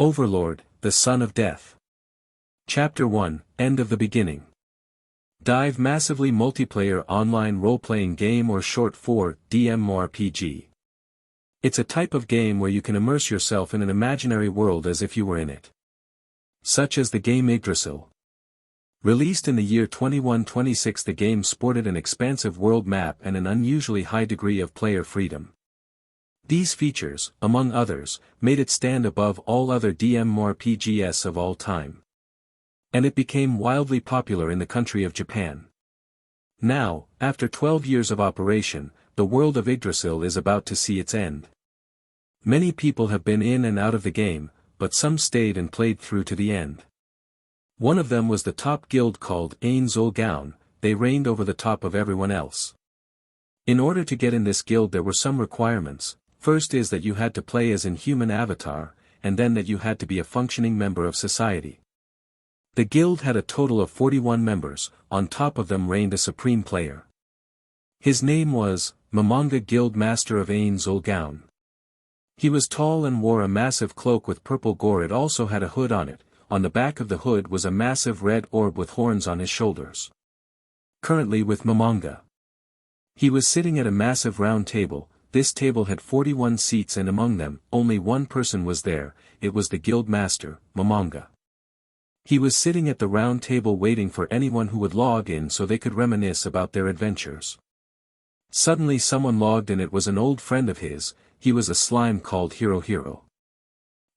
Overlord, the Son of Death. Chapter 1, End of the Beginning. Dive massively multiplayer online role-playing game, or short for DMORPG. It's a type of game where you can immerse yourself in an imaginary world as if you were in it. Such as the game Idrasil. Released in the year 2126, the game sported an expansive world map and an unusually high degree of player freedom. These features, among others, made it stand above all other DMORPGs of all time. And it became wildly popular in the country of Japan. Now, after 12 years of operation, the world of Idrasil is about to see its end. Many people have been in and out of the game, but some stayed and played through to the end. One of them was the top guild called Ainz and Albedo. They reigned over the top of everyone else. In order to get in this guild there were some requirements. First is that you had to play as an human avatar, and then that you had to be a functioning member of society. The guild had a total of 41 members, on top of them reigned a supreme player. His name was Mamanga, Guild Master of Ains and Albedo. He was tall and wore a massive cloak with purple gore. It also had a hood on it. On the back of the hood was a massive red orb with horns on his shoulders. Currently with Mamanga. He was sitting at a massive round table. This table had 41 seats, and among them, only one person was there. It was the guild master, Mamanga. He was sitting at the round table waiting for anyone who would log in so they could reminisce about their adventures. Suddenly someone logged in. It was an old friend of his. He was a slime called Hiro.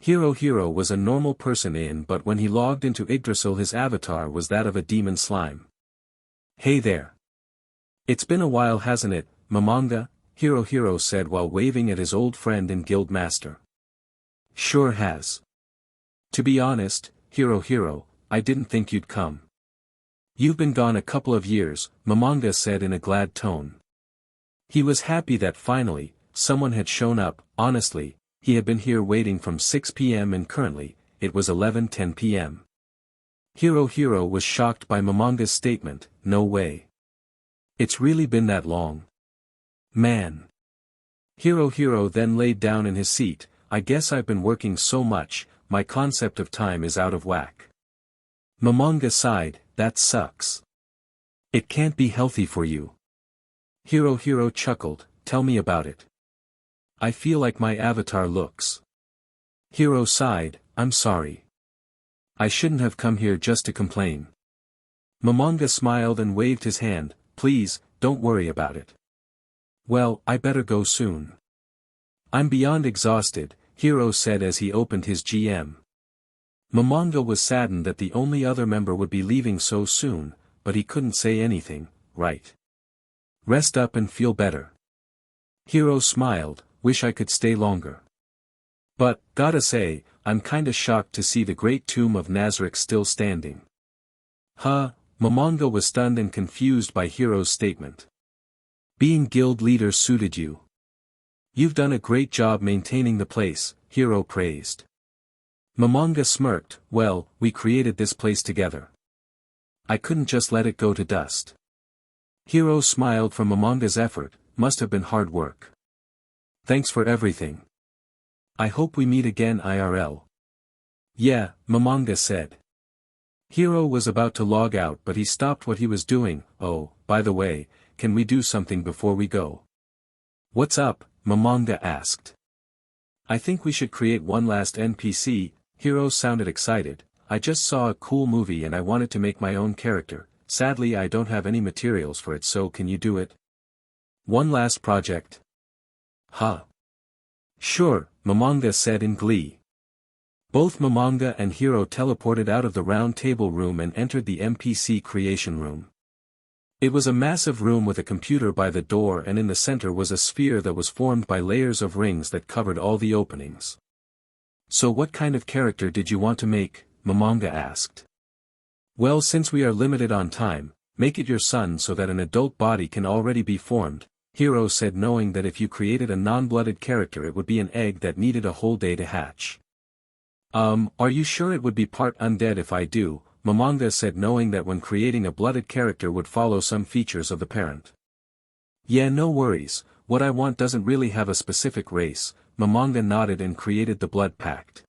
Hiro was a normal person but when he logged into Idrasil his avatar was that of a demon slime. "Hey there. It's been a while, hasn't it, Mamanga?" Hiro said while waving at his old friend and guild master. "Sure has. To be honest, Hiro, I didn't think you'd come. You've been gone a couple of years," Mamanga said in a glad tone. He was happy that finally, someone had shown up. Honestly, he had been here waiting from 6 p.m. and currently, it was 11:10 p.m. Hiro was shocked by Mamanga's statement. "No way. It's really been that long? Man." Hiro then laid down in his seat. "I guess I've been working so much, my concept of time is out of whack." Mamanga sighed. "That sucks. It can't be healthy for you." Hiro chuckled. "Tell me about it. I feel like my avatar looks." Hiro sighed. "I'm sorry. I shouldn't have come here just to complain." Mamanga smiled and waved his hand. "Please, don't worry about it. Well, I better go soon. I'm beyond exhausted," Hiro said as he opened his GM. Mamanga was saddened that the only other member would be leaving so soon, but he couldn't say anything. "Right. Rest up and feel better." Hiro smiled. "Wish I could stay longer. But, gotta say, I'm kinda shocked to see the great tomb of Nazarick still standing." "Huh?" Mamanga was stunned and confused by Hiro's statement. "Being guild leader suited you. You've done a great job maintaining the place," Hiro praised. Mamanga smirked. "Well, we created this place together. I couldn't just let it go to dust." Hiro smiled from Mamanga's effort. "Must have been hard work. Thanks for everything. I hope we meet again IRL. "Yeah," Mamanga said. Hiro was about to log out but he stopped what he was doing. "Oh, by the way, can we do something before we go?" "What's up?" Mamanga asked. "I think we should create one last NPC." Hiro sounded excited. "I just saw a cool movie and I wanted to make my own character. Sadly I don't have any materials for it, so can you do it? One last project?" "Huh. Sure," Mamanga said in glee. Both Mamanga and Hiro teleported out of the round table room and entered the NPC creation room. It was a massive room with a computer by the door, and in the center was a sphere that was formed by layers of rings that covered all the openings. "So what kind of character did you want to make?" Mamanga asked. "Well, since we are limited on time, make it your son so that an adult body can already be formed," Hiro said, knowing that if you created a non-blooded character it would be an egg that needed a whole day to hatch. Are you sure it would be part undead if I do?" Mamanga said, knowing that when creating a blooded character would follow some features of the parent. "Yeah, no worries, what I want doesn't really have a specific race." Mamanga nodded and created the blood pact.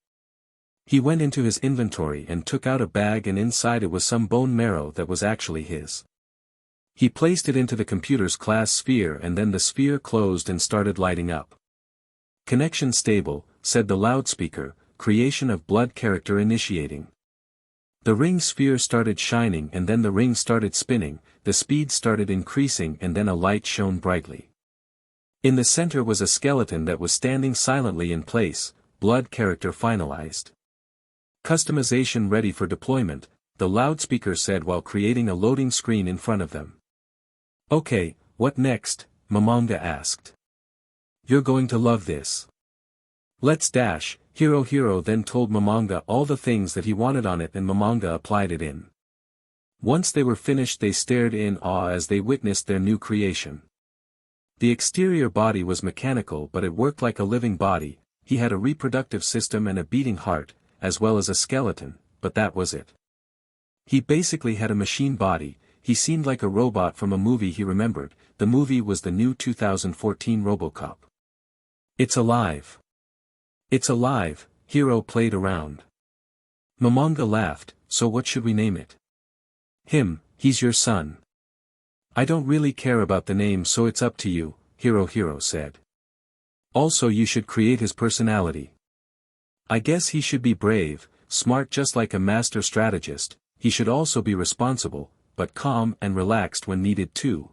He went into his inventory and took out a bag, and inside it was some bone marrow that was actually his. He placed it into the computer's class sphere, and then the sphere closed and started lighting up. "Connection stable," said the loudspeaker, "creation of blood character initiating." The ring sphere started shining, and then the ring started spinning, the speed started increasing, and then a light shone brightly. In the center was a skeleton that was standing silently in place, blood character finalized. "Customization ready for deployment," the loudspeaker said while creating a loading screen in front of them. "Okay, what next?" Momonga asked. "You're going to love this. Let's dash." Hiro then told Momonga all the things that he wanted on it, and Momonga applied it in. Once they were finished, they stared in awe as they witnessed their new creation. The exterior body was mechanical, but it worked like a living body. He had a reproductive system and a beating heart, as well as a skeleton, but that was it. He basically had a machine body. He seemed like a robot from a movie he remembered. The movie was the new 2014 RoboCop. "It's alive. It's alive." Hiro played around. Momonga laughed. "So what should we name it?" "Him, he's your son." "I don't really care about the name, so it's up to you," Hiro said. "Also, you should create his personality. I guess he should be brave, smart just like a master strategist. He should also be responsible, but calm and relaxed when needed too.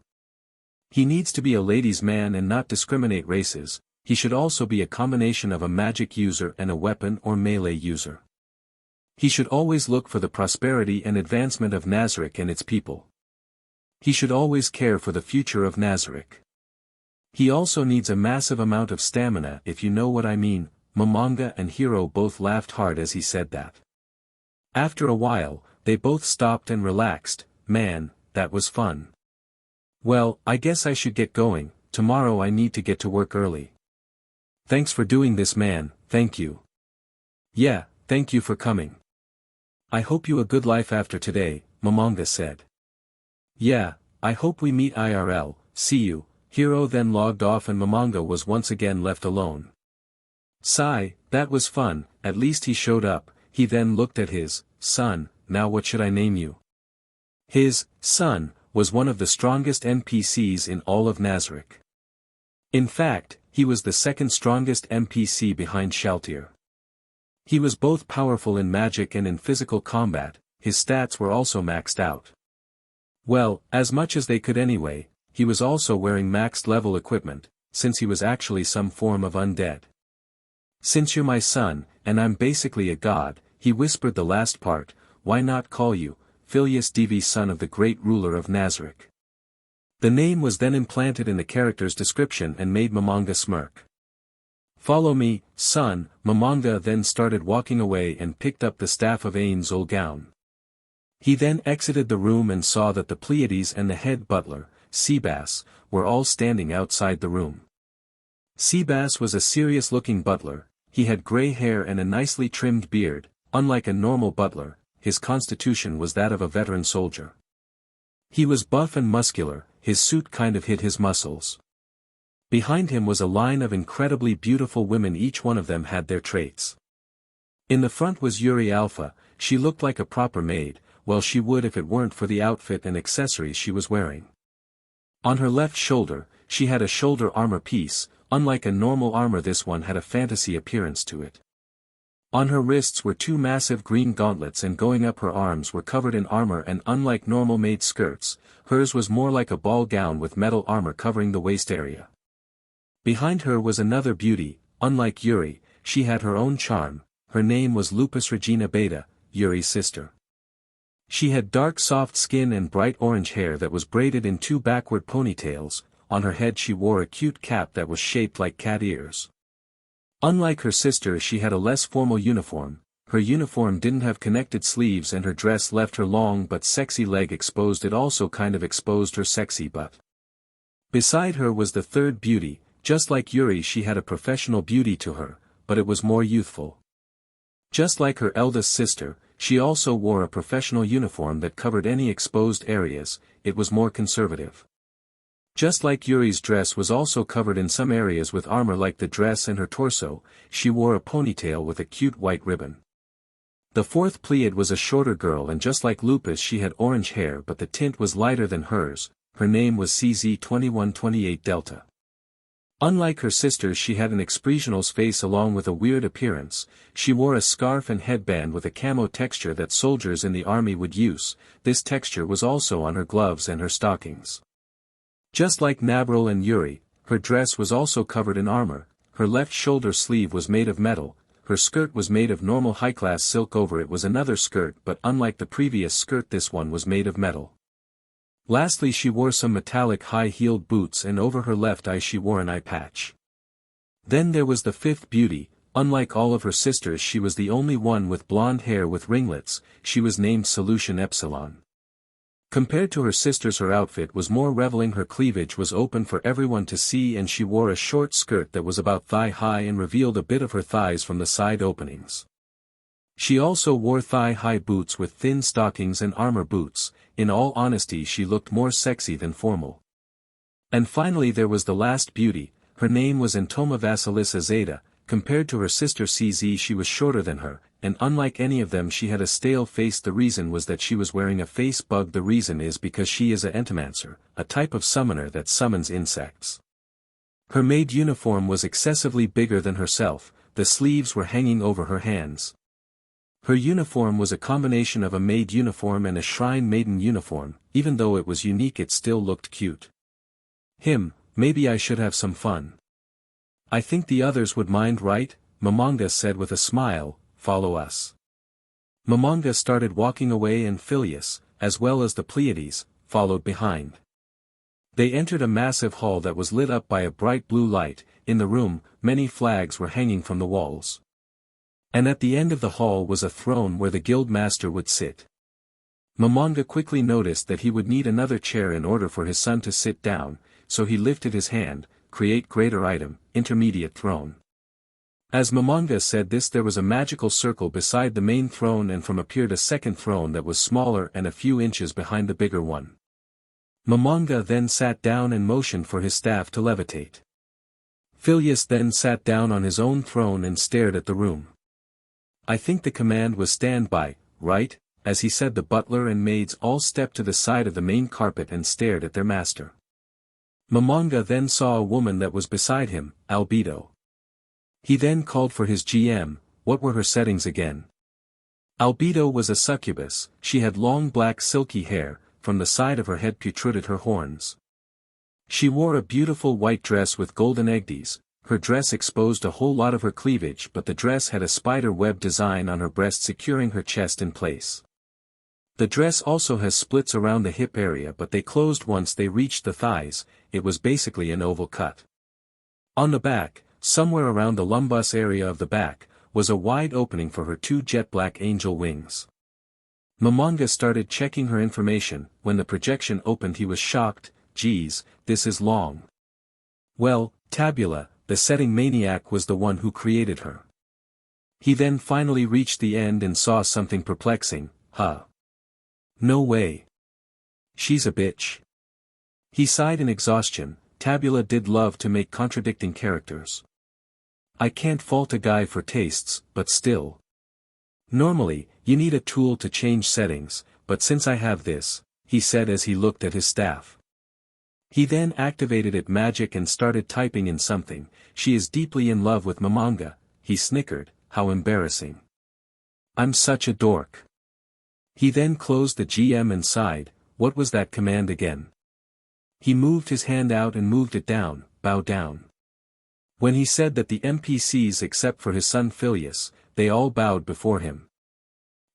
He needs to be a ladies' man and not discriminate races. He should also be a combination of a magic user and a weapon or melee user. He should always look for the prosperity and advancement of Nazarick and its people. He should always care for the future of Nazarick. He also needs a massive amount of stamina, if you know what I mean." Momonga and Hiro both laughed hard as he said that. After a while, they both stopped and relaxed. "Man, that was fun. Well, I guess I should get going. Tomorrow I need to get to work early." "Thanks for doing this, man." "Thank you." "Yeah, thank you for coming. I hope you a good life after today," Momonga said. "Yeah, I hope we meet IRL, see you." Hiro then logged off and Momonga was once again left alone. Sigh, that was fun, at least he showed up. He then looked at his son. "Now what should I name you?" His son was one of the strongest NPCs in all of Nazarick. In fact, he was the second strongest NPC behind Shalltear. He was both powerful in magic and in physical combat. His stats were also maxed out. Well, as much as they could anyway. He was also wearing maxed level equipment, since he was actually some form of undead. "Since you're my son, and I'm basically a god," he whispered the last part, "why not call you Filius Divi, son of the great ruler of Nazarick?" The name was then implanted in the character's description and made Momonga smirk. "Follow me, son." Momonga then started walking away and picked up the staff of Ainz and Albedo. He then exited the room and saw that the Pleiades and the head butler, Seabass, were all standing outside the room. Seabass was a serious-looking butler. He had gray hair and a nicely trimmed beard. Unlike a normal butler, his constitution was that of a veteran soldier. He was buff and muscular, his suit kind of hid his muscles. Behind him was a line of incredibly beautiful women, each one of them had their traits. In the front was Yuri Alpha. She looked like a proper maid, well she would if it weren't for the outfit and accessories she was wearing. On her left shoulder, she had a shoulder armor piece. Unlike a normal armor, this one had a fantasy appearance to it. On her wrists were two massive green gauntlets, and going up her arms were covered in armor, and unlike normal maid skirts, hers was more like a ball gown with metal armor covering the waist area. Behind her was another beauty. Unlike Yuri, she had her own charm. Her name was Lupus Regina Beta, Yuri's sister. She had dark soft skin and bright orange hair that was braided in two backward ponytails. On her head she wore a cute cap that was shaped like cat ears. Unlike her sister, she had a less formal uniform. Her uniform didn't have connected sleeves and her dress left her long but sexy leg exposed. It also kind of exposed her sexy butt. Beside her was the third beauty. Just like Yuri, she had a professional beauty to her, but it was more youthful. Just like her eldest sister, she also wore a professional uniform that covered any exposed areas. It was more conservative. Just like Yuri's dress was also covered in some areas with armor like the dress and her torso, she wore a ponytail with a cute white ribbon. The fourth Pleiad was a shorter girl, and just like Lupus she had orange hair, but the tint was lighter than hers. Her name was CZ2128 Delta. Unlike her sisters, she had an expressionless face along with a weird appearance. She wore a scarf and headband with a camo texture that soldiers in the army would use. This texture was also on her gloves and her stockings. Just like Nabril and Yuri, her dress was also covered in armor. Her left shoulder sleeve was made of metal. Her skirt was made of normal high-class silk. Over it was another skirt, but unlike the previous skirt, this one was made of metal. Lastly, she wore some metallic high-heeled boots, and over her left eye she wore an eye patch. Then there was the fifth beauty. Unlike all of her sisters, she was the only one with blonde hair with ringlets. She was named Solution Epsilon. Compared to her sisters, her outfit was more revealing. Her cleavage was open for everyone to see, and she wore a short skirt that was about thigh-high and revealed a bit of her thighs from the side openings. She also wore thigh-high boots with thin stockings and armor boots. In all honesty, she looked more sexy than formal. And finally there was the last beauty. Her name was Antoma Vasilisa Zeta. Compared to her sister CZ, she was shorter than her, and unlike any of them she had a stale face. The reason was that she was wearing a face bug. The reason is because she is a entomancer, a type of summoner that summons insects. Her maid uniform was excessively bigger than herself. The sleeves were hanging over her hands. Her uniform was a combination of a maid uniform and a shrine maiden uniform. Even though it was unique, it still looked cute. Maybe I should have some fun. I think the others would mind, right? Momonga said with a smile. Follow us. Momonga started walking away, and Phileas, as well as the Pleiades, followed behind. They entered a massive hall that was lit up by a bright blue light. In the room, many flags were hanging from the walls. And at the end of the hall was a throne where the guild master would sit. Momonga quickly noticed that he would need another chair in order for his son to sit down, so he lifted his hand. Create greater item, intermediate throne. As Momonga said this, there was a magical circle beside the main throne, and from appeared a second throne that was smaller and a few inches behind the bigger one. Momonga then sat down and motioned for his staff to levitate. Phileas then sat down on his own throne and stared at the room. I think the command was stand by, right? As he said, the butler and maids all stepped to the side of the main carpet and stared at their master. Momonga then saw a woman that was beside him, Albedo. He then called for his GM. What were her settings again? Albedo was a succubus. She had long black silky hair. From the side of her head protruded her horns. She wore a beautiful white dress with golden egdies. Her dress exposed a whole lot of her cleavage, but the dress had a spider web design on her breast securing her chest in place. The dress also has splits around the hip area, but they closed once they reached the thighs. It was basically an oval cut. On the back, somewhere around the lumbus area of the back, was a wide opening for her two jet black angel wings. Momonga started checking her information. When the projection opened, he was shocked. Geez, this is long. Well, Tabula, the setting maniac, was the one who created her. He then finally reached the end and saw something perplexing. No way. She's a bitch. He sighed in exhaustion. Tabula did love to make contradicting characters. I can't fault a guy for tastes, but still. Normally, you need a tool to change settings, but since I have this, he said as he looked at his staff. He then activated it magic and started typing in something. She is deeply in love with Momonga. He snickered. How embarrassing. I'm such a dork. He then closed the GM and sighed. What was that command again? He moved his hand out and moved it down. Bow down. When he said that the NPCs except for his son Phileas, they all bowed before him.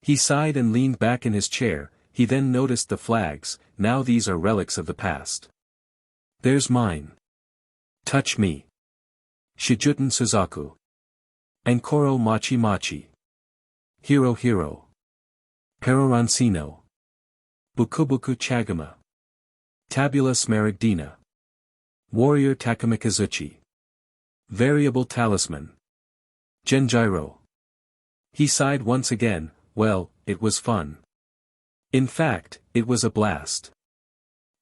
He sighed and leaned back in his chair. He then noticed the flags. Now these are relics of the past. There's mine. Touch me. Shijuten Suzaku. Ankoro Machi Machi. Hiro Hiro. Perorancino. Bukubuku Chagama. Tabula Smaragdina. Warrior Takamikazuchi. Variable Talisman. Genjiro. He sighed once again. Well, it was fun. In fact, it was a blast.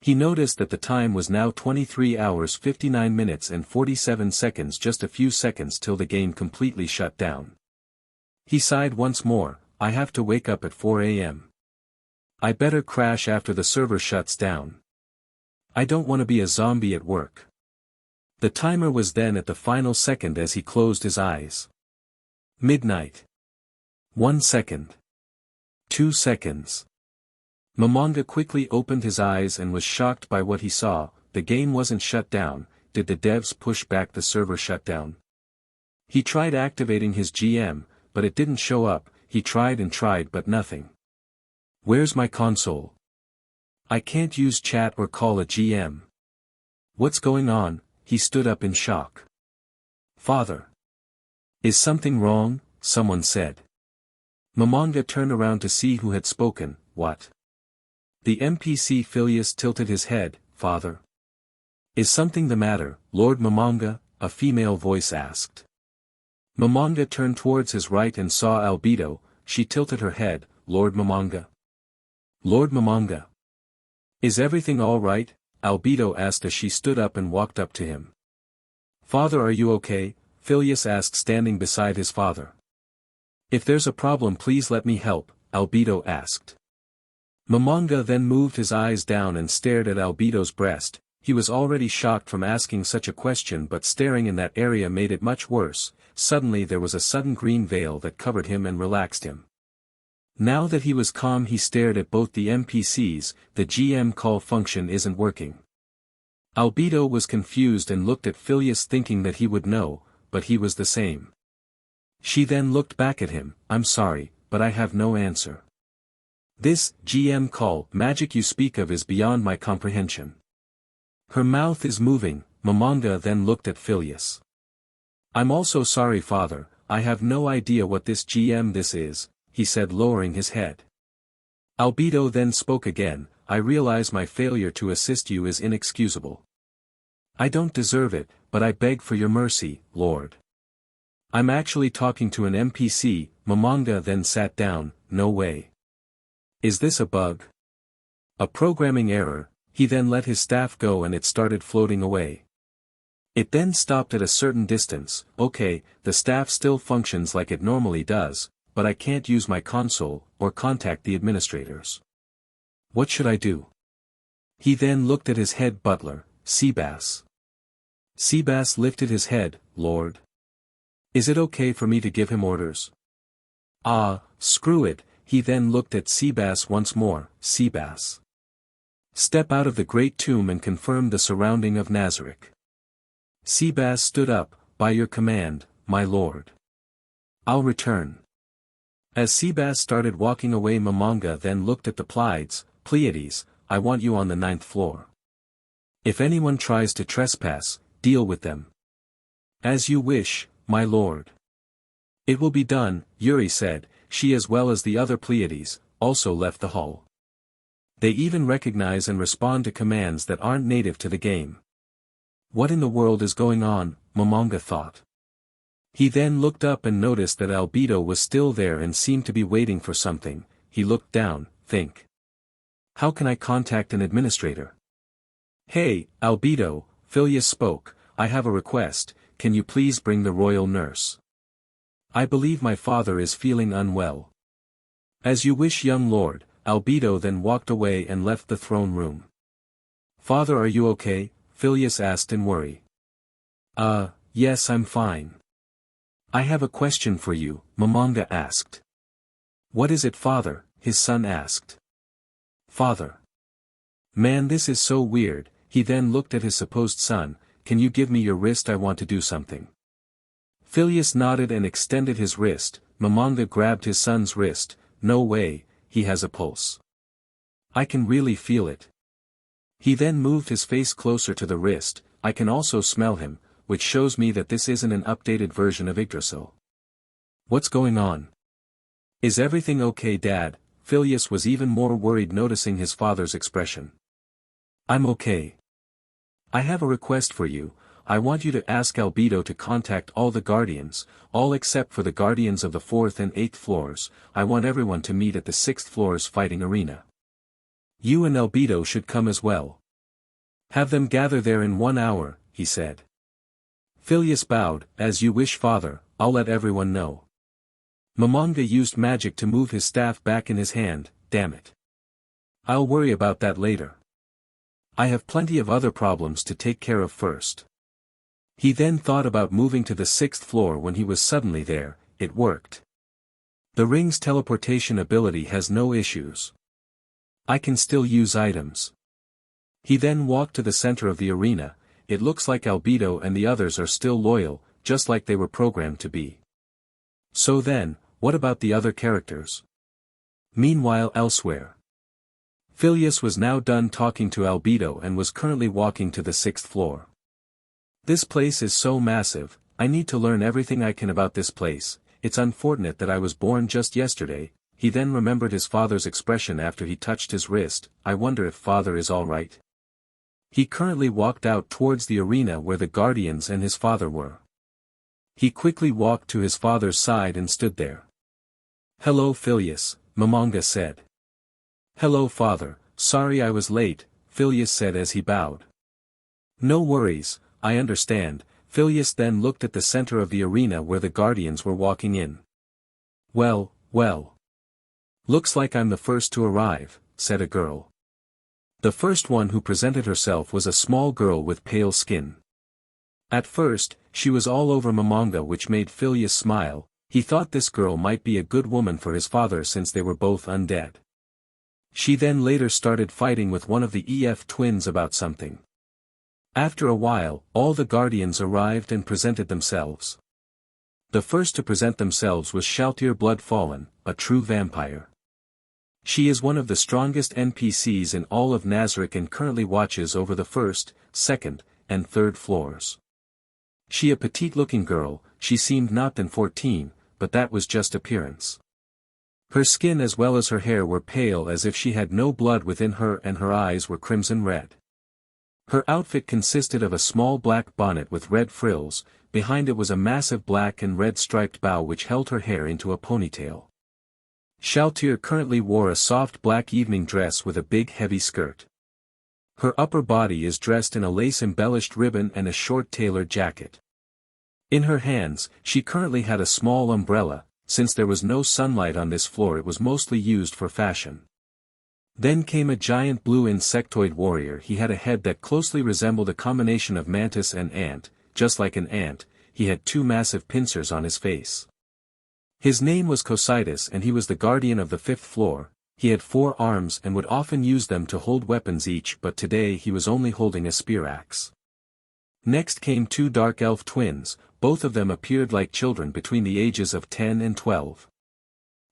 He noticed that the time was now 23 hours 59 minutes and 47 seconds, just a few seconds till the game completely shut down. He sighed once more. I have to wake up at 4 a.m. I better crash after the server shuts down. I don't want to be a zombie at work. The timer was then at the final second as he closed his eyes. Midnight. 1 second. 2 seconds. Momonga quickly opened his eyes and was shocked by what he saw. The game wasn't shut down. Did the devs push back the server shutdown? He tried activating his GM, but it didn't show up. He tried and tried but nothing. Where's my console? I can't use chat or call a GM. What's going on? He stood up in shock. Father. Is something wrong? Someone said. Momonga turned around to see who had spoken. What? The NPC Phileas tilted his head. Father. Is something the matter, Lord Momonga? A female voice asked. Momonga turned towards his right and saw Albedo. She tilted her head. Lord Momonga. Lord Momonga. Is everything all right? Albedo asked as she stood up and walked up to him. Father, are you okay? Phileas asked, standing beside his father. If there's a problem, please let me help, Albedo asked. Momonga then moved his eyes down and stared at Albedo's breast. He was already shocked from asking such a question, but staring in that area made it much worse. Suddenly there was a sudden green veil that covered him and relaxed him. Now that he was calm, he stared at both the NPCs. The GM call function isn't working. Albedo was confused and looked at Phileas, thinking that he would know, but he was the same. She then looked back at him. I'm sorry, but I have no answer. This GM call magic you speak of is beyond my comprehension. Her mouth is moving. Momonga then looked at Phileas. I'm also sorry, Father, I have no idea what this GM this is, he said, lowering his head. Albedo then spoke again. I realize my failure to assist you is inexcusable. I don't deserve it, but I beg for your mercy, Lord. I'm actually talking to an NPC. Momonga then sat down. No way. Is this a bug? A programming error? He then let his staff go and it started floating away. It then stopped at a certain distance. Okay, the staff still functions like it normally does, but I can't use my console, or contact the administrators. What should I do? He then looked at his head butler, Seabass. Seabass lifted his head. Lord. Is it okay for me to give him orders? Ah, screw it. He then looked at Seabass once more. Seabass. Step out of the great tomb and confirm the surrounding of Nazarick. Seabass stood up. By your command, my lord. I'll return. As Seabass started walking away, Momonga then looked at the Pleiades. I want you on the 9th floor. If anyone tries to trespass, deal with them. As you wish, my lord. It will be done, Yuri said. She as well as the other Pleiades also left the hall. They even recognize and respond to commands that aren't native to the game. What in the world is going on? Momonga thought. He then looked up and noticed that Albedo was still there and seemed to be waiting for something. He looked down. Think. How can I contact an administrator? Hey, Albedo, Phileas spoke. I have a request. Can you please bring the royal nurse? I believe my father is feeling unwell. As you wish, young lord. Albedo then walked away and left the throne room. Father, are you okay? Phileas asked in worry. Yes, I'm fine. I have a question for you, Momonga asked. What is it, father? His son asked. Father. Man, this is so weird. He then looked at his supposed son. Can you give me your wrist? I want to do something. Phileas nodded and extended his wrist. Momonga grabbed his son's wrist. No way, he has a pulse. I can really feel it. He then moved his face closer to the wrist. I can also smell him, which shows me that this isn't an updated version of Idrasil. What's going on? Is everything okay, Dad? Phileas was even more worried noticing his father's expression. I'm okay. I have a request for you. I want you to ask Albedo to contact all the guardians, all except for the guardians of the 4th and 8th floors. I want everyone to meet at the 6th floor's fighting arena. You and Albedo should come as well. Have them gather there in 1 hour, he said. Phileas bowed. As you wish, father, I'll let everyone know. Momonga used magic to move his staff back in his hand, damn it. I'll worry about that later. I have plenty of other problems to take care of first. He then thought about moving to the 6th floor when he was suddenly there. It worked. The ring's teleportation ability has no issues. I can still use items. He then walked to the center of the arena. It looks like Albedo and the others are still loyal, just like they were programmed to be. So then, what about the other characters? Meanwhile elsewhere. Phileas was now done talking to Albedo and was currently walking to the 6th floor. This place is so massive, I need to learn everything I can about this place. It's unfortunate that I was born just yesterday. He then remembered his father's expression after he touched his wrist. I wonder if father is alright. He currently walked out towards the arena where the guardians and his father were. He quickly walked to his father's side and stood there. Hello Phileas, Momonga said. Hello father, sorry I was late, Phileas said as he bowed. No worries, I understand. Phileas then looked at the center of the arena where the guardians were walking in. Well. Looks like I'm the first to arrive, said a girl. The first one who presented herself was a small girl with pale skin. At first, she was all over Momonga, which made Phileas smile. He thought this girl might be a good woman for his father since they were both undead. She then later started fighting with one of the EF twins about something. After a while, all the guardians arrived and presented themselves. The first to present themselves was Shalltear Bloodfallen, a true vampire. She is one of the strongest NPCs in all of Nazarick and currently watches over the 1st, 2nd, and 3rd floors. She a petite-looking girl, she seemed not than 14, but that was just appearance. Her skin as well as her hair were pale as if she had no blood within her, and her eyes were crimson red. Her outfit consisted of a small black bonnet with red frills. Behind it was a massive black and red striped bow which held her hair into a ponytail. Shalltear currently wore a soft black evening dress with a big heavy skirt. Her upper body is dressed in a lace-embellished ribbon and a short tailored jacket. In her hands, she currently had a small umbrella. Since there was no sunlight on this floor it was mostly used for fashion. Then came a giant blue insectoid warrior. He had a head that closely resembled a combination of mantis and ant. Just like an ant, he had 2 massive pincers on his face. His name was Cositus and he was the guardian of the 5th floor. He had 4 arms and would often use them to hold weapons each, but today he was only holding a spear axe. Next came 2 dark elf twins. Both of them appeared like children between the ages of 10 and 12.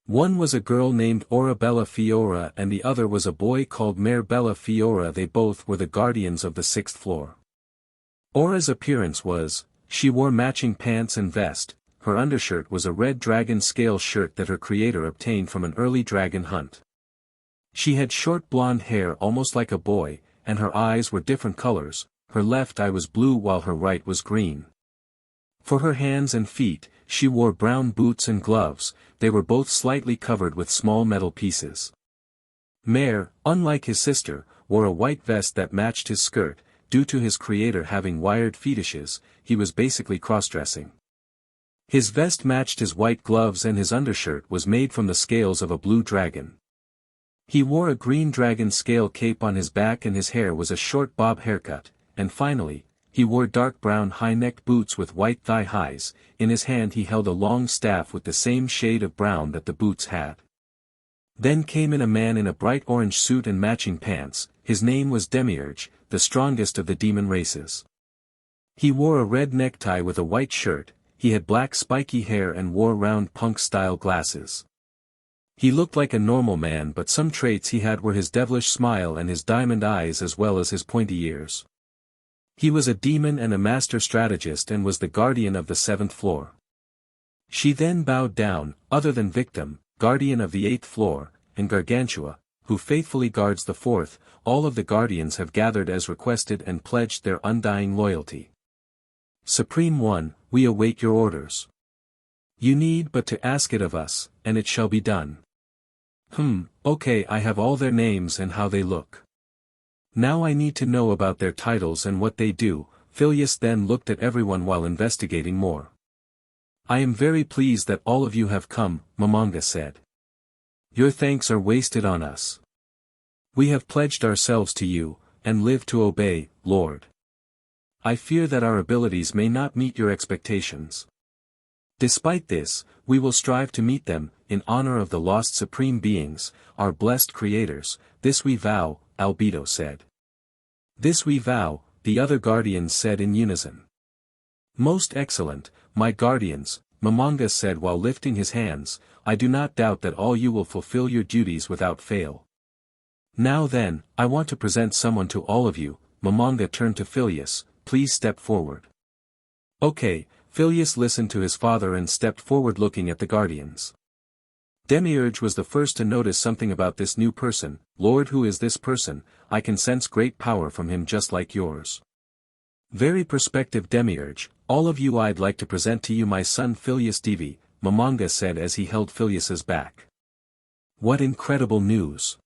One was a girl named Orabella Fiora and the other was a boy called Marbella Fiora. They both were the guardians of the 6th floor. Aura's appearance was, she wore matching pants and vest. Her undershirt was a red dragon scale shirt that her creator obtained from an early dragon hunt. She had short blonde hair almost like a boy, and her eyes were different colors. Her left eye was blue while her right was green. For her hands and feet, she wore brown boots and gloves. They were both slightly covered with small metal pieces. Mare, unlike his sister, wore a white vest that matched his skirt. Due to his creator having wired fetishes, he was basically cross-dressing. His vest matched his white gloves and his undershirt was made from the scales of a blue dragon. He wore a green dragon scale cape on his back and his hair was a short bob haircut, and finally, he wore dark brown high-necked boots with white thigh-highs. In his hand he held a long staff with the same shade of brown that the boots had. Then came in a man in a bright orange suit and matching pants. His name was Demiurge, the strongest of the demon races. He wore a red necktie with a white shirt. He had black spiky hair and wore round punk-style glasses. He looked like a normal man, but some traits he had were his devilish smile and his diamond eyes as well as his pointy ears. He was a demon and a master strategist and was the guardian of the 7th floor. She then bowed down. Other than Victim, guardian of the 8th floor, and Gargantua, who faithfully guards the 4th, all of the guardians have gathered as requested and pledged their undying loyalty. Supreme One, we await your orders. You need but to ask it of us, and it shall be done. Okay, I have all their names and how they look. Now I need to know about their titles and what they do. Phileas then looked at everyone while investigating more. I am very pleased that all of you have come, Momonga said. Your thanks are wasted on us. We have pledged ourselves to you, and live to obey, Lord. I fear that our abilities may not meet your expectations. Despite this, we will strive to meet them, in honor of the lost supreme beings, our blessed creators, this we vow, Albedo said. This we vow, the other guardians said in unison. Most excellent, my guardians, Momonga said while lifting his hands, I do not doubt that all you will fulfill your duties without fail. Now then, I want to present someone to all of you. Momonga turned to Phileas, please step forward. Okay, Phileas listened to his father and stepped forward looking at the guardians. Demiurge was the first to notice something about this new person. Lord, who is this person? I can sense great power from him just like yours. Very perspective Demiurge, all of you, I'd like to present to you my son Phileas Devi, Momonga said as he held Phileas's back. What incredible news!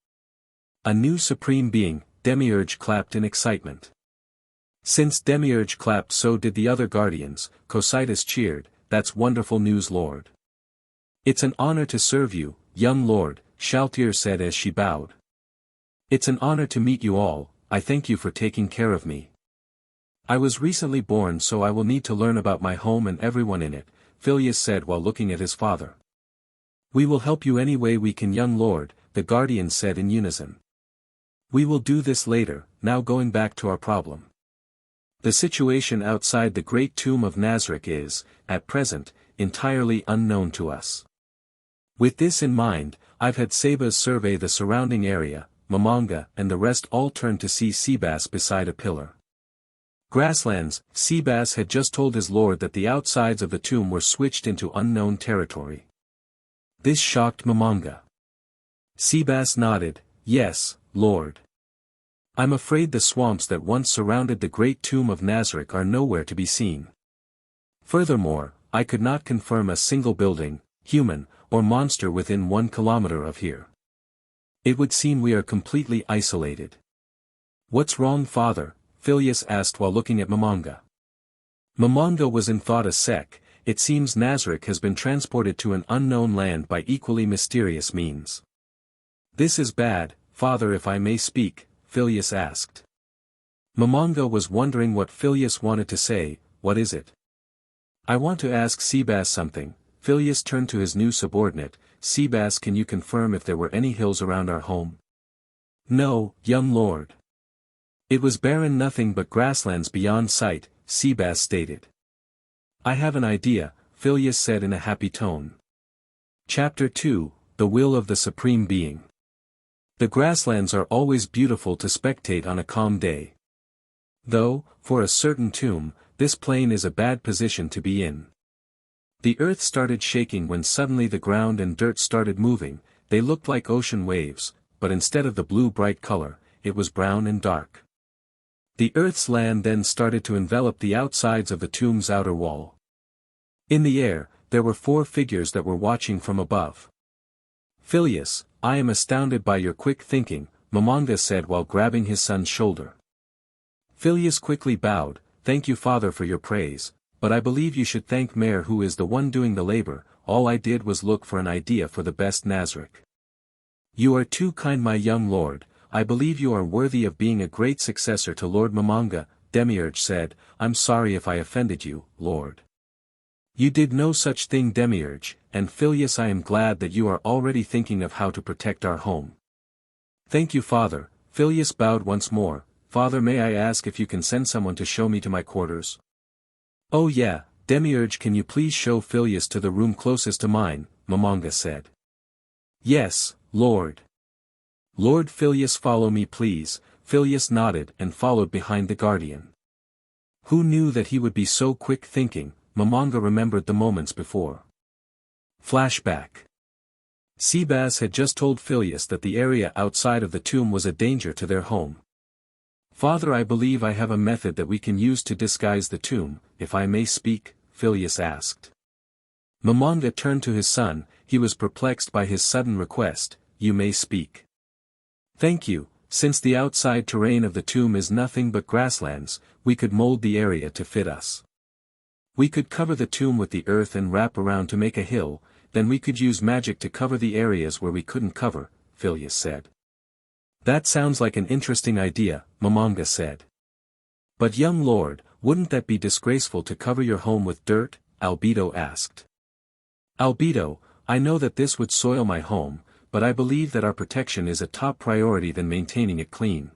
A new supreme being, Demiurge clapped in excitement. Since Demiurge clapped, so did the other guardians. Cocytus cheered, that's wonderful news, Lord. It's an honor to serve you, young Lord, Shalltear said as she bowed. It's an honor to meet you all, I thank you for taking care of me. I was recently born, so I will need to learn about my home and everyone in it, Phileas said while looking at his father. We will help you any way we can, young Lord, the guardians said in unison. We will do this later. Now going back to our problem. The situation outside the great tomb of Nazarick is, at present, entirely unknown to us. With this in mind, I've had Sebas survey the surrounding area. Momonga and the rest all turned to see Sebas beside a pillar. Grasslands. Sebas had just told his lord that the outsides of the tomb were switched into unknown territory. This shocked Momonga. Sebas nodded, yes, Lord. I'm afraid the swamps that once surrounded the great tomb of Nazarick are nowhere to be seen. Furthermore, I could not confirm a single building, human, or monster within 1 kilometer of here. It would seem we are completely isolated. What's wrong, father? Phileas asked while looking at Momonga. Momonga was in thought a sec. It seems Nazarick has been transported to an unknown land by equally mysterious means. This is bad, father, if I may speak, Phileas asked. Momonga was wondering what Phileas wanted to say. What is it? I want to ask Sebas something. Phileas turned to his new subordinate. Sebas, can you confirm if there were any hills around our home? No, young lord. It was barren, nothing but grasslands beyond sight, Sebas stated. I have an idea, Phileas said in a happy tone. Chapter 2, The Will of the Supreme Being. The grasslands are always beautiful to spectate on a calm day. Though, for a certain tomb, this plain is a bad position to be in. The earth started shaking when suddenly the ground and dirt started moving. They looked like ocean waves, but instead of the blue bright color, it was brown and dark. The earth's land then started to envelop the outsides of the tomb's outer wall. In the air, there were 4 figures that were watching from above. Phileas, I am astounded by your quick thinking, Momonga said while grabbing his son's shoulder. Phileas quickly bowed, thank you father for your praise, but I believe you should thank Mare who is the one doing the labor. All I did was look for an idea for the best Nazarick. You are too kind, my young lord. I believe you are worthy of being a great successor to Lord Momonga, Demiurge said. I'm sorry if I offended you, Lord. You did no such thing, Demiurge, and Phileas, I am glad that you are already thinking of how to protect our home. Thank you, father. Phileas bowed once more. Father, may I ask if you can send someone to show me to my quarters? Oh yeah, Demiurge, can you please show Phileas to the room closest to mine? Momonga said. Yes, Lord. Lord Phileas, follow me please. Phileas nodded and followed behind the guardian. Who knew that he would be so quick thinking? Momonga remembered the moments before. Flashback. Sebas had just told Phileas that the area outside of the tomb was a danger to their home. Father, I believe I have a method that we can use to disguise the tomb, if I may speak, Phileas asked. Momonga turned to his son. He was perplexed by his sudden request. You may speak. Thank you. Since the outside terrain of the tomb is nothing but grasslands, we could mold the area to fit us. We could cover the tomb with the earth and wrap around to make a hill, then we could use magic to cover the areas where we couldn't cover, Phileas said. That sounds like an interesting idea, Momonga said. But young lord, wouldn't that be disgraceful to cover your home with dirt? Albedo asked. Albedo, I know that this would soil my home, but I believe that our protection is a top priority than maintaining it clean.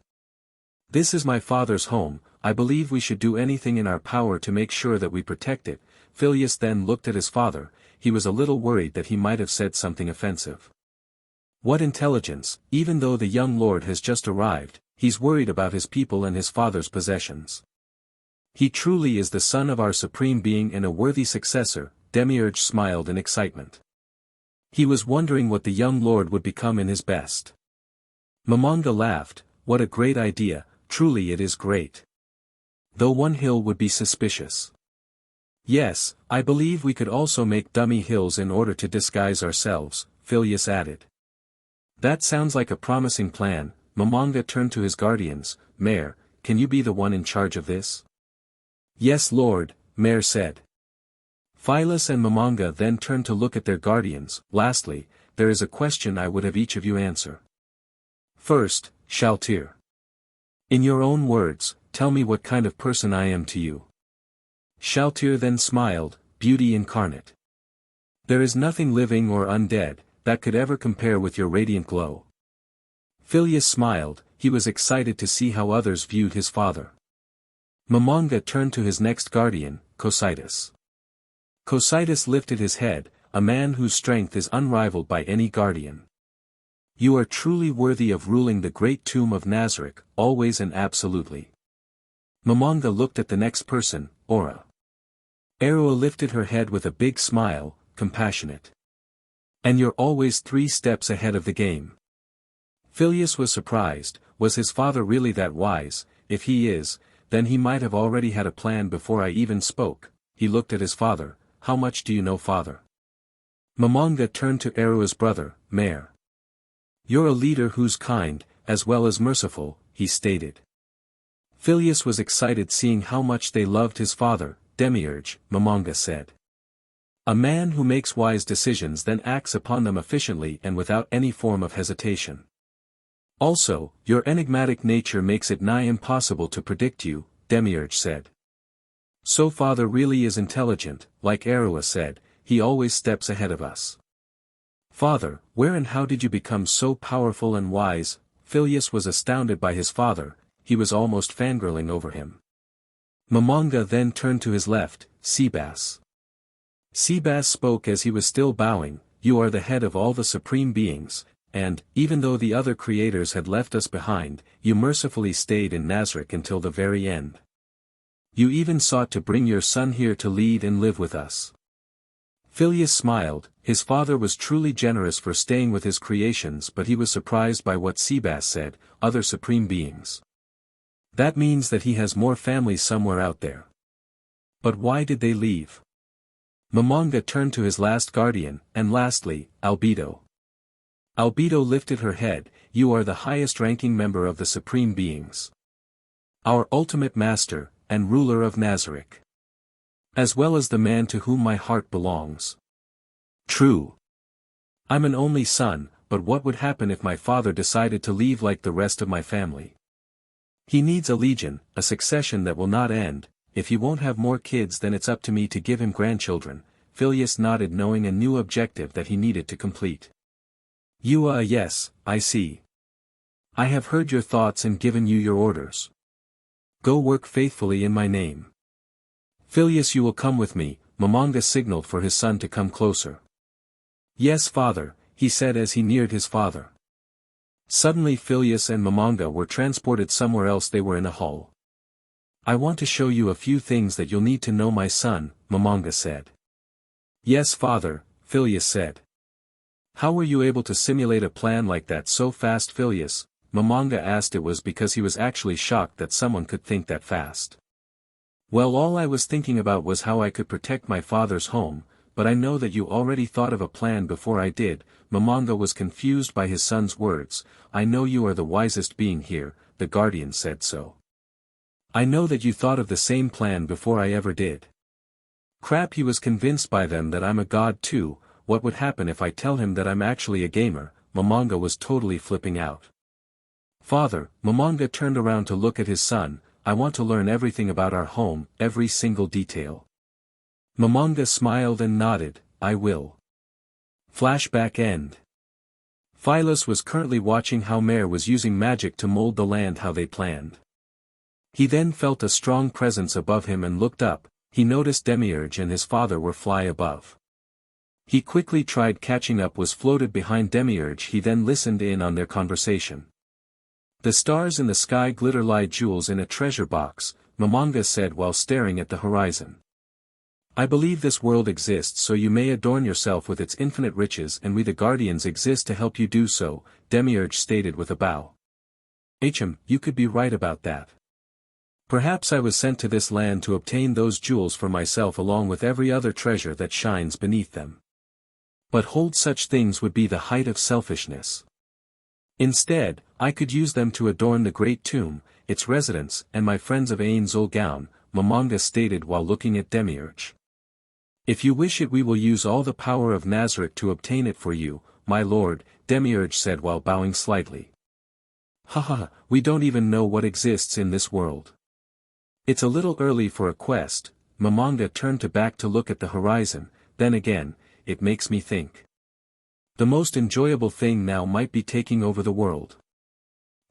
This is my father's home, I believe we should do anything in our power to make sure that we protect it. Phileas then looked at his father, he was a little worried that he might have said something offensive. What intelligence, even though the young lord has just arrived, he's worried about his people and his father's possessions. He truly is the son of our supreme being and a worthy successor, Demiurge smiled in excitement. He was wondering what the young lord would become in his best. Momonga laughed, what a great idea, truly it is great. Though one hill would be suspicious. Yes, I believe we could also make dummy hills in order to disguise ourselves, Phileas added. That sounds like a promising plan. Momonga turned to his guardians. Mayor, can you be the one in charge of this? Yes Lord, Mayor said. Phileas and Momonga then turned to look at their guardians. Lastly, there is a question I would have each of you answer. First, Shalltear. In your own words, tell me what kind of person I am to you. Shalltear then smiled, beauty incarnate. There is nothing living or undead that could ever compare with your radiant glow. Phileas smiled, he was excited to see how others viewed his father. Momonga turned to his next guardian, Cocytus. Cocytus lifted his head, a man whose strength is unrivaled by any guardian. You are truly worthy of ruling the great tomb of Nazarick, always and absolutely. Momonga looked at the next person, Aura. Aroa lifted her head with a big smile, compassionate. And you're always 3 steps ahead of the game. Phileas was surprised, was his father really that wise? If he is, then he might have already had a plan before I even spoke. He looked at his father, how much do you know father? Momonga turned to Aroa's brother, Mayor. You're a leader who's kind, as well as merciful, he stated. Phileas was excited seeing how much they loved his father, Demiurge, Momonga said. A man who makes wise decisions then acts upon them efficiently and without any form of hesitation. Also, your enigmatic nature makes it nigh impossible to predict you, Demiurge said. So father really is intelligent, like Aroa said, he always steps ahead of us. Father, where and how did you become so powerful and wise? Phileas was astounded by his father, he was almost fangirling over him. Momonga then turned to his left, Seabass. Seabass spoke as he was still bowing, you are the head of all the supreme beings, and, even though the other creators had left us behind, you mercifully stayed in Nazarick until the very end. You even sought to bring your son here to lead and live with us. Phileas smiled, his father was truly generous for staying with his creations, but he was surprised by what Seabass said, other supreme beings. That means that he has more family somewhere out there. But why did they leave? Momonga turned to his last guardian, and lastly, Albedo. Albedo lifted her head, you are the highest-ranking member of the supreme beings. Our ultimate master, and ruler of Nazarick. As well as the man to whom my heart belongs. True. I'm an only son, but what would happen if my father decided to leave like the rest of my family? He needs a legion, a succession that will not end. If he won't have more kids then it's up to me to give him grandchildren. Phileas nodded knowing a new objective that he needed to complete. Yes, I see. I have heard your thoughts and given you your orders. Go work faithfully in my name. Phileas, you will come with me. Momonga signaled for his son to come closer. Yes father, he said as he neared his father. Suddenly Phileas and Momonga were transported somewhere else. They were in a hall. I want to show you a few things that you'll need to know, my son, Momonga said. Yes father, Phileas said. How were you able to simulate a plan like that so fast? Phileas, Momonga asked. It was because he was actually shocked that someone could think that fast. Well, all I was thinking about was how I could protect my father's home, but I know that you already thought of a plan before I did. Momonga was confused by his son's words. I know you are the wisest being here, the guardian said so. I know that you thought of the same plan before I ever did. Crap, he was convinced by them that I'm a god too. What would happen if I tell him that I'm actually a gamer? Momonga was totally flipping out. Father, Momonga turned around to look at his son. I want to learn everything about our home, every single detail. Momonga smiled and nodded, I will. Flashback end. Phyllis was currently watching how Mare was using magic to mold the land how they planned. He then felt a strong presence above him and looked up. He noticed Demiurge and his father were fly above. He quickly tried catching up, was floated behind Demiurge. He then listened in on their conversation. The stars in the sky glitter like jewels in a treasure box, Momonga said while staring at the horizon. I believe this world exists so you may adorn yourself with its infinite riches, and we the Guardians exist to help you do so, Demiurge stated with a bow. You could be right about that. Perhaps I was sent to this land to obtain those jewels for myself along with every other treasure that shines beneath them. But hold, such things would be the height of selfishness. Instead, I could use them to adorn the great tomb, its residents, and my friends of Ainz and Albedo, Momonga stated while looking at Demiurge. If you wish it, we will use all the power of Nazarick to obtain it for you, my lord, Demiurge said while bowing slightly. Haha, we don't even know what exists in this world. It's a little early for a quest. Momonga turned back to look at the horizon. Then again, it makes me think. The most enjoyable thing now might be taking over the world.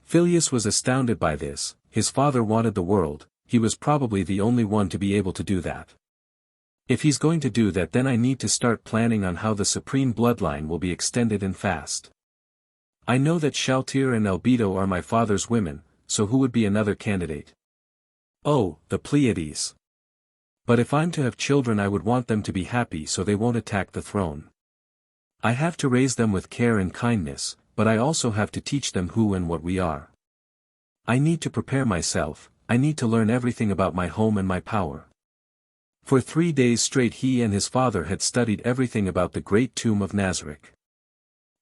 Phileas was astounded by this. His father wanted the world. He was probably the only one to be able to do that. If he's going to do that, then I need to start planning on how the supreme bloodline will be extended and fast. I know that Shalltear and Albedo are my father's women, so who would be another candidate? Oh, the Pleiades. But if I'm to have children, I would want them to be happy so they won't attack the throne. I have to raise them with care and kindness, but I also have to teach them who and what we are. I need to prepare myself. I need to learn everything about my home and my power. For 3 days straight he and his father had studied everything about the great tomb of Nazarick.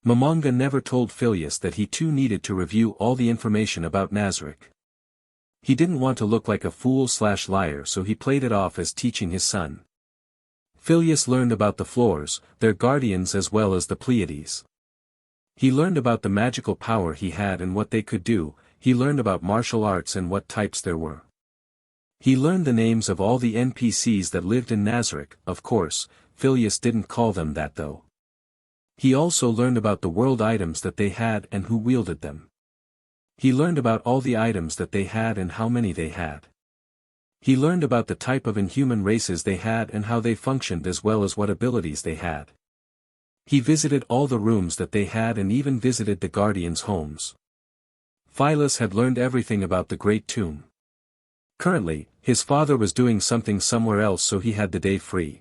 Momonga never told Phileas that he too needed to review all the information about Nazarick. He didn't want to look like a fool/liar, so he played it off as teaching his son. Phileas learned about the floors, their guardians as well as the Pleiades. He learned about the magical power he had and what they could do. He learned about martial arts and what types there were. He learned the names of all the NPCs that lived in Nazarick. Of course, Phileas didn't call them that though. He also learned about the world items that they had and who wielded them. He learned about all the items that they had and how many they had. He learned about the type of inhuman races they had and how they functioned as well as what abilities they had. He visited all the rooms that they had and even visited the Guardians' homes. Phyllis had learned everything about the Great Tomb. Currently, his father was doing something somewhere else, so he had the day free.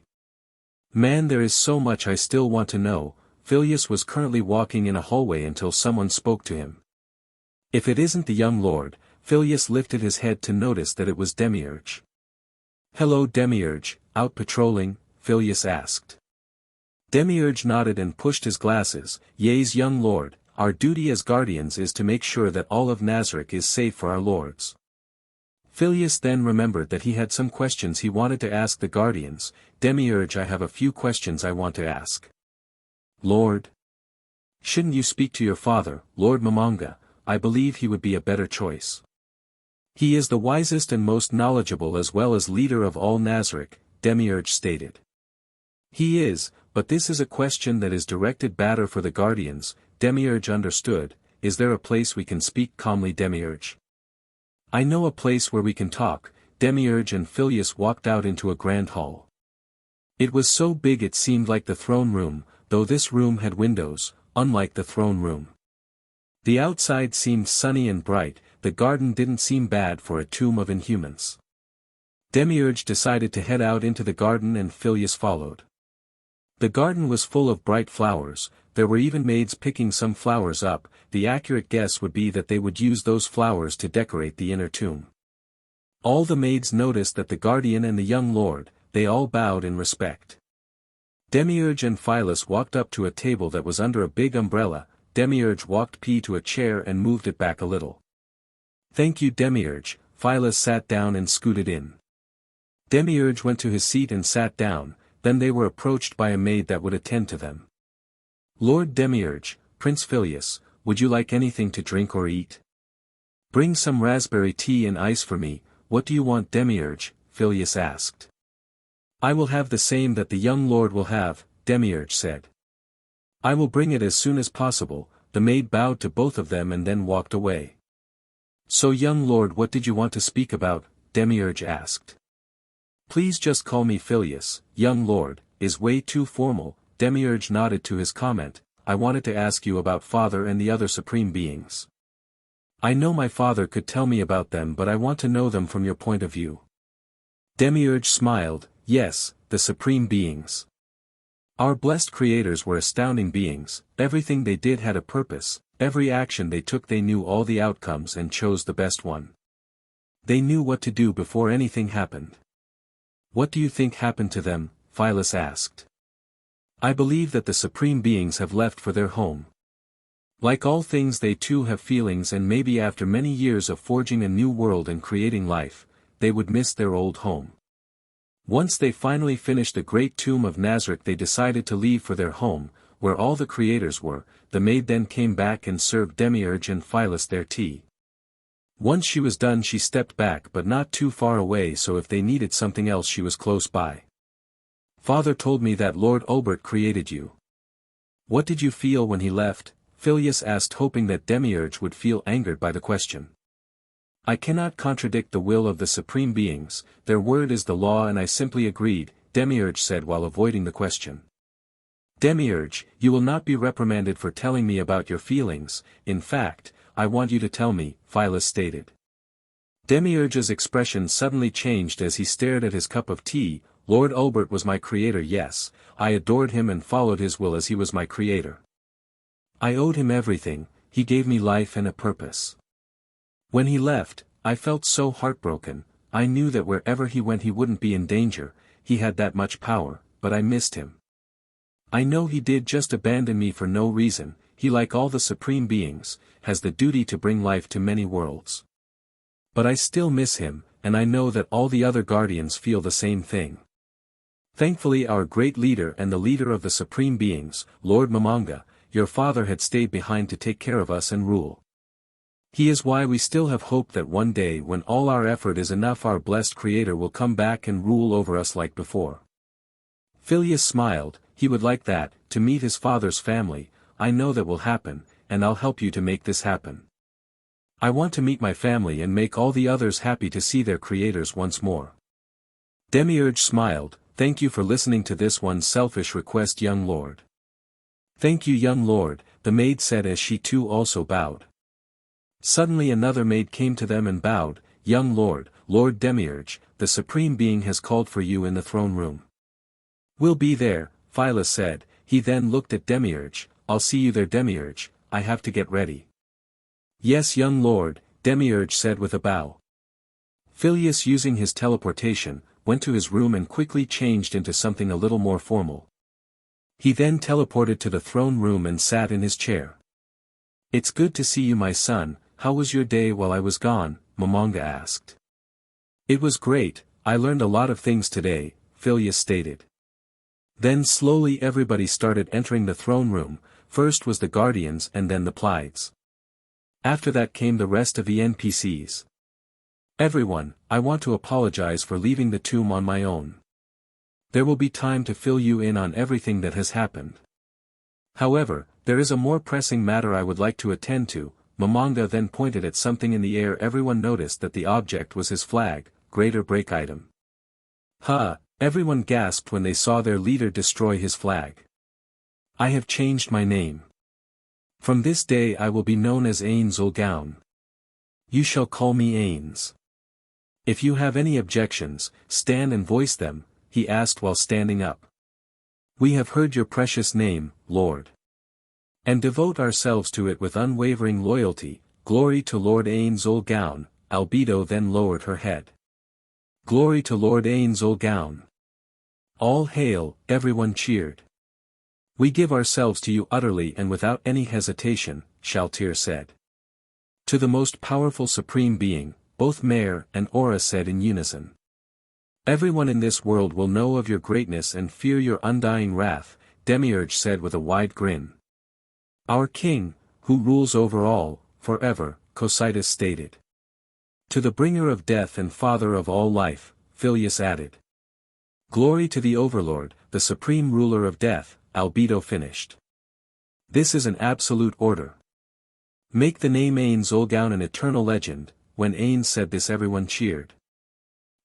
Man, there is so much I still want to know. Phileas was currently walking in a hallway until someone spoke to him. If it isn't the young lord, Phileas lifted his head to notice that it was Demiurge. Hello Demiurge, out patrolling? Phileas asked. Demiurge nodded and pushed his glasses. Yes, young lord, our duty as guardians is to make sure that all of Nazarick is safe for our lords. Phileas then remembered that he had some questions he wanted to ask the guardians. Demiurge, I have a few questions I want to ask. Lord? Shouldn't you speak to your father, Lord Momonga? I believe he would be a better choice. He is the wisest and most knowledgeable as well as leader of all Nazarick, Demiurge stated. He is, but this is a question that is directed better for the guardians. Demiurge understood. Is there a place we can speak calmly, Demiurge? I know a place where we can talk. Demiurge and Phileas walked out into a grand hall. It was so big it seemed like the throne room, though this room had windows, unlike the throne room. The outside seemed sunny and bright. The garden didn't seem bad for a tomb of inhumans. Demiurge decided to head out into the garden and Phileas followed. The garden was full of bright flowers. There were even maids picking some flowers up. The accurate guess would be that they would use those flowers to decorate the inner tomb. All the maids noticed that the guardian and the young lord, they all bowed in respect. Demiurge and Phyllis walked up to a table that was under a big umbrella. Demiurge walked to a chair and moved it back a little. Thank you Demiurge. Phyllis sat down and scooted in. Demiurge went to his seat and sat down, then they were approached by a maid that would attend to them. Lord Demiurge, Prince Phileas, would you like anything to drink or eat? Bring some raspberry tea and ice for me. What do you want, Demiurge? Phileas asked. I will have the same that the young lord will have, Demiurge said. I will bring it as soon as possible. The maid bowed to both of them and then walked away. So young lord, what did you want to speak about? Demiurge asked. Please just call me Phileas. Young lord is way too formal. Demiurge nodded to his comment. I wanted to ask you about Father and the other supreme beings. I know my father could tell me about them, but I want to know them from your point of view. Demiurge smiled. Yes, the supreme beings. Our blessed creators were astounding beings. Everything they did had a purpose. Every action they took, they knew all the outcomes and chose the best one. They knew what to do before anything happened. What do you think happened to them? Phileas asked. I believe that the supreme beings have left for their home. Like all things, they too have feelings, and maybe after many years of forging a new world and creating life, they would miss their old home. Once they finally finished the great tomb of Nazarick, they decided to leave for their home, where all the creators were. The maid then came back and served Demiurge and Phileas their tea. Once she was done, she stepped back, but not too far away, so if they needed something else she was close by. Father told me that Lord Obert created you. What did you feel when he left? Phileas asked, hoping that Demiurge would feel angered by the question. I cannot contradict the will of the supreme beings, their word is the law, and I simply agreed, Demiurge said while avoiding the question. Demiurge, you will not be reprimanded for telling me about your feelings. In fact, I want you to tell me, Phileas stated. Demiurge's expression suddenly changed as he stared at his cup of tea. Lord Obert was my creator, yes, I adored him and followed his will as he was my creator. I owed him everything, he gave me life and a purpose. When he left, I felt so heartbroken. I knew that wherever he went he wouldn't be in danger, he had that much power, but I missed him. I know he did just abandon me for no reason. He, like all the supreme beings, has the duty to bring life to many worlds. But I still miss him, and I know that all the other guardians feel the same thing. Thankfully, our great leader and the leader of the supreme beings, Lord Mamanga, your father, had stayed behind to take care of us and rule. He is why we still have hope that one day, when all our effort is enough, our blessed creator will come back and rule over us like before. Phileas smiled. He would like that, to meet his father's family. I know that will happen, and I'll help you to make this happen. I want to meet my family and make all the others happy to see their creators once more. Demiurge smiled. Thank you for listening to this one selfish request, young lord. Thank you, young lord, the maid said as she too also bowed. Suddenly another maid came to them and bowed. Young lord, Lord Demiurge, the supreme being has called for you in the throne room. We'll be there, Phileas said. He then looked at Demiurge. I'll see you there, Demiurge, I have to get ready. Yes, young lord, Demiurge said with a bow. Phileas, using his teleportation, went to his room and quickly changed into something a little more formal. He then teleported to the throne room and sat in his chair. It's good to see you, my son. How was your day while I was gone? Mamanga asked. It was great, I learned a lot of things today, Phileas stated. Then slowly everybody started entering the throne room. First was the guardians and then the Pleiades. After that came the rest of the NPCs. Everyone, I want to apologize for leaving the tomb on my own. There will be time to fill you in on everything that has happened. However, there is a more pressing matter I would like to attend to. Mamanga then pointed at something in the air. Everyone noticed that the object was his flag, greater break item. Everyone gasped when they saw their leader destroy his flag. I have changed my name. From this day I will be known as Ainz and Albedo. You shall call me Ainz. If you have any objections, stand and voice them, he asked while standing up. We have heard your precious name, Lord. And devote ourselves to it with unwavering loyalty. Glory to Lord Ainz and Albedo. Albedo then lowered her head. Glory to Lord Ainz and Albedo. All hail, everyone cheered. We give ourselves to you utterly and without any hesitation, Shalltear said. To the most powerful supreme being, both Mare and Aura said in unison. Everyone in this world will know of your greatness and fear your undying wrath, Demiurge said with a wide grin. Our king, who rules over all, forever, Cocytus stated. To the bringer of death and father of all life, Phyleus added. Glory to the Overlord, the supreme ruler of death, Albedo finished. This is an absolute order. Make the name Ainz an eternal legend. When Ainz said this everyone cheered.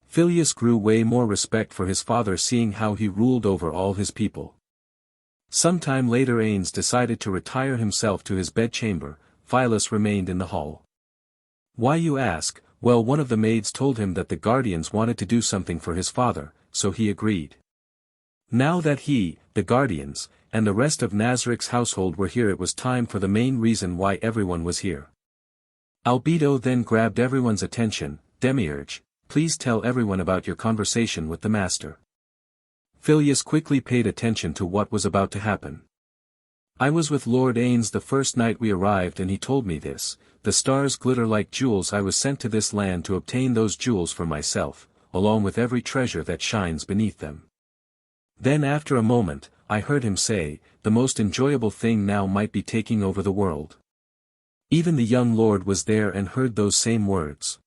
Phyleus grew way more respect for his father seeing how he ruled over all his people. Sometime later Ainz decided to retire himself to his bedchamber. Phyleus remained in the hall. Why you ask? Well, one of the maids told him that the guardians wanted to do something for his father, so he agreed. Now that he, the guardians, and the rest of Nazarick's household were here, it was time for the main reason why everyone was here. Albedo then grabbed everyone's attention. Demiurge, please tell everyone about your conversation with the master. Phyleus quickly paid attention to what was about to happen. I was with Lord Ainz the first night we arrived and he told me this. The stars glitter like jewels. I was sent to this land to obtain those jewels for myself, along with every treasure that shines beneath them. Then after a moment, I heard him say, the most enjoyable thing now might be taking over the world. Even the young lord was there and heard those same words.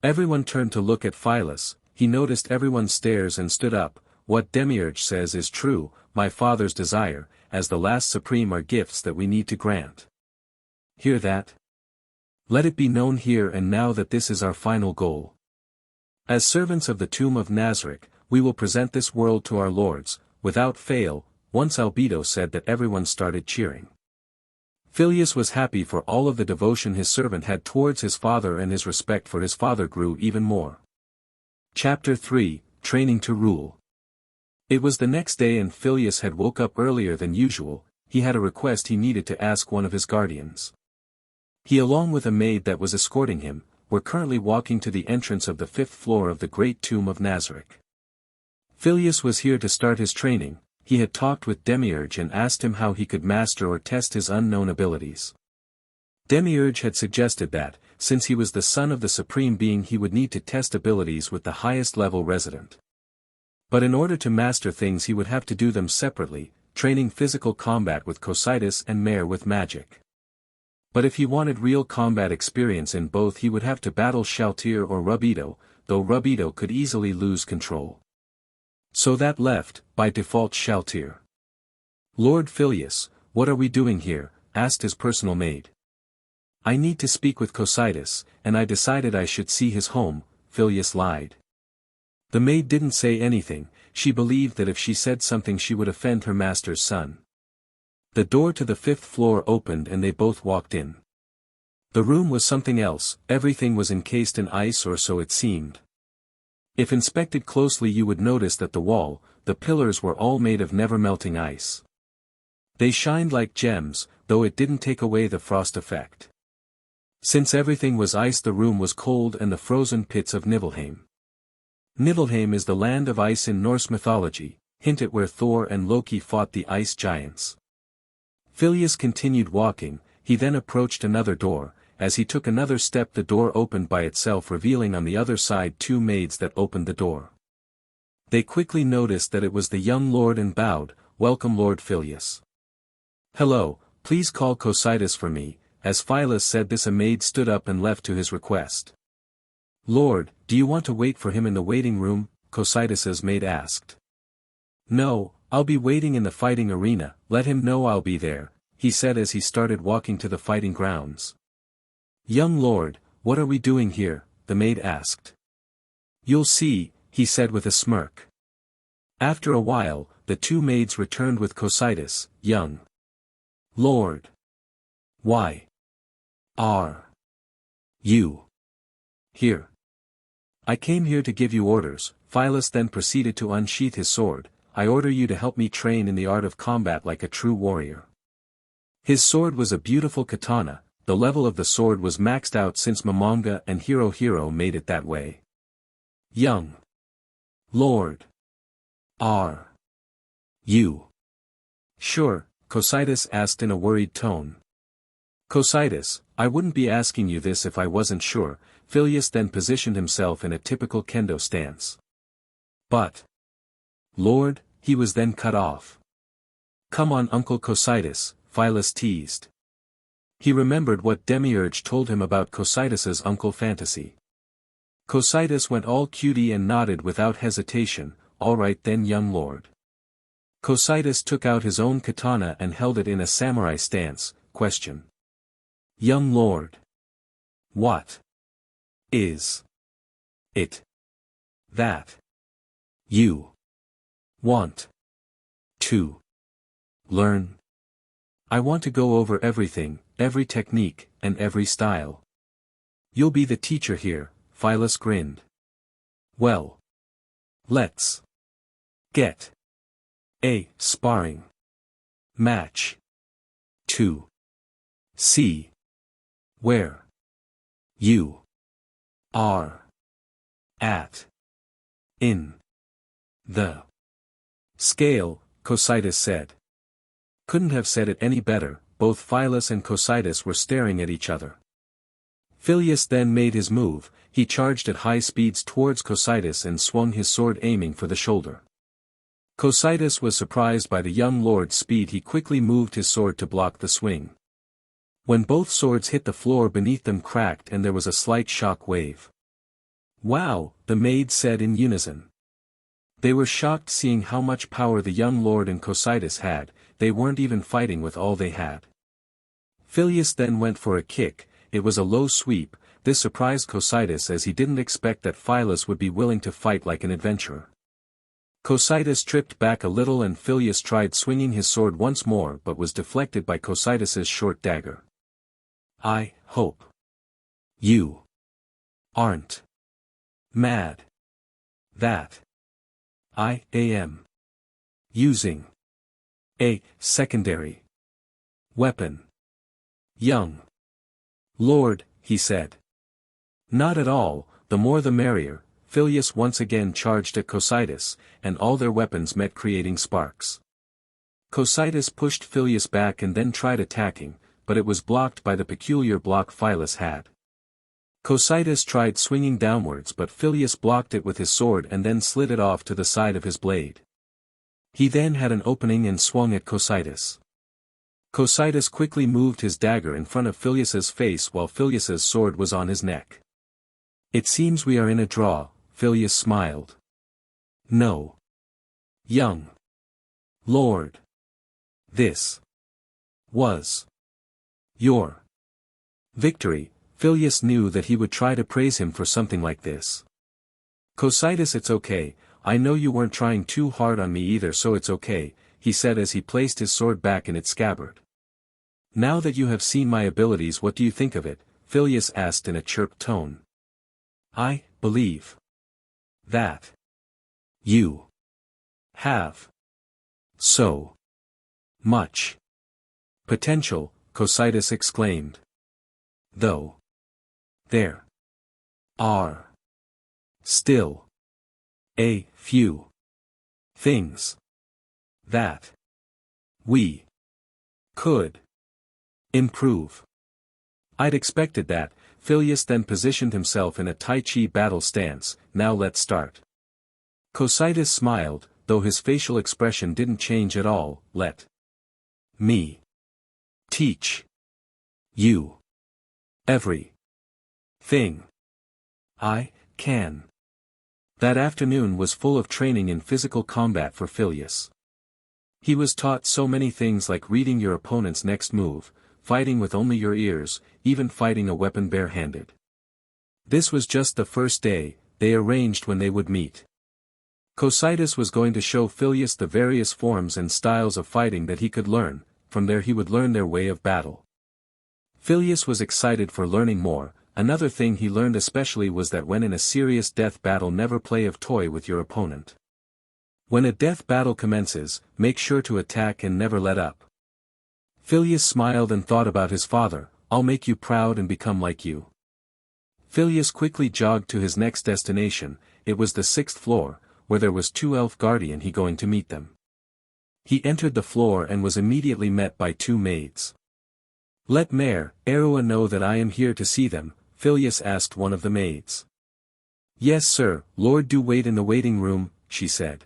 Everyone turned to look at Phyleus. He noticed everyone's stares and stood up. What Demiurge says is true, my father's desire, as the last supreme are gifts that we need to grant. Hear that? Let it be known here and now that this is our final goal. As servants of the tomb of Nazarick, we will present this world to our lords, without fail. Once Albedo said that everyone started cheering. Phyleus was happy for all of the devotion his servant had towards his father and his respect for his father grew even more. Chapter 3, Training to Rule. It was the next day and Phyleus had woke up earlier than usual. He had a request he needed to ask one of his guardians. He along with a maid that was escorting him, were currently walking to the entrance of the 5th floor of the great tomb of Nazarick. Phyleus was here to start his training. He had talked with Demiurge and asked him how he could master or test his unknown abilities. Demiurge had suggested that, since he was the son of the supreme being, he would need to test abilities with the highest level resident. But in order to master things he would have to do them separately, training physical combat with Cocytus and Mare with magic. But if he wanted real combat experience in both he would have to battle Shalltear or Rubedo, though Rubedo could easily lose control. So that left, by default, Shalltear. Lord Phyleus, what are we doing here? Asked his personal maid. I need to speak with Cocytus, and I decided I should see his home, Phyleus lied. The maid didn't say anything. She believed that if she said something she would offend her master's son. The door to the 5th floor opened and they both walked in. The room was something else. Everything was encased in ice, or so it seemed. If inspected closely you would notice that the pillars were all made of never-melting ice. They shined like gems, though it didn't take away the frost effect. Since everything was ice the room was cold and the frozen pits of Niflheim. Niflheim is the land of ice in Norse mythology, hint at where Thor and Loki fought the ice giants. Phyleus continued walking. He then approached another door. As he took another step the door opened by itself, revealing on the other side 2 maids that opened the door. They quickly noticed that it was the young lord and bowed. Welcome Lord Phyleus. Hello, please call Cocytus for me. As Phyleus said this a maid stood up and left to his request. Lord, do you want to wait for him in the waiting room? Cocytus's maid asked. No, I'll be waiting in the fighting arena. Let him know I'll be there, he said as he started walking to the fighting grounds. Young lord, what are we doing here? The maid asked. You'll see, he said with a smirk. After a while, the 2 maids returned with Cocytus. Young lord. Why are you here? I came here to give you orders. Phyleus then proceeded to unsheath his sword. I order you to help me train in the art of combat like a true warrior. His sword was a beautiful katana. The level of the sword was maxed out since Momonga and Hiro made it that way. Young lord. Are you sure? Cocytus asked in a worried tone. Cocytus, I wouldn't be asking you this if I wasn't sure. Phyleus then positioned himself in a typical kendo stance. But, Lord, he was then cut off. Come on Uncle Cocytus, Phyllis teased. He remembered what Demiurge told him about Cocytus's uncle fantasy. Cocytus went all cutie and nodded without hesitation, all right then young lord. Cocytus took out his own katana and held it in a samurai stance, question. Young lord. What is it that you want to learn? I want to go over everything, every technique, and every style. You'll be the teacher here, Phyllis grinned. Well, let's get a sparring match to see where you are at in the scale, Cocytus said. Couldn't have said it any better, both Phyllis and Cocytus were staring at each other. Phileas then made his move, he charged at high speeds towards Cocytus and swung his sword aiming for the shoulder. Cocytus was surprised by the young lord's speed. He quickly moved his sword to block the swing. When both swords hit the floor beneath them cracked and there was a slight shock wave. Wow, the maids said in unison. They were shocked seeing how much power the young lord and Cocytus had. They weren't even fighting with all they had. Phileas then went for a kick. It was a low sweep. This surprised Cocytus as he didn't expect that Phyllis would be willing to fight like an adventurer. Cocytus tripped back a little and Phileas tried swinging his sword once more but was deflected by Cocytus's short dagger. I hope you aren't mad that I am using a secondary weapon. Young lord, he said. Not at all, the more the merrier. Phileas once again charged at Cocytus, and all their weapons met creating sparks. Cocytus pushed Phileas back and then tried attacking, but it was blocked by the peculiar block Phyllis had. Cocytus tried swinging downwards but Phileas blocked it with his sword and then slid it off to the side of his blade. He then had an opening and swung at Cocytus. Cocytus quickly moved his dagger in front of Phileas's face while Phileas's sword was on his neck. It seems we are in a draw, Phileas smiled. No. Young lord. This was your victory. Phileas knew that he would try to praise him for something like this. Cocytus, it's okay, I know you weren't trying too hard on me either, so it's okay, he said as he placed his sword back in its scabbard. Now that you have seen my abilities, what do you think of it? Phileas asked in a chirped tone. I believe that you have so much potential, Cocytus exclaimed. Though there are still a few things that we could improve. I'd expected that. Phileas then positioned himself in a Tai Chi battle stance. Now let's start. Cocytus smiled, though his facial expression didn't change at all. Let me teach you every thing I can. That afternoon was full of training in physical combat for Phileas. He was taught so many things like reading your opponent's next move, fighting with only your ears, even fighting a weapon barehanded. This was just the first day. They arranged when they would meet. Cocytus was going to show Phileas the various forms and styles of fighting that he could learn. From there he would learn their way of battle. Phileas was excited for learning more. Another thing he learned especially was that when in a serious death battle, never play of toy with your opponent. When a death battle commences, make sure to attack and never let up. Phileas smiled and thought about his father. I'll make you proud and become like you. Phileas quickly jogged to his next destination. It was the 6th floor, where there was 2 elf guardian he going to meet them. He entered the floor and was immediately met by 2 maids. Let Mayor Erua know that I am here to see them, Phileas asked one of the maids. Yes sir, Lord, do wait in the waiting room, she said.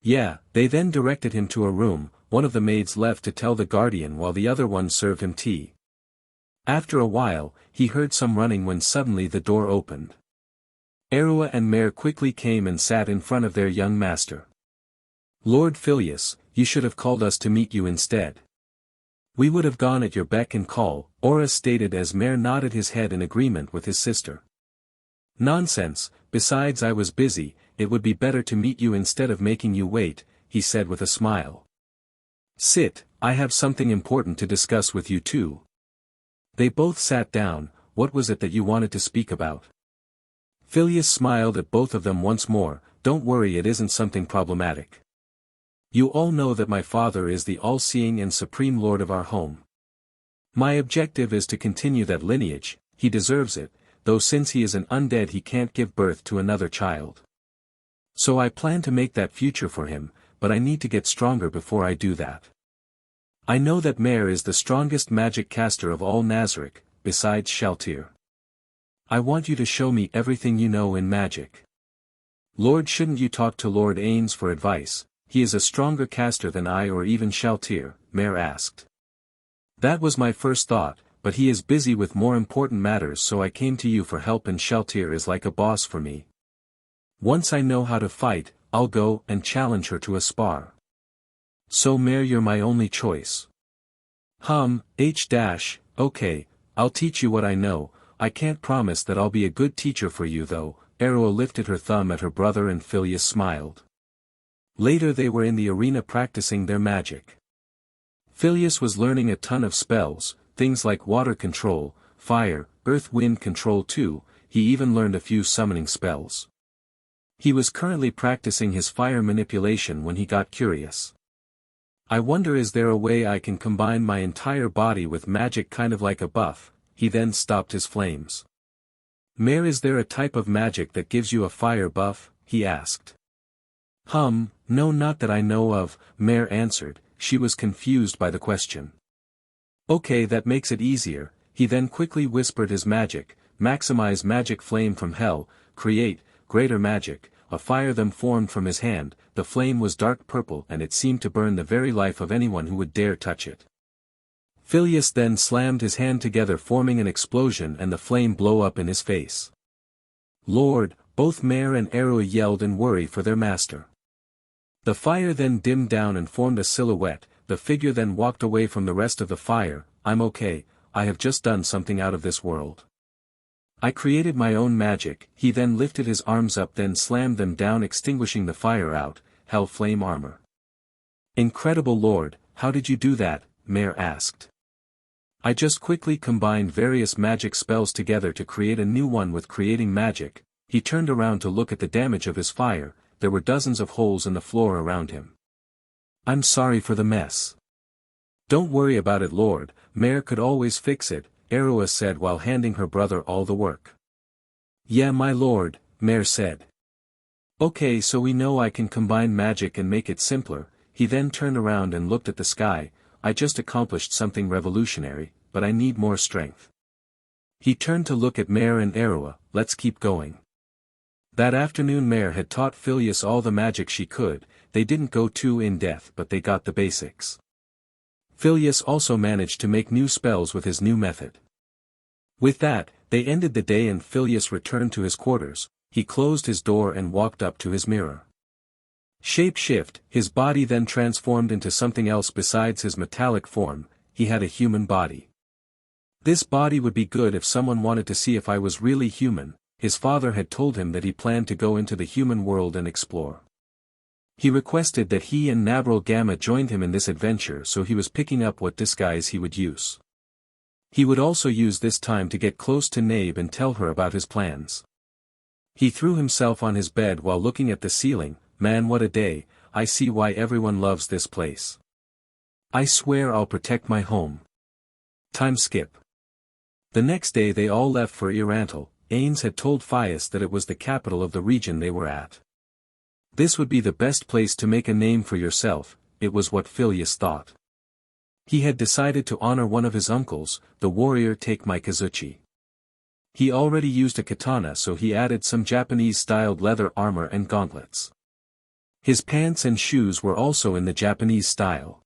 Yeah, they then directed him to a room. One of the maids left to tell the guardian while the other one served him tea. After a while, he heard some running when suddenly the door opened. Aroa and Mare quickly came and sat in front of their young master. Lord Phileas, you should have called us to meet you instead. We would have gone at your beck and call, Aura stated as Mare nodded his head in agreement with his sister. Nonsense, besides I was busy, it would be better to meet you instead of making you wait, he said with a smile. Sit, I have something important to discuss with you too. They both sat down. What was it that you wanted to speak about? Phileas smiled at both of them once more. Don't worry, it isn't something problematic. You all know that my father is the all-seeing and supreme lord of our home. My objective is to continue that lineage. He deserves it, though since he is an undead he can't give birth to another child. So I plan to make that future for him, but I need to get stronger before I do that. I know that Mare is the strongest magic caster of all Nazarick, besides Shalltear. I want you to show me everything you know in magic. Lord, shouldn't you talk to Lord Ainz for advice? He is a stronger caster than I or even Shalltear, Mare asked. That was my first thought, but he is busy with more important matters, so I came to you for help, and Shalltear is like a boss for me. Once I know how to fight, I'll go and challenge her to a spar. So Mare, you're my only choice. Okay, I'll teach you what I know. I can't promise that I'll be a good teacher for you though. Aroa lifted her thumb at her brother and Phileas smiled. Later they were in the arena practicing their magic. Phileas was learning a ton of spells, things like water control, fire, earth, wind control too. He even learned a few summoning spells. He was currently practicing his fire manipulation when he got curious. I wonder, is there a way I can combine my entire body with magic, kind of like a buff? He then stopped his flames. Mare, is there a type of magic that gives you a fire buff? He asked. No, not that I know of, Mare answered. She was confused by the question. Okay, that makes it easier. He then quickly whispered his magic. Maximize magic flame from hell, create, greater magic. A fire then formed from his hand. The flame was dark purple and it seemed to burn the very life of anyone who would dare touch it. Phileas then slammed his hand together, forming an explosion, and the flame blew up in his face. Lord, both Mare and Aroa yelled in worry for their master. The fire then dimmed down and formed a silhouette. The figure then walked away from the rest of the fire. I'm okay, I have just done something out of this world. I created my own magic. He then lifted his arms up, then slammed them down, extinguishing the fire out. Hell flame armor. Incredible Lord, how did you do that? Mare asked. I just quickly combined various magic spells together to create a new one with creating magic. He turned around to look at the damage of his fire. There were dozens of holes in the floor around him. I'm sorry for the mess. Don't worry about it, Lord. Mare could always fix it, Aroa said while handing her brother all the work. Yeah, my lord, Mare said. Okay, so we know I can combine magic and make it simpler. He then turned around and looked at the sky. I just accomplished something revolutionary, but I need more strength. He turned to look at Mare and Aroa. Let's keep going. That afternoon Mare had taught Phileas all the magic she could. They didn't go too in-depth, but they got the basics. Phileas also managed to make new spells with his new method. With that, they ended the day and Phileas returned to his quarters. He closed his door and walked up to his mirror. Shape shift, his body then transformed into something else besides his metallic form. He had a human body. This body would be good if someone wanted to see if I was really human. His father had told him that he planned to go into the human world and explore. He requested that he and Nabral Gamma joined him in this adventure, so he was picking up what disguise he would use. He would also use this time to get close to Nabe and tell her about his plans. He threw himself on his bed while looking at the ceiling. Man, what a day. I see why everyone loves this place. I swear I'll protect my home. Time skip. The next day they all left for E-Rantel. Ainz had told Phileas that it was the capital of the region they were at. This would be the best place to make a name for yourself, it was what Phileas thought. He had decided to honor one of his uncles, the warrior Take Kazuchi. He already used a katana, so he added some Japanese-styled leather armor and gauntlets. His pants and shoes were also in the Japanese style.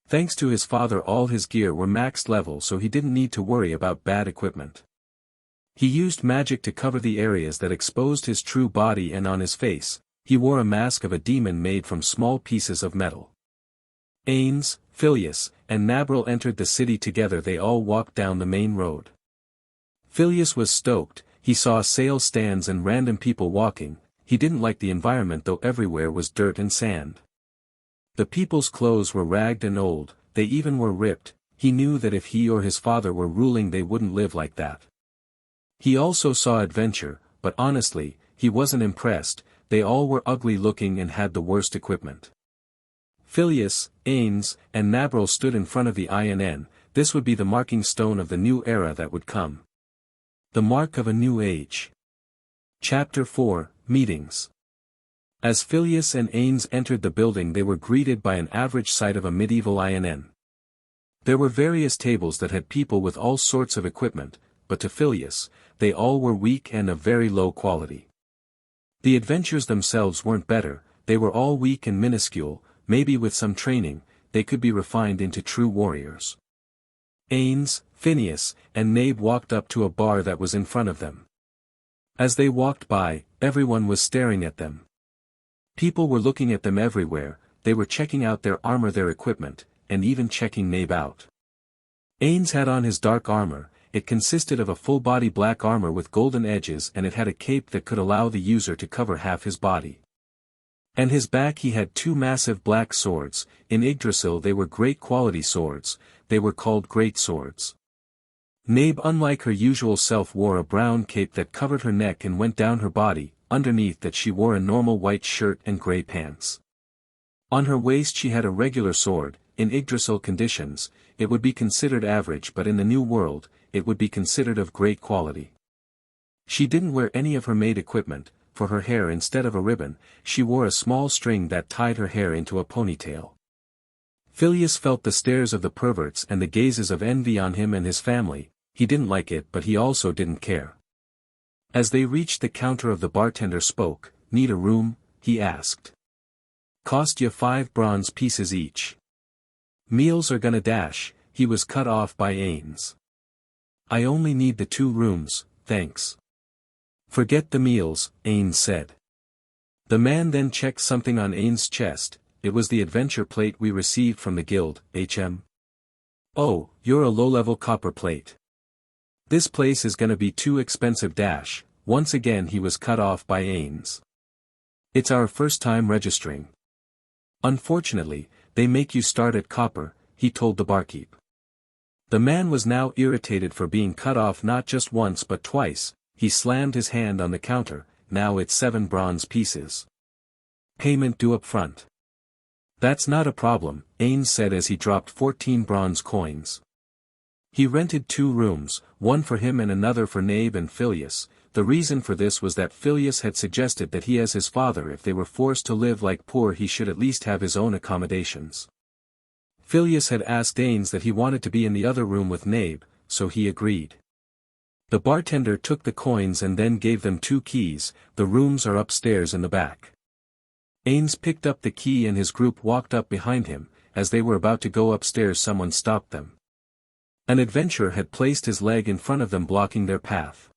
Thanks to his father, all his gear were maxed level, so he didn't need to worry about bad equipment. He used magic to cover the areas that exposed his true body, and on his face, he wore a mask of a demon made from small pieces of metal. Ainz, Phileas, and Nabril entered the city together. They all walked down the main road. Phileas was stoked. He saw sales stands and random people walking. He didn't like the environment, though everywhere was dirt and sand. The people's clothes were ragged and old, they even were ripped. He knew that if he or his father were ruling, they wouldn't live like that. He also saw adventure, but honestly, he wasn't impressed. They all were ugly looking and had the worst equipment. Phileas, Ainz, and Nabril stood in front of the INN. This would be the marking stone of the new era that would come. The mark of a new age. Chapter 4, Meetings. As Phileas and Ainz entered the building, they were greeted by an average sight of a medieval INN. There were various tables that had people with all sorts of equipment, but to Phileas, they all were weak and of very low quality. The adventures themselves weren't better, they were all weak and minuscule. Maybe with some training, they could be refined into true warriors. Ainz, Phineas, and Nabe walked up to a bar that was in front of them. As they walked by, everyone was staring at them. People were looking at them everywhere. They were checking out their armor, their equipment, and even checking Nabe out. Ainz had on his dark armor. It consisted of a full-body black armor with golden edges, and it had a cape that could allow the user to cover half his body. And his back he had two massive black swords. In Idrasil they were great quality swords, they were called great swords. Nabe, unlike her usual self, wore a brown cape that covered her neck and went down her body. Underneath that she wore a normal white shirt and grey pants. On her waist she had a regular sword. In Idrasil conditions, it would be considered average, but in the new world, it would be considered of great quality. She didn't wear any of her maid equipment. For her hair, instead of a ribbon, she wore a small string that tied her hair into a ponytail. Phileas felt the stares of the perverts and the gazes of envy on him and his family. He didn't like it, but he also didn't care. As they reached the counter, of the bartender spoke. "Need a room?" he asked. "Cost you 5 bronze pieces each. Meals are gonna dash." He was cut off by Ainz. "I only need the 2 rooms, thanks." "Forget the meals," Ainz said. The man then checked something on Ainz's chest. It was the adventure plate we received from the guild, HM. "Oh, you're a low-level copper plate. This place is gonna be too expensive dash." Once again he was cut off by Ainz. "It's our first time registering. Unfortunately, they make you start at copper," he told the barkeep. The man was now irritated for being cut off not just once but twice. He slammed his hand on the counter. "Now it's 7 bronze pieces. Payment due up front." "That's not a problem," Ainz said as he dropped 14 bronze coins. He rented 2 rooms, one for him and another for Nabe and Phileas. The reason for this was that Phileas had suggested that he, as his father, if they were forced to live like poor, he should at least have his own accommodations. Phileas had asked Ainz that he wanted to be in the other room with Nabe, so he agreed. The bartender took the coins and then gave them 2 keys. "The rooms are upstairs in the back." Ainz picked up the key and his group walked up behind him. As they were about to go upstairs, someone stopped them. An adventurer had placed his leg in front of them, blocking their path.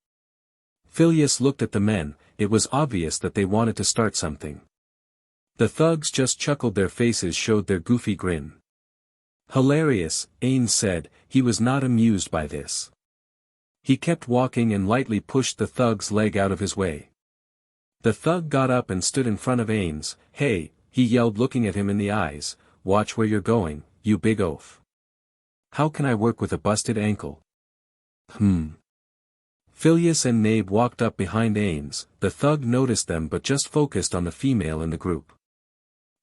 Phileas looked at the men. It was obvious that they wanted to start something. The thugs just chuckled, their faces showed their goofy grin. "Hilarious," Ainz said. He was not amused by this. He kept walking and lightly pushed the thug's leg out of his way. The thug got up and stood in front of Ainz. "Hey," he yelled, looking at him in the eyes, "watch where you're going, you big oaf. How can I work with a busted ankle?" Phileas and Nabe walked up behind Ainz. The thug noticed them but just focused on the female in the group.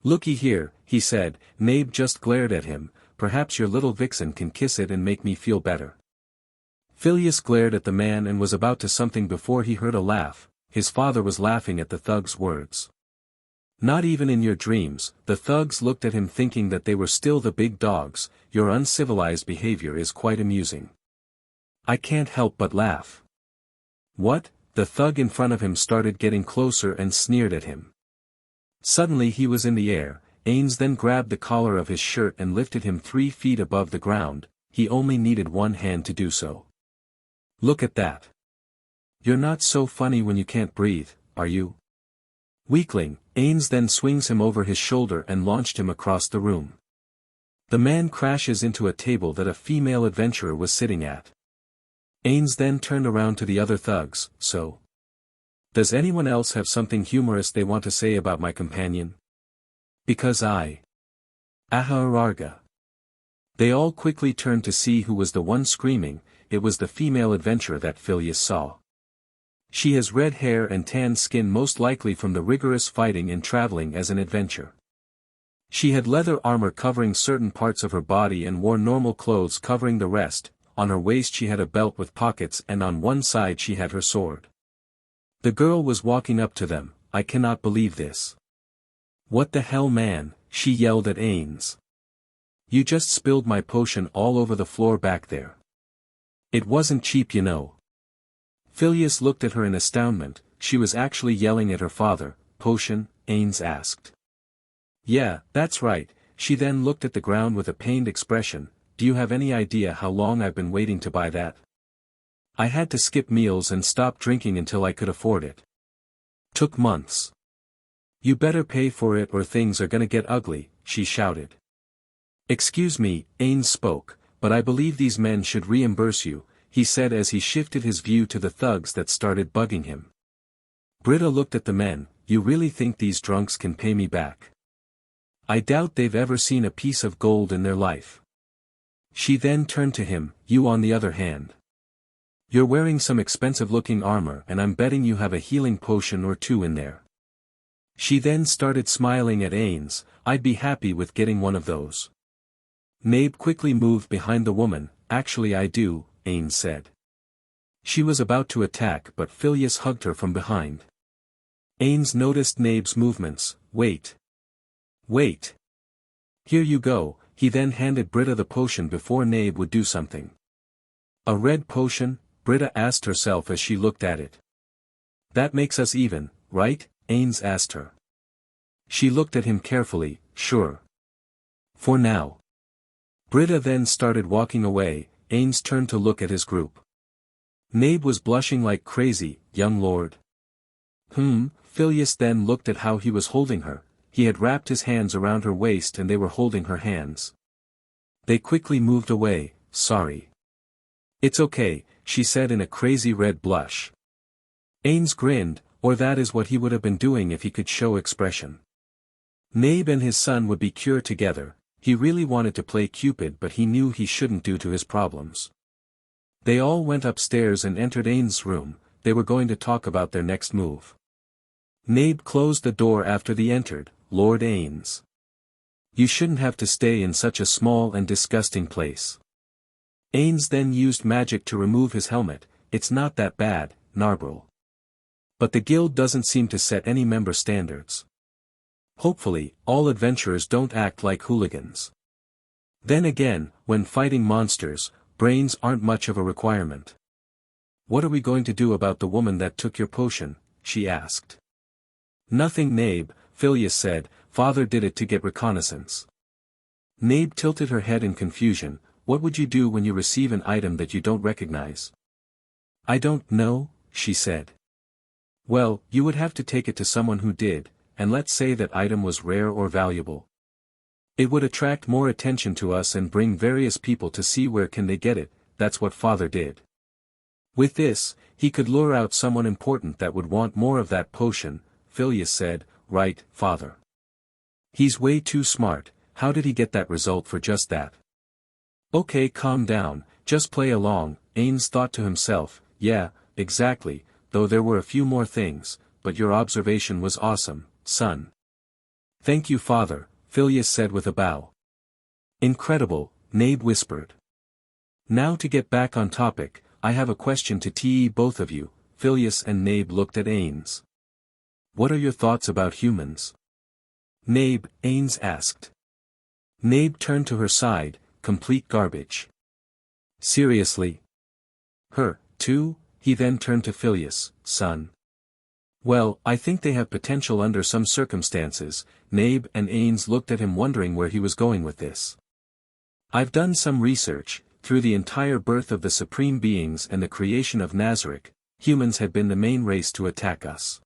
"Looky here," he said. Nabe just glared at him. "Perhaps your little vixen can kiss it and make me feel better." Phileas glared at the man and was about to something before he heard a laugh. His father was laughing at the thug's words. "Not even in your dreams." The thugs looked at him, thinking that they were still the big dogs. "Your uncivilized behavior is quite amusing. I can't help but laugh." "What?" The thug in front of him started getting closer and sneered at him. Suddenly he was in the air. Ainz then grabbed the collar of his shirt and lifted him 3 feet above the ground. He only needed one hand to do so. Look at that. You're not so funny when you can't breathe, are you? Weakling. Ainz then swings him over his shoulder and launched him across the room. The man crashes into a table that a female adventurer was sitting at. Ainz then turned around to the other thugs. So, does anyone else have something humorous they want to say about my companion? Because Aha Ararga. They all quickly turned to see who was the one screaming. It was the female adventurer that Phileas saw. She has red hair and tan skin, most likely from the rigorous fighting and traveling as an adventurer. She had leather armor covering certain parts of her body and wore normal clothes covering the rest. On her waist she had a belt with pockets and on one side she had her sword. The girl was walking up to them. I cannot believe this. What the hell, man, she yelled at Ainz. You just spilled my potion all over the floor back there. It wasn't cheap, you know. Phileas looked at her in astoundment. She was actually yelling at her father. Potion? Ainz asked. Yeah, that's right. She then looked at the ground with a pained expression. Do you have any idea how long I've been waiting to buy that? I had to skip meals and stop drinking until I could afford it. Took months. You better pay for it or things are gonna get ugly, she shouted. Excuse me, Ainz spoke, but I believe these men should reimburse you, he said as he shifted his view to the thugs that started bugging him. Britta looked at the men. You really think these drunks can pay me back? I doubt they've ever seen a piece of gold in their life. She then turned to him. You on the other hand. You're wearing some expensive-looking armor and I'm betting you have a healing potion or two in there. She then started smiling at Ainz. I'd be happy with getting one of those. Nabe quickly moved behind the woman. Actually I do, Ainz said. She was about to attack but Phileas hugged her from behind. Ainz noticed Nabe's movements. Wait. Wait. Here you go. He then handed Britta the potion before Nabe would do something. A red potion? Britta asked herself as she looked at it. That makes us even, right? Ainz asked her. She looked at him carefully. Sure. For now. Britta then started walking away. Ainz turned to look at his group. Nabe was blushing like crazy. Young lord. Phileas then looked at how he was holding her. He had wrapped his hands around her waist and they were holding her hands. They quickly moved away. Sorry. It's okay, she said in a crazy red blush. Ainz grinned, or that is what he would have been doing if he could show expression. Nabe and his son would be cured together. He really wanted to play Cupid but he knew he shouldn't due to his problems. They all went upstairs and entered Ainz's room. They were going to talk about their next move. Nabe closed the door after they entered. Lord Ainz. You shouldn't have to stay in such a small and disgusting place. Ainz then used magic to remove his helmet. It's not that bad, Narbril. But the guild doesn't seem to set any member standards. Hopefully, all adventurers don't act like hooligans. Then again, when fighting monsters, brains aren't much of a requirement. What are we going to do about the woman that took your potion? She asked. Nothing, Nabe, Phileas said. Father did it to get reconnaissance. Nabe tilted her head in confusion. What would you do when you receive an item that you don't recognize? I don't know, she said. Well, you would have to take it to someone who did, and let's say that item was rare or valuable. It would attract more attention to us and bring various people to see where can they get it. That's what Father did. With this, he could lure out someone important that would want more of that potion. Phileas said, right, Father. He's way too smart. How did he get that result for just that? Okay, calm down, just play along, Ainz thought to himself. Yeah, exactly, though there were a few more things, but your observation was awesome, son. Thank you, Father, Phileas said with a bow. Incredible, Nabe whispered. Now to get back on topic, I have a question to both of you. Phileas and Nabe looked at Ainz. What are your thoughts about humans? Nabe, Ainz asked. Nabe turned to her side. Complete garbage. Seriously? Her, too? He then turned to Phileas. Son. Well, I think they have potential under some circumstances. Nabe and Ainz looked at him wondering where he was going with this. I've done some research. Through the entire birth of the supreme beings and the creation of Nazarick, humans had been the main race to attack us.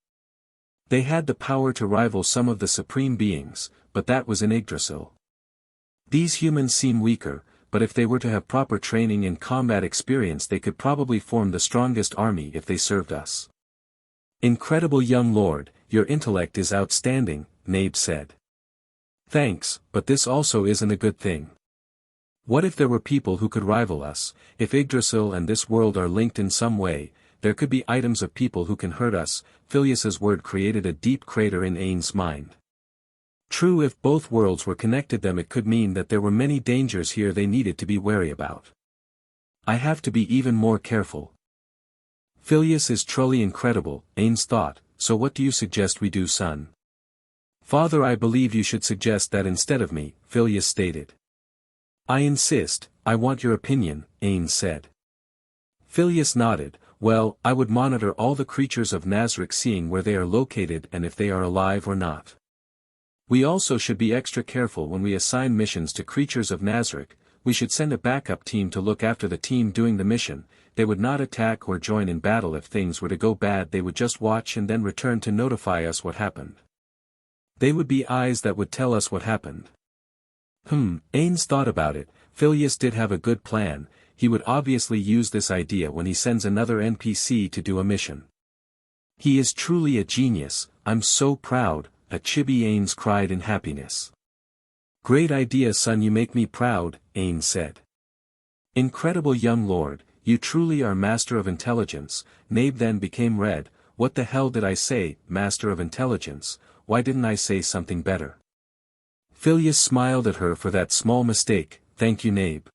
They had the power to rival some of the supreme beings, but that was in Idrasil. These humans seem weaker, but if they were to have proper training and combat experience they could probably form the strongest army if they served us. Incredible young lord, your intellect is outstanding, Nabe said. Thanks, but this also isn't a good thing. What if there were people who could rival us? If Idrasil and this world are linked in some way, there could be items of people who can hurt us. Phileas's word created a deep crater in Ain's mind. True, if both worlds were connected then it could mean that there were many dangers here they needed to be wary about. I have to be even more careful. Phileas is truly incredible, Ainz thought, so what do you suggest we do, son? Father, I believe you should suggest that instead of me, Phileas stated. I insist, I want your opinion, Ainz said. Phileas nodded. Well, I would monitor all the creatures of Nazarick, seeing where they are located and if they are alive or not. We also should be extra careful when we assign missions to creatures of Nazarick. We should send a backup team to look after the team doing the mission. They would not attack or join in battle if things were to go bad. They would just watch and then return to notify us what happened. They would be eyes that would tell us what happened. Ainz thought about it. Phileas did have a good plan. He would obviously use this idea when he sends another NPC to do a mission. He is truly a genius. I'm so proud, a chibi Ainz cried in happiness. Great idea, son, you make me proud, Ainz said. Incredible young lord, you truly are master of intelligence. Nabe then became red. What the hell did I say, master of intelligence? Why didn't I say something better? Phileas smiled at her for that small mistake. Thank you, Nabe.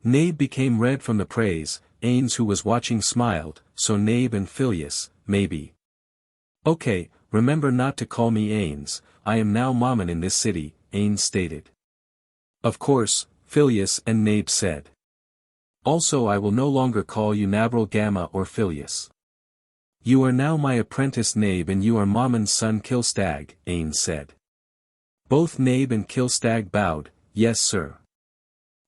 Nabe became red from the praise. Ainz, who was watching, smiled. So Nabe and Phileas, maybe. Okay, remember not to call me Ainz. I am now Mammon in this city, Ainz stated. Of course, Phileas and Nabe said. Also, I will no longer call you Nabral Gamma or Phileas. You are now my apprentice Nabe and you are Mammon's son Killstag, Ainz said. Both Nabe and Killstag bowed. Yes, sir.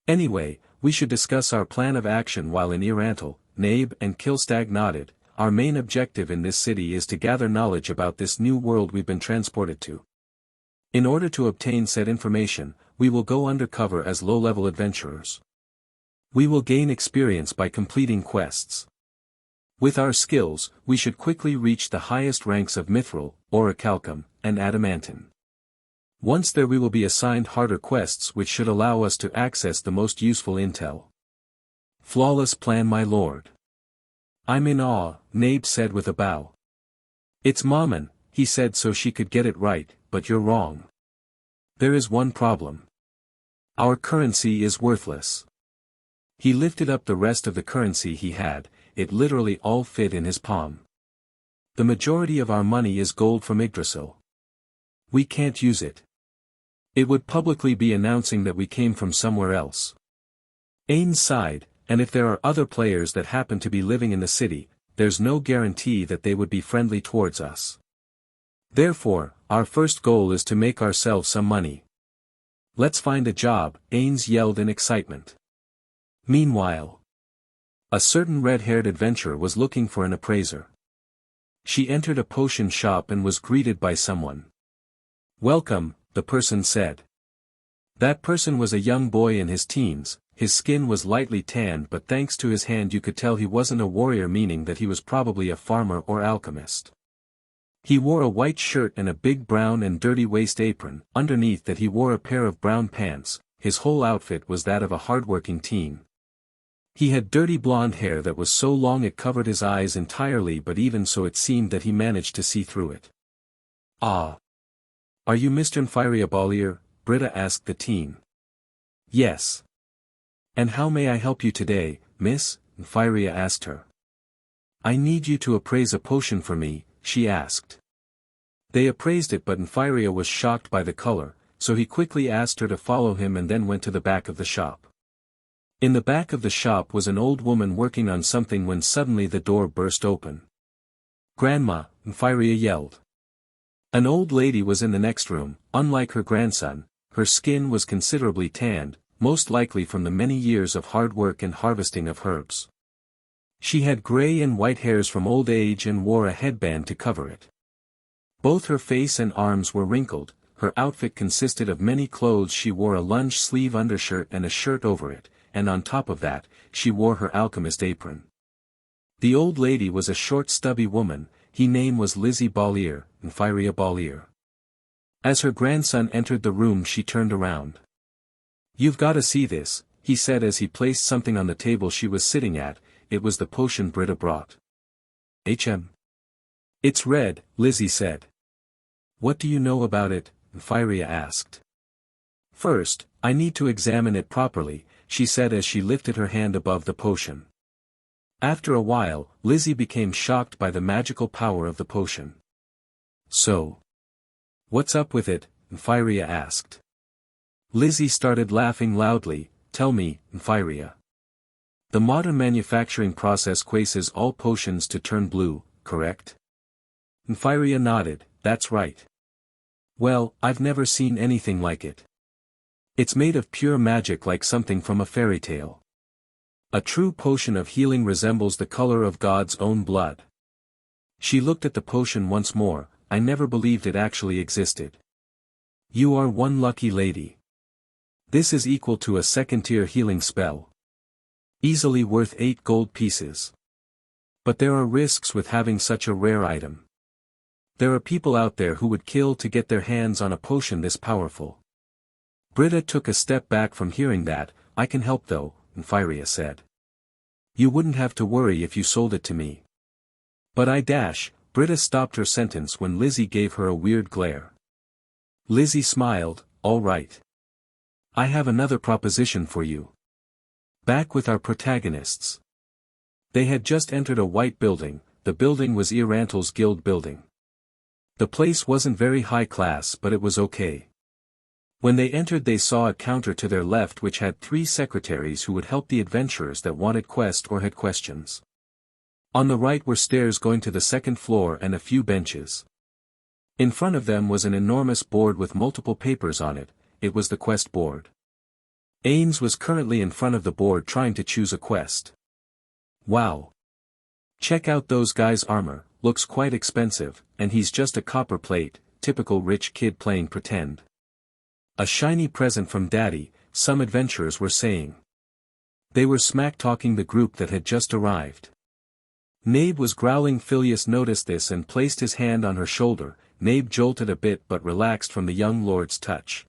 Anyway, we should discuss our plan of action while in E-Rantel. Nabe and Killstag nodded. Our main objective in this city is to gather knowledge about this new world we've been transported to. In order to obtain said information, we will go undercover as low-level adventurers. We will gain experience by completing quests. With our skills, we should quickly reach the highest ranks of Mithril, Orichalcum, and Adamantine. Once there we will be assigned harder quests which should allow us to access the most useful intel. Flawless plan, my lord. I'm in awe, Nabe said with a bow. It's Mammon, he said so she could get it right, but you're wrong. There is one problem. Our currency is worthless. He lifted up the rest of the currency he had, it literally all fit in his palm. The majority of our money is gold from Idrasil. We can't use it. It would publicly be announcing that we came from somewhere else. Ainz sighed, and if there are other players that happen to be living in the city, there's no guarantee that they would be friendly towards us. Therefore, our first goal is to make ourselves some money. Let's find a job, Ainz yelled in excitement. Meanwhile, a certain red-haired adventurer was looking for an appraiser. She entered a potion shop and was greeted by someone. Welcome, the person said. That person was a young boy in his teens. His skin was lightly tanned, but thanks to his hand you could tell he wasn't a warrior, meaning that he was probably a farmer or alchemist. He wore a white shirt and a big brown and dirty waist apron. Underneath that he wore a pair of brown pants. His whole outfit was that of a hardworking teen. He had dirty blonde hair that was so long it covered his eyes entirely, but even so it seemed that he managed to see through it. Ah. Are you Mr. Nfiriabalier? Britta asked the teen. Yes. And how may I help you today, miss? Nfiria asked her. I need you to appraise a potion for me, she asked. They appraised it, but Nfiria was shocked by the color, so he quickly asked her to follow him and then went to the back of the shop. In the back of the shop was an old woman working on something when suddenly the door burst open. Grandma, Nympharia yelled. An old lady was in the next room. Unlike her grandson, her skin was considerably tanned, most likely from the many years of hard work and harvesting of herbs. She had gray and white hairs from old age and wore a headband to cover it. Both her face and arms were wrinkled. Her outfit consisted of many clothes. She wore a lunge-sleeve undershirt and a shirt over it, and on top of that, she wore her alchemist apron. The old lady was a short stubby woman. Her name was Lizzie Ballier, Nympharia Ballier. As her grandson entered the room she turned around. "You've got to see this," he said as he placed something on the table she was sitting at. It was the potion Britta brought. "It's red," Lizzie said. "What do you know about it?" Nympharia asked. "First, I need to examine it properly," she said as she lifted her hand above the potion. After a while, Lizzie became shocked by the magical power of the potion. "So? What's up with it?" Nympharia asked. Lizzie started laughing loudly. "Tell me, Nympharia. The modern manufacturing process causes all potions to turn blue, correct?" Nympharia nodded. "That's right." "Well, I've never seen anything like it. It's made of pure magic like something from a fairy tale. A true potion of healing resembles the color of God's own blood." She looked at the potion once more. "I never believed it actually existed." "You are one lucky lady. This is equal to a second-tier healing spell. Easily worth 8 gold pieces. But there are risks with having such a rare item. There are people out there who would kill to get their hands on a potion this powerful." Britta took a step back from hearing that. "I can help though," Nympharia said. "You wouldn't have to worry if you sold it to me." "But Britta stopped her sentence when Lizzie gave her a weird glare. Lizzie smiled. "All right. I have another proposition for you." Back with our protagonists. They had just entered a white building. The building was E-Rantel's guild building. The place wasn't very high class but it was okay. When they entered they saw a counter to their left which had 3 secretaries who would help the adventurers that wanted quest or had questions. On the right were stairs going to the second floor and a few benches. In front of them was an enormous board with multiple papers on it. It was the quest board. Ainz was currently in front of the board trying to choose a quest. "Wow. Check out those guys' armor, looks quite expensive, and he's just a copper plate, typical rich kid playing pretend. A shiny present from daddy," some adventurers were saying. They were smack-talking the group that had just arrived. Nabe was growling. Phileas noticed this and placed his hand on her shoulder. Nabe jolted a bit but relaxed from the young lord's touch.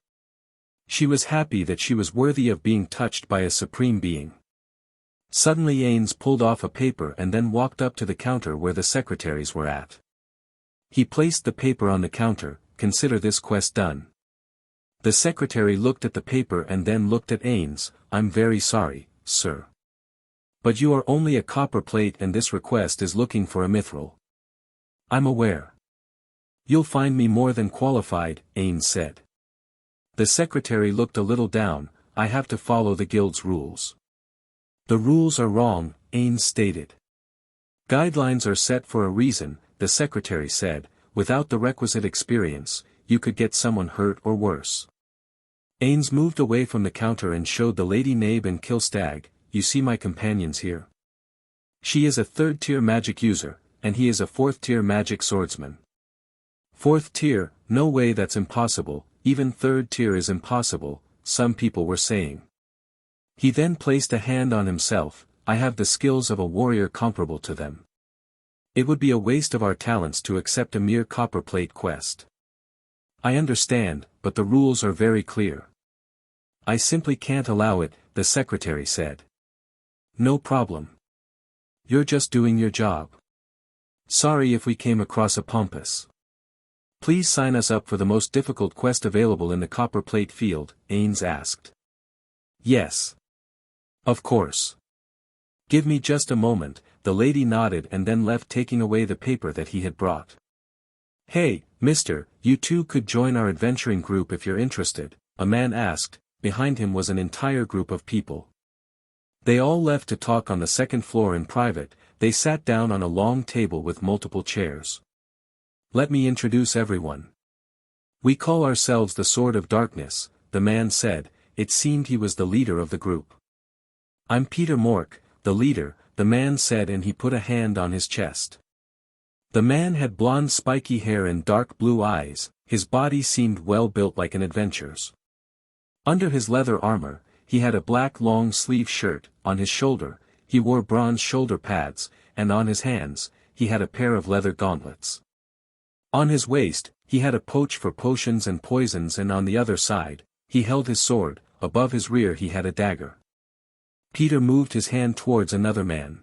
She was happy that she was worthy of being touched by a supreme being. Suddenly Ainz pulled off a paper and then walked up to the counter where the secretaries were at. He placed the paper on the counter. "Consider this quest done." The secretary looked at the paper and then looked at Ainz. "I'm very sorry, sir. But you are only a copper plate and this request is looking for a mithril." "I'm aware. You'll find me more than qualified," Ainz said. The secretary looked a little down. "I have to follow the guild's rules." "The rules are wrong," Ainz stated. "Guidelines are set for a reason," the secretary said. "Without the requisite experience, you could get someone hurt or worse." Ainz moved away from the counter and showed the lady Nabe and Kilstag. "You see my companions here? She is a 3rd-tier magic user, and he is a 4th-tier magic swordsman." "4th tier, no way, that's impossible, even 3rd tier is impossible," some people were saying. He then placed a hand on himself. "I have the skills of a warrior comparable to them. It would be a waste of our talents to accept a mere copperplate quest." "I understand, but the rules are very clear." "I simply can't allow it," the secretary said. "No problem. You're just doing your job. Sorry if we came across a pompous. Please sign us up for the most difficult quest available in the copperplate field," Ainz asked. "Yes. Of course. Give me just a moment." The lady nodded and then left, taking away the paper that he had brought. "Hey, mister, you two could join our adventuring group if you're interested," a man asked. Behind him was an entire group of people. They all left to talk on the second floor in private. They sat down on a long table with multiple chairs. Let me introduce everyone. We call ourselves the Sword of Darkness, the man said. It seemed he was the leader of the group. I'm Peter Mork, the leader, the man said, and he put a hand on his chest. The man had blonde spiky hair and dark blue eyes, his body seemed well built like an adventure's. Under his leather armor, he had a black long-sleeve shirt, on his shoulder, he wore bronze shoulder pads, and on his hands, he had a pair of leather gauntlets. On his waist, he had a pouch for potions and poisons, and on the other side, he held his sword. Above his rear he had a dagger. Peter moved his hand towards another man.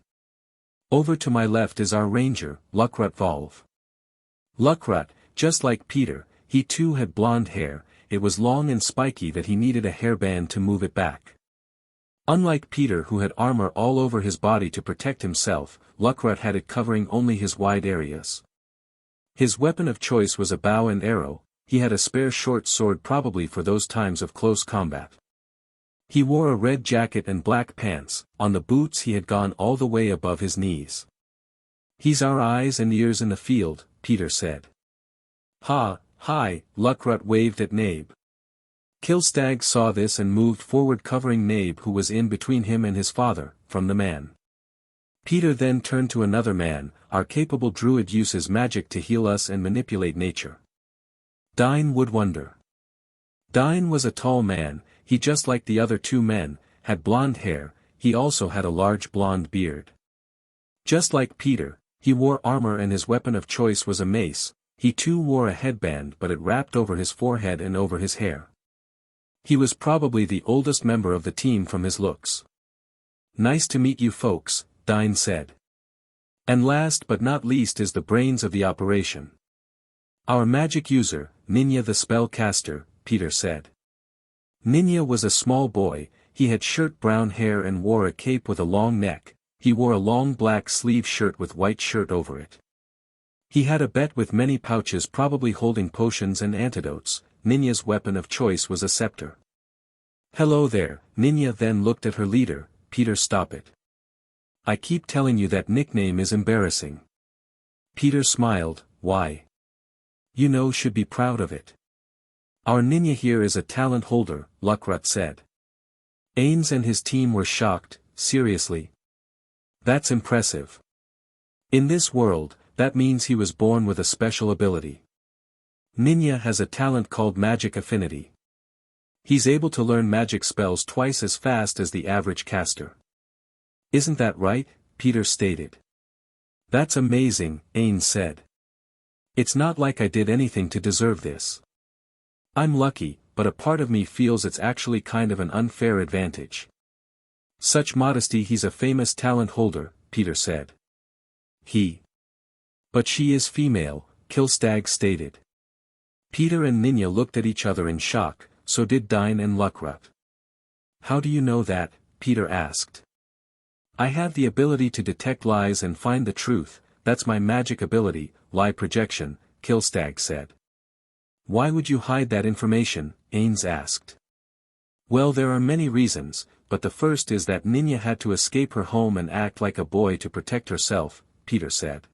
Over to my left is our ranger, Luckrut Volve. Luckrut, just like Peter, he too had blonde hair, it was long and spiky that he needed a hairband to move it back. Unlike Peter, who had armor all over his body to protect himself, Luckrut had it covering only his wide areas. His weapon of choice was a bow and arrow. He had a spare short sword, probably for those times of close combat. He wore a red jacket and black pants, on the boots he had gone all the way above his knees. He's our eyes and ears in the field, Peter said. Hi, Luckrut waved at Nabe. Killstag saw this and moved forward, covering Nabe, who was in between him and his father, from the man. Peter then turned to another man. Our capable druid uses magic to heal us and manipulate nature. Dine Woodwonder. Dine was a tall man, he just like the other two men, had blonde hair, he also had a large blonde beard. Just like Peter, he wore armor and his weapon of choice was a mace. He too wore a headband, but it wrapped over his forehead and over his hair. He was probably the oldest member of the team from his looks. Nice to meet you folks, Dine said. And last but not least is the brains of the operation. Our magic user, Ninja the spellcaster, Peter said. Ninja was a small boy, he had shirt brown hair and wore a cape with a long neck, he wore a long black sleeve shirt with white shirt over it. He had a belt with many pouches, probably holding potions and antidotes. Ninja's weapon of choice was a scepter. Hello there, Ninja then looked at her leader. Peter, stop it. I keep telling you that nickname is embarrassing. Peter smiled. Why? You know, should be proud of it. Our Ninja here is a talent holder, Luckrut said. Ainz and his team were shocked. Seriously? That's impressive. In this world, that means he was born with a special ability. Ninja has a talent called magic affinity. He's able to learn magic spells twice as fast as the average caster. Isn't that right? Peter stated. That's amazing, Ainz said. It's not like I did anything to deserve this. I'm lucky, but a part of me feels it's actually kind of an unfair advantage. Such modesty. He's a famous talent holder, Peter said. But she is female, Killstag stated. Peter and Ninja looked at each other in shock, so did Dine and Luckrut. How do you know that? Peter asked. I have the ability to detect lies and find the truth, that's my magic ability, lie projection, Killstag said. Why would you hide that information? Ainz asked. Well, there are many reasons, but the first is that Ninja had to escape her home and act like a boy to protect herself, Peter said.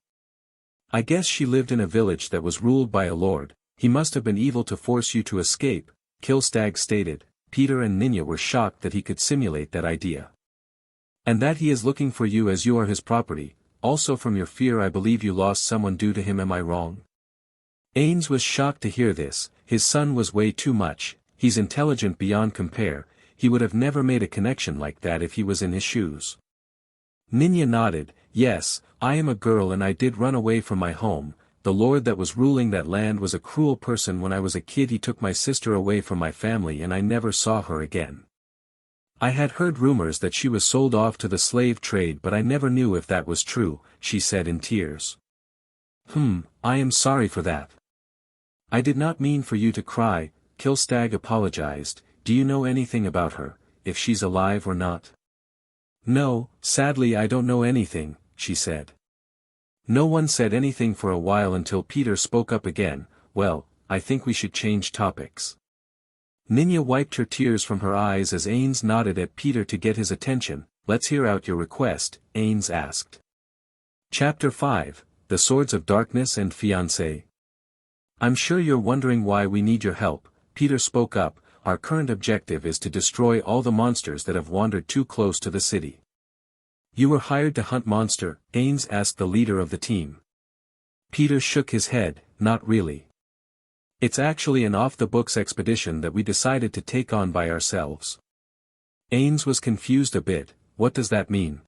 I guess she lived in a village that was ruled by a lord. He must have been evil to force you to escape, Killstag stated. Peter and Ninja were shocked that he could simulate that idea. And that he is looking for you as you are his property, also from your fear I believe you lost someone due to him, am I wrong? Ainz was shocked to hear this. His son was way too much, he's intelligent beyond compare, he would have never made a connection like that if he was in his shoes. Ninja nodded. Yes, I am a girl and I did run away from my home. The lord that was ruling that land was a cruel person. When I was a kid he took my sister away from my family and I never saw her again. I had heard rumors that she was sold off to the slave trade, but I never knew if that was true, she said in tears. I am sorry for that. I did not mean for you to cry, Killstag apologized. Do you know anything about her, if she's alive or not? No, sadly I don't know anything, she said. No one said anything for a while until Peter spoke up again. Well, I think we should change topics. Ninja wiped her tears from her eyes as Ainz nodded at Peter to get his attention. Let's hear out your request, Ainz asked. Chapter 5, The Swords of Darkness and Fiancé. I'm sure you're wondering why we need your help, Peter spoke up. Our current objective is to destroy all the monsters that have wandered too close to the city. You were hired to hunt monster, Ainz asked the leader of the team. Peter shook his head, not really. It's actually an off-the-books expedition that we decided to take on by ourselves. Ainz was confused a bit. What does that mean?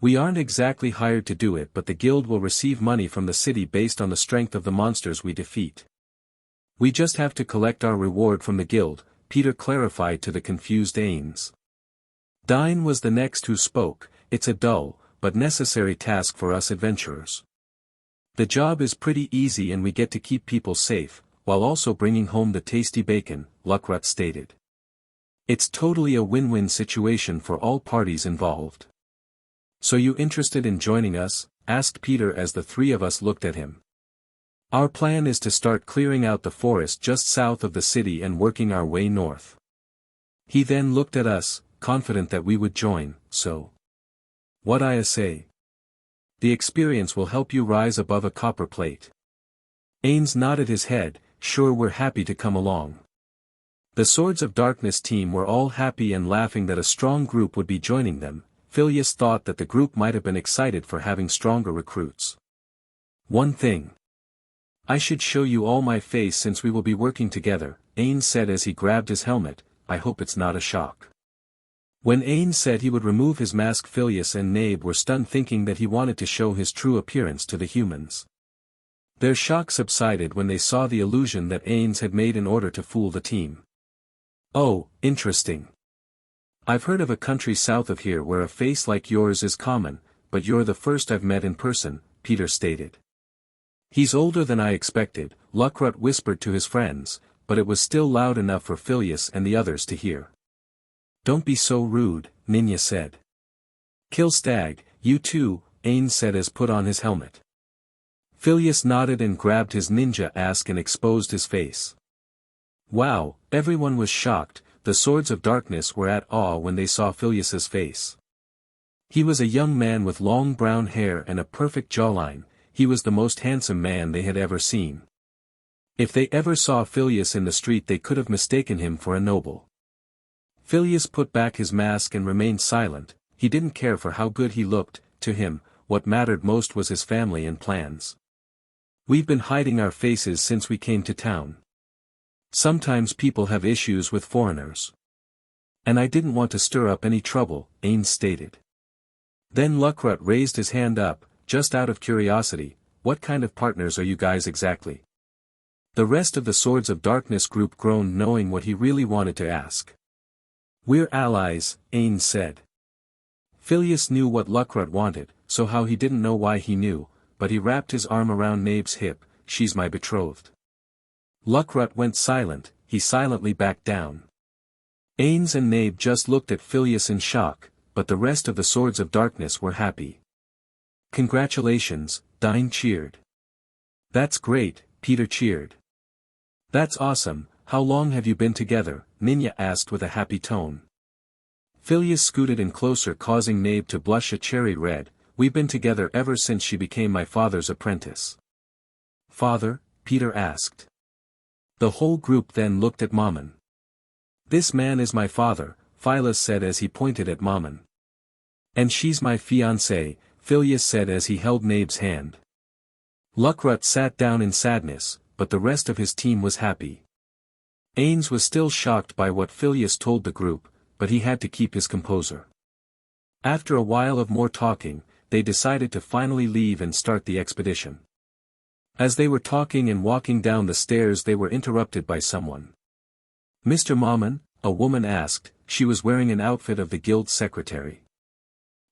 We aren't exactly hired to do it, but the guild will receive money from the city based on the strength of the monsters we defeat. We just have to collect our reward from the guild, Peter clarified to the confused Ainz. Dine was the next who spoke. It's a dull, but necessary task for us adventurers. The job is pretty easy and we get to keep people safe, while also bringing home the tasty bacon, Luckrut stated. It's totally a win-win situation for all parties involved. So you interested in joining us? Asked Peter as the three of us looked at him. Our plan is to start clearing out the forest just south of the city and working our way north. He then looked at us, confident that we would join, so. What I say? The experience will help you rise above a copper plate. Ainz nodded his head, sure, we're happy to come along. The Swords of Darkness team were all happy and laughing that a strong group would be joining them. Phileas thought that the group might have been excited for having stronger recruits. One thing. I should show you all my face since we will be working together, Ainz said as he grabbed his helmet. I hope it's not a shock. When Ainz said he would remove his mask, Phileas and Nabe were stunned, thinking that he wanted to show his true appearance to the humans. Their shock subsided when they saw the illusion that Ainz had made in order to fool the team. Oh, interesting. I've heard of a country south of here where a face like yours is common, but you're the first I've met in person, Peter stated. He's older than I expected, Luckrut whispered to his friends, but it was still loud enough for Phileas and the others to hear. Don't be so rude, Ninja said. Kill Stag, you too, Ainz said as put on his helmet. Phileas nodded and grabbed his ninja mask and exposed his face. Wow, everyone was shocked. The Swords of Darkness were at awe when they saw Phileas's face. He was a young man with long brown hair and a perfect jawline. He was the most handsome man they had ever seen. If they ever saw Phileas in the street they could have mistaken him for a noble. Phileas put back his mask and remained silent. He didn't care for how good he looked. To him, what mattered most was his family and plans. We've been hiding our faces since we came to town. Sometimes people have issues with foreigners. And I didn't want to stir up any trouble, Ainz stated. Then Luckrut raised his hand up, just out of curiosity. What kind of partners are you guys exactly? The rest of the Swords of Darkness group groaned, knowing what he really wanted to ask. We're allies, Ainz said. Phileas knew what Luckrut wanted, so how he didn't know why he knew, but he wrapped his arm around Nabe's hip. She's my betrothed. Luckrut went silent. He silently backed down. Ainz and Nabe just looked at Phileas in shock, but the rest of the Swords of Darkness were happy. Congratulations, Dine cheered. That's great, Peter cheered. That's awesome. How long have you been together? Ninja asked with a happy tone. Phileas scooted in closer, causing Nabe to blush a cherry red. We've been together ever since she became my father's apprentice. Father? Peter asked. The whole group then looked at Mammon. This man is my father, Phileas said as he pointed at Mammon. And she's my fiancée, Phileas said as he held Nabe's hand. Luckrut sat down in sadness, but the rest of his team was happy. Ainz was still shocked by what Phileas told the group, but he had to keep his composure. After a while of more talking, they decided to finally leave and start the expedition. As they were talking and walking down the stairs they were interrupted by someone. Mr. Mammon? A woman asked. She was wearing an outfit of the guild secretary.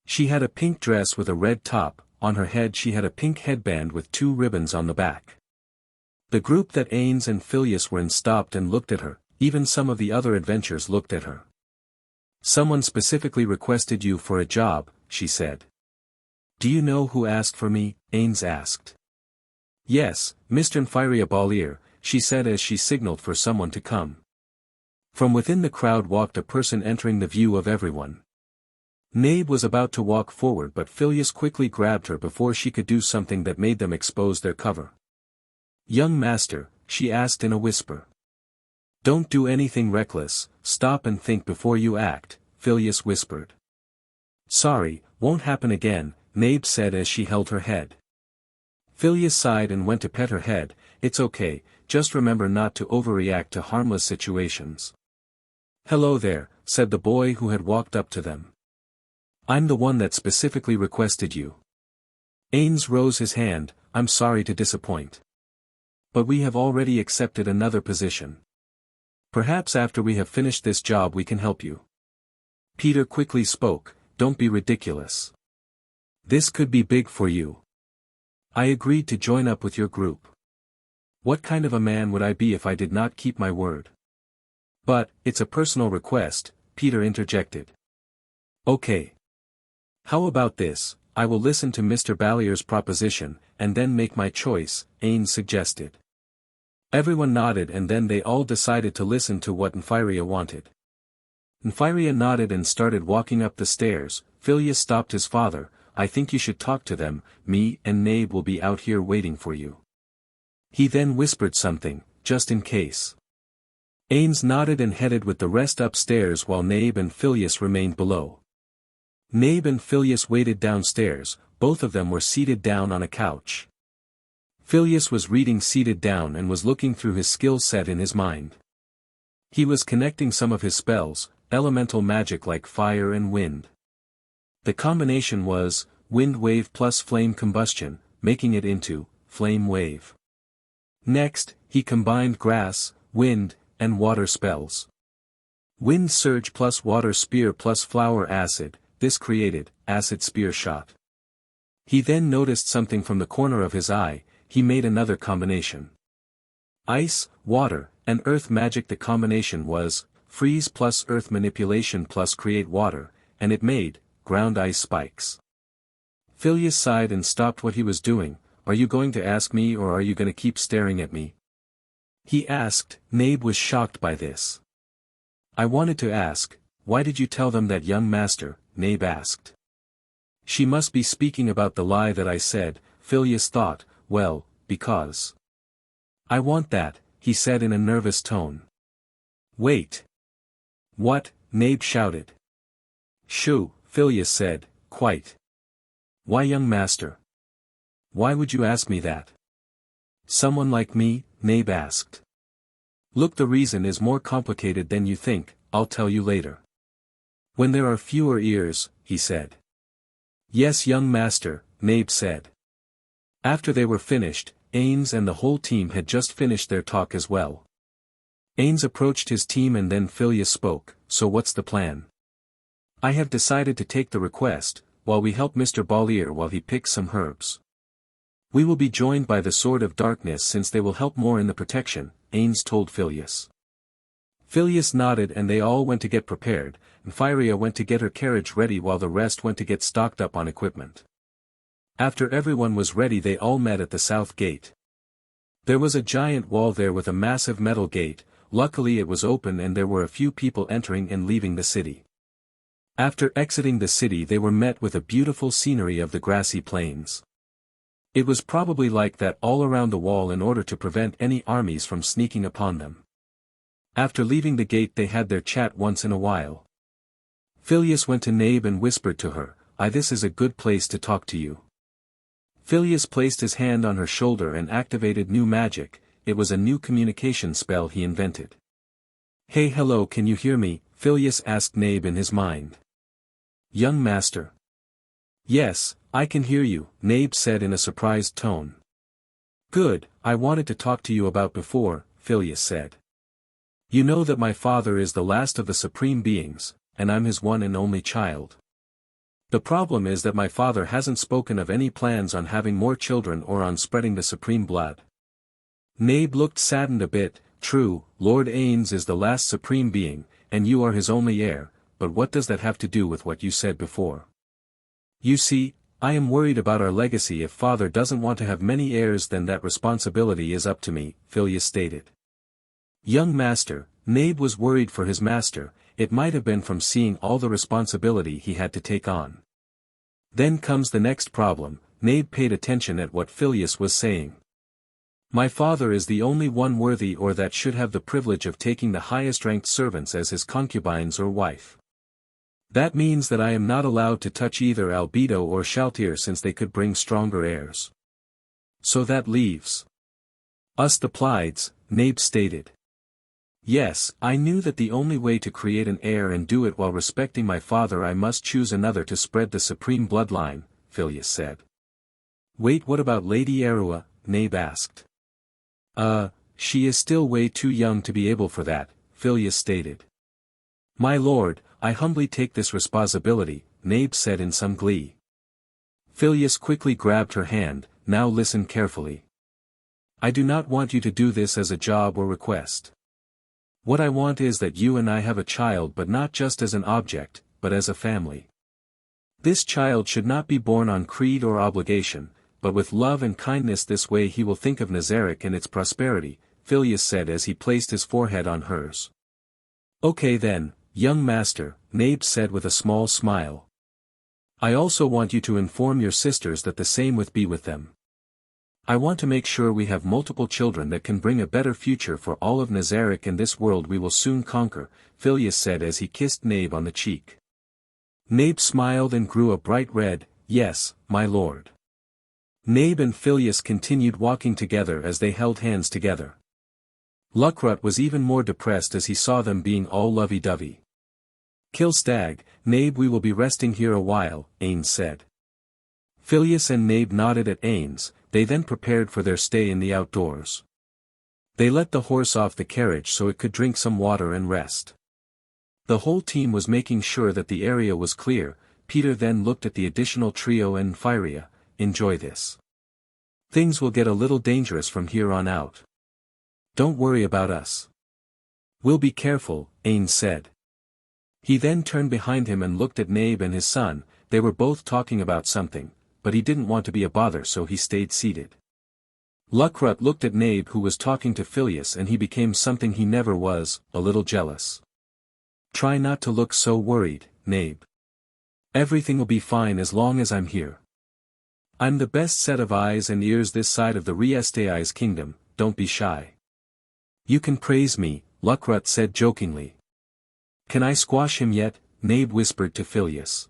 She had a pink dress with a red top, on her head she had a pink headband with 2 ribbons on the back. The group that Ainz and Phileas were in stopped and looked at her, even some of the other adventurers looked at her. Someone specifically requested you for a job, she said. Do you know who asked for me? Ainz asked. Yes, Mr. Nfiria Balir, she said as she signaled for someone to come. From within the crowd walked a person entering the view of everyone. Nabe was about to walk forward but Phileas quickly grabbed her before she could do something that made them expose their cover. Young master, she asked in a whisper. Don't do anything reckless, stop and think before you act, Phileas whispered. Sorry, won't happen again, Nabe said as she held her head. Phileas sighed and went to pet her head. It's okay, just remember not to overreact to harmless situations. Hello there, said the boy who had walked up to them. I'm the one that specifically requested you. Ainz rose his hand. I'm sorry to disappoint. But we have already accepted another position. Perhaps after we have finished this job we can help you. Peter quickly spoke, don't be ridiculous. This could be big for you. I agreed to join up with your group. What kind of a man would I be if I did not keep my word? But, it's a personal request, Peter interjected. Okay. How about this, I will listen to Mr. Ballier's proposition, and then make my choice, Ainz suggested. Everyone nodded and then they all decided to listen to what Nymphyria wanted. Nymphyria nodded and started walking up the stairs. Phileas stopped his father. I think you should talk to them, me and Nabe will be out here waiting for you. He then whispered something, just in case. Ainz nodded and headed with the rest upstairs while Nabe and Phileas remained below. Nabe and Phileas waited downstairs, both of them were seated down on a couch. Phileas was reading seated down and was looking through his skill set in his mind. He was connecting some of his spells, elemental magic like fire and wind. The combination was, wind wave plus flame combustion, making it into, flame wave. Next, he combined grass, wind, and water spells. Wind surge plus water spear plus flower acid, this created, acid spear shot. He then noticed something from the corner of his eye. He made another combination. Ice, water, and earth magic. The combination was, freeze plus earth manipulation plus create water, and it made, ground ice spikes. Phileas sighed and stopped what he was doing. Are you going to ask me or are you going to keep staring at me? He asked. Nabe was shocked by this. I wanted to ask, why did you tell them that, young master? Nabe asked. She must be speaking about the lie that I said, Phileas thought. Well, because. I want that, he said in a nervous tone. Wait. What? Nabe shouted. Shoo, Phileas said, quite. Why, young master? Why would you ask me that? Someone like me? Nabe asked. Look, the reason is more complicated than you think, I'll tell you later. When there are fewer ears, he said. Yes, young master, Nabe said. After they were finished, Ainz and the whole team had just finished their talk as well. Ainz approached his team and then Phileas spoke, so what's the plan? I have decided to take the request, while we help Mr. Ballier while he picks some herbs. We will be joined by the Sword of Darkness since they will help more in the protection, Ainz told Phileas. Phileas nodded and they all went to get prepared, and Nymphyria went to get her carriage ready while the rest went to get stocked up on equipment. After everyone was ready they all met at the south gate. There was a giant wall there with a massive metal gate. Luckily it was open and there were a few people entering and leaving the city. After exiting the city they were met with a beautiful scenery of the grassy plains. It was probably like that all around the wall in order to prevent any armies from sneaking upon them. After leaving the gate they had their chat once in a while. Phileas went to Nabe and whispered to her, This is a good place to talk to you. Phileas placed his hand on her shoulder and activated new magic. It was a new communication spell he invented. Hey, hello, can you hear me? Phileas asked Nabe in his mind. Young master. Yes, I can hear you, Nabe said in a surprised tone. Good, I wanted to talk to you about before, Phileas said. You know that my father is the last of the supreme beings, and I'm his one and only child. The problem is that my father hasn't spoken of any plans on having more children or on spreading the supreme blood. Nabe looked saddened a bit. True, Lord Ainz is the last supreme being, and you are his only heir, but what does that have to do with what you said before? You see, I am worried about our legacy. If father doesn't want to have many heirs then that responsibility is up to me, Phileas stated. Young master, Nabe was worried for his master. It might have been from seeing all the responsibility he had to take on. Then comes the next problem. Nabe paid attention at what Phileas was saying. My father is the only one worthy or that should have the privilege of taking the highest-ranked servants as his concubines or wife. That means that I am not allowed to touch either Albedo or Shalltear since they could bring stronger heirs. So that leaves us the Pleiades, Nabe stated. Yes, I knew that the only way to create an heir and do it while respecting my father I must choose another to spread the supreme bloodline, Phileas said. Wait, what about Lady Erua? Nabe asked. She is still way too young to be able for that, Phileas stated. My lord, I humbly take this responsibility, Nabe said in some glee. Phileas quickly grabbed her hand. Now listen carefully. I do not want you to do this as a job or request. What I want is that you and I have a child, but not just as an object, but as a family. This child should not be born on creed or obligation, but with love and kindness. This way he will think of Nazarick and its prosperity, Phileas said as he placed his forehead on hers. Okay then, young master, Nabe said with a small smile. I also want you to inform your sisters that the same be with them. I want to make sure we have multiple children that can bring a better future for all of Nazarick and this world we will soon conquer, Phileas said as he kissed Nabe on the cheek. Nabe smiled and grew a bright red. Yes, my lord. Nabe and Phileas continued walking together as they held hands together. Luckrut was even more depressed as he saw them being all lovey-dovey. Kill Stag, Nabe, we will be resting here a while, Ainz said. Phileas and Nabe nodded at Ainz. They then prepared for their stay in the outdoors. They let the horse off the carriage so it could drink some water and rest. The whole team was making sure that the area was clear. Peter then looked at the additional trio and Phiria. Enjoy this. Things will get a little dangerous from here on out. Don't worry about us. We'll be careful, Ainz said. He then turned behind him and looked at Nabe and his son. They were both talking about something, but he didn't want to be a bother so he stayed seated. Luckrut looked at Nabe who was talking to Phileas and he became something he never was, a little jealous. Try not to look so worried, Nabe. Everything will be fine as long as I'm here. I'm the best set of eyes and ears this side of the Riestai's kingdom, don't be shy. You can praise me, Luckrut said jokingly. Can I squash him yet? Nabe whispered to Phileas.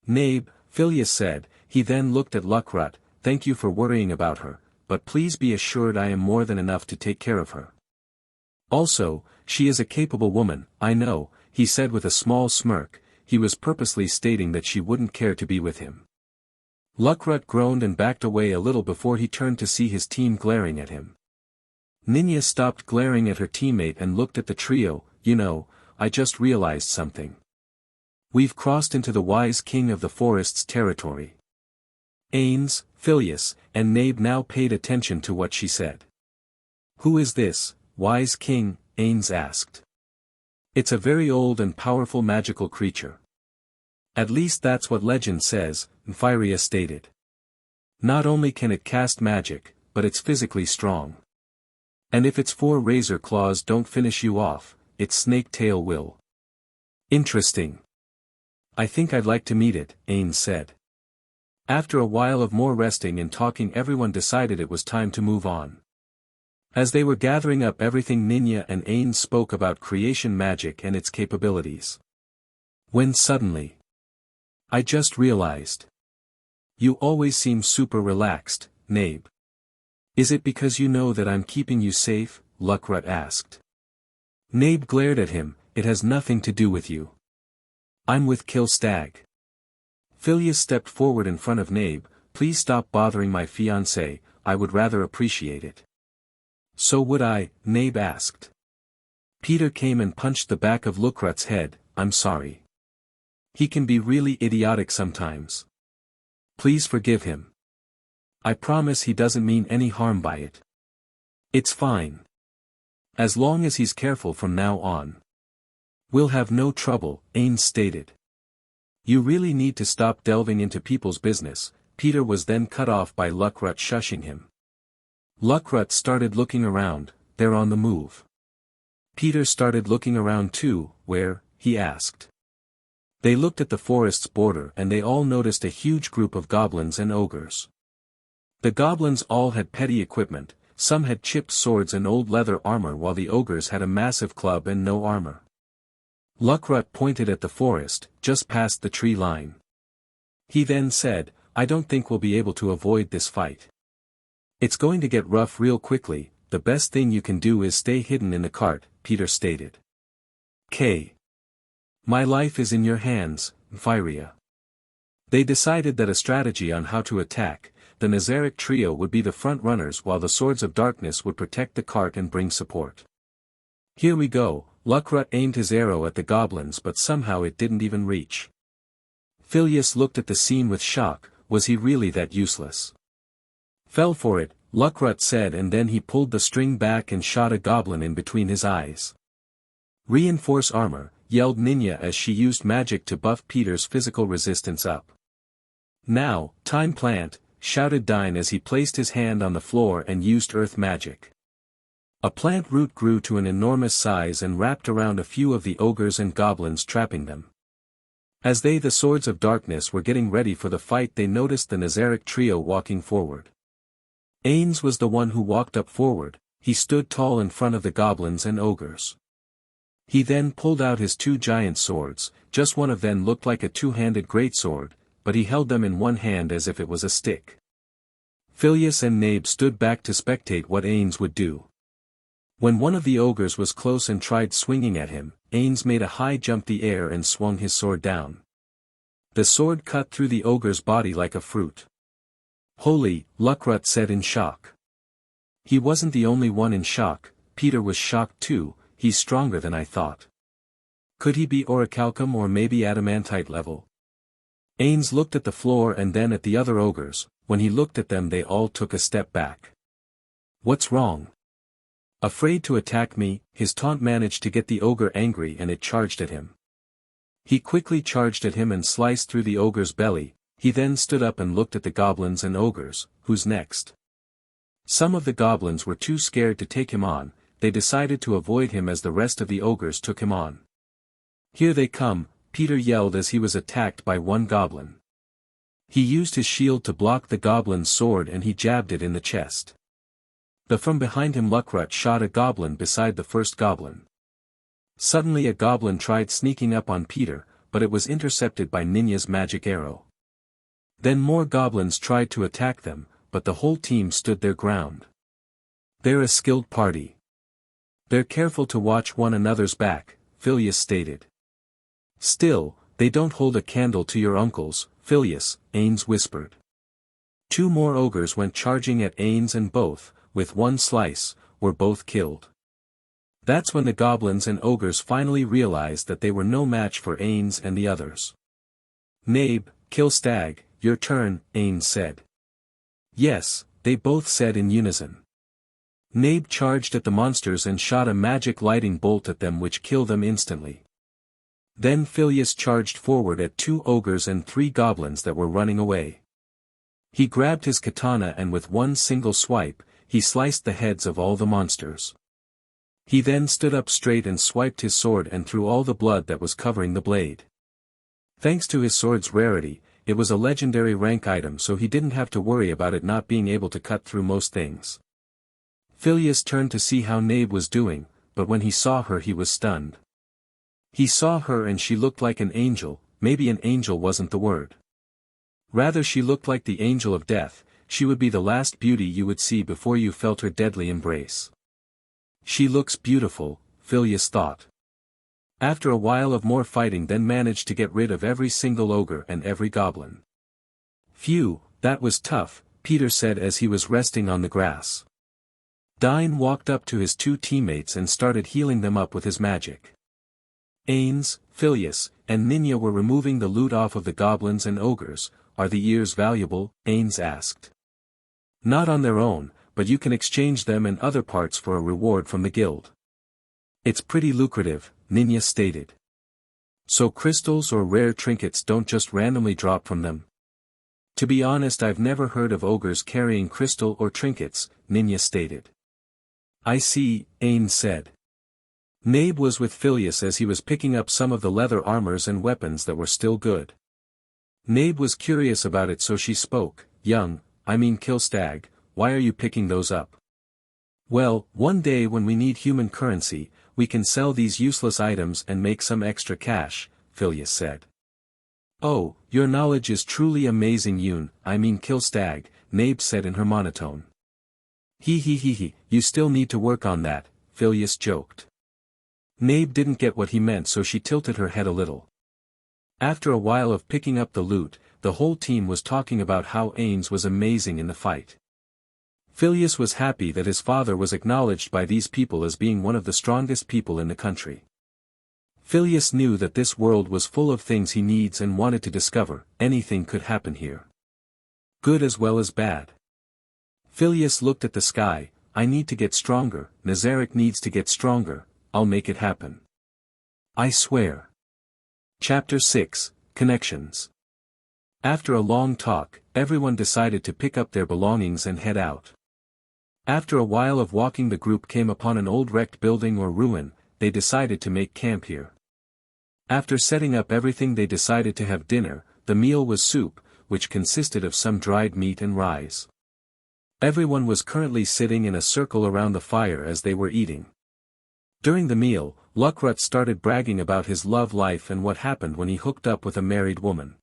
Nabe, Phileas said. He then looked at Luckrut. Thank you for worrying about her, but please be assured I am more than enough to take care of her. Also, she is a capable woman, I know, he said with a small smirk. He was purposely stating that she wouldn't care to be with him. Luckrut groaned and backed away a little before he turned to see his team glaring at him. Ninya stopped glaring at her teammate and looked at the trio. You know, I just realized something. We've crossed into the wise king of the forest's territory. Ainz, Phileas, and Nabe now paid attention to what she said. Who is this, wise king? Ainz asked. It's a very old and powerful magical creature. At least that's what legend says, Phiria stated. Not only can it cast magic, but it's physically strong. And if its 4 razor claws don't finish you off, its snake tail will. Interesting. I think I'd like to meet it, Ainz said. After a while of more resting and talking, everyone decided it was time to move on. As they were gathering up everything, Ninya and Ainz spoke about creation magic and its capabilities. When suddenly, I just realized. You always seem super relaxed, Nabe. Is it because you know that I'm keeping you safe? Luckrut asked. Nabe glared at him. It has nothing to do with you. I'm with Kill Stag. Phileas stepped forward in front of Nabe. Please stop bothering my fiancé, I would rather appreciate it. So would I, Nabe asked. Peter came and punched the back of Luckrut's head. I'm sorry. He can be really idiotic sometimes. Please forgive him. I promise he doesn't mean any harm by it. It's fine. As long as he's careful from now on. We'll have no trouble, Ainz stated. You really need to stop delving into people's business. Peter was then cut off by Luckrut shushing him. Luckrut started looking around. They're on the move. Peter started looking around too. Where? He asked. They looked at the forest's border and they all noticed a huge group of goblins and ogres. The goblins all had petty equipment, some had chipped swords and old leather armor while the ogres had a massive club and no armor. Luckrut pointed at the forest, just past the tree line. He then said, "I don't think we'll be able to avoid this fight. It's going to get rough real quickly. The best thing you can do is stay hidden in the cart," Peter stated. My life is in your hands, Vyria." They decided that a strategy on how to attack, the Nazarick trio would be the front runners while the Swords of Darkness would protect the cart and bring support. "Here we go." Luckrut aimed his arrow at the goblins but somehow it didn't even reach. Phileas looked at the scene with shock. Was he really that useless? "Fell for it," Luckrut said, and then he pulled the string back and shot a goblin in between his eyes. "Reinforce armor," yelled Ninya as she used magic to buff Peter's physical resistance up. "Now, time plant," shouted Dine as he placed his hand on the floor and used earth magic. A plant root grew to an enormous size and wrapped around a few of the ogres and goblins, trapping them. As they, the Swords of Darkness, were getting ready for the fight, they noticed the Nazarick trio walking forward. Ainz was the one who walked up forward. He stood tall in front of the goblins and ogres. He then pulled out his two giant swords. Just one of them looked like a two-handed greatsword, but he held them in one hand as if it was a stick. Phileas and Nabe stood back to spectate what Ainz would do. When one of the ogres was close and tried swinging at him, Ainz made a high jump the air and swung his sword down. The sword cut through the ogre's body like a fruit. "Holy," Luckrut said in shock. He wasn't the only one in shock. Peter was shocked too. "He's stronger than I thought. Could he be orichalcum or maybe adamantite level?" Ainz looked at the floor and then at the other ogres. When he looked at them, they all took a step back. "What's wrong? Afraid to attack me?" His taunt managed to get the ogre angry and it charged at him. He quickly charged at him and sliced through the ogre's belly. He then stood up and looked at the goblins and ogres. Who's next? Some of the goblins were too scared to take him on. They decided to avoid him as the rest of the ogres took him on. "Here they come," Peter yelled as he was attacked by one goblin. He used his shield to block the goblin's sword and he jabbed it in the chest. But from behind him Luckrut shot a goblin beside the first goblin. Suddenly a goblin tried sneaking up on Peter, but it was intercepted by Ninya's magic arrow. Then more goblins tried to attack them, but the whole team stood their ground. "They're a skilled party. They're careful to watch one another's back," Phileas stated. "Still, they don't hold a candle to your uncles, Phileas," Ainz whispered. Two more ogres went charging at Ainz and both, with one slice, were both killed. That's when the goblins and ogres finally realized that they were no match for Ainz and the others. "Nabe, kill Stag, your turn," Ainz said. "Yes," they both said in unison. Nabe charged at the monsters and shot a magic lighting bolt at them which killed them instantly. Then Phileas charged forward at two ogres and three goblins that were running away. He grabbed his katana and with one single swipe, he sliced the heads of all the monsters. He then stood up straight and swiped his sword and threw all the blood that was covering the blade. Thanks to his sword's rarity, it was a legendary rank item, so he didn't have to worry about it not being able to cut through most things. Phileas turned to see how Nabe was doing, but when he saw her he was stunned. He saw her and she looked like an angel. Maybe an angel wasn't the word. Rather, she looked like the angel of death. She would be the last beauty you would see before you felt her deadly embrace. "She looks beautiful," Phileas thought. After a while of more fighting, then managed to get rid of every single ogre and every goblin. "Phew, that was tough," Peter said as he was resting on the grass. Dine walked up to his two teammates and started healing them up with his magic. Ainz, Phileas, and Ninya were removing the loot off of the goblins and ogres. "Are the ears valuable?" Ainz asked. "Not on their own, but you can exchange them and other parts for a reward from the guild. It's pretty lucrative," Ninya stated. "So crystals or rare trinkets don't just randomly drop from them?" "To be honest, I've never heard of ogres carrying crystal or trinkets," Ninya stated. "I see," Ainz said. Nabe was with Phileas as he was picking up some of the leather armors and weapons that were still good. Nabe was curious about it, so she spoke. Kill Stag, why are you picking those up?" Well, one day when we need human currency, we can sell these useless items and make some extra cash, Phileas said. Oh, your knowledge is truly amazing kill stag, Nabe said in her monotone. He, you still need to work on that, Phileas joked. Nabe didn't get what he meant, so she tilted her head a little. After a while of picking up the loot, the whole team was talking about how Ainz was amazing in the fight. Phileas was happy that his father was acknowledged by these people as being one of the strongest people in the country. Phileas knew that this world was full of things he needs and wanted to discover. Anything could happen here. Good as well as bad. Phileas looked at the sky. I need to get stronger, Nazarick needs to get stronger, I'll make it happen. I swear. Chapter 6, Connections. After a long talk, everyone decided to pick up their belongings and head out. After a while of walking, the group came upon an old wrecked building or ruin. They decided to make camp here. After setting up everything, they decided to have dinner. The meal was soup, which consisted of some dried meat and rice. Everyone was currently sitting in a circle around the fire as they were eating. During the meal, Luckrut started bragging about his love life and what happened when he hooked up with a married woman.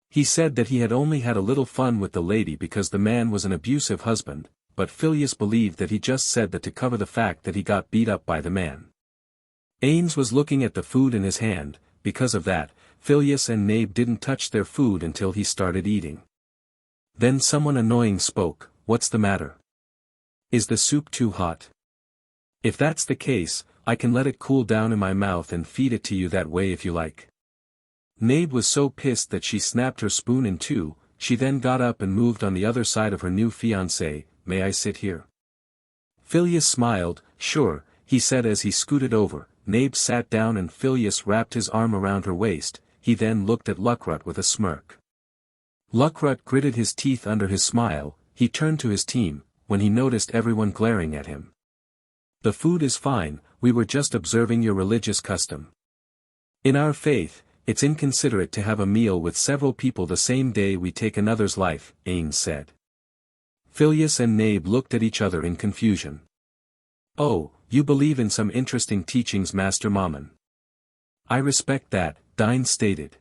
He said that he had only had a little fun with the lady because the man was an abusive husband, but Phileas believed that he just said that to cover the fact that he got beat up by the man. Ainz was looking at the food in his hand. Because of that, Phileas and Nabe didn't touch their food until he started eating. Then someone annoying spoke. What's the matter? Is the soup too hot? If that's the case, I can let it cool down in my mouth and feed it to you that way if you like. Nabe was so pissed that she snapped her spoon in two. She then got up and moved on the other side of her new fiancé. May I sit here? Phileas smiled. Sure, he said as he scooted over. Nabe sat down and Phileas wrapped his arm around her waist. He then looked at Luckrut with a smirk. Luckrut gritted his teeth under his smile. He turned to his team, when he noticed everyone glaring at him. The food is fine, we were just observing your religious custom. In our faith, it's inconsiderate to have a meal with several people the same day we take another's life, Ainz said. Phileas and Nabe looked at each other in confusion. Oh, you believe in some interesting teachings, Master Mammon. I respect that, Dine stated.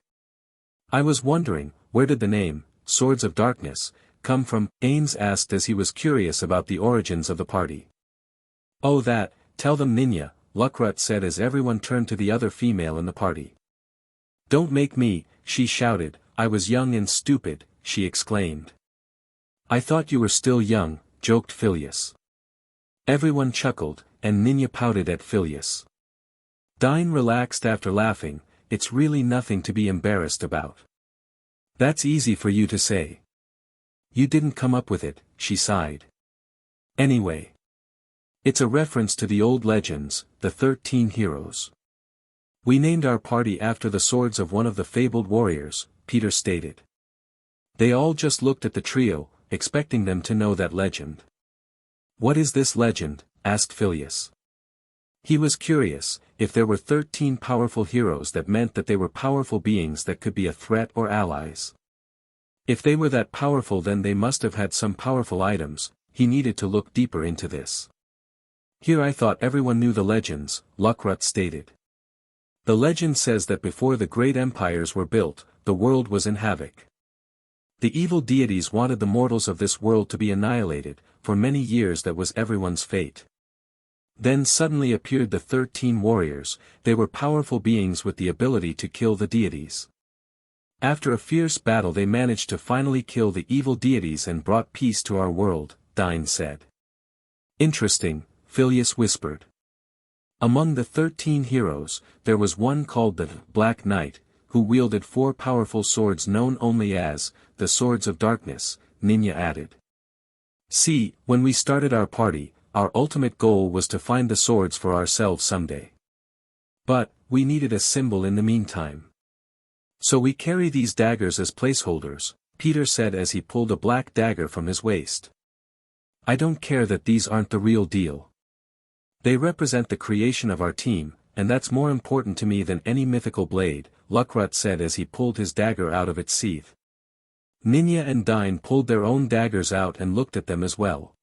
I was wondering, where did the name, Swords of Darkness, come from? Ainz asked as he was curious about the origins of the party. Oh that, tell them Ninya, Luckrut said as everyone turned to the other female in the party. Don't make me, she shouted. I was young and stupid, she exclaimed. I thought you were still young, joked Phileas. Everyone chuckled, and Ninya pouted at Phileas. Dine relaxed after laughing. It's really nothing to be embarrassed about. That's easy for you to say. You didn't come up with it, she sighed. Anyway. It's a reference to the old legends, the 13 heroes. We named our party after the swords of one of the fabled warriors, Peter stated. They all just looked at the trio, expecting them to know that legend. What is this legend? Asked Phileas. He was curious. If there were 13 powerful heroes, that meant that they were powerful beings that could be a threat or allies. If they were that powerful, then they must have had some powerful items. He needed to look deeper into this. Here I thought everyone knew the legends, Luckrut stated. The legend says that before the great empires were built, the world was in havoc. The evil deities wanted the mortals of this world to be annihilated. For many years that was everyone's fate. Then suddenly appeared the 13 warriors. They were powerful beings with the ability to kill the deities. After a fierce battle they managed to finally kill the evil deities and brought peace to our world, Dine said. Interesting, Phileas whispered. Among the 13 heroes, there was one called the Black Knight, who wielded 4 powerful swords known only as the Swords of Darkness, Ninya added. See, when we started our party, our ultimate goal was to find the swords for ourselves someday. But, we needed a symbol in the meantime. So we carry these daggers as placeholders, Peter said as he pulled a black dagger from his waist. I don't care that these aren't the real deal. They represent the creation of our team, and that's more important to me than any mythical blade, Luckrut said as he pulled his dagger out of its sheath. Ninya and Dine pulled their own daggers out and looked at them as well.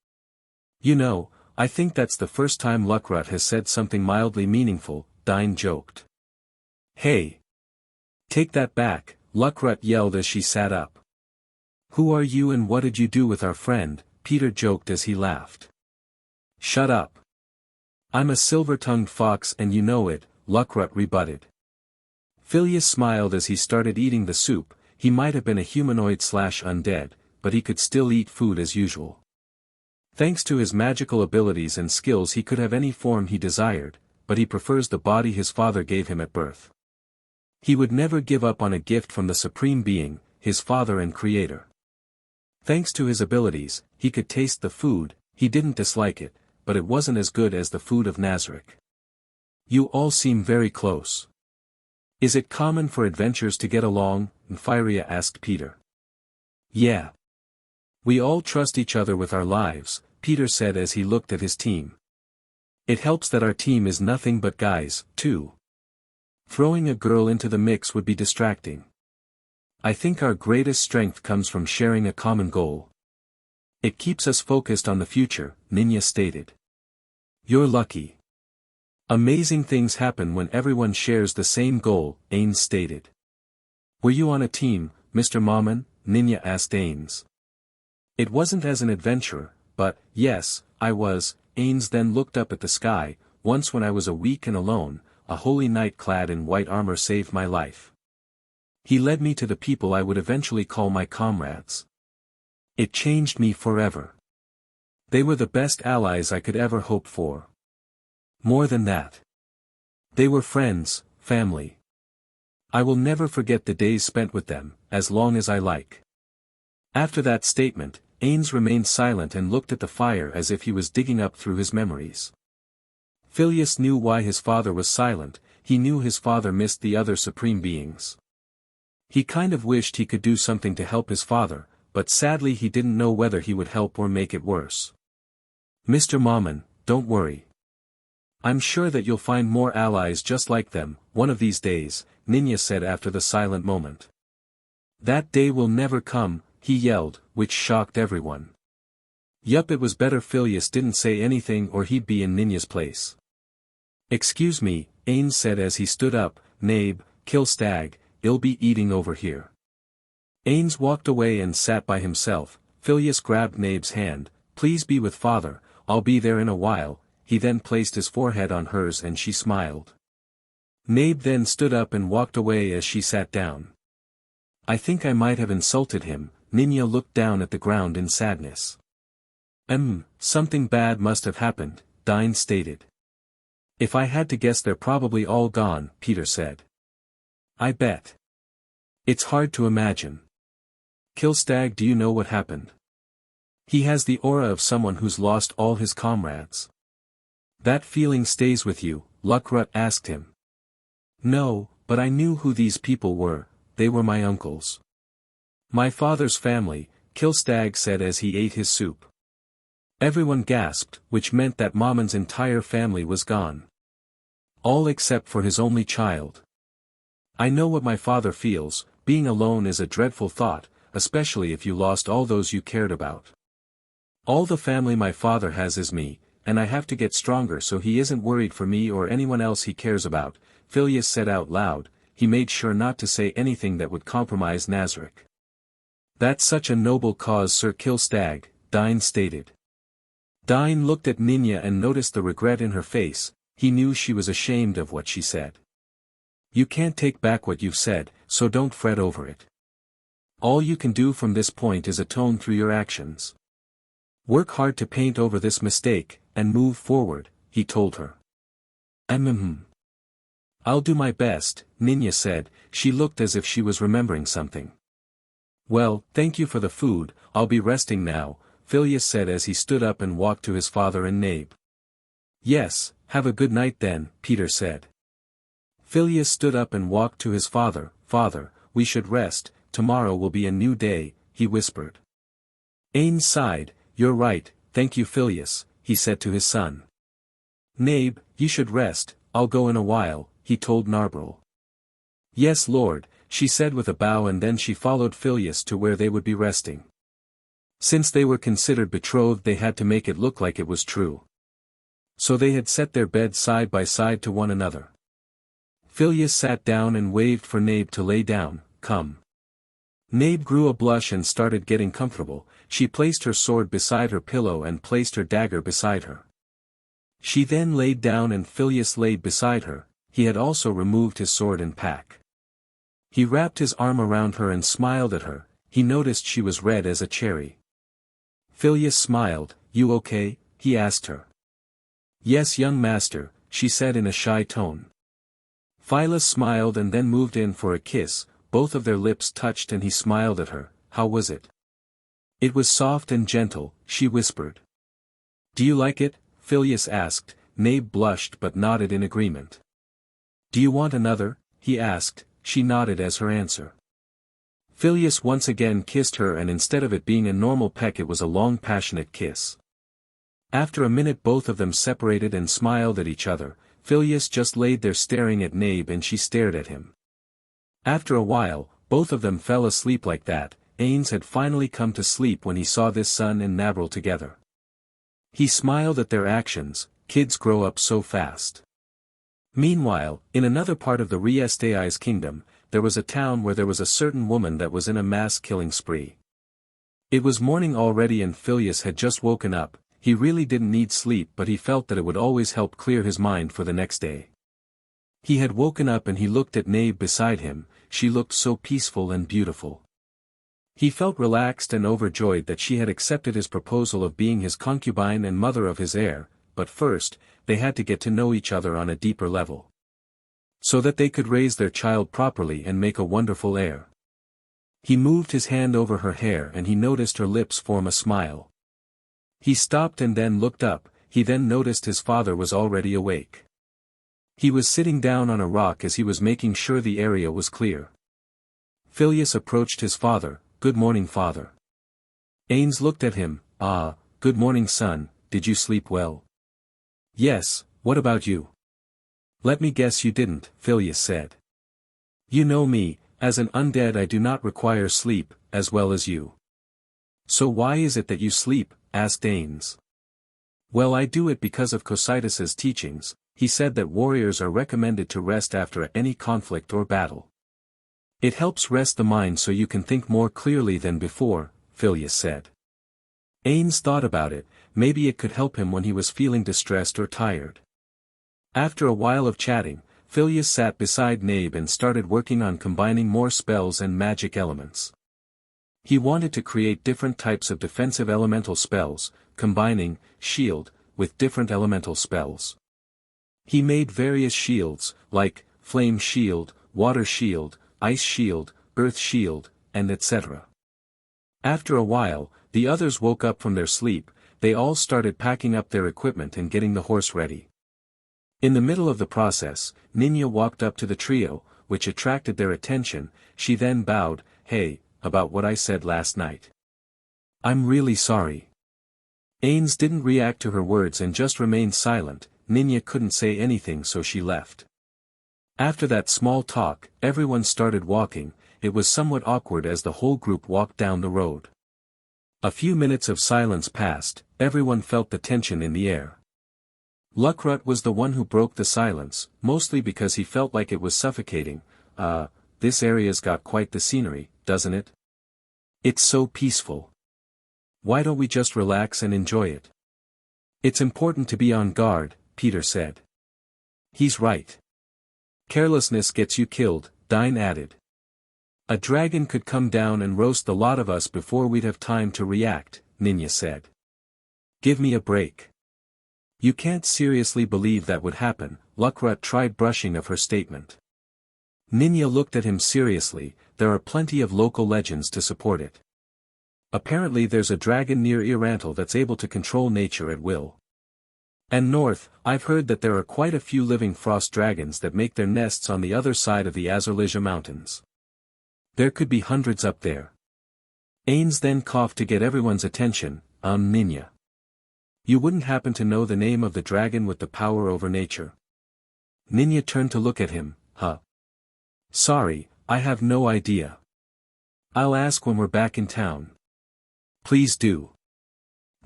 You know, I think that's the first time Luckrut has said something mildly meaningful, Dine joked. Hey! Take that back, Luckrut yelled as she sat up. Who are you and what did you do with our friend? Peter joked as he laughed. Shut up. I'm a silver-tongued fox and you know it, Luckrut rebutted. Phileas smiled as he started eating the soup. He might have been a humanoid/undead, but he could still eat food as usual. Thanks to his magical abilities and skills he could have any form he desired, but he prefers the body his father gave him at birth. He would never give up on a gift from the Supreme Being, his father and creator. Thanks to his abilities, he could taste the food. He didn't dislike it, but it wasn't as good as the food of Nazarick. You all seem very close. Is it common for adventurers to get along? Nephyria asked Peter. Yeah. We all trust each other with our lives, Peter said as he looked at his team. It helps that our team is nothing but guys, too. Throwing a girl into the mix would be distracting. I think our greatest strength comes from sharing a common goal. It keeps us focused on the future, Ninya stated. You're lucky. Amazing things happen when everyone shares the same goal, Ainz stated. Were you on a team, Mr. Mammon? Ninya asked Ainz. It wasn't as an adventurer, but, yes, I was. Ainz then looked up at the sky. Once when I was weak and alone, a holy knight clad in white armor saved my life. He led me to the people I would eventually call my comrades. It changed me forever. They were the best allies I could ever hope for. More than that. They were friends, family. I will never forget the days spent with them, as long as I like. After that statement, Ainz remained silent and looked at the fire as if he was digging up through his memories. Phileas knew why his father was silent. He knew his father missed the other supreme beings. He kind of wished he could do something to help his father, but sadly he didn't know whether he would help or make it worse. Mr. Mammon, don't worry. I'm sure that you'll find more allies just like them, one of these days, Ninya said after the silent moment. That day will never come, he yelled, which shocked everyone. Yup, it was better Phileas didn't say anything or he'd be in Ninya's place. Excuse me, Ainz said as he stood up, Nabe, kill Stag, he'll be eating over here. Ainz walked away and sat by himself. Phileas grabbed Nabe's hand. Please be with father, I'll be there in a while. He then placed his forehead on hers and she smiled. Nabe then stood up and walked away as she sat down. I think I might have insulted him. Ninya looked down at the ground in sadness. Something bad must have happened, Dine stated. If I had to guess they're probably all gone, Peter said. I bet. It's hard to imagine. Kill Stag, do you know what happened? He has the aura of someone who's lost all his comrades. That feeling stays with you, Luckrut asked him. No, but I knew who these people were. They were my uncles. My father's family, Kill Stag said as he ate his soup. Everyone gasped, which meant that Mammon's entire family was gone. All except for his only child. I know what my father feels. Being alone is a dreadful thought, especially if you lost all those you cared about. All the family my father has is me, and I have to get stronger so he isn't worried for me or anyone else he cares about, Phileas said out loud. He made sure not to say anything that would compromise Nazarick. That's such a noble cause, Sir Kill Stag, Dine stated. Dine looked at Ninya and noticed the regret in her face. He knew she was ashamed of what she said. You can't take back what you've said, so don't fret over it. All you can do from this point is atone through your actions. Work hard to paint over this mistake, and move forward, he told her. I'll do my best, Ninya said. She looked as if she was remembering something. Well, thank you for the food, I'll be resting now, Phileas said as he stood up and walked to his father and Nabe. Yes, have a good night then, Peter said. Phileas stood up and walked to his father. Father, we should rest, tomorrow will be a new day, he whispered. Ainz sighed. You're right, thank you Phileas, he said to his son. Nabe, you should rest, I'll go in a while, he told Narbril. Yes Lord, she said with a bow, and then she followed Phileas to where they would be resting. Since they were considered betrothed they had to make it look like it was true. So they had set their beds side by side to one another. Phileas sat down and waved for Nabe to lay down. Come. Nabe grew a blush and started getting comfortable. She placed her sword beside her pillow and placed her dagger beside her. She then laid down and Phileas laid beside her. He had also removed his sword and pack. He wrapped his arm around her and smiled at her. He noticed she was red as a cherry. Phileas smiled. You okay? He asked her. Yes, young master, she said in a shy tone. Phileas smiled and then moved in for a kiss. Both of their lips touched and he smiled at her. How was it? It was soft and gentle, she whispered. Do you like it? Phileas asked. Nabe blushed but nodded in agreement. Do you want another? He asked. She nodded as her answer. Phileas once again kissed her and instead of it being a normal peck it was a long passionate kiss. After a minute both of them separated and smiled at each other. Phileas just laid there staring at Nabe and she stared at him. After a while, both of them fell asleep like that. Ainz had finally come to sleep when he saw this son and Nabril together. He smiled at their actions. Kids grow up so fast. Meanwhile, in another part of the Riestai's kingdom, there was a town where there was a certain woman that was in a mass killing spree. It was morning already and Phileas had just woken up. He really didn't need sleep but he felt that it would always help clear his mind for the next day. He had woken up and he looked at Nabe beside him. She looked so peaceful and beautiful. He felt relaxed and overjoyed that she had accepted his proposal of being his concubine and mother of his heir, but first, they had to get to know each other on a deeper level. So that they could raise their child properly and make a wonderful heir. He moved his hand over her hair and he noticed her lips form a smile. He stopped and then looked up. He then noticed his father was already awake. He was sitting down on a rock as he was making sure the area was clear. Phileas approached his father. Good morning, father. Ainz looked at him. Ah, good morning, son. Did you sleep well? Yes, what about you? Let me guess you didn't, Phileas said. You know me, as an undead I do not require sleep, as well as you. So why is it that you sleep? Asked Ainz. Well, I do it because of Cocytus's teachings. He said that warriors are recommended to rest after any conflict or battle. It helps rest the mind so you can think more clearly than before, Phileas said. Ainz thought about it. Maybe it could help him when he was feeling distressed or tired. After a while of chatting, Phileas sat beside Nabe and started working on combining more spells and magic elements. He wanted to create different types of defensive elemental spells, combining shield with different elemental spells. He made various shields, like flame shield, water shield, ice shield, earth shield, and etc. After a while, the others woke up from their sleep. They all started packing up their equipment and getting the horse ready. In the middle of the process, Ninya walked up to the trio, which attracted their attention. She then bowed. Hey, about what I said last night. I'm really sorry. Ainz didn't react to her words and just remained silent. Ninya couldn't say anything so she left. After that small talk, everyone started walking. It was somewhat awkward as the whole group walked down the road. A few minutes of silence passed. Everyone felt the tension in the air. Luckrut was the one who broke the silence, mostly because he felt like it was suffocating. This area's got quite the scenery, doesn't it? It's so peaceful. Why don't we just relax and enjoy it? It's important to be on guard, Peter said. He's right. Carelessness gets you killed, Dine added. A dragon could come down and roast the lot of us before we'd have time to react, Ninya said. Give me a break. You can't seriously believe that would happen. Luckrut tried brushing off her statement. Ninya looked at him seriously. There are plenty of local legends to support it. Apparently there's a dragon near E-Rantel that's able to control nature at will. And north, I've heard that there are quite a few living frost dragons that make their nests on the other side of the Azurlija mountains. There could be hundreds up there. Ainz then coughed to get everyone's attention. Ninya. You wouldn't happen to know the name of the dragon with the power over nature? Ninya turned to look at him. Huh. Sorry, I have no idea. I'll ask when we're back in town. Please do.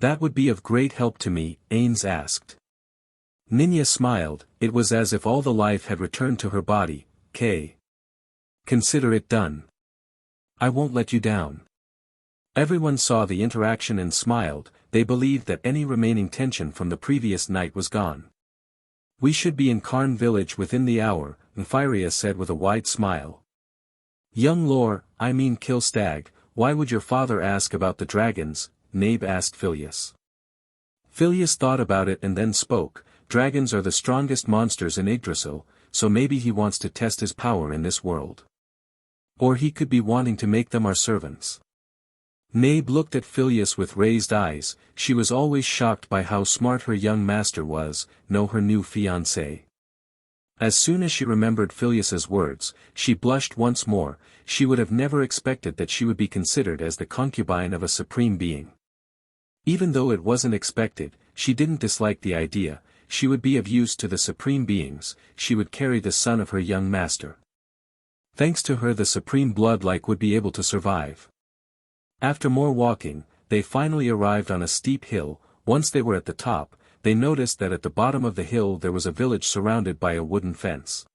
That would be of great help to me, Ainz asked. Ninya smiled, it was as if all the life had returned to her body. Consider it done. I won't let you down. Everyone saw the interaction and smiled, they believed that any remaining tension from the previous night was gone. We should be in Karn village within the hour, Nymphyria said with a wide smile. Young lore, I mean kill stag, why would your father ask about the dragons? Nabe asked Phileas. Phileas thought about it and then spoke, dragons are the strongest monsters in Idrasil, so maybe he wants to test his power in this world. Or he could be wanting to make them our servants. Nabe looked at Phileas with raised eyes, she was always shocked by how smart her young master was, her new fiancé. As soon as she remembered Phileas's words, she blushed once more, she would have never expected that she would be considered as the concubine of a supreme being. Even though it wasn't expected, she didn't dislike the idea, she would be of use to the supreme beings, she would carry the son of her young master. Thanks to her the supreme blood-like would be able to survive. After more walking, they finally arrived on a steep hill. Once they were at the top, they noticed that at the bottom of the hill there was a village surrounded by a wooden fence.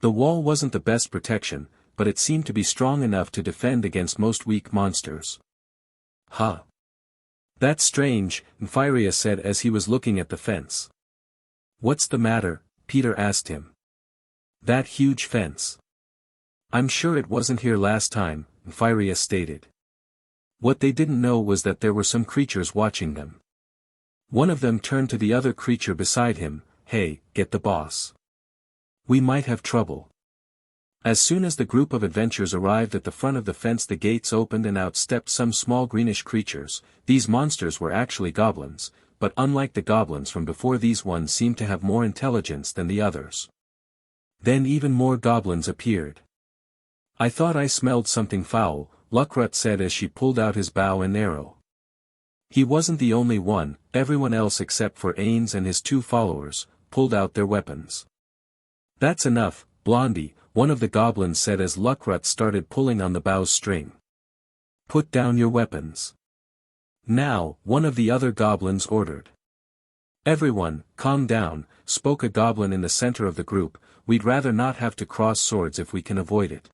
The wall wasn't the best protection, but it seemed to be strong enough to defend against most weak monsters. Huh. That's strange, Nymphyria said as he was looking at the fence. What's the matter? Peter asked him. That huge fence. I'm sure it wasn't here last time, Nymphyria stated. What they didn't know was that there were some creatures watching them. One of them turned to the other creature beside him, hey, get the boss. We might have trouble. As soon as the group of adventurers arrived at the front of the fence the gates opened and out stepped some small greenish creatures. These monsters were actually goblins, but unlike the goblins from before these ones seemed to have more intelligence than the others. Then even more goblins appeared. I thought I smelled something foul, Luckrut said as she pulled out his bow and arrow. He wasn't the only one, everyone else except for Ainz and his 2 followers, pulled out their weapons. That's enough, Blondie, one of the goblins said as Luckrut started pulling on the bow's string. Put down your weapons. Now, one of the other goblins ordered. Everyone, calm down, spoke a goblin in the center of the group, we'd rather not have to cross swords if we can avoid it.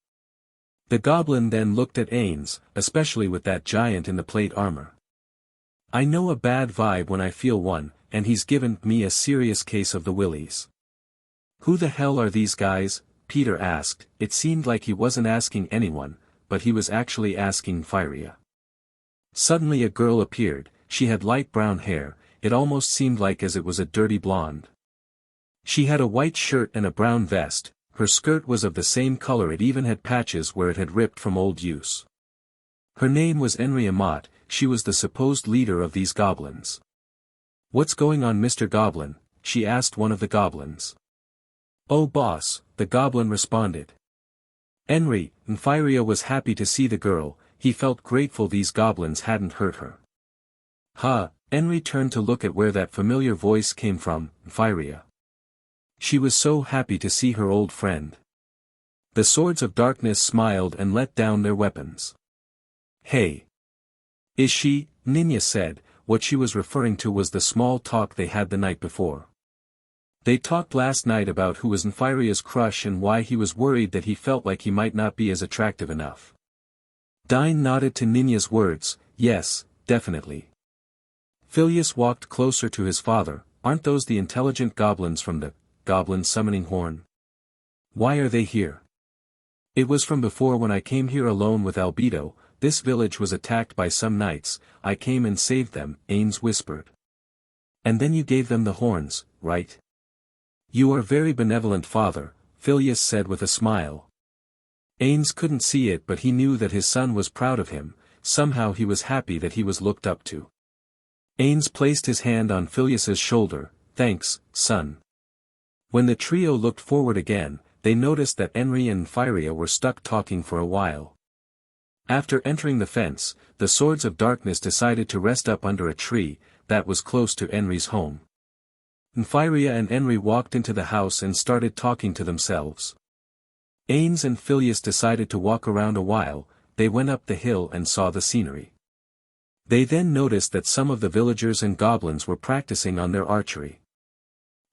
The goblin then looked at Ainz, especially with that giant in the plate armor. I know a bad vibe when I feel one, and he's given me a serious case of the willies. Who the hell are these guys? Peter asked, it seemed like he wasn't asking anyone, but he was actually asking Nymphyria. Suddenly a girl appeared, she had light brown hair, it almost seemed like as it was a dirty blonde. She had a white shirt and a brown vest. Her skirt was of the same color, it even had patches where it had ripped from old use. Her name was Enri Amat, she was the supposed leader of these goblins. What's going on, Mr. Goblin? She asked one of the goblins. Oh boss, the goblin responded. Enri, Nymphyria was happy to see the girl, he felt grateful these goblins hadn't hurt her. Enri turned to look at where that familiar voice came from, Nymphyria. She was so happy to see her old friend. The Swords of Darkness smiled and let down their weapons. Hey! Is she? Ninya said, what she was referring to was the small talk they had the night before. They talked last night about who was Nymphyria's crush and why he was worried that he felt like he might not be as attractive enough. Dine nodded to Ninya's words, yes, definitely. Phileas walked closer to his father, aren't those the intelligent goblins from the Goblin Summoning Horn? Why are they here? It was from before when I came here alone with Albedo, this village was attacked by some knights, I came and saved them, Ainz whispered. And then you gave them the horns, right? You are very benevolent, father, Phileas said with a smile. Ainz couldn't see it, but he knew that his son was proud of him, somehow he was happy that he was looked up to. Ainz placed his hand on Phileas's shoulder, thanks, son. When the trio looked forward again, they noticed that Enri and Nymphyria were stuck talking for a while. After entering the fence, the Swords of Darkness decided to rest up under a tree that was close to Enri's home. Nymphyria and Enri walked into the house and started talking to themselves. Ainz and Phileas decided to walk around a while, they went up the hill and saw the scenery. They then noticed that some of the villagers and goblins were practicing on their archery.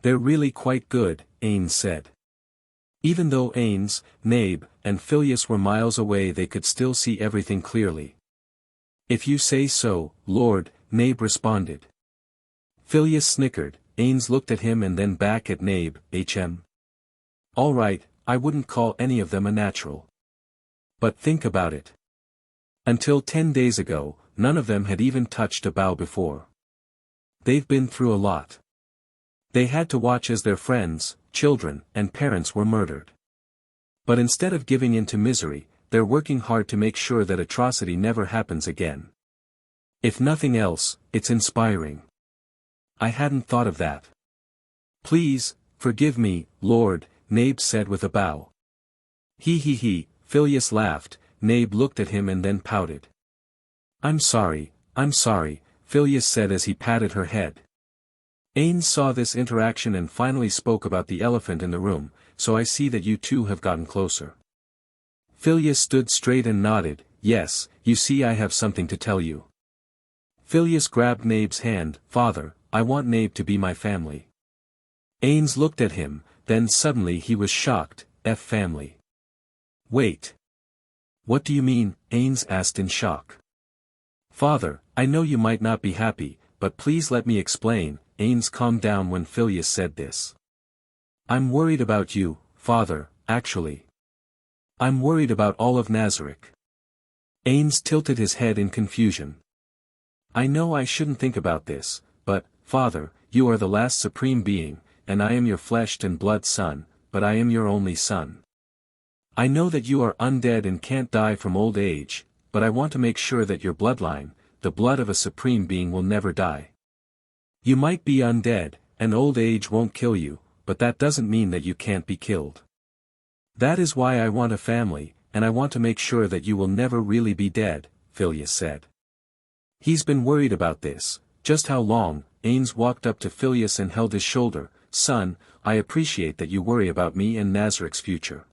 They're really quite good, Ainz said. Even though Ainz, Nabe, and Phileas were miles away, they could still see everything clearly. If you say so, Lord, Nabe responded. Phileas snickered. Ainz looked at him and then back at Nabe. All right, I wouldn't call any of them a natural. But think about it. Until 10 days ago, none of them had even touched a bough before. They've been through a lot. They had to watch as their friends, children, and parents were murdered. But instead of giving in to misery, they're working hard to make sure that atrocity never happens again. If nothing else, it's inspiring. I hadn't thought of that. Please, forgive me, Lord, Nabe said with a bow. He, Phileas laughed. Nabe looked at him and then pouted. I'm sorry, Phileas said as he patted her head. Ainz saw this interaction and finally spoke about the elephant in the room, so I see that you two have gotten closer. Phileas stood straight and nodded. Yes, you see I have something to tell you. Phileas grabbed Nabe's hand. Father, I want Nabe to be my family. Ainz looked at him, then suddenly he was shocked. Family. Wait. What do you mean? Ainz asked in shock. Father, I know you might not be happy, but please let me explain. Ainz calmed down when Phileas said this. I'm worried about you, Father, actually. I'm worried about all of Nazarick. Ainz tilted his head in confusion. I know I shouldn't think about this, but, Father, you are the last supreme being, and I am your flesh and blood son, but I am your only son. I know that you are undead and can't die from old age, but I want to make sure that your bloodline, the blood of a supreme being, will never die. You might be undead, and old age won't kill you, but that doesn't mean that you can't be killed. That is why I want a family, and I want to make sure that you will never really be dead, Phileas said. He's been worried about this. Just how long? Ainz walked up to Phileas and held his shoulder. Son, I appreciate that you worry about me and Nazarick's future.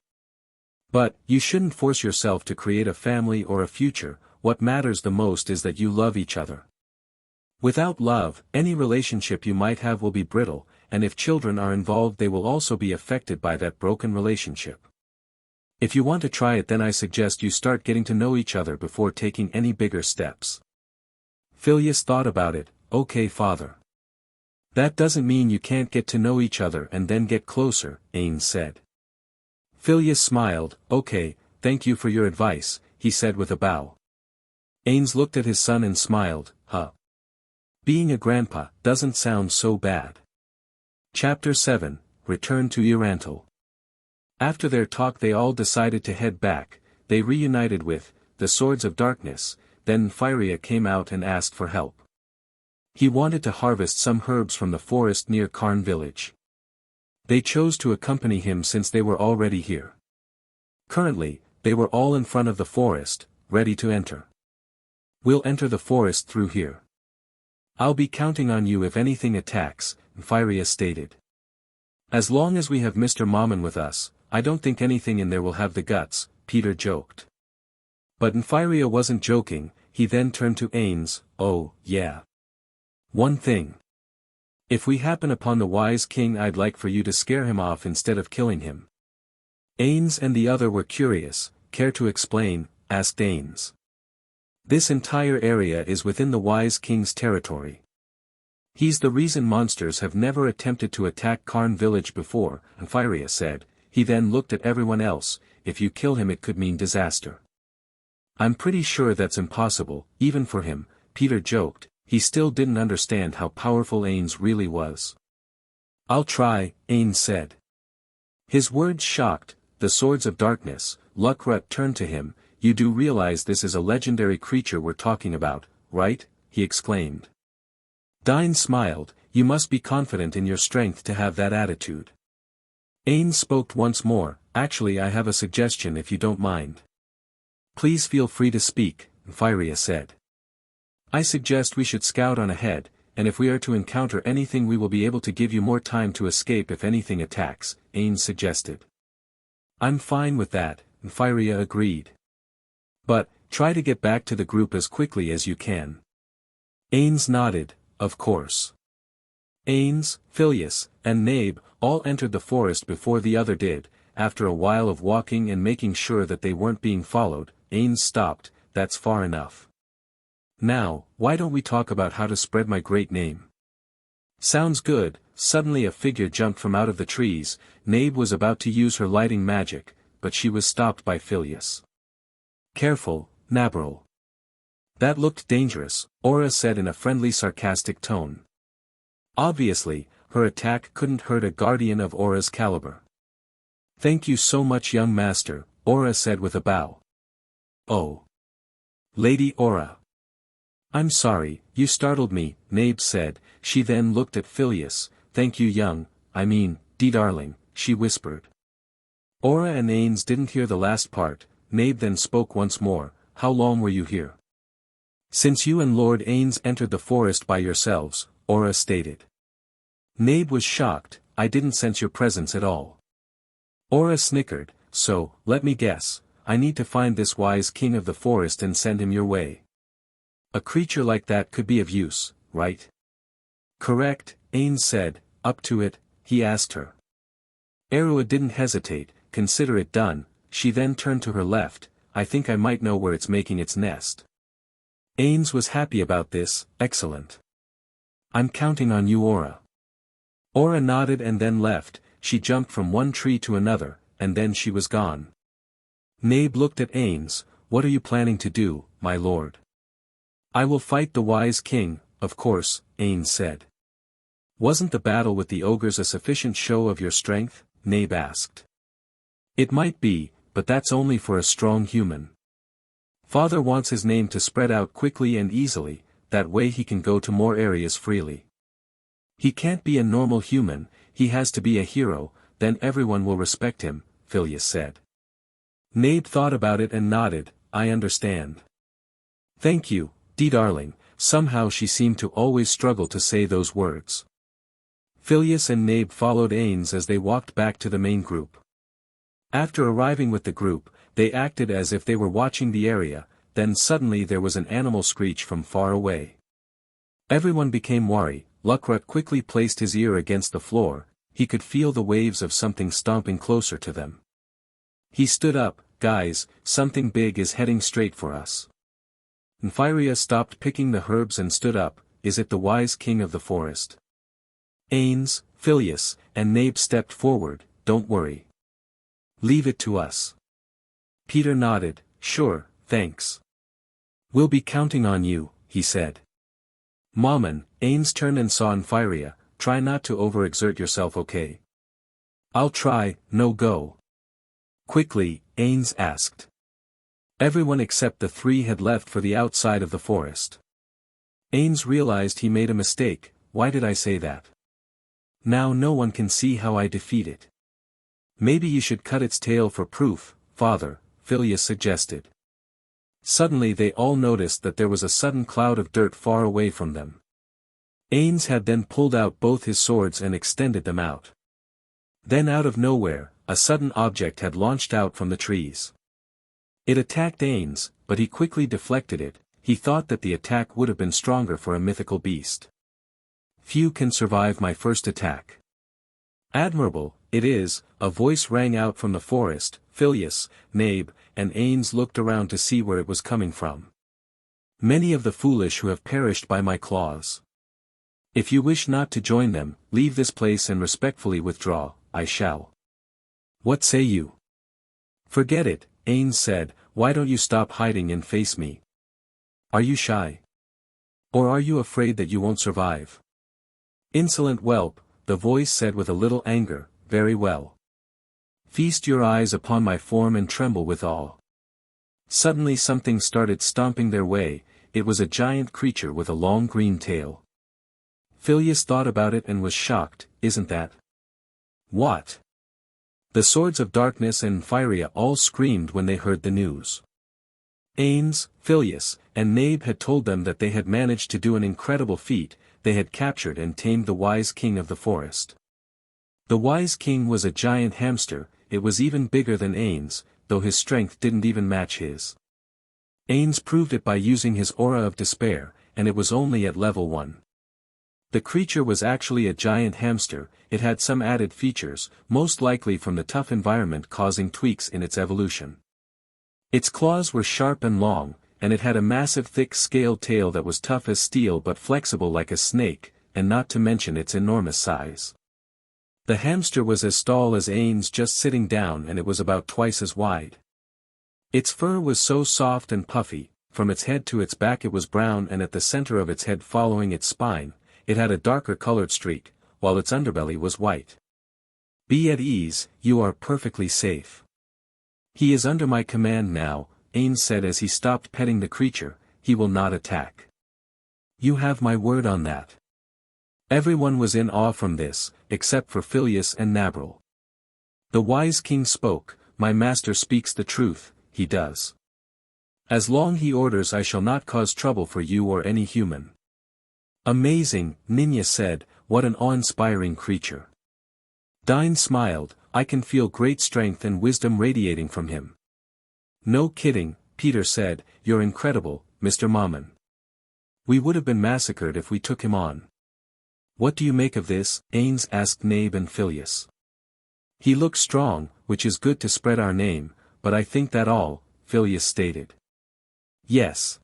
But, you shouldn't force yourself to create a family or a future. What matters the most is that you love each other. Without love, any relationship you might have will be brittle, and if children are involved they will also be affected by that broken relationship. If you want to try it, then I suggest you start getting to know each other before taking any bigger steps. Phileas thought about it. Okay, Father. That doesn't mean you can't get to know each other and then get closer, Ainz said. Phileas smiled. Okay, thank you for your advice, he said with a bow. Ainz looked at his son and smiled. Being a grandpa doesn't sound so bad. Chapter 7, Return to E-Rantel. After their talk they all decided to head back. They reunited with the Swords of Darkness. Then Firia came out and asked for help. He wanted to harvest some herbs from the forest near Karn village. They chose to accompany him since they were already here. Currently, they were all in front of the forest, ready to enter. We'll enter the forest through here. I'll be counting on you if anything attacks, Firia stated. As long as we have Mr. Mammon with us, I don't think anything in there will have the guts, Peter joked. But Firia wasn't joking. He then turned to Ainz. Oh, yeah. One thing. If we happen upon the wise king, I'd like for you to scare him off instead of killing him. Ainz and the other were curious. Care to explain? Asked Ainz. This entire area is within the wise king's territory. He's the reason monsters have never attempted to attack Karn village before, Firia said. He then looked at everyone else. If you kill him it could mean disaster. I'm pretty sure that's impossible, even for him, Peter joked. He still didn't understand how powerful Ainz really was. I'll try, Ainz said. His words shocked the Swords of Darkness. Lukrut turned to him. You do realize this is a legendary creature we're talking about, right? He exclaimed. Dine smiled. You must be confident in your strength to have that attitude. Ainz spoke once more. Actually, I have a suggestion if you don't mind. Please feel free to speak, Firia said. I suggest we should scout on ahead, and if we are to encounter anything we will be able to give you more time to escape if anything attacks, Ainz suggested. I'm fine with that, Firia agreed. But, try to get back to the group as quickly as you can. Ainz nodded. Of course. Ainz, Phileas, and Nabe all entered the forest before the other did. After a while of walking and making sure that they weren't being followed, Ainz stopped. That's far enough. Now, why don't we talk about how to spread my great name? Sounds good. Suddenly a figure jumped from out of the trees. Nabe was about to use her lighting magic, but she was stopped by Phileas. Careful, Nabaril. That looked dangerous, Aura said in a friendly sarcastic tone. Obviously, her attack couldn't hurt a guardian of Aura's caliber. Thank you so much, young master, Aura said with a bow. Oh. Lady Aura. I'm sorry, you startled me, Nabe said. She then looked at Phileas. Thank you darling, she whispered. Aura and Ainz didn't hear the last part. Nabe then spoke once more. How long were you here? Since you and Lord Ainz entered the forest by yourselves, Aura stated. Nabe was shocked. I didn't sense your presence at all. Aura snickered. So, let me guess, I need to find this wise king of the forest and send him your way. A creature like that could be of use, right? Correct, Ainz said. Up to it, he asked her. Arua didn't hesitate. Consider it done. She then turned to her left. I think I might know where it's making its nest. Ainz was happy about this. Excellent. I'm counting on you, Aura. Aura nodded and then left. She jumped from one tree to another, and then she was gone. Nabe looked at Ainz. What are you planning to do, my lord? I will fight the wise king, of course, Ainz said. Wasn't the battle with the ogres a sufficient show of your strength? Nabe asked. It might be, but that's only for a strong human. Father wants his name to spread out quickly and easily, that way he can go to more areas freely. He can't be a normal human, he has to be a hero, then everyone will respect him, Phileas said. Nabe thought about it and nodded. I understand. Thank you, darling. Somehow she seemed to always struggle to say those words. Phileas and Nabe followed Ainz as they walked back to the main group. After arriving with the group, they acted as if they were watching the area, then suddenly there was an animal screech from far away. Everyone became wary. Luckrut quickly placed his ear against the floor. He could feel the waves of something stomping closer to them. He stood up. Guys, something big is heading straight for us. Nymphyria stopped picking the herbs and stood up. Is it the wise king of the forest? Ainz, Phileas, and Nabe stepped forward. Don't worry. Leave it to us. Peter nodded. Sure, thanks. We'll be counting on you, he said. Mammon, Ainz turned and saw Nymphyria. Try not to overexert yourself, okay? I'll try. No go. Quickly, Ainz asked. Everyone except the three had left for the outside of the forest. Ainz realized he made a mistake. Why did I say that? Now no one can see how I defeat it. Maybe you should cut its tail for proof, father, Phileas suggested. Suddenly they all noticed that there was a sudden cloud of dirt far away from them. Ainz had then pulled out both his swords and extended them out. Then out of nowhere, a sudden object had launched out from the trees. It attacked Ainz, but he quickly deflected it. He thought that the attack would have been stronger for a mythical beast. Few can survive my first attack. Admirable, it is, a voice rang out from the forest. Phileas, Nabe, and Ainz looked around to see where it was coming from. Many of the foolish who have perished by my claws. If you wish not to join them, leave this place and respectfully withdraw. I shall. What say you? Forget it, Ainz said. Why don't you stop hiding and face me? Are you shy? Or are you afraid that you won't survive? Insolent whelp, the voice said with a little anger. Very well. Feast your eyes upon my form and tremble with awe. Suddenly something started stomping their way. It was a giant creature with a long green tail. Phileas thought about it and was shocked. Isn't that? What? The swords of darkness and Nymphyria all screamed when they heard the news. Ainz, Phileas, and Nabe had told them that they had managed to do an incredible feat. They had captured and tamed the wise king of the forest. The wise king was a giant hamster. It was even bigger than Ainz, though his strength didn't even match his. Ainz proved it by using his aura of despair, and it was only at level 1. The creature was actually a giant hamster. It had some added features, most likely from the tough environment causing tweaks in its evolution. Its claws were sharp and long, and it had a massive thick scaled tail that was tough as steel but flexible like a snake, and not to mention its enormous size. The hamster was as tall as Ainz just sitting down, and it was about twice as wide. Its fur was so soft and puffy, from its head to its back it was brown, and at the center of its head following its spine, it had a darker colored streak, while its underbelly was white. Be at ease, you are perfectly safe. He is under my command now, Ainz said as he stopped petting the creature. He will not attack. You have my word on that. Everyone was in awe from this, except for Phileas and Nabril. The wise king spoke. My master speaks the truth, he does. As long he orders, I shall not cause trouble for you or any human. Amazing, Ninja said, what an awe-inspiring creature. Dine smiled, I can feel great strength and wisdom radiating from him. No kidding, Peter said, you're incredible, Mr. Mammon. We would have been massacred if we took him on. What do you make of this? Ainz asked Nabe and Phileas. He looks strong, which is good to spread our name, but I think that all, Phileas stated. Yes.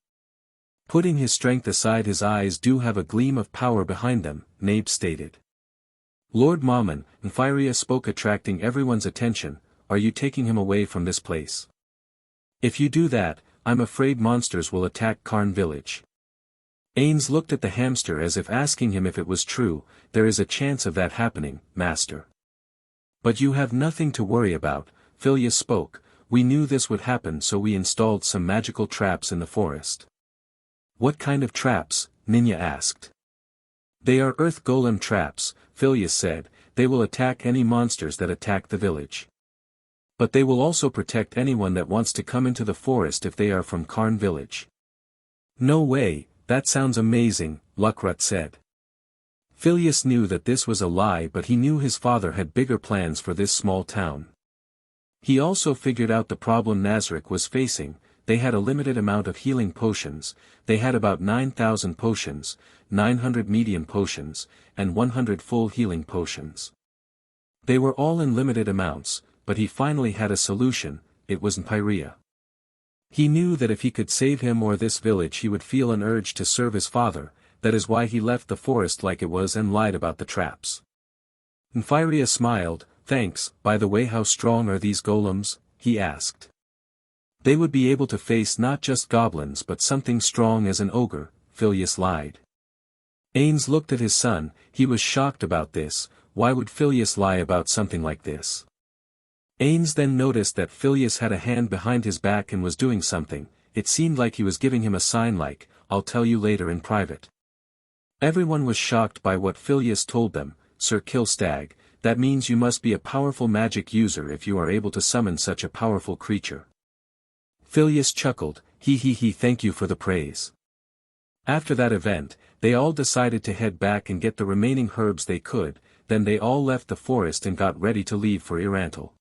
Putting his strength aside, his eyes do have a gleam of power behind them, Nabe stated. Lord Mammon, Nympharia spoke, attracting everyone's attention, are you taking him away from this place? If you do that, I'm afraid monsters will attack Karn village. Ainz looked at the hamster as if asking him if it was true. There is a chance of that happening, master. But you have nothing to worry about, Phileas spoke. We knew this would happen, so we installed some magical traps in the forest. What kind of traps? Ninja asked. They are earth golem traps, Phileas said. They will attack any monsters that attack the village. But they will also protect anyone that wants to come into the forest if they are from Karn village. No way, that sounds amazing, Luckrut said. Phileas knew that this was a lie, but he knew his father had bigger plans for this small town. He also figured out the problem Nazarick was facing. They had a limited amount of healing potions. They had about 9,000 potions, 900 medium potions, and 100 full healing potions. They were all in limited amounts, but he finally had a solution. It was Nympharia. He knew that if he could save him or this village, he would feel an urge to serve his father. That is why he left the forest like it was and lied about the traps. Nympharia smiled. Thanks. By the way, how strong are these golems? He asked. They would be able to face not just goblins but something strong as an ogre, Phileas lied. Ainz looked at his son. He was shocked about this. Why would Phileas lie about something like this? Ainz then noticed that Phileas had a hand behind his back and was doing something. It seemed like he was giving him a sign like, I'll tell you later in private. Everyone was shocked by what Phileas told them. Sir Killstag, that means you must be a powerful magic user if you are able to summon such a powerful creature. Phileas chuckled, thank you for the praise. After that event, they all decided to head back and get the remaining herbs they could. Then they all left the forest and got ready to leave for E-Rantel.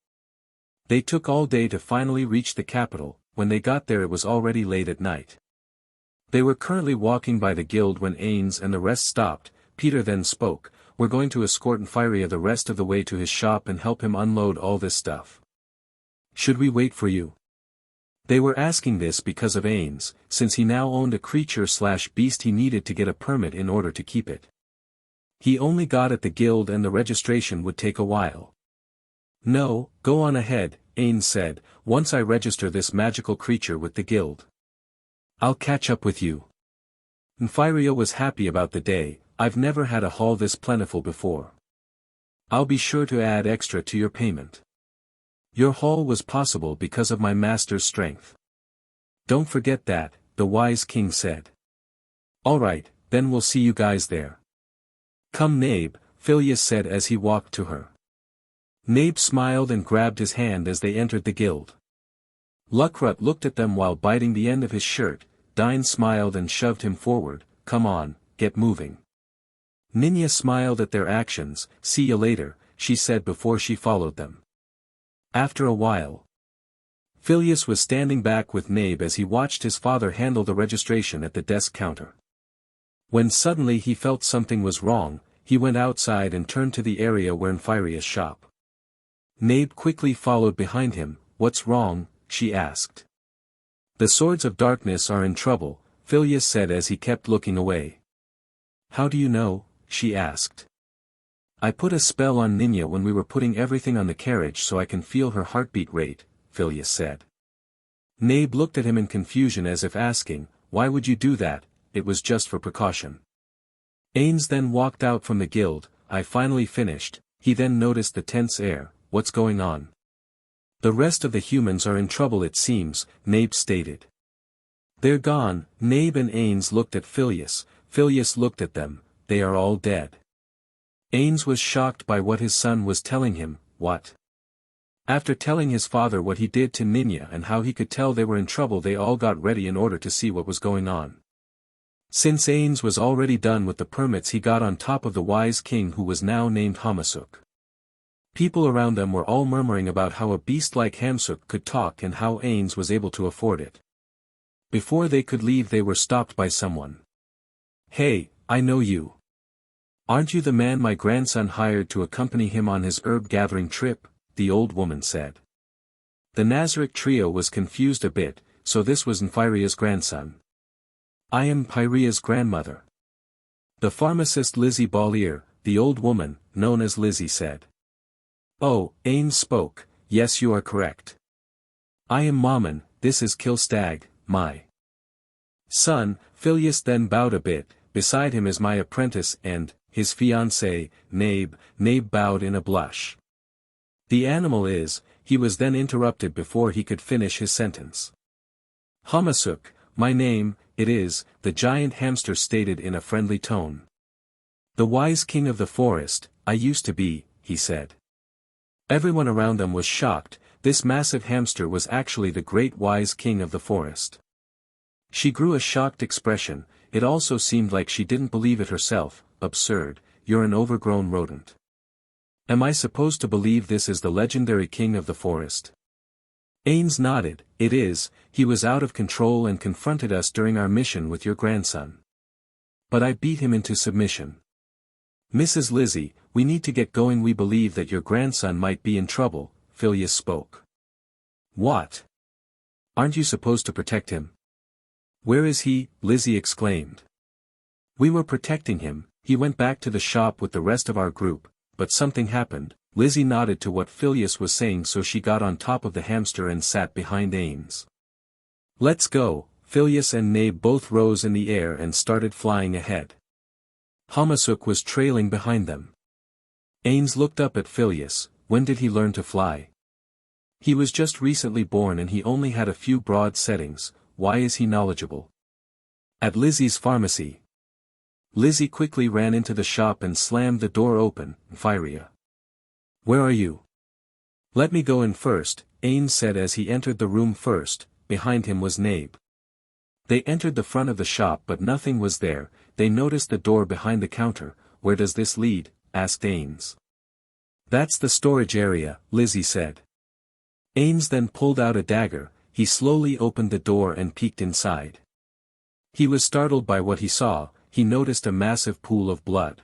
They took all day to finally reach the capital. When they got there, it was already late at night. They were currently walking by the guild when Ainz and the rest stopped. Peter then spoke, we're going to escort Nympharia the rest of the way to his shop and help him unload all this stuff. Should we wait for you? They were asking this because of Ainz, since he now owned a creature/beast he needed to get a permit in order to keep it. He only got at the guild and the registration would take a while. No, go on ahead, Ainz said, once I register this magical creature with the guild. I'll catch up with you. Nympharia was happy about the day. I've never had a haul this plentiful before. I'll be sure to add extra to your payment. Your haul was possible because of my master's strength. Don't forget that, the wise king said. All right, then we'll see you guys there. Come Nabe, Phileas said as he walked to her. Nabe smiled and grabbed his hand as they entered the guild. Luckrut looked at them while biting the end of his shirt. Dine smiled and shoved him forward. Come on, get moving. Ninja smiled at their actions. See you later, she said before she followed them. After a while, Phileas was standing back with Nabe as he watched his father handle the registration at the desk counter. When suddenly he felt something was wrong, he went outside and turned to the area where Nfiria's shop. Nabe quickly followed behind him. "What's wrong?" she asked. "The Swords of Darkness are in trouble," Phileas said as he kept looking away. "How do you know?" she asked. "I put a spell on Ninya when we were putting everything on the carriage so I can feel her heartbeat rate," Phileas said. Nabe looked at him in confusion as if asking, "Why would you do that?" "It was just for precaution." Ainz then walked out from the guild. "I finally finished." He then noticed the tense air. "What's going on?" "The rest of the humans are in trouble it seems," Nabe stated. "They're gone." Nabe and Ainz looked at Phileas. Phileas looked at them. "They are all dead." Ainz was shocked by what his son was telling him. "What?" After telling his father what he did to Ninya and how he could tell they were in trouble, they all got ready in order to see what was going on. Since Ainz was already done with the permits, he got on top of the wise king who was now named Hamasuk. People around them were all murmuring about how a beast like Hamsuk could talk and how Ainz was able to afford it. Before they could leave, they were stopped by someone. "Hey, I know you. Aren't you the man my grandson hired to accompany him on his herb-gathering trip?" the old woman said. The Nazarick trio was confused a bit, so this was Nfiria's grandson. "I am Pyria's grandmother. The pharmacist Lizzie Ballier," the old woman, known as Lizzie, said. "Oh," Ainz spoke, "yes, you are correct. I am Mammon, this is Kilstag, my son." Phileas then bowed a bit. "Beside him is my apprentice and his fiancée, Nabe." Nabe bowed in a blush. "The animal is," he was then interrupted before he could finish his sentence. "Hamasuk, my name, it is," the giant hamster stated in a friendly tone. "The wise king of the forest, I used to be," he said. Everyone around them was shocked. This massive hamster was actually the great wise king of the forest. She grew a shocked expression. It also seemed like she didn't believe it herself. "Absurd, you're an overgrown rodent. Am I supposed to believe this is the legendary king of the forest?" Ainz nodded. "It is. He was out of control and confronted us during our mission with your grandson. But I beat him into submission. Mrs. Lizzie, we need to get going. We believe that your grandson might be in trouble," Phileas spoke. "What? Aren't you supposed to protect him?" "Where is he?" Lizzie exclaimed. "We were protecting him. He went back to the shop with the rest of our group, but something happened." Lizzie nodded to what Phileas was saying, so she got on top of the hamster and sat behind Ainz. "Let's go." Phileas and Nabe both rose in the air and started flying ahead. Hamasuk was trailing behind them. Ainz looked up at Phileas. "When did he learn to fly?" "He was just recently born and he only had a few broad settings. Why is he knowledgeable?" "At Lizzie's pharmacy." Lizzie quickly ran into the shop and slammed the door open. "Nfiria. Where are you?" "Let me go in first," Ainz said as he entered the room first. Behind him was Nabe. They entered the front of the shop but nothing was there. They noticed the door behind the counter. "Where does this lead?" asked Ainz. "That's the storage area," Lizzie said. Ainz then pulled out a dagger. He slowly opened the door and peeked inside. He was startled by what he saw. He noticed a massive pool of blood.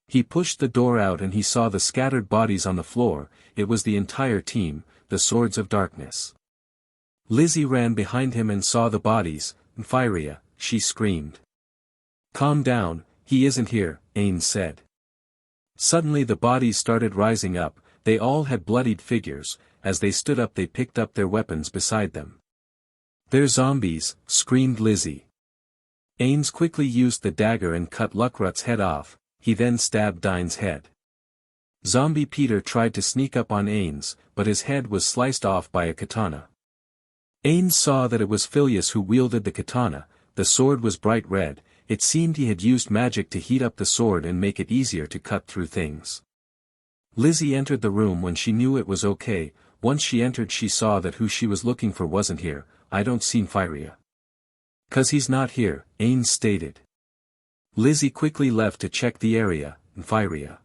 He pushed the door out and he saw the scattered bodies on the floor. It was the entire team, the Swords of Darkness. Lizzie ran behind him and saw the bodies. "Nfiria," she screamed. "Calm down, he isn't here," Ainz said. Suddenly the bodies started rising up. They all had bloodied figures. As they stood up they picked up their weapons beside them. "They're zombies," screamed Lizzie. Ainz quickly used the dagger and cut Luckrut's head off. He then stabbed Dine's head. Zombie Peter tried to sneak up on Ainz, but his head was sliced off by a katana. Ainz saw that it was Phileas who wielded the katana. The sword was bright red. It seemed he had used magic to heat up the sword and make it easier to cut through things. Lizzie entered the room when she knew it was okay. Once she entered she saw that who she was looking for wasn't here. "I don't see Nfiria." "'Cause he's not here," Ainz stated. Lizzie quickly left to check the area. "Nfiria."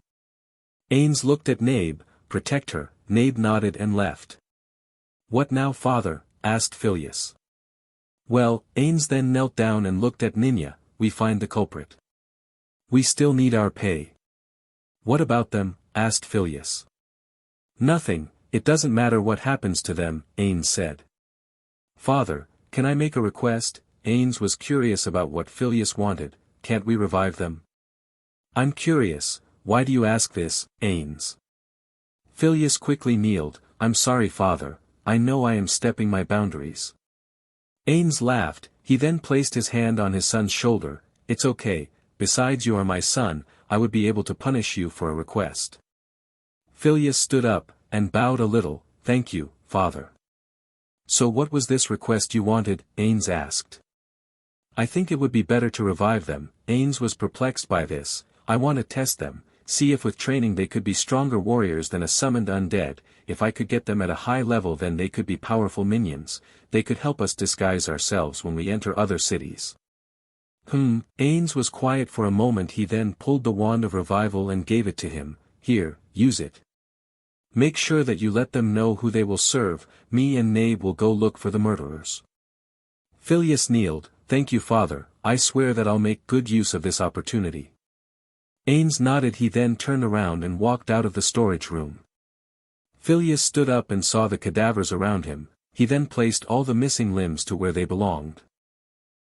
Ainz looked at Nabe. "Protect her." Nabe nodded and left. "What now, father?" asked Phileas. "Well," Ainz then knelt down and looked at Ninya. we find the culprit. We still need our pay. What about them? Asked Phileas. Nothing, it doesn't matter what happens to them, Ainz said. Father, can I make a request? Ainz was curious about what Phileas wanted. Can't we revive them? I'm curious, why do you ask this, Ainz? Phileas quickly kneeled. I'm sorry, Father, I know I am stepping my boundaries. Ainz laughed, he then placed his hand on his son's shoulder. It's okay, besides you are my son, I would be able to punish you for a request. Phileas stood up, and bowed a little. Thank you, Father. So what was this request you wanted? Ainz asked. I think it would be better to revive them. Ainz was perplexed by this. I want to test them, see if with training they could be stronger warriors than a summoned undead. If I could get them at a high level, then they could be powerful minions. They could help us disguise ourselves when we enter other cities. Ainz was quiet for a moment. He then pulled the wand of revival and gave it to him. Here, use it. Make sure that you let them know who they will serve. Me and Nabe will go look for the murderers. Phileas kneeled. Thank you, Father, I swear that I'll make good use of this opportunity. Ainz nodded. He then turned around and walked out of the storage room. Phileas stood up and saw the cadavers around him. He then placed all the missing limbs to where they belonged.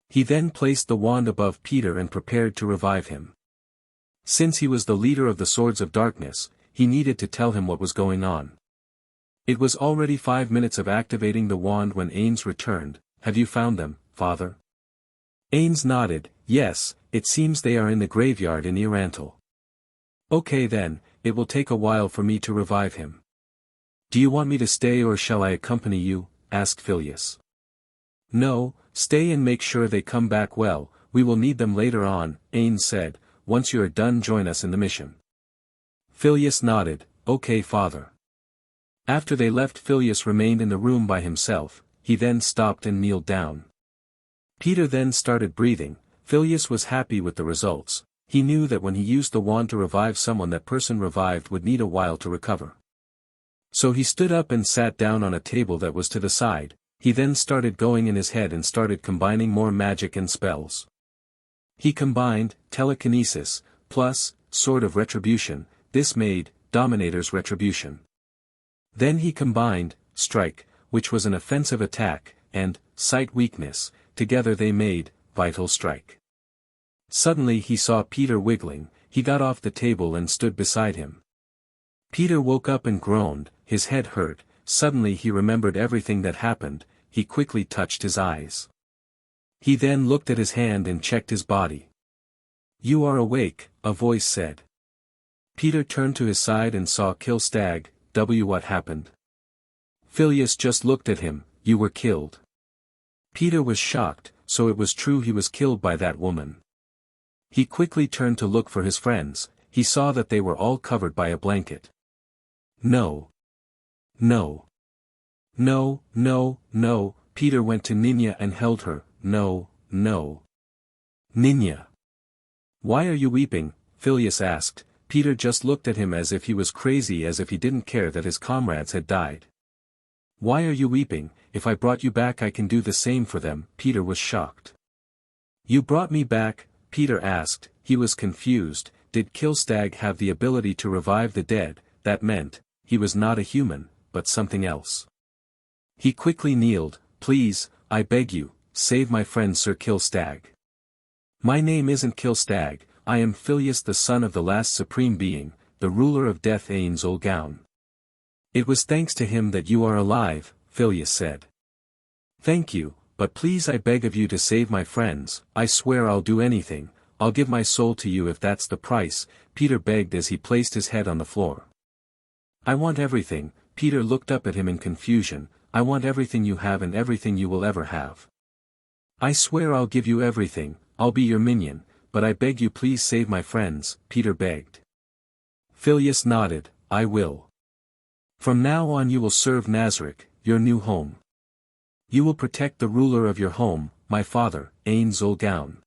He then placed the wand above Peter and prepared to revive him. Since he was the leader of the Swords of Darkness, he needed to tell him what was going on. It was already 5 minutes of activating the wand when Ainz returned. Have you found them, Father? Ainz nodded. Yes, it seems they are in the graveyard in E-Rantel. Okay then, it will take a while for me to revive him. Do you want me to stay or shall I accompany you? Asked Phileas. No, stay and make sure they come back well, we will need them later on, Ainz said. Once you are done, join us in the mission. Phileas nodded. Okay, Father. After they left, Phileas remained in the room by himself. He then stopped and kneeled down. Peter then started breathing. Phileas was happy with the results. He knew that when he used the wand to revive someone, that person revived would need a while to recover. So he stood up and sat down on a table that was to the side. He then started going in his head and started combining more magic and spells. He combined telekinesis plus Sword of Retribution. This made Dominator's Retribution. Then he combined Strike, which was an offensive attack, and Sight Weakness. Together they made Vital Strike. Suddenly he saw Peter wiggling. He got off the table and stood beside him. Peter woke up and groaned. His head hurt. Suddenly he remembered everything that happened. He quickly touched his eyes. He then looked at his hand and checked his body. You are awake, a voice said. Peter turned to his side and saw Kill Stag. What happened? Phileas just looked at him. You were killed. Peter was shocked. So it was true, he was killed by that woman. He quickly turned to look for his friends. He saw that they were all covered by a blanket. No. No. No, no, no. Peter went to Niña and held her. No, no. Niña. Why are you weeping? Phileas asked. Peter just looked at him as if he was crazy, as if he didn't care that his comrades had died. Why are you weeping? If I brought you back, I can do the same for them. Peter was shocked. You brought me back? Peter asked. He was confused. Did Killstag have the ability to revive the dead? That meant he was not a human, but something else. He quickly kneeled. Please, I beg you, save my friend Sir Killstag. My name isn't Killstag, I am Phileas, the son of the last supreme being, the ruler of death, Ainz Olgaun. It was thanks to him that you are alive, Phileas said. Thank you, but please, I beg of you to save my friends. I swear I'll do anything. I'll give my soul to you if that's the price, Peter begged as he placed his head on the floor. I want everything. Peter looked up at him in confusion. I want everything you have and everything you will ever have. I swear I'll give you everything. I'll be your minion, but I beg you please save my friends, Peter begged. Phileas nodded. I will. From now on you will serve Nazarick, your new home. You will protect the ruler of your home, my father, Ainz Olgaun.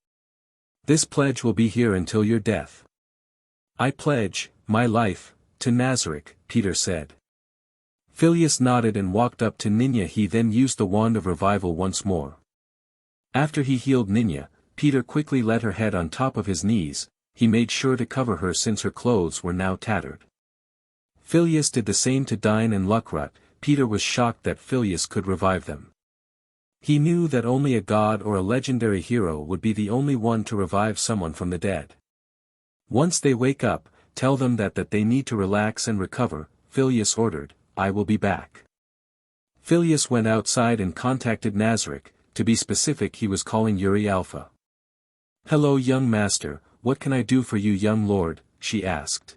This pledge will be here until your death. I pledge my life to Nazarick, Peter said. Phileas nodded and walked up to Niña. He then used the wand of revival once more. After he healed Niña, Peter quickly let her head on top of his knees. He made sure to cover her since her clothes were now tattered. Phileas did the same to Dain and Luckrut. Peter was shocked that Phileas could revive them. He knew that only a god or a legendary hero would be the only one to revive someone from the dead. Once they wake up, tell them that they need to relax and recover, Phileas ordered. I will be back. Phileas went outside and contacted Nazarick. To be specific, he was calling Yuri Alpha. Hello young master, what can I do for you young lord, she asked.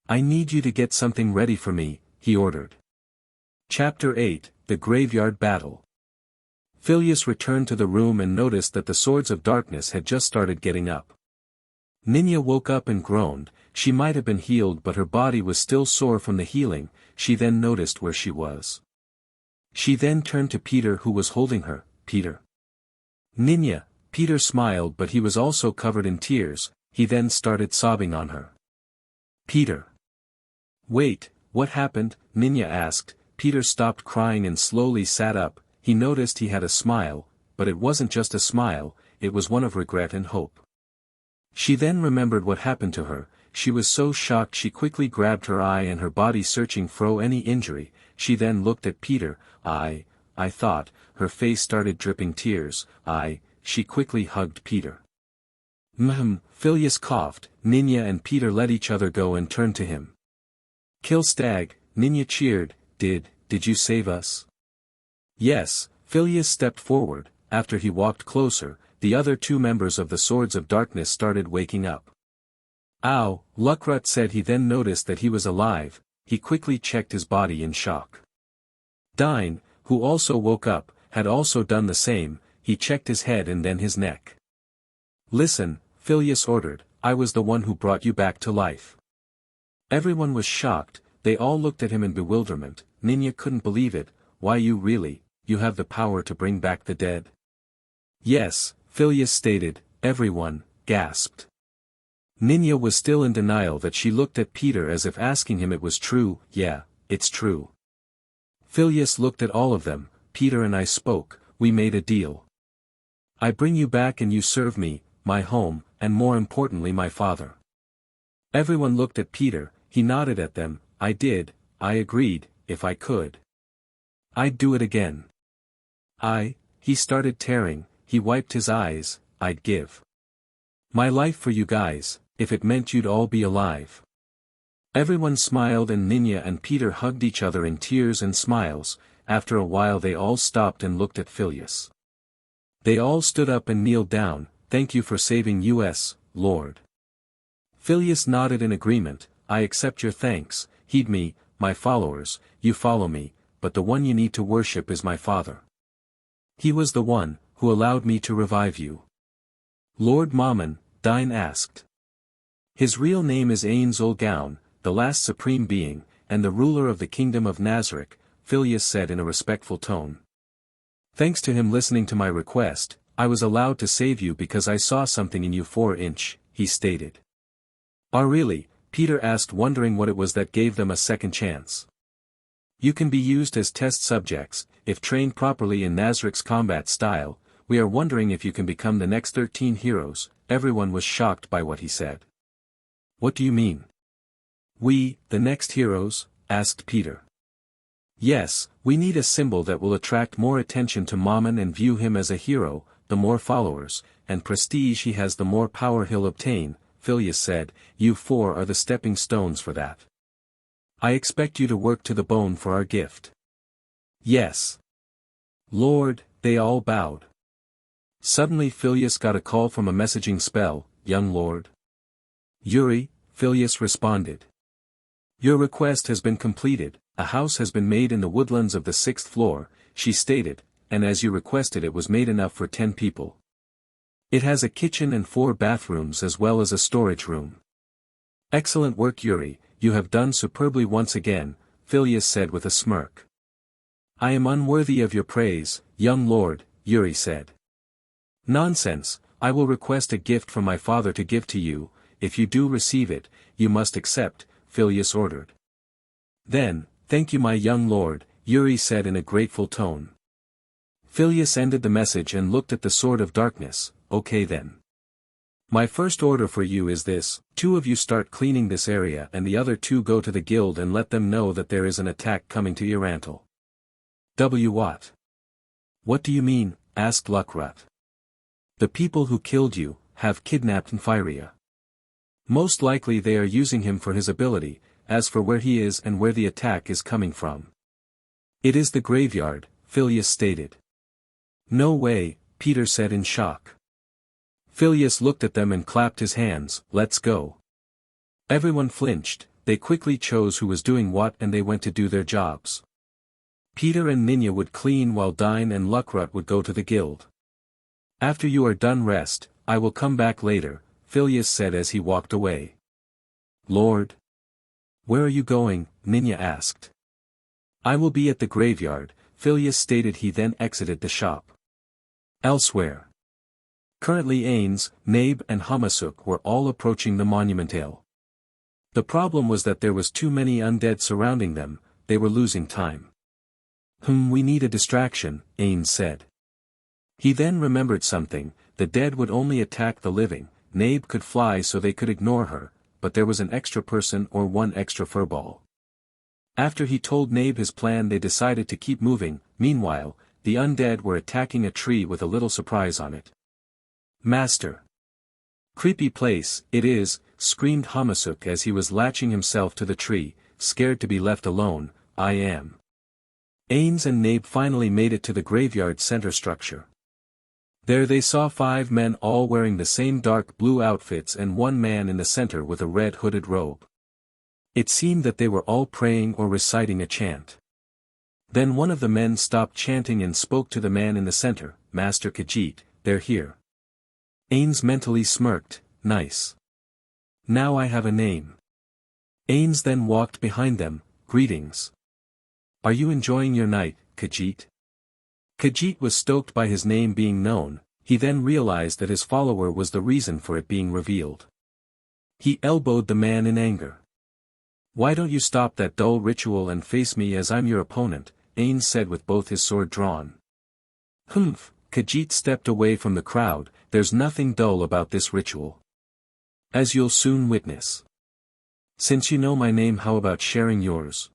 I need you to get something ready for me, he ordered. Chapter 8, The Graveyard Battle. Phileas returned to the room and noticed that the Swords of Darkness had just started getting up. Ninya woke up and groaned. She might have been healed but her body was still sore from the healing. She then noticed where she was. She then turned to Peter who was holding her. Peter. Ninya. Peter smiled but he was also covered in tears. He then started sobbing on her. Peter. Wait, what happened? Ninya asked. Peter stopped crying and slowly sat up. He noticed he had a smile, but it wasn't just a smile, it was one of regret and hope. She then remembered what happened to her. She was so shocked she quickly grabbed her eye and her body searching for any injury. She then looked at Peter. I thought. Her face started dripping tears. She quickly hugged Peter. Phileas coughed. Ninya and Peter let each other go and turned to him. Kill Stag, Ninya cheered. Did you save us? Yes, Phileas stepped forward. After he walked closer, the other two members of the Swords of Darkness started waking up. Ow, Luckrut said. He then noticed that he was alive. He quickly checked his body in shock. Dain, who also woke up, had also done the same. He checked his head and then his neck. Listen, Phileas ordered, I was the one who brought you back to life. Everyone was shocked. They all looked at him in bewilderment. Ninya couldn't believe it. Why you have the power to bring back the dead? Yes, Phileas stated. Everyone gasped. Ninya was still in denial that she looked at Peter as if asking him it was true. Yeah, it's true. Phileas looked at all of them. Peter and I spoke, we made a deal. I bring you back and you serve me, my home, and more importantly my father. Everyone looked at Peter. He nodded at them. I I agreed, if I could. I'd do it again. He started tearing. He wiped his eyes. I'd give my life for you guys, if it meant you'd all be alive. Everyone smiled and Ninya and Peter hugged each other in tears and smiles. After a while they all stopped and looked at Phileas. They all stood up and kneeled down. Thank you for saving us, Lord. Phileas nodded in agreement. I accept your thanks. Heed me, my followers, you follow me, but the one you need to worship is my father. He was the one who allowed me to revive you. Lord Mammon, Dain asked. His real name is Ainz the last supreme being, and the ruler of the kingdom of Nazarick, Phileas said in a respectful tone. Thanks to him listening to my request, I was allowed to save you because I saw something in you 4-inch, he stated. Really? Peter asked, wondering what it was that gave them a second chance. You can be used as test subjects, if trained properly in Nazarick's combat style. We are wondering if you can become the next 13 heroes. Everyone was shocked by what he said. What do you mean? We, the next heroes? Asked Peter. Yes, we need a symbol that will attract more attention to Mammon and view him as a hero. The more followers, and prestige he has the more power he'll obtain, Phileas said. You 4 are the stepping stones for that. I expect you to work to the bone for our gift. Yes. Lord, they all bowed. Suddenly Phileas got a call from a messaging spell. Young Lord. Yuri, Phileas responded. Your request has been completed. A house has been made in the woodlands of the 6th floor, she stated, and as you requested it was made enough for 10 people. It has a kitchen and 4 bathrooms as well as a storage room. Excellent work Yuri, you have done superbly once again, Phileas said with a smirk. I am unworthy of your praise, young lord, Yuri said. Nonsense, I will request a gift from my father to give to you. If you do receive it, you must accept, Phileas ordered. Then, thank you my young lord, Yuri said in a grateful tone. Phileas ended the message and looked at the Sword of Darkness. Okay then. My first order for you is this: 2 of you start cleaning this area and the other 2 go to the guild and let them know that there is an attack coming to E-Rantel. What? What do you mean? Asked Luckrut. The people who killed you have kidnapped Nfiria. Most likely they are using him for his ability. As for where he is and where the attack is coming from, it is the graveyard, Phileas stated. No way, Peter said in shock. Phileas looked at them and clapped his hands. Let's go. Everyone flinched. They quickly chose who was doing what and they went to do their jobs. Peter and Ninja would clean while Dine and Luckrut would go to the guild. After you are done rest, I will come back later, Phileas said as he walked away. Lord? Where are you going? Ninja asked. I will be at the graveyard, Phileas stated. He then exited the shop. Elsewhere. Currently Ainz, Nabe and Hamasuk were all approaching the Monumentale. The problem was that there was too many undead surrounding them. They were losing time. We need a distraction, Ainz said. He then remembered something: the dead would only attack the living. Nabe could fly so they could ignore her, but there was an extra person or 1 extra furball. After he told Nabe his plan, they decided to keep moving. Meanwhile, the undead were attacking a tree with a little surprise on it. Master. Creepy place, it is, screamed Hamasuk as he was latching himself to the tree, scared to be left alone. I am. Ainz and Nabe finally made it to the graveyard center structure. There they saw 5 men all wearing the same dark blue outfits and 1 man in the center with a red hooded robe. It seemed that they were all praying or reciting a chant. Then one of the men stopped chanting and spoke to the man in the center. Master Khajiit, they're here. Ainz mentally smirked. Nice. Now I have a name. Ainz then walked behind them. Greetings. Are you enjoying your night, Khajiit? Khajiit was stoked by his name being known. He then realized that his follower was the reason for it being revealed. He elbowed the man in anger. Why don't you stop that dull ritual and face me as I'm your opponent? Ainz said with both his sword drawn. Humph, Khajiit stepped away from the crowd. There's nothing dull about this ritual. As you'll soon witness. Since you know my name, how about sharing yours?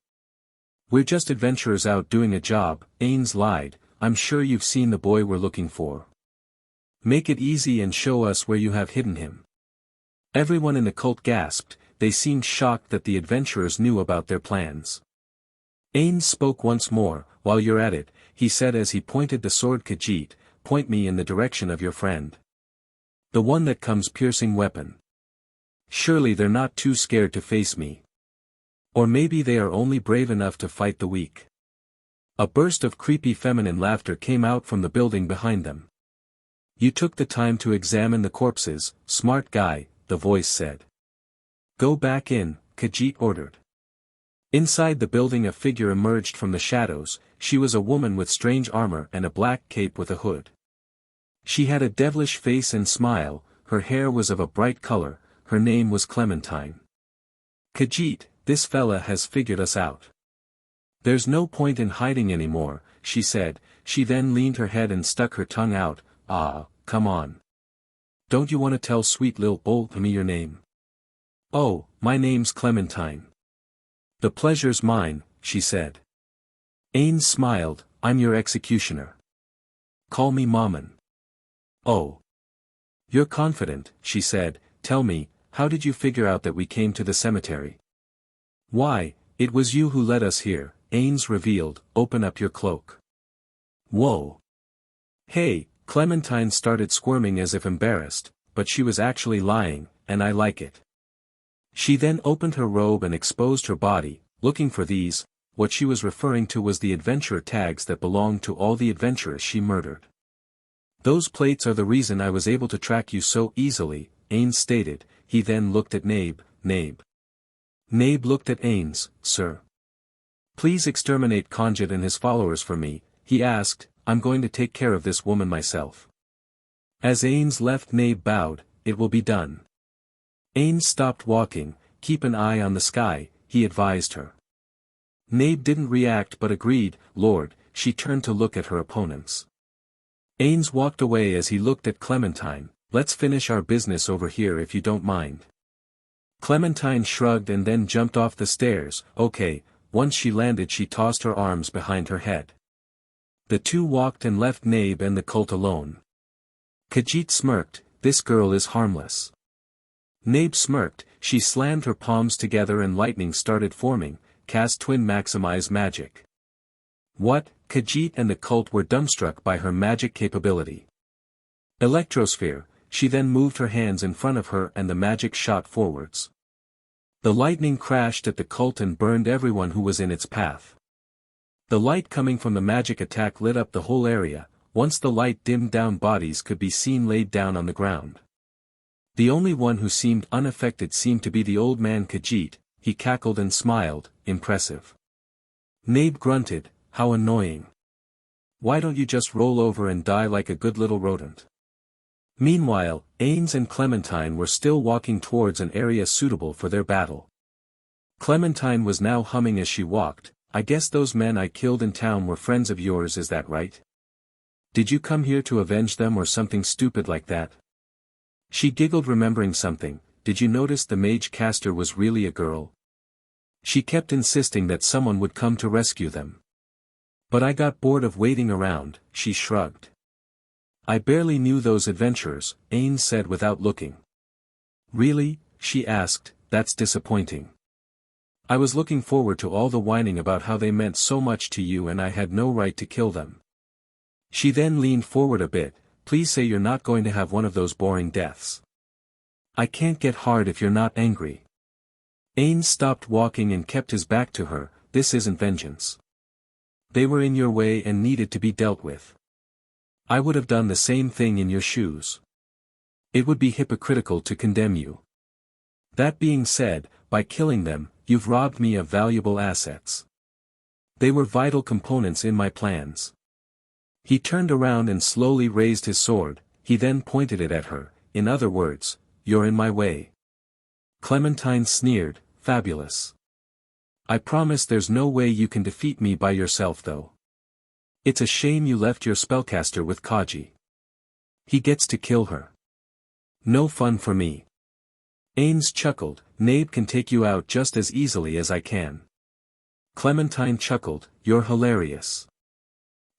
We're just adventurers out doing a job, Ainz lied. I'm sure you've seen the boy we're looking for. Make it easy and show us where you have hidden him. Everyone in the cult gasped. They seemed shocked that the adventurers knew about their plans. Ainz spoke once more. While you're at it, he said as he pointed the sword. Khajiit, point me in the direction of your friend. The one that comes piercing weapon. Surely they're not too scared to face me. Or maybe they are only brave enough to fight the weak. A burst of creepy feminine laughter came out from the building behind them. You took the time to examine the corpses, smart guy, the voice said. Go back in, Khajiit ordered. Inside the building a figure emerged from the shadows. She was a woman with strange armor and a black cape with a hood. She had a devilish face and smile. Her hair was of a bright color. Her name was Clementine. Khajiit, this fella has figured us out. There's no point in hiding anymore, she said. She then leaned her head and stuck her tongue out. Ah, come on. Don't you want to tell sweet lil' old me your name? Oh, my name's Clementine. The pleasure's mine, she said. Ainz smiled. I'm your executioner. Call me Mammon. Oh. You're confident, she said. Tell me, how did you figure out that we came to the cemetery? Why, it was you who led us here, Ainz revealed. Open up your cloak. Whoa. Hey, Clementine started squirming as if embarrassed, but she was actually lying, and I like it. She then opened her robe and exposed her body. Looking for these, what she was referring to was the adventurer tags that belonged to all the adventurers she murdered. Those plates are the reason I was able to track you so easily, Ainz stated. He then looked at Nabe. Nabe looked at Ainz. Sir. Please exterminate Khajiit and his followers for me, he asked. I'm going to take care of this woman myself. As Ainz left, Nabe bowed. It will be done. Ainz stopped walking. Keep an eye on the sky, he advised her. Nabe didn't react but agreed. Lord, she turned to look at her opponents. Ainz walked away as he looked at Clementine. Let's finish our business over here if you don't mind. Clementine shrugged and then jumped off the stairs. Okay. Once she landed she tossed her arms behind her head. The two walked and left Nabe and the cult alone. Khajiit smirked. This girl is harmless. Nabe smirked. She slammed her palms together and lightning started forming. Cast twin maximize magic. What? Khajiit and the cult were dumbstruck by her magic capability. Electrosphere. She then moved her hands in front of her and the magic shot forwards. The lightning crashed at the cult and burned everyone who was in its path. The light coming from the magic attack lit up the whole area. Once the light dimmed down, bodies could be seen laid down on the ground. The only one who seemed unaffected seemed to be the old man Khajiit. He cackled and smiled. Impressive. Nabe grunted. How annoying. Why don't you just roll over and die like a good little rodent? Meanwhile, Ainz and Clementine were still walking towards an area suitable for their battle. Clementine was now humming as she walked. I guess those men I killed in town were friends of yours, is that right? Did you come here to avenge them or something stupid like that? She giggled, remembering something. Did you notice the mage caster was really a girl? She kept insisting that someone would come to rescue them. But I got bored of waiting around, she shrugged. I barely knew those adventurers, Ainz said without looking. Really? She asked. That's disappointing. I was looking forward to all the whining about how they meant so much to you and I had no right to kill them. She then leaned forward a bit. Please say you're not going to have one of those boring deaths. I can't get hard if you're not angry. Ainz stopped walking and kept his back to her. This isn't vengeance. They were in your way and needed to be dealt with. I would have done the same thing in your shoes. It would be hypocritical to condemn you. That being said, by killing them, you've robbed me of valuable assets. They were vital components in my plans. He turned around and slowly raised his sword. He then pointed it at her. In other words, you're in my way. Clementine sneered. Fabulous. I promise there's no way you can defeat me by yourself though. It's a shame you left your spellcaster with Kaji. He gets to kill her. No fun for me. Ainz chuckled. Nabe can take you out just as easily as I can. Clementine chuckled. You're hilarious.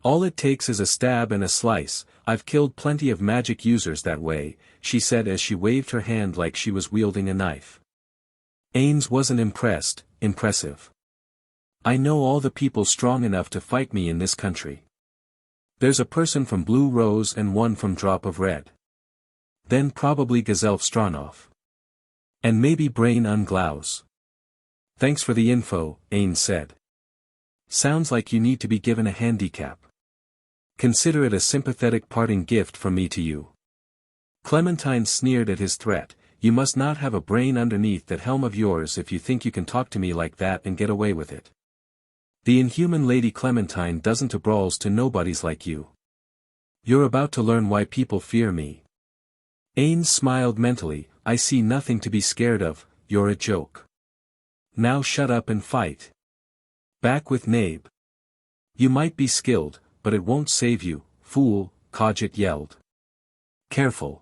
All it takes is a stab and a slice. I've killed plenty of magic users that way, she said as she waved her hand like she was wielding a knife. Ainz wasn't impressed. Impressive. I know all the people strong enough to fight me in this country. There's a person from Blue Rose and one from Drop of Red. Then probably Gazelf Stranov. And maybe Brain Unglaus. Thanks for the info, Ainz said. Sounds like you need to be given a handicap. Consider it a sympathetic parting gift from me to you. Clementine sneered at his threat. You must not have a brain underneath that helm of yours if you think you can talk to me like that and get away with it. The inhuman Lady Clementine doesn't to brawls to nobodies like you. You're about to learn why people fear me. Ainz smiled mentally. I see nothing to be scared of. You're a joke. Now shut up and fight. Back with Nabe. You might be skilled, but it won't save you, fool, Khajiit yelled. Careful.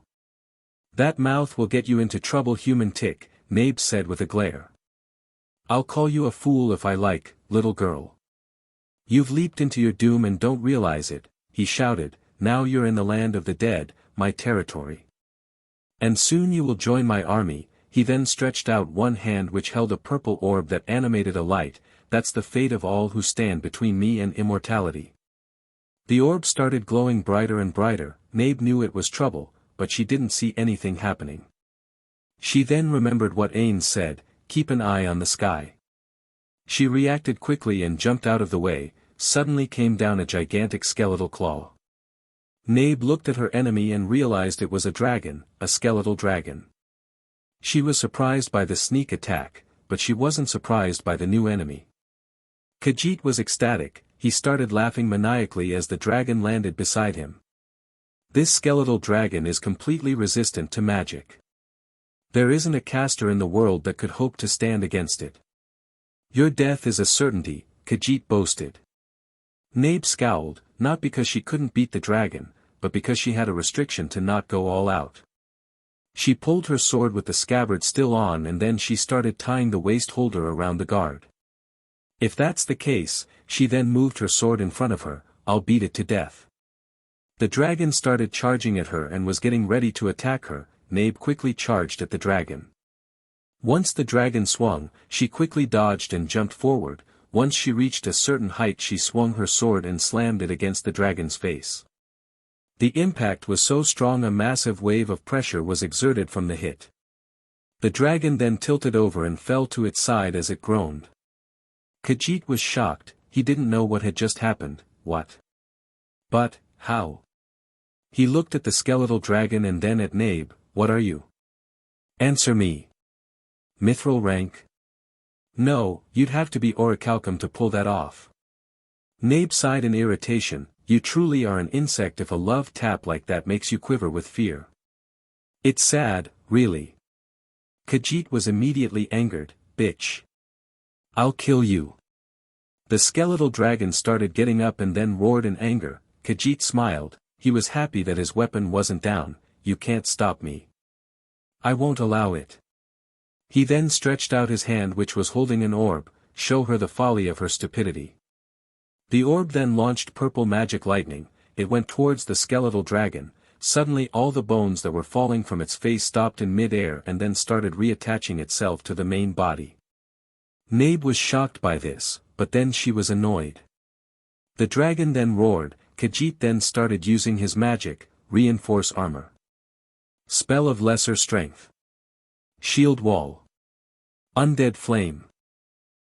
That mouth will get you into trouble, human tick, Nabe said with a glare. I'll call you a fool if I like, little girl. You've leaped into your doom and don't realize it, he shouted. Now you're in the land of the dead, my territory. And soon you will join my army. He then stretched out one hand which held a purple orb that animated a light. That's the fate of all who stand between me and immortality. The orb started glowing brighter and brighter. Nabe knew it was trouble, but she didn't see anything happening. She then remembered what Ainz said, keep an eye on the sky. She reacted quickly and jumped out of the way. Suddenly came down a gigantic skeletal claw. Nabe looked at her enemy and realized it was a dragon, a skeletal dragon. She was surprised by the sneak attack, but she wasn't surprised by the new enemy. Khajiit was ecstatic. He started laughing maniacally as the dragon landed beside him. This skeletal dragon is completely resistant to magic. There isn't a caster in the world that could hope to stand against it. Your death is a certainty, Khajiit boasted. Nabe scowled, not because she couldn't beat the dragon, but because she had a restriction to not go all out. She pulled her sword with the scabbard still on, and then she started tying the waist holder around the guard. If that's the case, she then moved her sword in front of her, I'll beat it to death. The dragon started charging at her and was getting ready to attack her. Nabe quickly charged at the dragon. Once the dragon swung, she quickly dodged and jumped forward. Once she reached a certain height, she swung her sword and slammed it against the dragon's face. The impact was so strong a massive wave of pressure was exerted from the hit. The dragon then tilted over and fell to its side as it groaned. Khajiit was shocked. He didn't know what had just happened. What? But, how? He looked at the skeletal dragon and then at Nabe. What are you? Answer me. Mithril rank? No, you'd have to be orichalcum to pull that off. Nabe sighed in irritation. You truly are an insect if a love tap like that makes you quiver with fear. It's sad, really. Khajiit was immediately angered. Bitch. I'll kill you. The skeletal dragon started getting up and then roared in anger. Khajiit smiled. He was happy that his weapon wasn't down. You can't stop me. I won't allow it. He then stretched out his hand which was holding an orb. Show her the folly of her stupidity. The orb then launched purple magic lightning. It went towards the skeletal dragon. Suddenly all the bones that were falling from its face stopped in mid-air and then started reattaching itself to the main body. Nabe was shocked by this, but then she was annoyed. The dragon then roared. Khajiit then started using his magic, reinforce armor. Spell of lesser strength. Shield wall. Undead flame.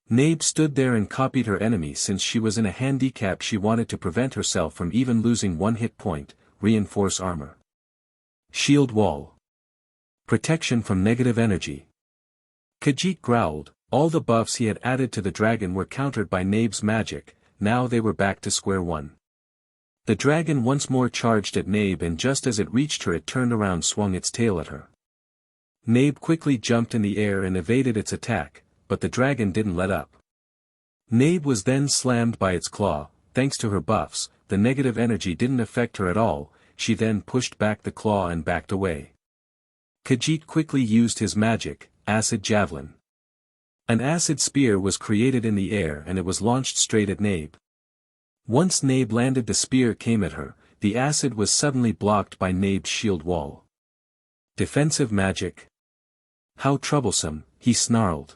Nabe stood there and copied her enemy. Since she was in a handicap, she wanted to prevent herself from even losing one hit point. Reinforce armor. Shield wall. Protection from negative energy. Khajiit growled. All the buffs he had added to the dragon were countered by Nabe's magic. Now they were back to square one. The dragon once more charged at Nabe, and just as it reached her it turned around, swung its tail at her. Nabe quickly jumped in the air and evaded its attack, but the dragon didn't let up. Nabe was then slammed by its claw. Thanks to her buffs, the negative energy didn't affect her at all. She then pushed back the claw and backed away. Khajiit quickly used his magic, acid javelin. An acid spear was created in the air and it was launched straight at Nabe. Once Nabe landed, the spear came at her. The acid was suddenly blocked by Nabe's shield wall. Defensive magic. How troublesome, he snarled.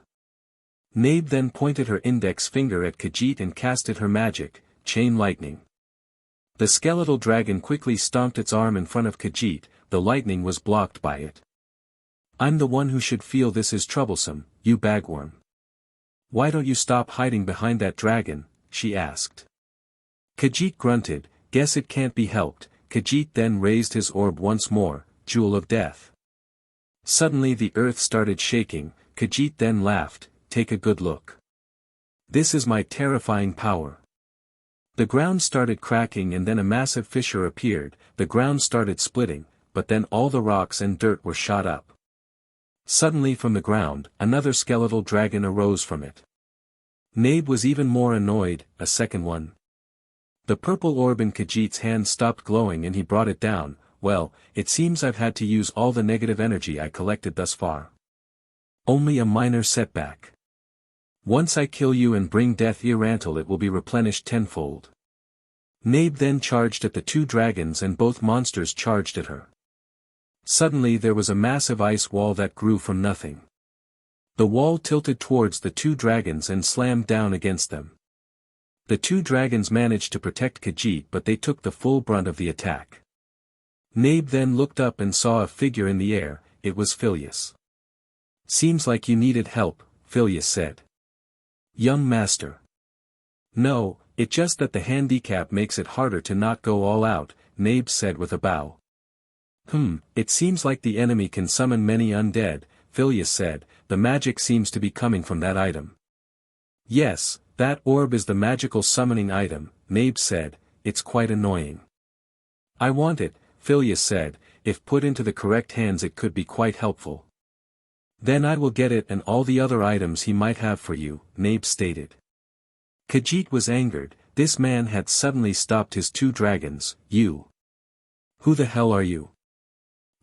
Nabe then pointed her index finger at Khajiit and casted her magic, chain lightning. The skeletal dragon quickly stomped its arm in front of Khajiit. The lightning was blocked by it. I'm the one who should feel this is troublesome, you bagworm. Why don't you stop hiding behind that dragon? She asked. Khajiit grunted. Guess it can't be helped. Khajiit then raised his orb once more, Jewel of Death. Suddenly the earth started shaking. Khajiit then laughed. Take a good look. This is my terrifying power. The ground started cracking and then a massive fissure appeared. The ground started splitting, but then all the rocks and dirt were shot up. Suddenly from the ground, another skeletal dragon arose from it. Nabe was even more annoyed. A second one. The purple orb in Khajiit's hand stopped glowing and he brought it down. Well, it seems I've had to use all the negative energy I collected thus far. Only a minor setback. Once I kill you and bring death E-Rantel, it will be replenished tenfold. Nabe then charged at the two dragons and both monsters charged at her. Suddenly there was a massive ice wall that grew from nothing. The wall tilted towards the two dragons and slammed down against them. The two dragons managed to protect Khajiit, but they took the full brunt of the attack. Nabe then looked up and saw a figure in the air. It was Phileas. Seems like you needed help, Phileas said. Young master. No, it's just that the handicap makes it harder to not go all out, Nabe said with a bow. It seems like the enemy can summon many undead, Phileas said. The magic seems to be coming from that item. Yes, that orb is the magical summoning item, Nabe said. It's quite annoying. I want it, Phileas said. If put into the correct hands it could be quite helpful. Then I will get it and all the other items he might have for you, Nabe stated. Khajiit was angered. This man had suddenly stopped his two dragons. You. Who the hell are you?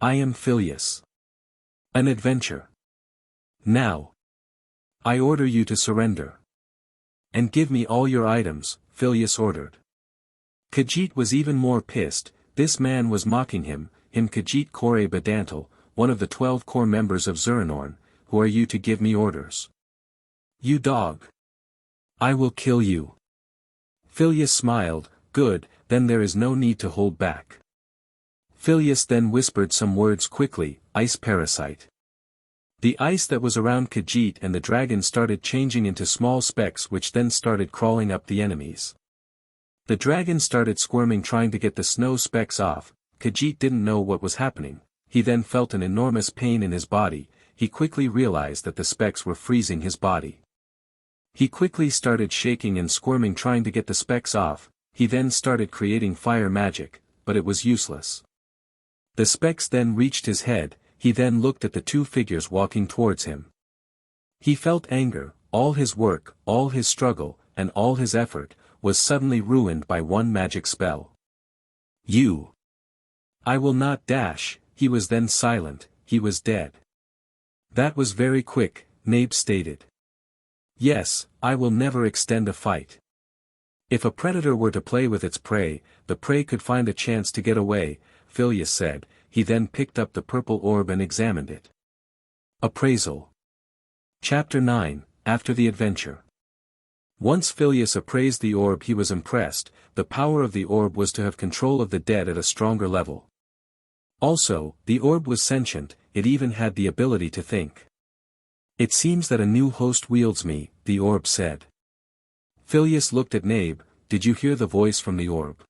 I am Phileas. An adventure. Now. I order you to surrender. And give me all your items, Phileas ordered. Khajiit was even more pissed. This man was mocking him Khajiit Kore Badantal, one of the 12 core members of Zuranorn. Who are you to give me orders? You dog. I will kill you. Phileas smiled. Good, then there is no need to hold back. Phileas then whispered some words quickly. Ice parasite. The ice that was around Khajiit and the dragon started changing into small specks which then started crawling up the enemies. The dragon started squirming trying to get the snow specks off. Khajiit didn't know what was happening. He then felt an enormous pain in his body. He quickly realized that the specks were freezing his body. He quickly started shaking and squirming trying to get the specks off. He then started creating fire magic, but it was useless. The specks then reached his head. He then looked at the two figures walking towards him. He felt anger. All his work, all his struggle, and all his effort, was suddenly ruined by one magic spell. You. I will not dash. He was then silent. He was dead. That was very quick, Nabe stated. Yes, I will never extend a fight. If a predator were to play with its prey, the prey could find a chance to get away, Phileas said. He then picked up the purple orb and examined it. Appraisal. Chapter 9, After the Adventure. Once Phileas appraised the orb he was impressed. The power of the orb was to have control of the dead at a stronger level. Also, the orb was sentient, it even had the ability to think. It seems that a new host wields me, the orb said. Phileas looked at Nabe. Did you hear the voice from the orb?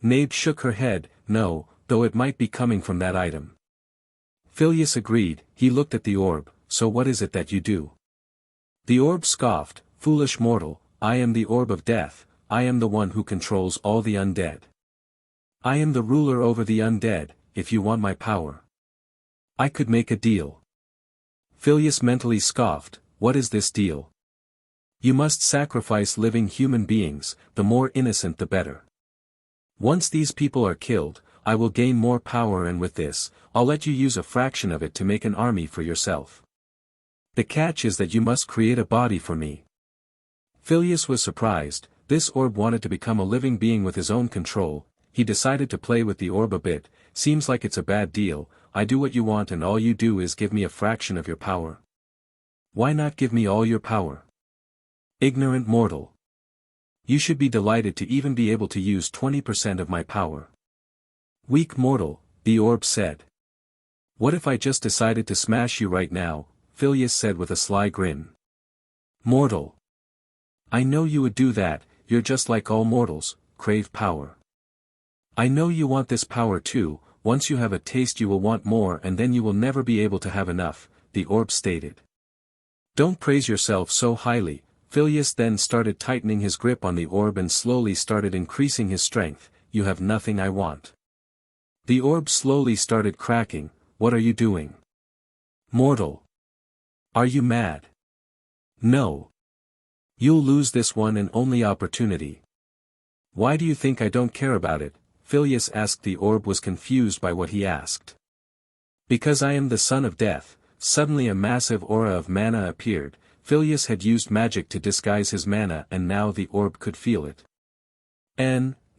Nabe shook her head. No, though it might be coming from that item. Phileas agreed. He looked at the orb. So what is it that you do? The orb scoffed. Foolish mortal, I am the orb of death. I am the one who controls all the undead. I am the ruler over the undead. If you want my power, I could make a deal. Phileas mentally scoffed. What is this deal? You must sacrifice living human beings, the more innocent the better. Once these people are killed, I will gain more power, and with this, I'll let you use a fraction of it to make an army for yourself. The catch is that you must create a body for me. Phileas was surprised. This orb wanted to become a living being with his own control. He decided to play with the orb a bit. Seems like it's a bad deal. I do what you want and all you do is give me a fraction of your power. Why not give me all your power? Ignorant mortal. You should be delighted to even be able to use 20% of my power. Weak mortal, the orb said. What if I just decided to smash you right now? Phileas said with a sly grin. Mortal. I know you would do that. You're just like all mortals, crave power. I know you want this power too. Once you have a taste you will want more and then you will never be able to have enough, the orb stated. Don't praise yourself so highly. Phileas then started tightening his grip on the orb and slowly started increasing his strength. You have nothing I want. The orb slowly started cracking. What are you doing? Mortal. Are you mad? No. You'll lose this one and only opportunity. Why do you think I don't care about it? Phileas asked. The orb was confused by what he asked. Because I am the son of death. Suddenly a massive aura of mana appeared. Phileas had used magic to disguise his mana and now the orb could feel it.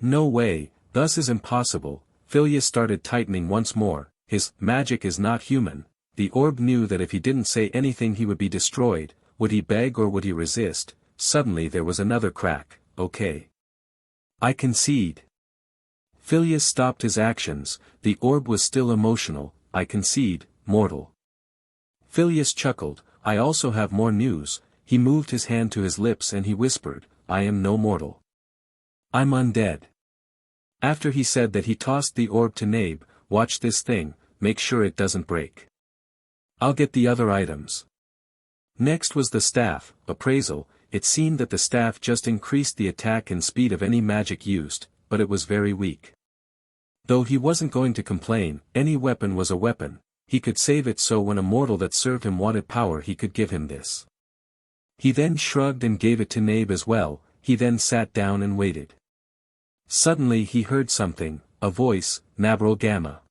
No way, thus is impossible. Phileas started tightening once more. His magic is not human. The orb knew that if he didn't say anything he would be destroyed. Would he beg or would he resist? Suddenly there was another crack. Okay. I concede. Phileas stopped his actions. The orb was still emotional. I concede, mortal. Phileas chuckled. I also have more news. He moved his hand to his lips and he whispered, I am no mortal. I'm undead. After he said that he tossed the orb to Nabe. Watch this thing, make sure it doesn't break. I'll get the other items. Next was the staff, appraisal. It seemed that the staff just increased the attack and speed of any magic used, but it was very weak. Though he wasn't going to complain, any weapon was a weapon. He could save it, so when a mortal that served him wanted power he could give him this. He then shrugged and gave it to Nabe as well. He then sat down and waited. Suddenly he heard something. a voice, Nabral Gamma.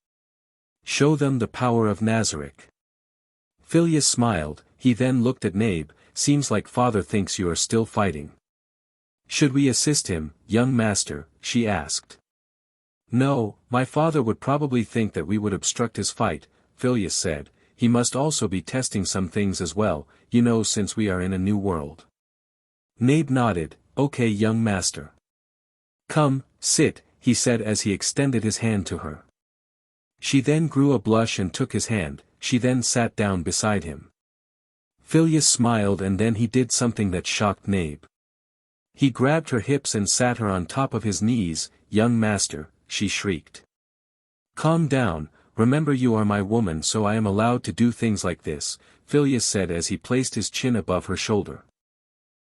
Show them the power of Nazarick. Phileas smiled, he then looked at Nabe, seems like father thinks you are still fighting. Should we assist him, young master, she asked. No, my father would probably think that we would obstruct his fight, Phileas said, he must also be testing some things as well, you know, since we are in a new world. Nabe nodded, okay young master. Come, sit, he said as he extended his hand to her. She then grew a blush and took his hand, she then sat down beside him. Phileas smiled and then he did something that shocked Nabe. He grabbed her hips and sat her on top of his knees, young master, she shrieked. Calm down, remember you are my woman so I am allowed to do things like this, Phileas said as he placed his chin above her shoulder.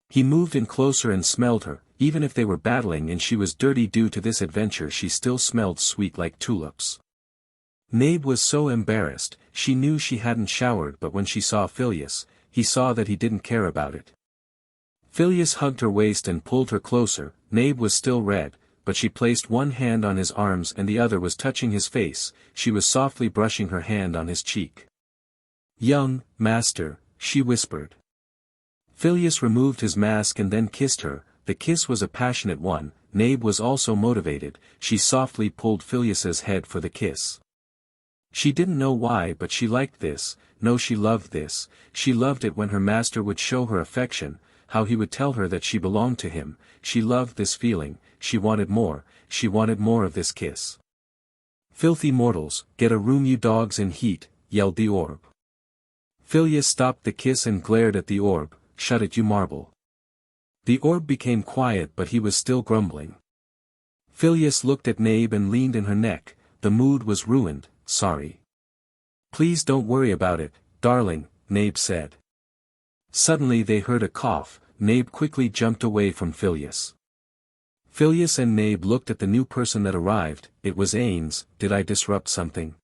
He moved in closer and smelled her, even if they were battling and she was dirty due to this adventure she still smelled sweet like tulips. Nabe was so embarrassed, she knew she hadn't showered but when she saw Phileas, he saw that he didn't care about it. Phileas hugged her waist and pulled her closer, Nabe was still red, but she placed one hand on his arms and the other was touching his face, she was softly brushing her hand on his cheek. Young master, she whispered. Phileas removed his mask and then kissed her, the kiss was a passionate one, Nabe was also motivated, she softly pulled Phileas's head for the kiss. She didn't know why but she liked this, no she loved this, she loved it when her master would show her affection, how he would tell her that she belonged to him, she loved this feeling, she wanted more of this kiss. Filthy mortals, get a room you dogs in heat, yelled the orb. Phileas stopped the kiss and glared at the orb, shut it you marble. The orb became quiet but he was still grumbling. Phileas looked at Nabe and leaned in her neck, the mood was ruined, sorry. Please don't worry about it, darling, Nabe said. Suddenly they heard a cough, Nabe quickly jumped away from Phileas. Phileas and Nabe looked at the new person that arrived, it was Ainz, did I disrupt something?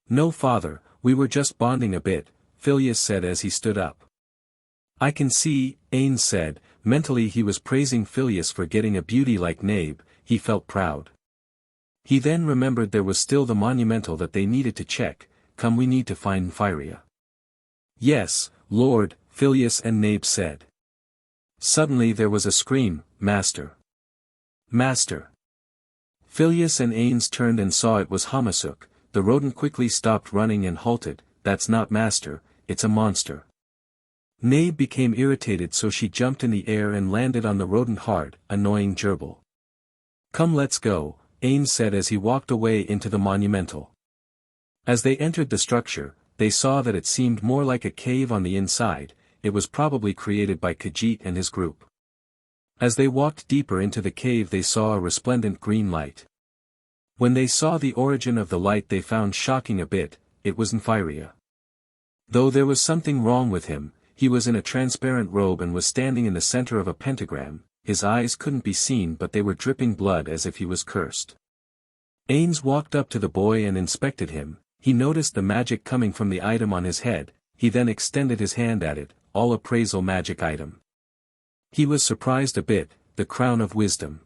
No father, we were just bonding a bit, Phileas said as he stood up. I can see, Ainz said, mentally he was praising Phileas for getting a beauty like Nabe, he felt proud. He then remembered there was still the monumental that they needed to check, come we need to find Nymphyria. Yes, Lord, Phileas and Nabe said. Suddenly there was a scream, Master! Master! Phileas and Ainz turned and saw it was Hamasuk, the rodent quickly stopped running and halted, that's not Master, it's a monster. Nabe became irritated so she jumped in the air and landed on the rodent hard, annoying gerbil. Come let's go, Ainz said as he walked away into the monumental. As they entered the structure, they saw that it seemed more like a cave on the inside, it was probably created by Khajiit and his group. As they walked deeper into the cave they saw a resplendent green light. When they saw the origin of the light they found shocking a bit, it was Nymphyria. Though there was something wrong with him, he was in a transparent robe and was standing in the center of a pentagram, his eyes couldn't be seen but they were dripping blood as if he was cursed. Ainz walked up to the boy and inspected him, he noticed the magic coming from the item on his head, he then extended his hand at it, all appraisal magic item. He was surprised a bit, the crown of wisdom.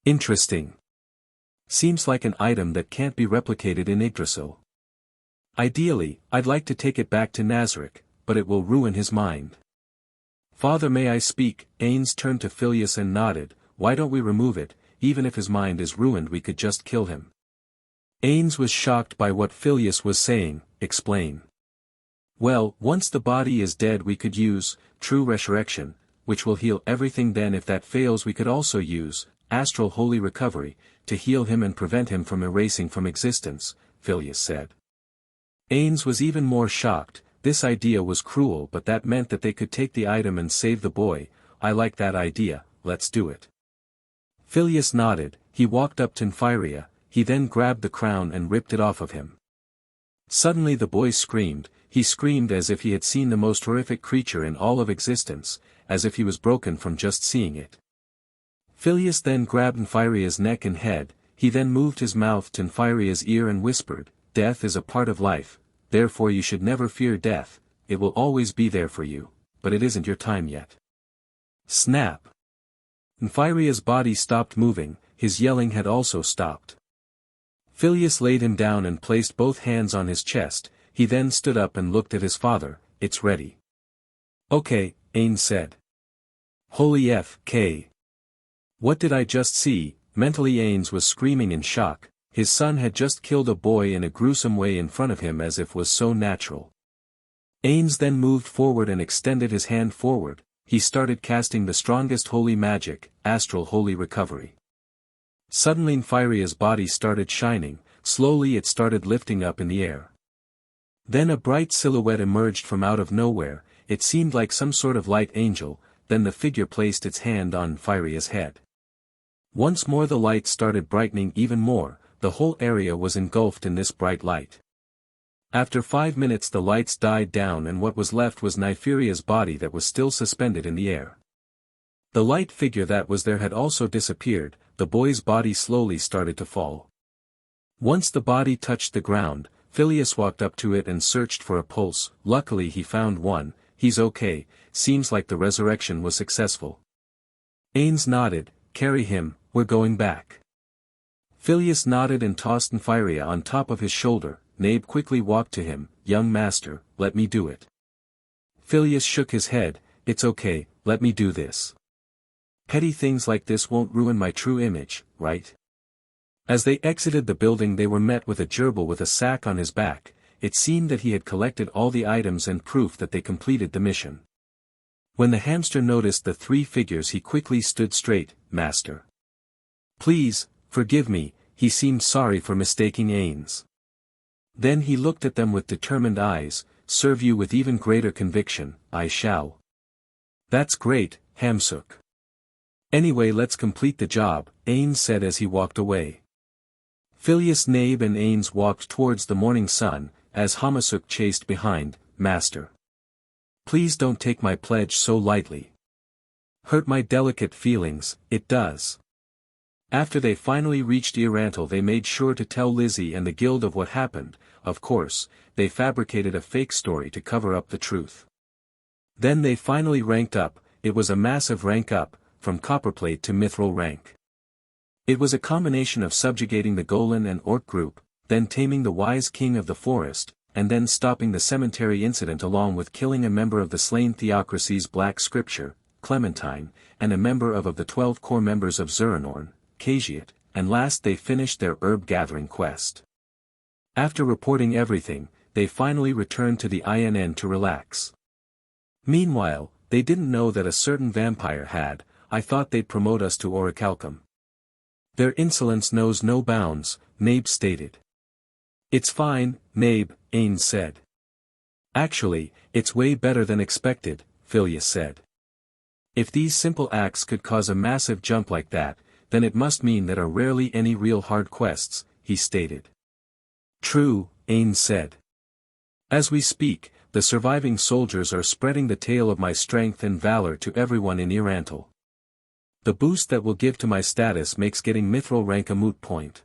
Interesting. Seems like an item that can't be replicated in Idrasil. Ideally, I'd like to take it back to Nazarick, but it will ruin his mind. Father may I speak? Ainz turned to Phileas and nodded, why don't we remove it, even if his mind is ruined we could just kill him. Ainz was shocked by what Phileas was saying, explain. Well, once the body is dead we could use, true resurrection, which will heal everything then if that fails we could also use, astral holy recovery, to heal him and prevent him from erasing from existence, Phileas said. Ainz was even more shocked, this idea was cruel but that meant that they could take the item and save the boy, I like that idea, let's do it. Phileas nodded, he walked up to Nymphyria, he then grabbed the crown and ripped it off of him. Suddenly the boy screamed, he screamed as if he had seen the most horrific creature in all of existence, as if he was broken from just seeing it. Phileas then grabbed Nymphyria's neck and head, he then moved his mouth to Nymphyria's ear and whispered, death is a part of life, therefore you should never fear death, it will always be there for you, but it isn't your time yet. Snap! Nymphyria's body stopped moving, his yelling had also stopped. Phileas laid him down and placed both hands on his chest. He then stood up and looked at his father. It's ready. Okay, Ainz said. Holy F.K. What did I just see? Mentally Ainz was screaming in shock. His son had just killed a boy in a gruesome way in front of him as if was so natural. Ainz then moved forward and extended his hand forward. He started casting the strongest holy magic, astral holy recovery. Suddenly Nefaria's body started shining. Slowly it started lifting up in the air. Then a bright silhouette emerged from out of nowhere. It seemed like some sort of light angel. Then the figure placed its hand on Nefaria's head. Once more the light started brightening even more. The whole area was engulfed in this bright light. After 5 minutes the lights died down and what was left was Nefaria's body that was still suspended in the air. The light figure that was there had also disappeared. The boy's body slowly started to fall. Once the body touched the ground, Phileas walked up to it and searched for a pulse. Luckily he found one. He's okay, seems like the resurrection was successful. Ainz nodded. Carry him, we're going back. Phileas nodded and tossed Nefaria on top of his shoulder. Nabe quickly walked to him. Young master, let me do it. Phileas shook his head. It's okay, let me do this. Petty things like this won't ruin my true image, right? As they exited the building they were met with a gerbil with a sack on his back. It seemed that he had collected all the items and proof that they completed the mission. When the hamster noticed the 3 figures he quickly stood straight. Master. Please, forgive me. He seemed sorry for mistaking Ainz. Then he looked at them with determined eyes. Serve you with even greater conviction, I shall. That's great, Hamsuk. Anyway, let's complete the job, Ainz said as he walked away. Phileas, Nabe and Ainz walked towards the morning sun, as Hamasuk chased behind. Master. Please don't take my pledge so lightly. Hurt my delicate feelings, it does. After they finally reached E-Rantel they made sure to tell Lizzie and the guild of what happened. Of course, they fabricated a fake story to cover up the truth. Then they finally ranked up. It was a massive rank up, from copperplate to mithril rank. It was a combination of subjugating the Golan and Orc group, then taming the wise king of the forest, and then stopping the cemetery incident along with killing a member of the slain theocracy's black scripture, Clementine, and a member of the 12 core members of Zuranorn, Kajiat, and last they finished their herb-gathering quest. After reporting everything, they finally returned to the INN to relax. Meanwhile, they didn't know that a certain vampire had. I thought they'd promote us to Orichalcum. Their insolence knows no bounds, Nabe stated. It's fine, Nabe, Ainz said. Actually, it's way better than expected, Phileas said. If these simple acts could cause a massive jump like that, then it must mean there are rarely any real hard quests, he stated. True, Ainz said. As we speak, the surviving soldiers are spreading the tale of my strength and valor to everyone in E-Rantel. The boost that will give to my status makes getting mithril rank a moot point.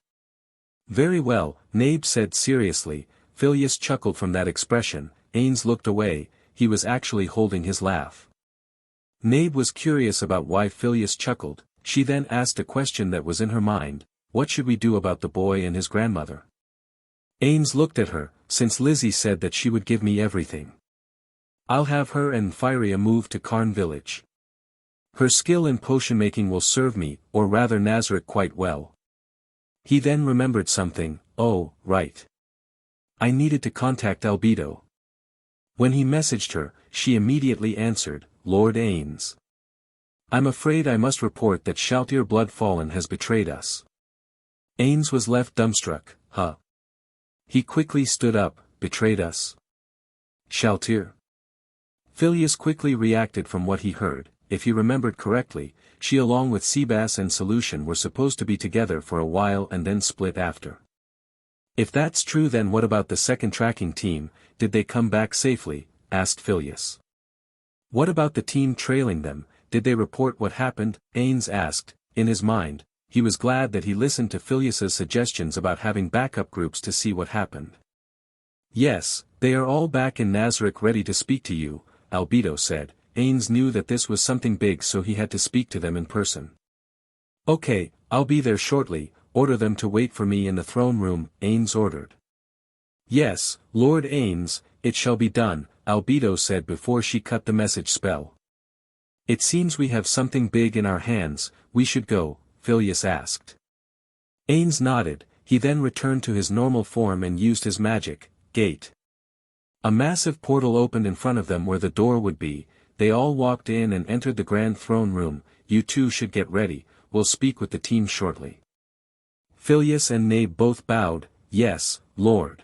Very well, Nabe said seriously. Phileas chuckled from that expression. Ainz looked away. He was actually holding his laugh. Nabe was curious about why Phileas chuckled. She then asked a question that was in her mind. What should we do about the boy and his grandmother? Ainz looked at her. Since Lizzie said that she would give me everything, I'll have her and Nefariah move to Karn village. Her skill in potion making will serve me, or rather Nazarick, quite well. He then remembered something. Oh, right. I needed to contact Albedo. When he messaged her, she immediately answered, Lord Ainz. I'm afraid I must report that Shalltear Bloodfallen has betrayed us. Ainz was left dumbstruck. Huh? He quickly stood up. Betrayed us? Shalltear? Phileas quickly reacted from what he heard. If he remembered correctly, she along with Seabass and Solution were supposed to be together for a while and then split after. If that's true, then what about the second tracking team? Did they come back safely? Asked Phileas. What about the team trailing them? Did they report what happened? Ainz asked. In his mind, he was glad that he listened to Phileas's suggestions about having backup groups to see what happened. Yes, they are all back in Nazarick ready to speak to you, Albedo said. Ainz knew that this was something big, so he had to speak to them in person. Okay, I'll be there shortly. order them to wait for me in the throne room, Ainz ordered. Yes, Lord Ainz, it shall be done, Albedo said before she cut the message spell. It seems we have something big in our hands, we should go, Phileas asked. Ainz nodded, he then returned to his normal form and used his magic gate. A massive portal opened in front of them where the door would be. They all walked in and entered the grand throne room. You two should get ready, we'll speak with the team shortly. Phileas and Nabe both bowed, yes, Lord.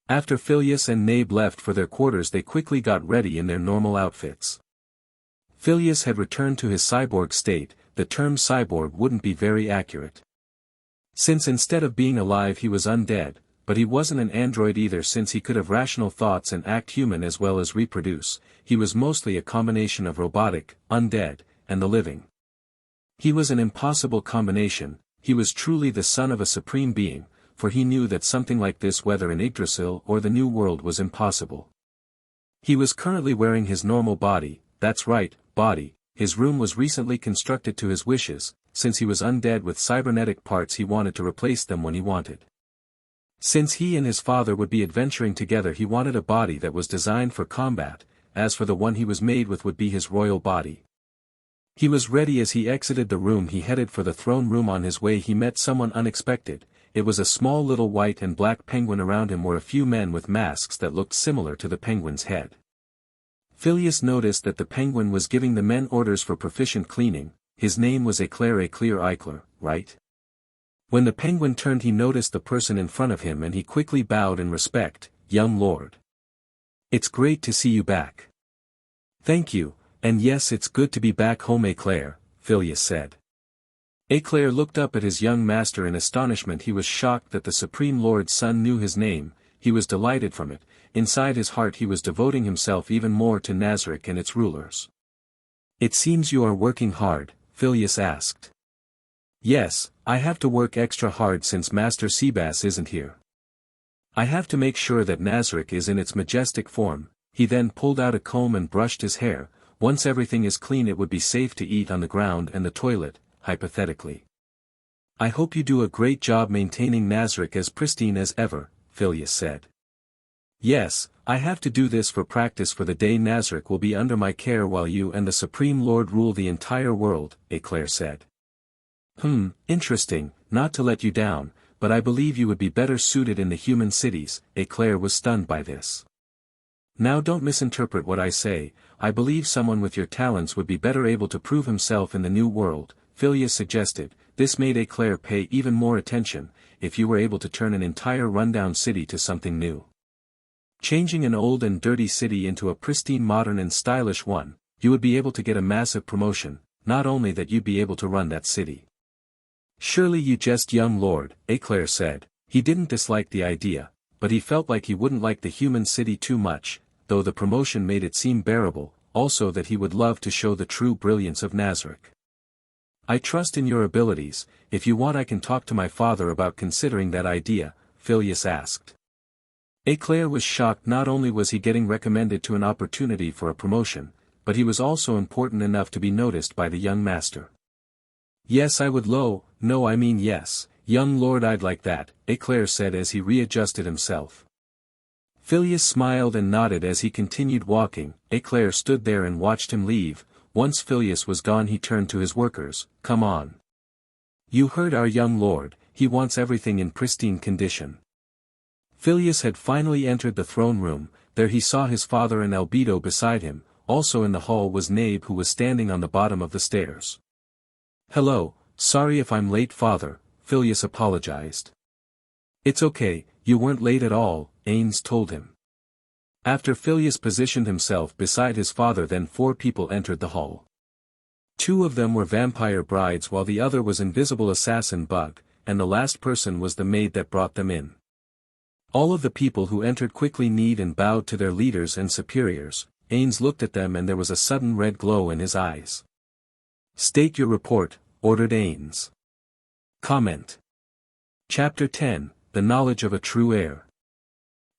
After Phileas and Nabe left for their quarters they quickly got ready in their normal outfits. Phileas had returned to his cyborg state. The term cyborg wouldn't be very accurate. Since instead of being alive he was undead, but he wasn't an android either since he could have rational thoughts and act human as well as reproduce. He was mostly a combination of robotic, undead, and the living. He was an impossible combination. He was truly the son of a supreme being, for he knew that something like this whether in Idrasil or the New World was impossible. He was currently wearing his normal body, that's right, body. His room was recently constructed to his wishes. Since he was undead with cybernetic parts he wanted to replace them when he wanted. Since he and his father would be adventuring together he wanted a body that was designed for combat, as for the one he was made with would be his royal body. He was ready as he exited the room. He headed for the throne room. On his way he met someone unexpected. It was a small little white and black penguin. Around him were a few men with masks that looked similar to the penguin's head. Phileas noticed that the penguin was giving the men orders for proficient cleaning. His name was Eichler, right? When the penguin turned he noticed the person in front of him and he quickly bowed in respect, young lord. It's great to see you back. Thank you, and yes it's good to be back home Eichler, Phileas said. Eichler looked up at his young master in astonishment. He was shocked that the Supreme Lord's son knew his name. He was delighted from it. Inside his heart he was devoting himself even more to Nazarick and its rulers. It seems you are working hard, Phileas asked. Yes, I have to work extra hard since Master Seabass isn't here. I have to make sure that Nazarick is in its majestic form. He then pulled out a comb and brushed his hair. Once everything is clean it would be safe to eat on the ground and the toilet, hypothetically. I hope you do a great job maintaining Nazarick as pristine as ever, Phileas said. Yes, I have to do this for practice for the day Nazarick will be under my care while you and the Supreme Lord rule the entire world, Eichler said. Interesting, not to let you down, but I believe you would be better suited in the human cities. Eichler was stunned by this. Now don't misinterpret what I say. I believe someone with your talents would be better able to prove himself in the new world, Phileas suggested. This made Eichler pay even more attention. If you were able to turn an entire rundown city to something new. Changing an old and dirty city into a pristine modern and stylish one, you would be able to get a massive promotion, not only that you'd be able to run that city. Surely you jest young lord, Eichler said. He didn't dislike the idea, but he felt like he wouldn't like the human city too much, though the promotion made it seem bearable, also that he would love to show the true brilliance of Nazarick. I trust in your abilities. If you want I can talk to my father about considering that idea, Phileas asked. Eichler was shocked. Not only was he getting recommended to an opportunity for a promotion, but he was also important enough to be noticed by the young master. Yes I would yes, young lord I'd like that, Eichler said as he readjusted himself. Phileas smiled and nodded as he continued walking. Eichler stood there and watched him leave. Once Phileas was gone he turned to his workers. Come on. You heard our young lord, he wants everything in pristine condition. Phileas had finally entered the throne room. There he saw his father and Albedo beside him. Also in the hall was Nabe who was standing on the bottom of the stairs. Hello, sorry if I'm late father, Phileas apologized. It's okay, you weren't late at all, Ainz told him. After Phileas positioned himself beside his father then 4 people entered the hall. 2 of them were vampire brides while the other was invisible assassin Bug, and the last person was the maid that brought them in. All of the people who entered quickly kneeled and bowed to their leaders and superiors. Ainz looked at them and there was a sudden red glow in his eyes. State your report, ordered Ainz. Comment. Chapter 10, The Knowledge of a True Heir.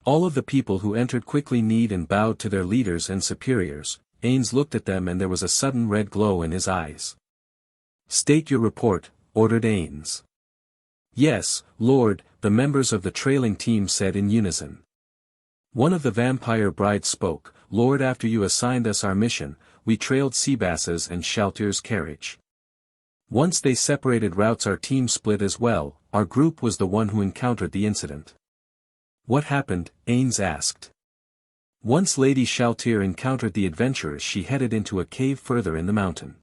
All of the people who entered quickly kneeled and bowed to their leaders and superiors. Ainz looked at them and there was a sudden red glow in his eyes. State your report, ordered Ainz. Yes, Lord, the members of the trailing team said in unison. One of the vampire brides spoke, Lord, after you assigned us our mission, we trailed Seabass's and Shalltear's carriage. Once they separated routes our team split as well, our group was the one who encountered the incident. What happened? Ainz asked. Once Lady Shalltear encountered the adventurers she headed into a cave further in the mountain.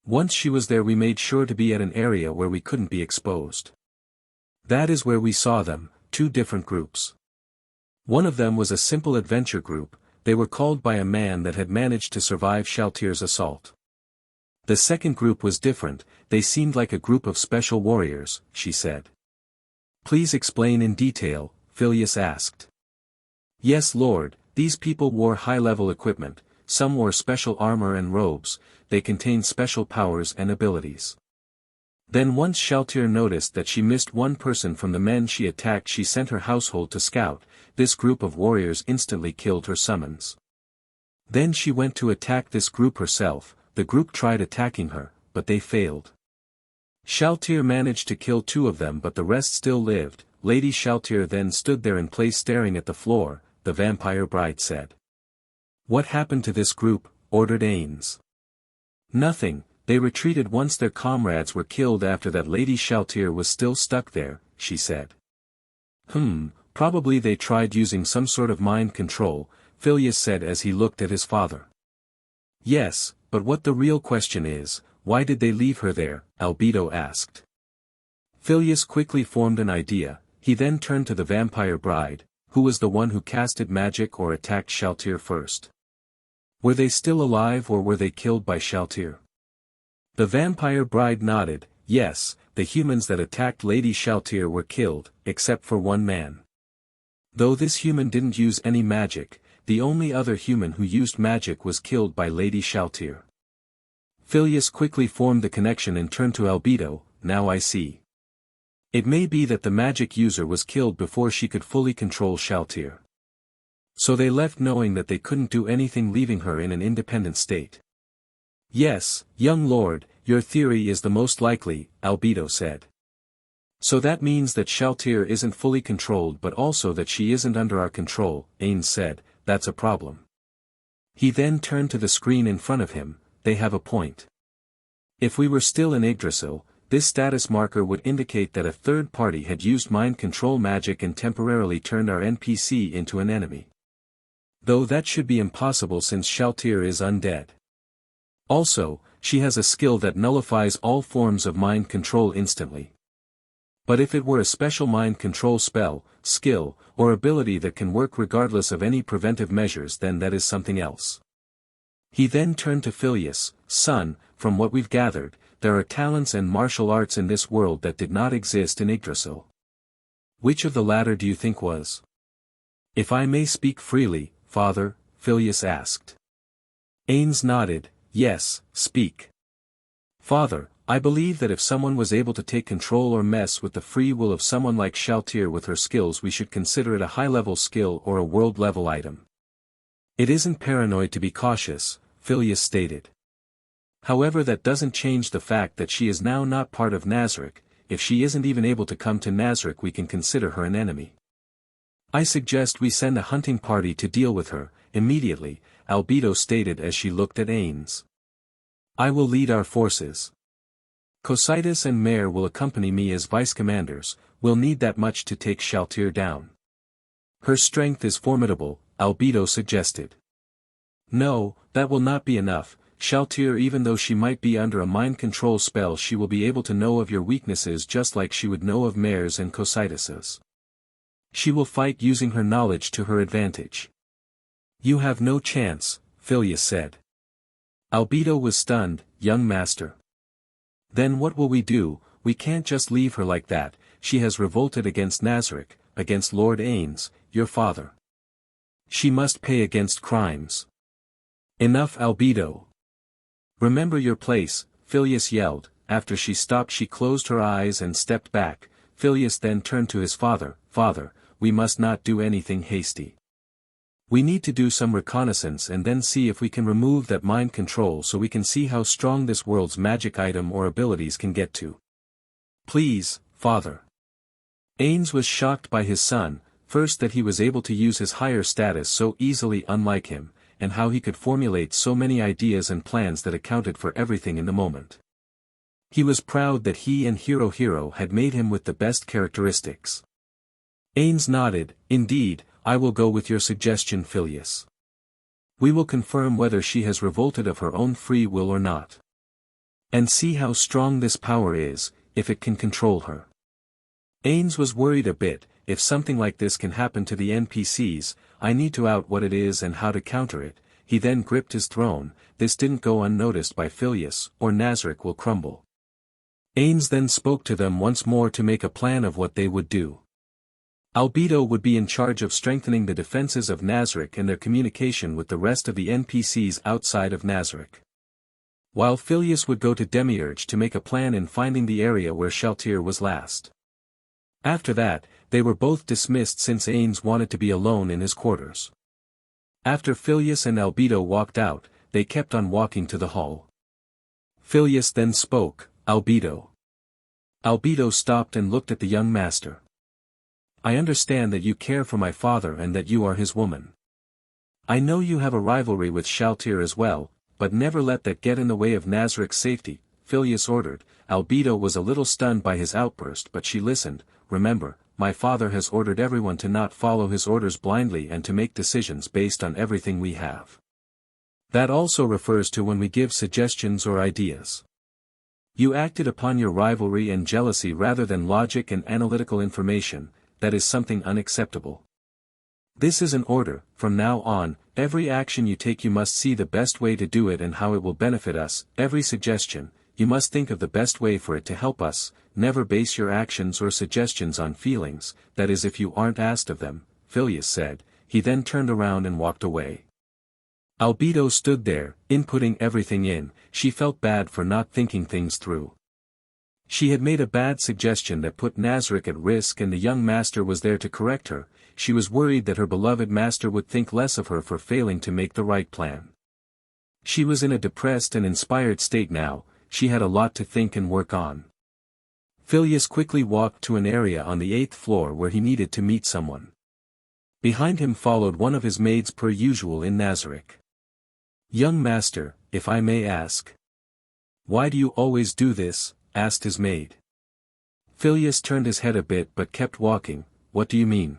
Once she was there we made sure to be at an area where we couldn't be exposed. That is where we saw them, two different groups. One of them was a simple adventure group, they were called by a man that had managed to survive Shalltear's assault. The second group was different, they seemed like a group of special warriors, she said. Please explain in detail, Phileas asked. Yes, Lord, these people wore high-level equipment, some wore special armor and robes, they contained special powers and abilities. Then once Shalltear noticed that she missed one person from the men she attacked, she sent her household to scout, this group of warriors instantly killed her summons. Then she went to attack this group herself, the group tried attacking her, but they failed. Shalltear managed to kill two of them but the rest still lived. Lady Shalltear then stood there in place staring at the floor, the vampire bride said. What happened to this group? Ordered Ainz. Nothing, they retreated once their comrades were killed. After that Lady Shalltear was still stuck there, she said. Probably they tried using some sort of mind control, Phileas said as he looked at his father. Yes, but what the real question is, why did they leave her there? Albedo asked. Phileas quickly formed an idea, he then turned to the vampire bride, who was the one who casted magic or attacked Shalltear first. Were they still alive or were they killed by Shalltear? The vampire bride nodded, yes, the humans that attacked Lady Shalltear were killed, except for one man. Though this human didn't use any magic, the only other human who used magic was killed by Lady Shalltear. Phileas quickly formed the connection and turned to Albedo, now I see. It may be that the magic user was killed before she could fully control Shalltear. So they left knowing that they couldn't do anything, leaving her in an independent state. Yes, young lord, your theory is the most likely, Albedo said. So that means that Shalltear isn't fully controlled but also that she isn't under our control, Ainz said, that's a problem. He then turned to the screen in front of him, they have a point. If we were still in Idrasil, this status marker would indicate that a third party had used mind control magic and temporarily turned our NPC into an enemy. Though that should be impossible since Shalltear is undead. Also, she has a skill that nullifies all forms of mind control instantly. But if it were a special mind control spell, skill, or ability that can work regardless of any preventive measures, then that is something else. He then turned to Phileas, son, from what we've gathered, there are talents and martial arts in this world that did not exist in Idrasil. Which of the latter do you think was? If I may speak freely, father, Phileas asked. Ainz nodded, yes, speak. Father, I believe that if someone was able to take control or mess with the free will of someone like Shalltear with her skills, we should consider it a high-level skill or a world-level item. It isn't paranoid to be cautious, Phileas stated. However, that doesn't change the fact that she is now not part of Nazarick. If she isn't even able to come to Nazarick, we can consider her an enemy. I suggest we send a hunting party to deal with her, immediately, Albedo stated as she looked at Ainz. I will lead our forces. Cocytus and Mare will accompany me as vice-commanders, we'll need that much to take Shalltear down. Her strength is formidable, Albedo suggested. No, that will not be enough. Shalltear, even though she might be under a mind control spell, she will be able to know of your weaknesses just like she would know of Mare's and Cocytus's. She will fight using her knowledge to her advantage. You have no chance, Phileas said. Albedo was stunned, young master. Then what will we do? We can't just leave her like that, she has revolted against Nazarick, against Lord Ainz, your father. She must pay against crimes. Enough, Albedo. Remember your place, Phileas yelled. After she stopped she closed her eyes and stepped back. Phileas then turned to his father. Father, we must not do anything hasty. We need to do some reconnaissance and then see if we can remove that mind control so we can see how strong this world's magic item or abilities can get to. Please, father. Ainz was shocked by his son, first that he was able to use his higher status so easily unlike him, and how he could formulate so many ideas and plans that accounted for everything in the moment. He was proud that he and Hero had made him with the best characteristics. Ainz nodded, indeed, I will go with your suggestion, Phileas. We will confirm whether she has revolted of her own free will or not. And see how strong this power is, if it can control her. Ainz was worried a bit, if something like this can happen to the NPCs, I need to out what it is and how to counter it. He then gripped his throne, this didn't go unnoticed by Phileas, or Nazarick will crumble. Ainz then spoke to them once more to make a plan of what they would do. Albedo would be in charge of strengthening the defenses of Nazarick and their communication with the rest of the NPCs outside of Nazarick. While Phileas would go to Demiurge to make a plan in finding the area where Shalltear was last. After that, they were both dismissed since Ainz wanted to be alone in his quarters. After Phileas and Albedo walked out, they kept on walking to the hall. Phileas then spoke, Albedo. Albedo stopped and looked at the young master. I understand that you care for my father and that you are his woman. I know you have a rivalry with Shalltear as well, but never let that get in the way of Nazarick's safety, Phileas ordered. Albedo was a little stunned by his outburst but she listened. Remember, my father has ordered everyone to not follow his orders blindly and to make decisions based on everything we have. That also refers to when we give suggestions or ideas. You acted upon your rivalry and jealousy rather than logic and analytical information, that is something unacceptable. This is an order, from now on, every action you take you must see the best way to do it and how it will benefit us, every suggestion, you must think of the best way for it to help us, never base your actions or suggestions on feelings, that is if you aren't asked of them, Phileas said. He then turned around and walked away. Albedo stood there, inputting everything in. She felt bad for not thinking things through. She had made a bad suggestion that put Nazarick at risk and the young master was there to correct her. She was worried that her beloved master would think less of her for failing to make the right plan. She was in a depressed and inspired state now. She had a lot to think and work on. Phileas quickly walked to an area on the 8th floor where he needed to meet someone. Behind him followed one of his maids per usual in Nazarick. Young master, if I may ask. Why do you always do this? Asked his maid. Phileas turned his head a bit but kept walking. What do you mean?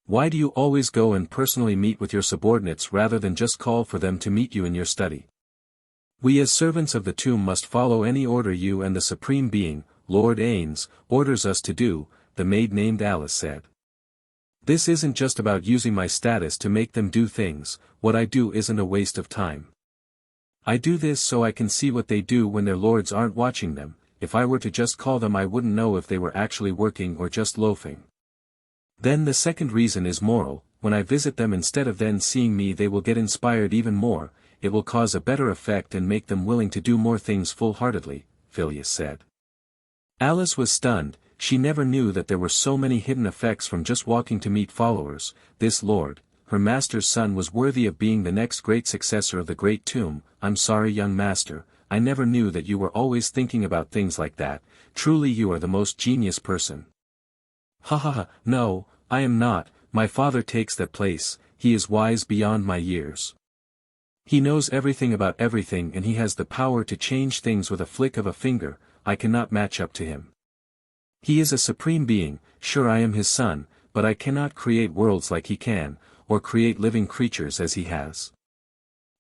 Why do you always go and personally meet with your subordinates rather than just call for them to meet you in your study? We as servants of the tomb must follow any order you and the Supreme Being, Lord Ainz, orders us to do, the maid named Alice said. This isn't just about using my status to make them do things, what I do isn't a waste of time. I do this so I can see what they do when their lords aren't watching them. If I were to just call them I wouldn't know if they were actually working or just loafing. Then the second reason is moral, when I visit them instead of then seeing me they will get inspired even more, it will cause a better effect and make them willing to do more things full-heartedly, Phileas said. Alice was stunned, she never knew that there were so many hidden effects from just walking to meet followers. This lord, her master's son, was worthy of being the next great successor of the great tomb. I'm sorry, young master, I never knew that you were always thinking about things like that. Truly you are the most genius person. Ha ha ha, no, I am not, my father takes that place, he is wise beyond my years. He knows everything about everything and he has the power to change things with a flick of a finger. I cannot match up to him. He is a supreme being, sure I am his son, but I cannot create worlds like he can, or create living creatures as he has.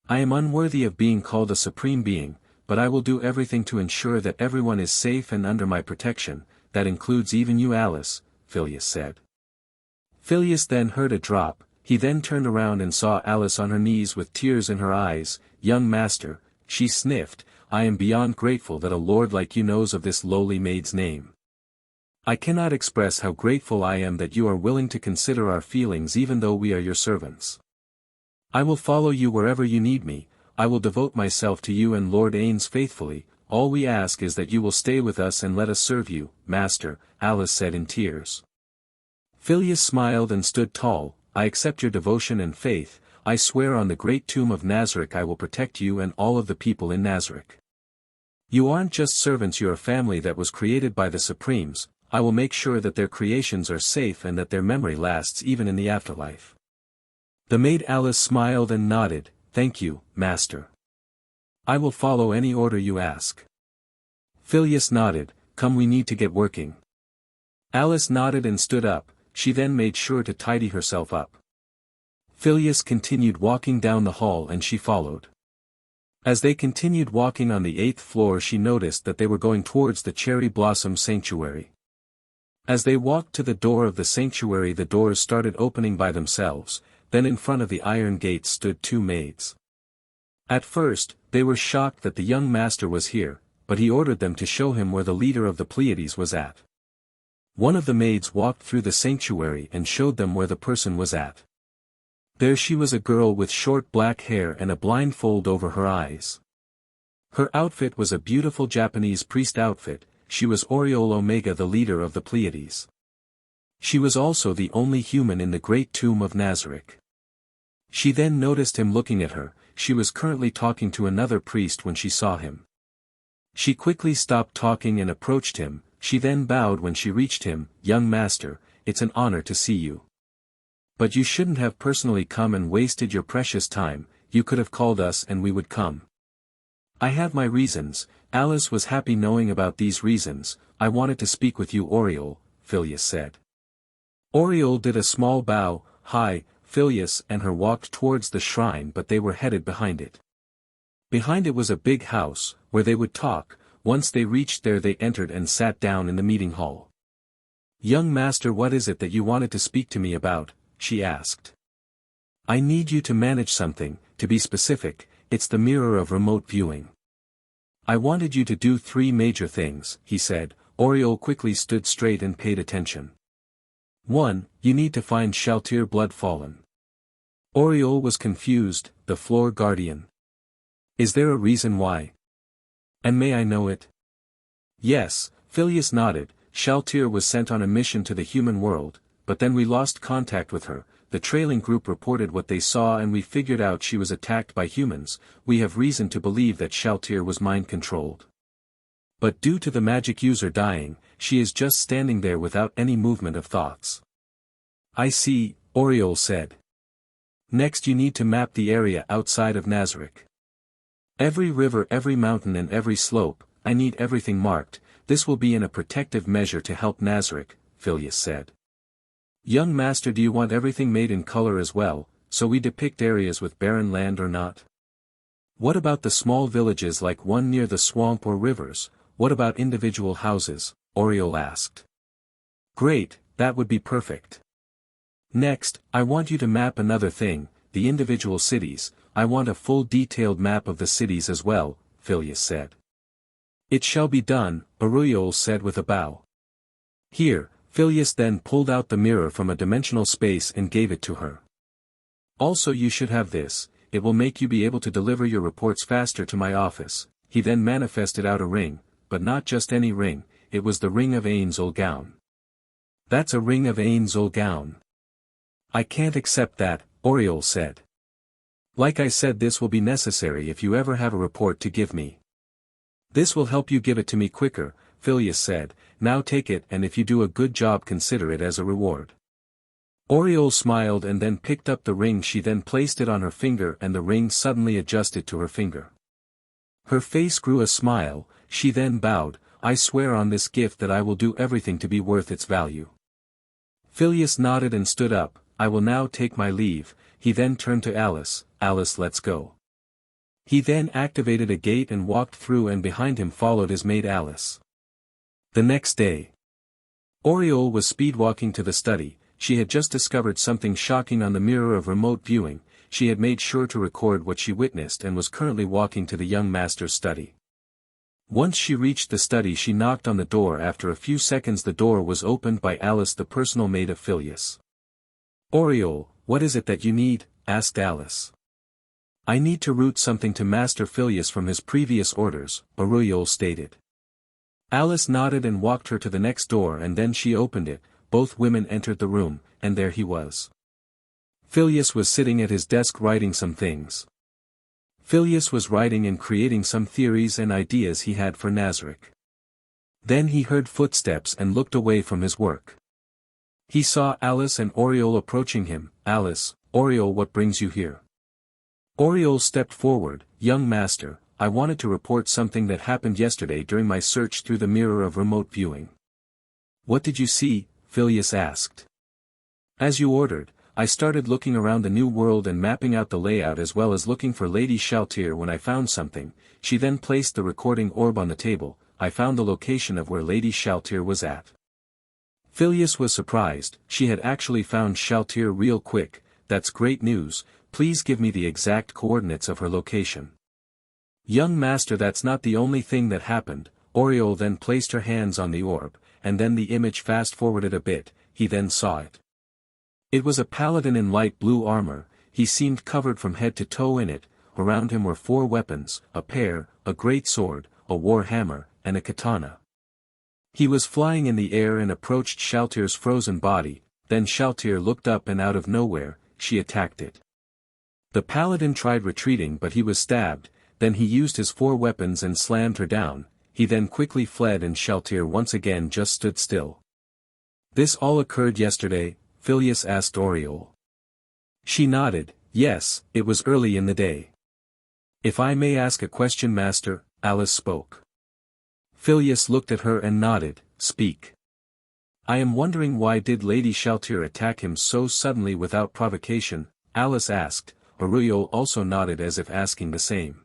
I am unworthy of being called a supreme being, but I will do everything to ensure that everyone is safe and under my protection, that includes even you, Alice, Phileas said. Phileas then heard a drop, he then turned around and saw Alice on her knees with tears in her eyes. Young master, she sniffed, I am beyond grateful that a lord like you knows of this lowly maid's name. I cannot express how grateful I am that you are willing to consider our feelings even though we are your servants. I will follow you wherever you need me, I will devote myself to you and Lord Ainz faithfully. All we ask is that you will stay with us and let us serve you, master, Alice said in tears. Phileas smiled and stood tall. I accept your devotion and faith, I swear on the great tomb of Nazarick I will protect you and all of the people in Nazarick. You aren't just servants, you're a family that was created by the Supremes, I will make sure that their creations are safe and that their memory lasts even in the afterlife. The maid Alice smiled and nodded, "Thank you, master. I will follow any order you ask." Phileas nodded, "Come, we need to get working." Alice nodded and stood up. She then made sure to tidy herself up. Phileas continued walking down the hall and she followed. As they continued walking on the 8th floor, she noticed that they were going towards the Cherry Blossom Sanctuary. As they walked to the door of the sanctuary, the doors started opening by themselves. Then in front of the iron gates stood 2 maids. At first, they were shocked that the young master was here, but he ordered them to show him where the leader of the Pleiades was at. One of the maids walked through the sanctuary and showed them where the person was at. There she was, a girl with short black hair and a blindfold over her eyes. Her outfit was a beautiful Japanese priest outfit. She was Oriole Omega, the leader of the Pleiades. She was also the only human in the great tomb of Nazarick. She then noticed him looking at her. She was currently talking to another priest when she saw him. She quickly stopped talking and approached him. She then bowed when she reached him. "Young master, it's an honor to see you. But you shouldn't have personally come and wasted your precious time. You could have called us and we would come." "I have my reasons." Alice was happy knowing about these reasons. "I wanted to speak with you, Oriole," Phileas said. Oriole did a small bow. "Hi." Phileas and her walked towards the shrine, but they were headed behind it. Behind it was a big house, where they would talk. Once they reached there, they entered and sat down in the meeting hall. "Young master, what is it that you wanted to speak to me about?" she asked. "I need you to manage something. To be specific, it's the mirror of remote viewing." "I wanted you to do 3 major things," he said. Oriole quickly stood straight and paid attention. 1. You need to find Shalltear Blood Fallen. Oriole was confused. "The floor guardian. Is there a reason why? And may I know it?" "Yes," Phileas nodded. "Shalltear was sent on a mission to the human world, but then we lost contact with her. The trailing group reported what they saw and we figured out she was attacked by humans. We have reason to believe that Shalltear was mind-controlled. But due to the magic user dying, she is just standing there without any movement of thoughts." "I see," Oriole said. "Next you need to map the area outside of Nazarick. Every river, every mountain and every slope. I need everything marked. This will be in a protective measure to help Nazarick," Phileas said. "Young master, do you want everything made in color as well, so we depict areas with barren land or not? What about the small villages like one near the swamp or rivers? What about individual houses?" Oriole asked. "Great, that would be perfect. Next, I want you to map another thing, the individual cities. I want a full detailed map of the cities as well," Phileas said. "It shall be done," Oriole said with a bow. "Here." Phileas then pulled out the mirror from a dimensional space and gave it to her. "Also, you should have this. It will make you be able to deliver your reports faster to my office." He then manifested out a ring, but not just any ring. It was the ring of Ainz and Albedo. "That's a ring of Ainz and Albedo." "I can't accept that," Oriole said. "Like I said, this will be necessary if you ever have a report to give me." "This will help you give it to me quicker," Phileas said. "Now take it, and if you do a good job, consider it as a reward." Oriole smiled and then picked up the ring. She then placed it on her finger and the ring suddenly adjusted to her finger. Her face grew a smile. She then bowed. "I swear on this gift that I will do everything to be worth its value." Phileas nodded and stood up. "I will now take my leave." He then turned to Alice. "Alice, let's go." He then activated a gate and walked through, and behind him followed his maid Alice. The next day, Oriole was speedwalking to the study. She had just discovered something shocking on the mirror of remote viewing. She had made sure to record what she witnessed and was currently walking to the young master's study. Once she reached the study, she knocked on the door. After a few seconds the door was opened by Alice, the personal maid of Phileas. "Oriole, what is it that you need?" asked Alice. "I need to route something to Master Phileas from his previous orders," Oriole stated. Alice nodded and walked her to the next door, and then she opened it. Both women entered the room, and there he was. Phileas was sitting at his desk writing some things. Phileas was writing and creating some theories and ideas he had for Nazarick. Then he heard footsteps and looked away from his work. He saw Alice and Oriole approaching him. "Alice, Oriole, what brings you here?" Oriole stepped forward. "Young master, I wanted to report something that happened yesterday during my search through the mirror of remote viewing." "What did you see?" Phileas asked. "As you ordered, I started looking around the new world and mapping out the layout as well as looking for Lady Shalltear when I found something." She then placed the recording orb on the table. "I found the location of where Lady Shalltear was at." Phileas was surprised. "She had actually found Shalltear real quick. That's great news. Please give me the exact coordinates of her location." "Young master, that's not the only thing that happened." Oriole then placed her hands on the orb, and then the image fast-forwarded a bit. He then saw it. It was a paladin in light blue armor. He seemed covered from head to toe in it. Around him were 4 weapons, a pear, a great sword, a war hammer, and a katana. He was flying in the air and approached Shalltear's frozen body. Then Shalltear looked up and out of nowhere, she attacked it. The paladin tried retreating but he was stabbed. Then he used his 4 weapons and slammed her down. He then quickly fled and Shalltear once again just stood still. "This all occurred yesterday?" Phileas asked Oriole. She nodded. "Yes, it was early in the day." "If I may ask a question, master," Alice spoke. Phileas looked at her and nodded. "Speak." "I am wondering why did Lady Shalltear attack him so suddenly without provocation?" Alice asked. Oriole also nodded as if asking the same.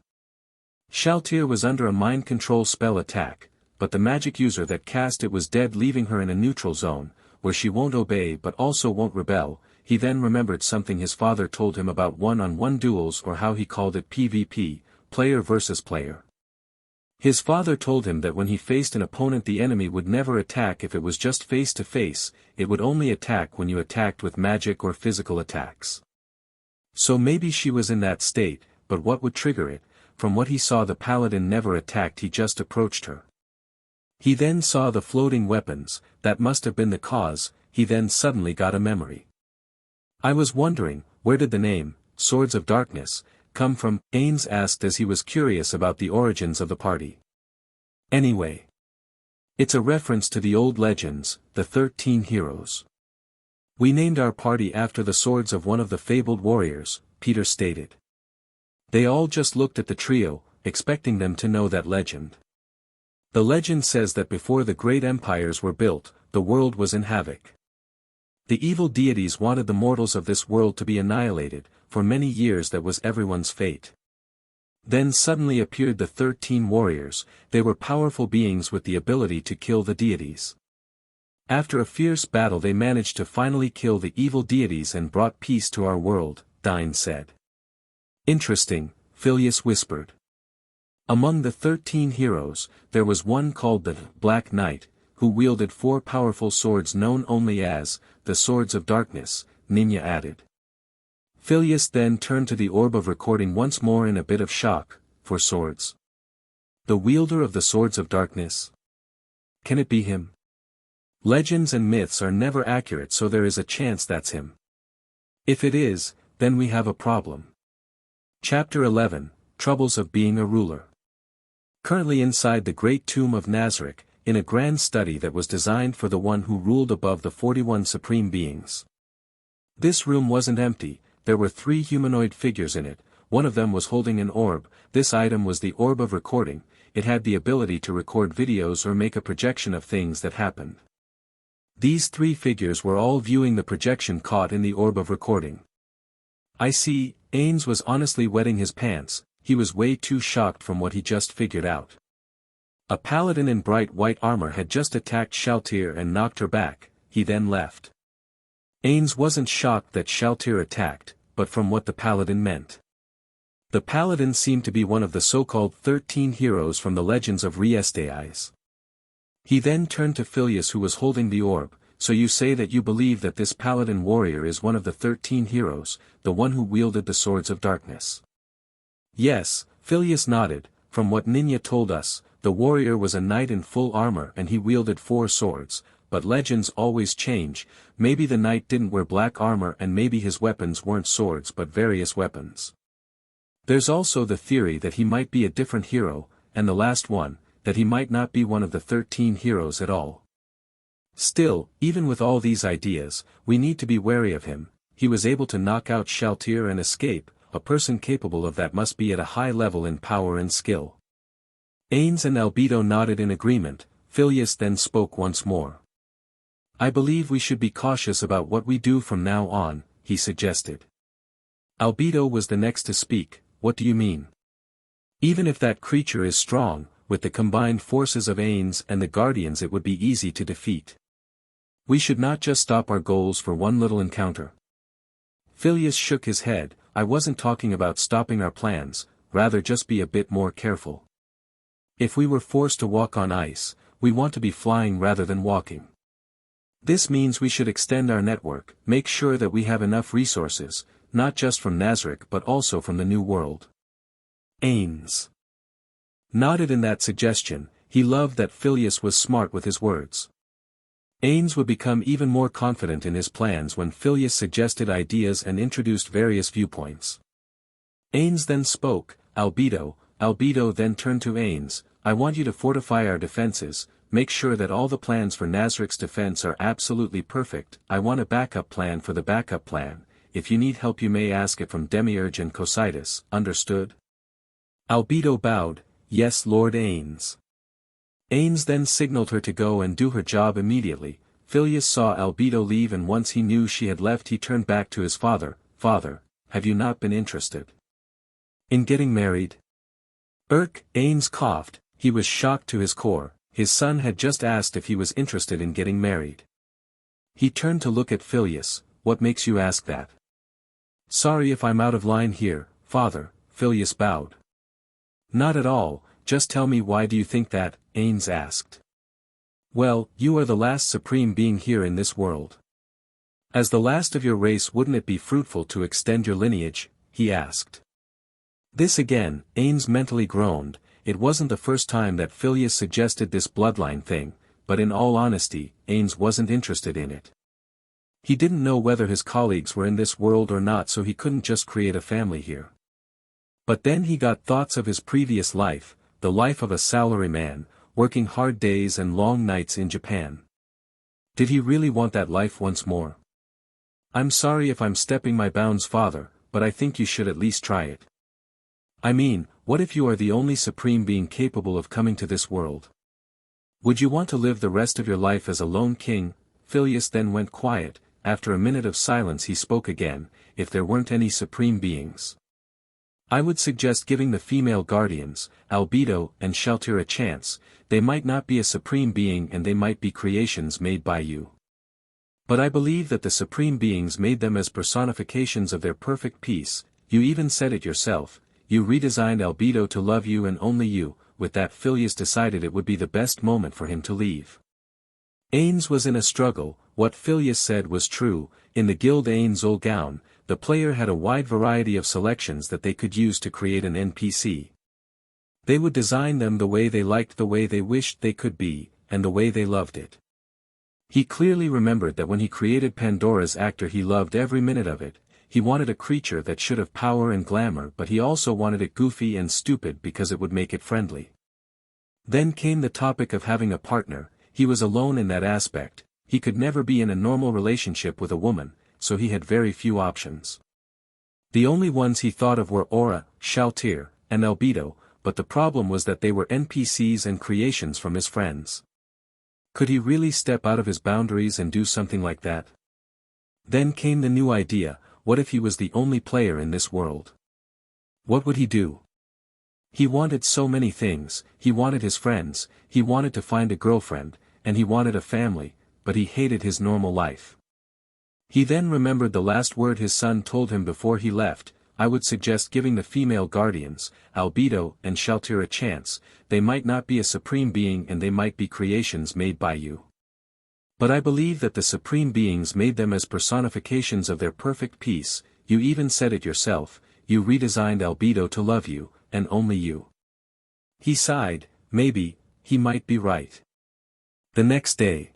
"Shalltear was under a mind control spell attack, but the magic user that cast it was dead, leaving her in a neutral zone, where she won't obey but also won't rebel." He then remembered something his father told him about one-on-one duels, or how he called it PvP, player versus player. His father told him that when he faced an opponent the enemy would never attack if it was just face-to-face, it would only attack when you attacked with magic or physical attacks. So maybe she was in that state, but what would trigger it? From what he saw, the paladin never attacked, he just approached her. He then saw the floating weapons. That must have been the cause. He then suddenly got a memory. "I was wondering, where did the name, Swords of Darkness, come from?" Ainz asked as he was curious about the origins of the party. "Anyway, it's a reference to the old legends, the 13 heroes. We named our party after the swords of one of the fabled warriors," Peter stated. They all just looked at the trio, expecting them to know that legend. "The legend says that before the great empires were built, the world was in havoc. The evil deities wanted the mortals of this world to be annihilated. For many years that was everyone's fate. Then suddenly appeared the 13 warriors. They were powerful beings with the ability to kill the deities. After a fierce battle they managed to finally kill the evil deities and brought peace to our world," Dine said. "Interesting," Phileas whispered. "Among the 13 heroes, there was one called the Black Knight, who wielded 4 powerful swords known only as the Swords of Darkness," Ninya added. Phileas then turned to the orb of recording once more in a bit of shock. "For swords? The wielder of the Swords of Darkness? Can it be him? Legends and myths are never accurate, so there is a chance that's him. If it is, then we have a problem." Chapter 11, Troubles of Being a Ruler. Currently inside the great tomb of Nazarick, in a grand study that was designed for the one who ruled above the 41 supreme beings. This room wasn't empty. There were 3 humanoid figures in it. One of them was holding an orb. This item was the orb of recording. It had the ability to record videos or make a projection of things that happened. These 3 figures were all viewing the projection caught in the orb of recording. "I see." Ainz was honestly wetting his pants. He was way too shocked from what he just figured out. A paladin in bright white armor had just attacked Shalltear and knocked her back. He then left. Ainz wasn't shocked that Shalltear attacked, but from what the paladin meant. The paladin seemed to be one of the so-called 13 heroes from the legends of Riestais. He then turned to Phileas, who was holding the orb. "So you say that you believe that this paladin warrior is one of the 13 heroes, the one who wielded the Swords of Darkness?" "Yes," Phileas nodded. "From what Ninya told us, the warrior was a knight in full armor and he wielded 4 swords. But legends always change. Maybe the knight didn't wear black armor and maybe his weapons weren't swords but various weapons. There's also the theory that he might be a different hero, and the last one, that he might not be one of the 13 heroes at all. Still, even with all these ideas, we need to be wary of him. He was able to knock out Shalltear and escape. A person capable of that must be at a high level in power and skill. Ains and Albedo nodded in agreement. Phileas then spoke once more. I believe we should be cautious about what we do from now on, he suggested. Albedo was the next to speak. What do you mean? Even if that creature is strong, with the combined forces of Ainz and the Guardians it would be easy to defeat. We should not just stop our goals for one little encounter. Phileas shook his head. I wasn't talking about stopping our plans, rather just be a bit more careful. If we were forced to walk on ice, we want to be flying rather than walking. This means we should extend our network, make sure that we have enough resources, not just from Nazarick but also from the New World. Ainz nodded in that suggestion. He loved that Phileas was smart with his words. Ainz would become even more confident in his plans when Phileas suggested ideas and introduced various viewpoints. Ainz then spoke. Albedo then turned to Ainz. I want you to fortify our defenses, make sure that all the plans for Nazarick's defense are absolutely perfect. I want a backup plan for the backup plan. If you need help you may ask it from Demiurge and Cocytus, understood? Albedo bowed. Yes, Lord Ainz. Ainz then signaled her to go and do her job immediately. Phileas saw Albedo leave and once he knew she had left he turned back to his father. Father, have you not been interested in getting married? Ainz coughed. He was shocked to his core. His son had just asked if he was interested in getting married. He turned to look at Phileas. What makes you ask that? Sorry if I'm out of line here, father, Phileas bowed. Not at all, just tell me why do you think that, Ainz asked. Well, you are the last supreme being here in this world. As the last of your race wouldn't it be fruitful to extend your lineage, he asked. This again, Ainz mentally groaned. It wasn't the first time that Phileas suggested this bloodline thing, but in all honesty, Ainz wasn't interested in it. He didn't know whether his colleagues were in this world or not so he couldn't just create a family here. But then he got thoughts of his previous life, the life of a salaryman, working hard days and long nights in Japan. Did he really want that life once more? I'm sorry if I'm stepping my bounds, father, but I think you should at least try it. I mean, what if you are the only supreme being capable of coming to this world? Would you want to live the rest of your life as a lone king? Phileas then went quiet. After a minute of silence he spoke again. If there weren't any supreme beings, I would suggest giving the female guardians, Albedo and Shalltear, a chance. They might not be a supreme being and they might be creations made by you. But I believe that the supreme beings made them as personifications of their perfect peace. You even said it yourself. You redesigned Albedo to love you and only you. With that Phileas decided it would be the best moment for him to leave. Ainz was in a struggle. What Phileas said was true. In the guild Ainz Olgaun, the player had a wide variety of selections that they could use to create an NPC. They would design them the way they liked, the way they wished they could be, and the way they loved it. He clearly remembered that when he created Pandora's actor he loved every minute of it. He wanted a creature that should have power and glamour, but he also wanted it goofy and stupid because it would make it friendly. Then came the topic of having a partner. He was alone in that aspect. He could never be in a normal relationship with a woman, so he had very few options. The only ones he thought of were Aura, Shalltear, and Albedo, but the problem was that they were NPCs and creations from his friends. Could he really step out of his boundaries and do something like that? Then came the new idea. What if he was the only player in this world? What would he do? He wanted so many things. He wanted his friends, he wanted to find a girlfriend, and he wanted a family, but he hated his normal life. He then remembered the last word his son told him before he left. I would suggest giving the female guardians, Albedo and Shalltear, a chance. They might not be a supreme being and they might be creations made by you. But I believe that the supreme beings made them as personifications of their perfect peace. You even said it yourself. You redesigned Albedo to love you, and only you. He sighed. Maybe, he might be right. The next day.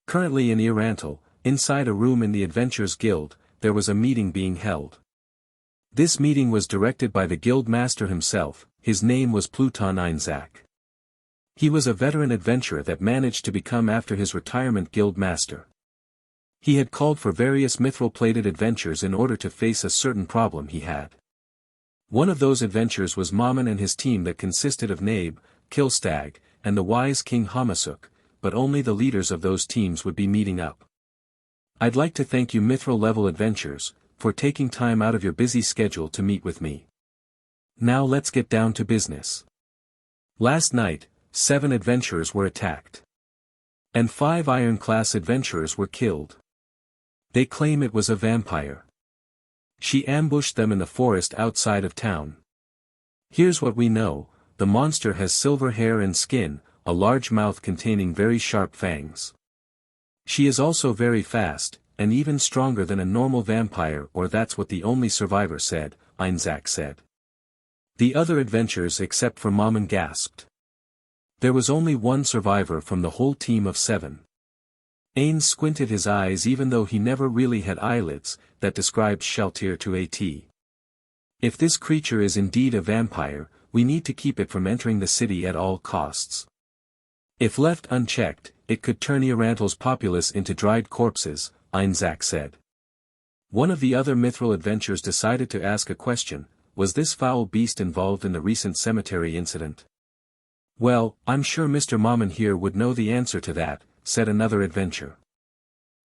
Currently in E-Rantel, inside a room in the Adventurers Guild, there was a meeting being held. This meeting was directed by the guild master himself. His name was Pluton Einzak. He was a veteran adventurer that managed to become after his retirement guild master. He had called for various mithril-plated adventures in order to face a certain problem he had. One of those adventures was Mammon and his team that consisted of Nabe, Killstag, and the wise King Hamasuk, but only the leaders of those teams would be meeting up. I'd like to thank you mithril-level adventurers, for taking time out of your busy schedule to meet with me. Now let's get down to business. Last night, 7 adventurers were attacked. And 5 iron-class adventurers were killed. They claim it was a vampire. She ambushed them in the forest outside of town. Here's what we know: the monster has silver hair and skin, a large mouth containing very sharp fangs. She is also very fast, and even stronger than a normal vampire, or that's what the only survivor said, Ainz said. The other adventurers except for Mammon gasped. There was only one survivor from the whole team of 7. Ainz squinted his eyes even though he never really had eyelids, that described Shalltear to AT. If this creature is indeed a vampire, we need to keep it from entering the city at all costs. If left unchecked, it could turn E-Rantel's populace into dried corpses, Ainz said. One of the other mithril adventurers decided to ask a question: was this foul beast involved in the recent cemetery incident? Well, I'm sure Mr. Mammon here would know the answer to that, said another adventurer.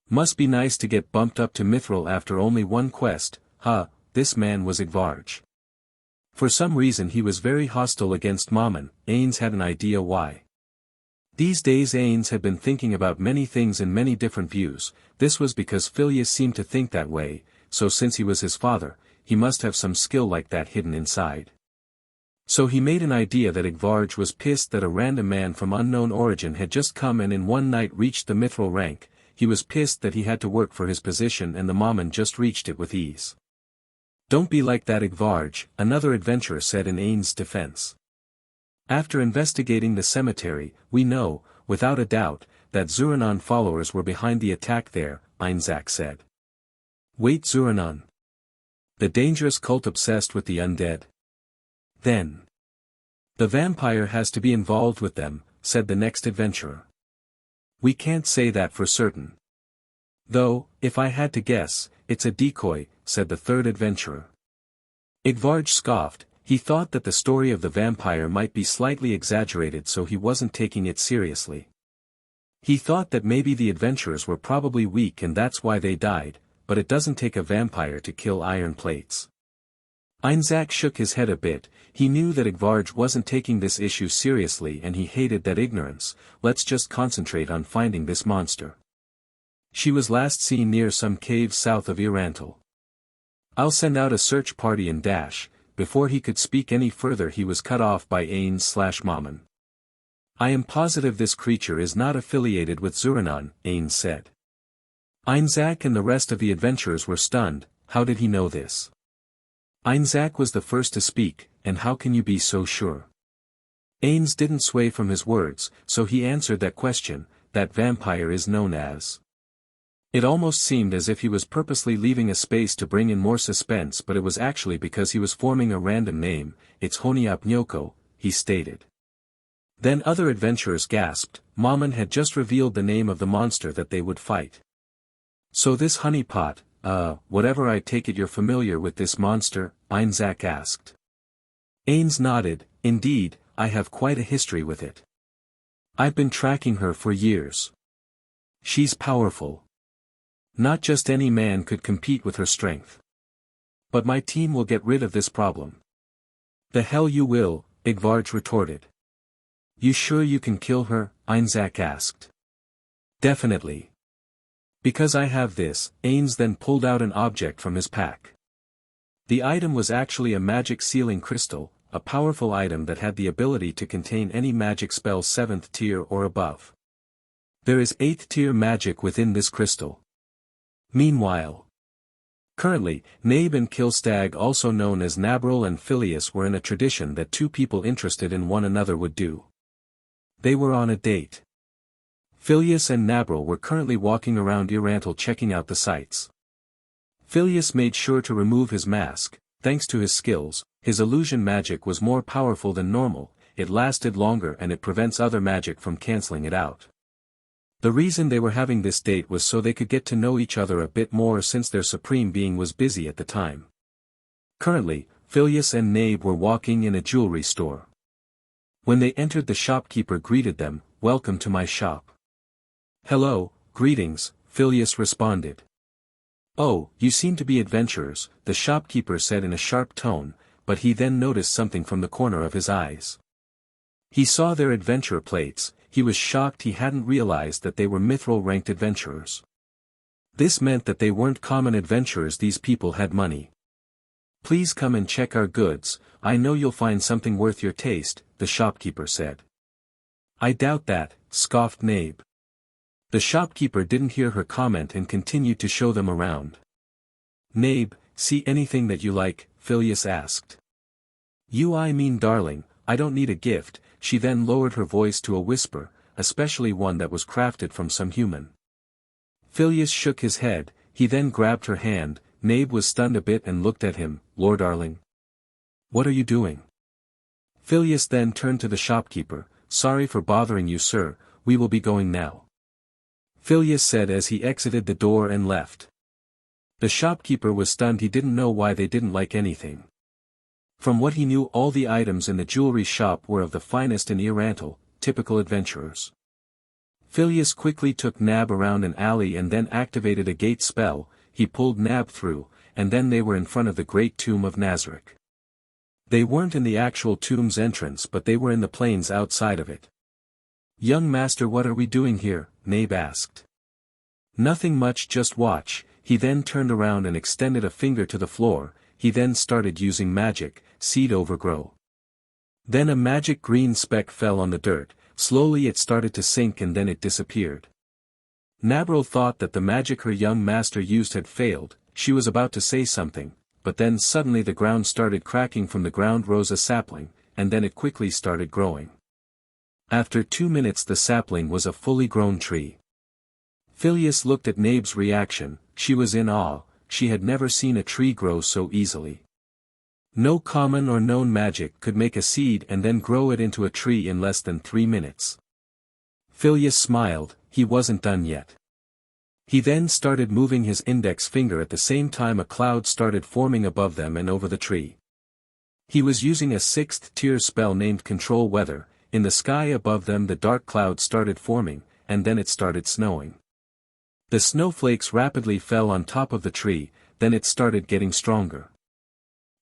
Must be nice to get bumped up to mithril after only one quest, huh? This man was Igvarj. For some reason he was very hostile against Mammon. Ainz had an idea why. These days Ainz had been thinking about many things in many different views. This was because Phileas seemed to think that way, so since he was his father, he must have some skill like that hidden inside. So he made an idea that Igvarj was pissed that a random man from unknown origin had just come and in one night reached the mithril rank. He was pissed that he had to work for his position and the Mammon just reached it with ease. Don't be like that, Igvarj, another adventurer said in Ainz's defense. After investigating the cemetery, we know, without a doubt, that Zuranon followers were behind the attack there, Ainz said. Wait, Zuranon? The dangerous cult obsessed with the undead? Then the vampire has to be involved with them, said the next adventurer. We can't say that for certain. Though, if I had to guess, it's a decoy, said the third adventurer. Igvarj scoffed. He thought that the story of the vampire might be slightly exaggerated, so he wasn't taking it seriously. He thought that maybe the adventurers were probably weak and that's why they died, but it doesn't take a vampire to kill iron plates. Ainz shook his head a bit. He knew that Igvarj wasn't taking this issue seriously and he hated that ignorance. Let's just concentrate on finding this monster. She was last seen near some caves south of E-Rantel. I'll send out a search party and dash. Before he could speak any further he was cut off by Ainz/Mammon. I am positive this creature is not affiliated with Zuranon, Ainz said. Ainz and the rest of the adventurers were stunned. How did he know this? Ainz was the first to speak, and how can you be so sure? Ainz didn't sway from his words, so he answered that question. That vampire is known as. It almost seemed as if he was purposely leaving a space to bring in more suspense, but it was actually because he was forming a random name. It's Honiap Nyoko, he stated. Then other adventurers gasped. Mammon had just revealed the name of the monster that they would fight. So this honeypot, whatever, I take it you're familiar with this monster? Ainz asked. Ainz nodded. Indeed, I have quite a history with it. I've been tracking her for years. She's powerful. Not just any man could compete with her strength. But my team will get rid of this problem. The hell you will, Igvarj retorted. You sure you can kill her? Ainz asked. Definitely. Because I have this. Ainz then pulled out an object from his pack. The item was actually a magic sealing crystal, a powerful item that had the ability to contain any magic spell 7th tier or above. There is 8th tier magic within this crystal. Meanwhile, currently, Nabe and Killstag, also known as Nabril and Phileas, were in a tradition that two people interested in one another would do. They were on a date. Phileas and Nabril were currently walking around E-Rantel checking out the sights. Phileas made sure to remove his mask. Thanks to his skills, his illusion magic was more powerful than normal, it lasted longer and it prevents other magic from cancelling it out. The reason they were having this date was so they could get to know each other a bit more since their supreme being was busy at the time. Currently, Phileas and Nabe were walking in a jewelry store. When they entered, the shopkeeper greeted them, "Welcome to my shop." "Hello, greetings," Phileas responded. "Oh, you seem to be adventurers," the shopkeeper said in a sharp tone, but he then noticed something from the corner of his eyes. He saw their adventurer plates. He was shocked he hadn't realized that they were mithril-ranked adventurers. This meant that they weren't common adventurers, these people had money. "Please come and check our goods, I know you'll find something worth your taste," the shopkeeper said. "I doubt that," scoffed Nabe. The shopkeeper didn't hear her comment and continued to show them around. "Nabe, see anything that you like?" Phileas asked. I mean darling, I don't need a gift," she then lowered her voice to a whisper, "especially one that was crafted from some human." Phileas shook his head, he then grabbed her hand. Nabe was stunned a bit and looked at him. "Lord darling. What are you doing?" Phileas then turned to the shopkeeper. "Sorry for bothering you, sir, we will be going now," Phileas said as he exited the door and left. The shopkeeper was stunned. He didn't know why they didn't like anything. From what he knew, all the items in the jewelry shop were of the finest in E-Rantel, typical adventurers. Phileas quickly took Nab around an alley and then activated a gate spell. He pulled Nab through, and then they were in front of the great tomb of Nazarick. They weren't in the actual tomb's entrance, but they were in the plains outside of it. "Young master, what are we doing here?" Nabe asked. "Nothing much, just watch." He then turned around and extended a finger to the floor. He then started using magic, seed overgrow. Then a magic green speck fell on the dirt. Slowly it started to sink and then it disappeared. Nabril thought that the magic her young master used had failed. She was about to say something, but then suddenly the ground started cracking. From the ground rose a sapling, and then it quickly started growing. After 2 minutes the sapling was a fully grown tree. Phileas looked at Nabe's reaction. She was in awe. She had never seen a tree grow so easily. No common or known magic could make a seed and then grow it into a tree in less than 3 minutes. Phileas smiled. He wasn't done yet. He then started moving his index finger. At the same time a cloud started forming above them and over the tree. He was using a 6th tier spell named Control Weather. In the sky above them the dark cloud started forming, and then it started snowing. The snowflakes rapidly fell on top of the tree, then it started getting stronger.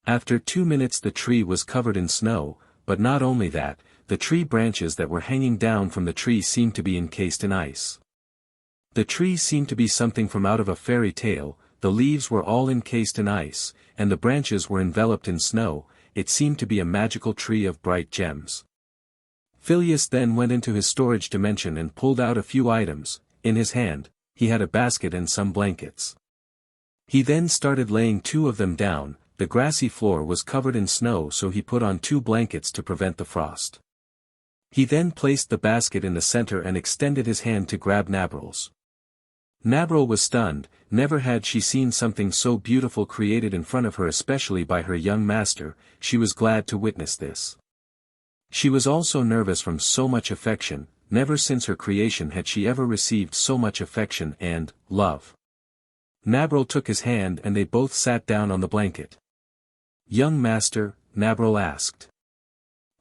After 2 minutes the tree was covered in snow, but not only that, the tree branches that were hanging down from the tree seemed to be encased in ice. The tree seemed to be something from out of a fairy tale. The leaves were all encased in ice, and the branches were enveloped in snow. It seemed to be a magical tree of bright gems. Phileas then went into his storage dimension and pulled out a few items. In his hand, he had a basket and some blankets. He then started laying 2 of them down. The grassy floor was covered in snow, so he put on 2 blankets to prevent the frost. He then placed the basket in the center and extended his hand to grab Nabril's. Nabril was stunned. Never had she seen something so beautiful created in front of her, especially by her young master. She was glad to witness this. She was also nervous from so much affection. Never since her creation had she ever received so much affection and love. Nabril took his hand and they both sat down on the blanket. "Young master," Nabril asked.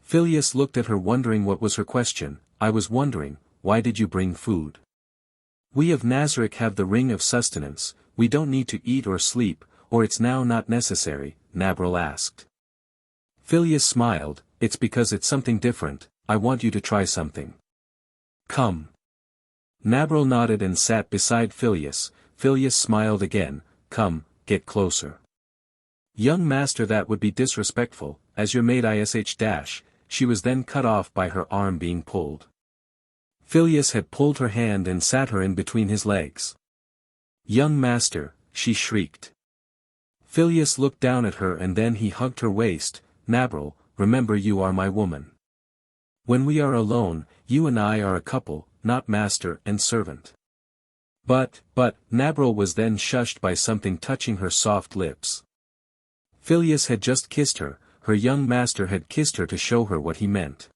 Phileas looked at her, wondering what was her question. "I was wondering, why did you bring food?" "We of Nazarick have the ring of sustenance. We don't need to eat or sleep, or it's now not necessary," Nabril asked. Phileas smiled. "It's because it's something different. I want you to try something. Come." Nabril nodded and sat beside Phileas. Phileas smiled again. "Come, get closer." "Young master, that would be disrespectful, as your maid ish." She was then cut off by her arm being pulled. Phileas had pulled her hand and sat her in between his legs. "Young master," she shrieked. Phileas looked down at her and then he hugged her waist. "Nabril, remember you are my woman. When we are alone, you and I are a couple, not master and servant." But, Nabril was then shushed by something touching her soft lips. Phileas had just kissed her. Her young master had kissed her to show her what he meant.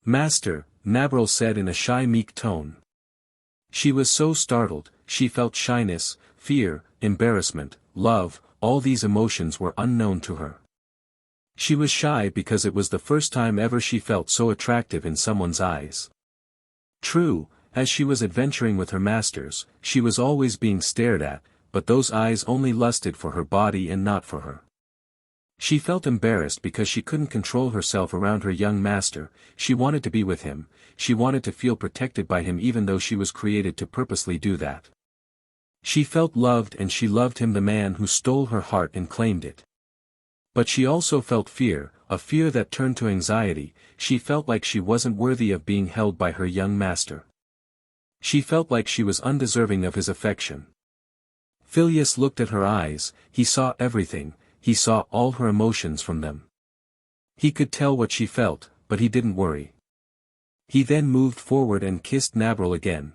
Master, Nazarick said in a shy meek tone. She was so startled, she felt shyness, fear, embarrassment, love, all these emotions were unknown to her. She was shy because it was the first time ever she felt so attractive in someone's eyes. True, as she was adventuring with her masters, she was always being stared at, but those eyes only lusted for her body and not for her. She felt embarrassed because she couldn't control herself around her young master, she wanted to be with him, she wanted to feel protected by him even though she was created to purposely do that. She felt loved and she loved him, the man who stole her heart and claimed it. But she also felt fear, a fear that turned to anxiety, she felt like she wasn't worthy of being held by her young master. She felt like she was undeserving of his affection. Phileas looked at her eyes, he saw everything, he saw all her emotions from them. He could tell what she felt, but he didn't worry. He then moved forward and kissed Nazarick again.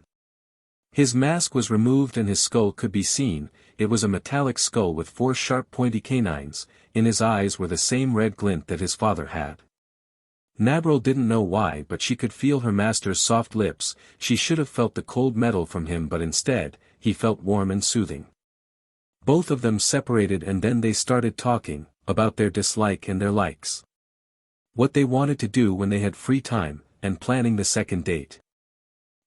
His mask was removed and his skull could be seen, it was a metallic skull with 4 sharp pointy canines, in his eyes were the same red glint that his father had. Nazarick didn't know why, but she could feel her master's soft lips, she should have felt the cold metal from him, but instead, he felt warm and soothing. Both of them separated and then they started talking, about their dislike and their likes. What they wanted to do when they had free time, and planning the second date.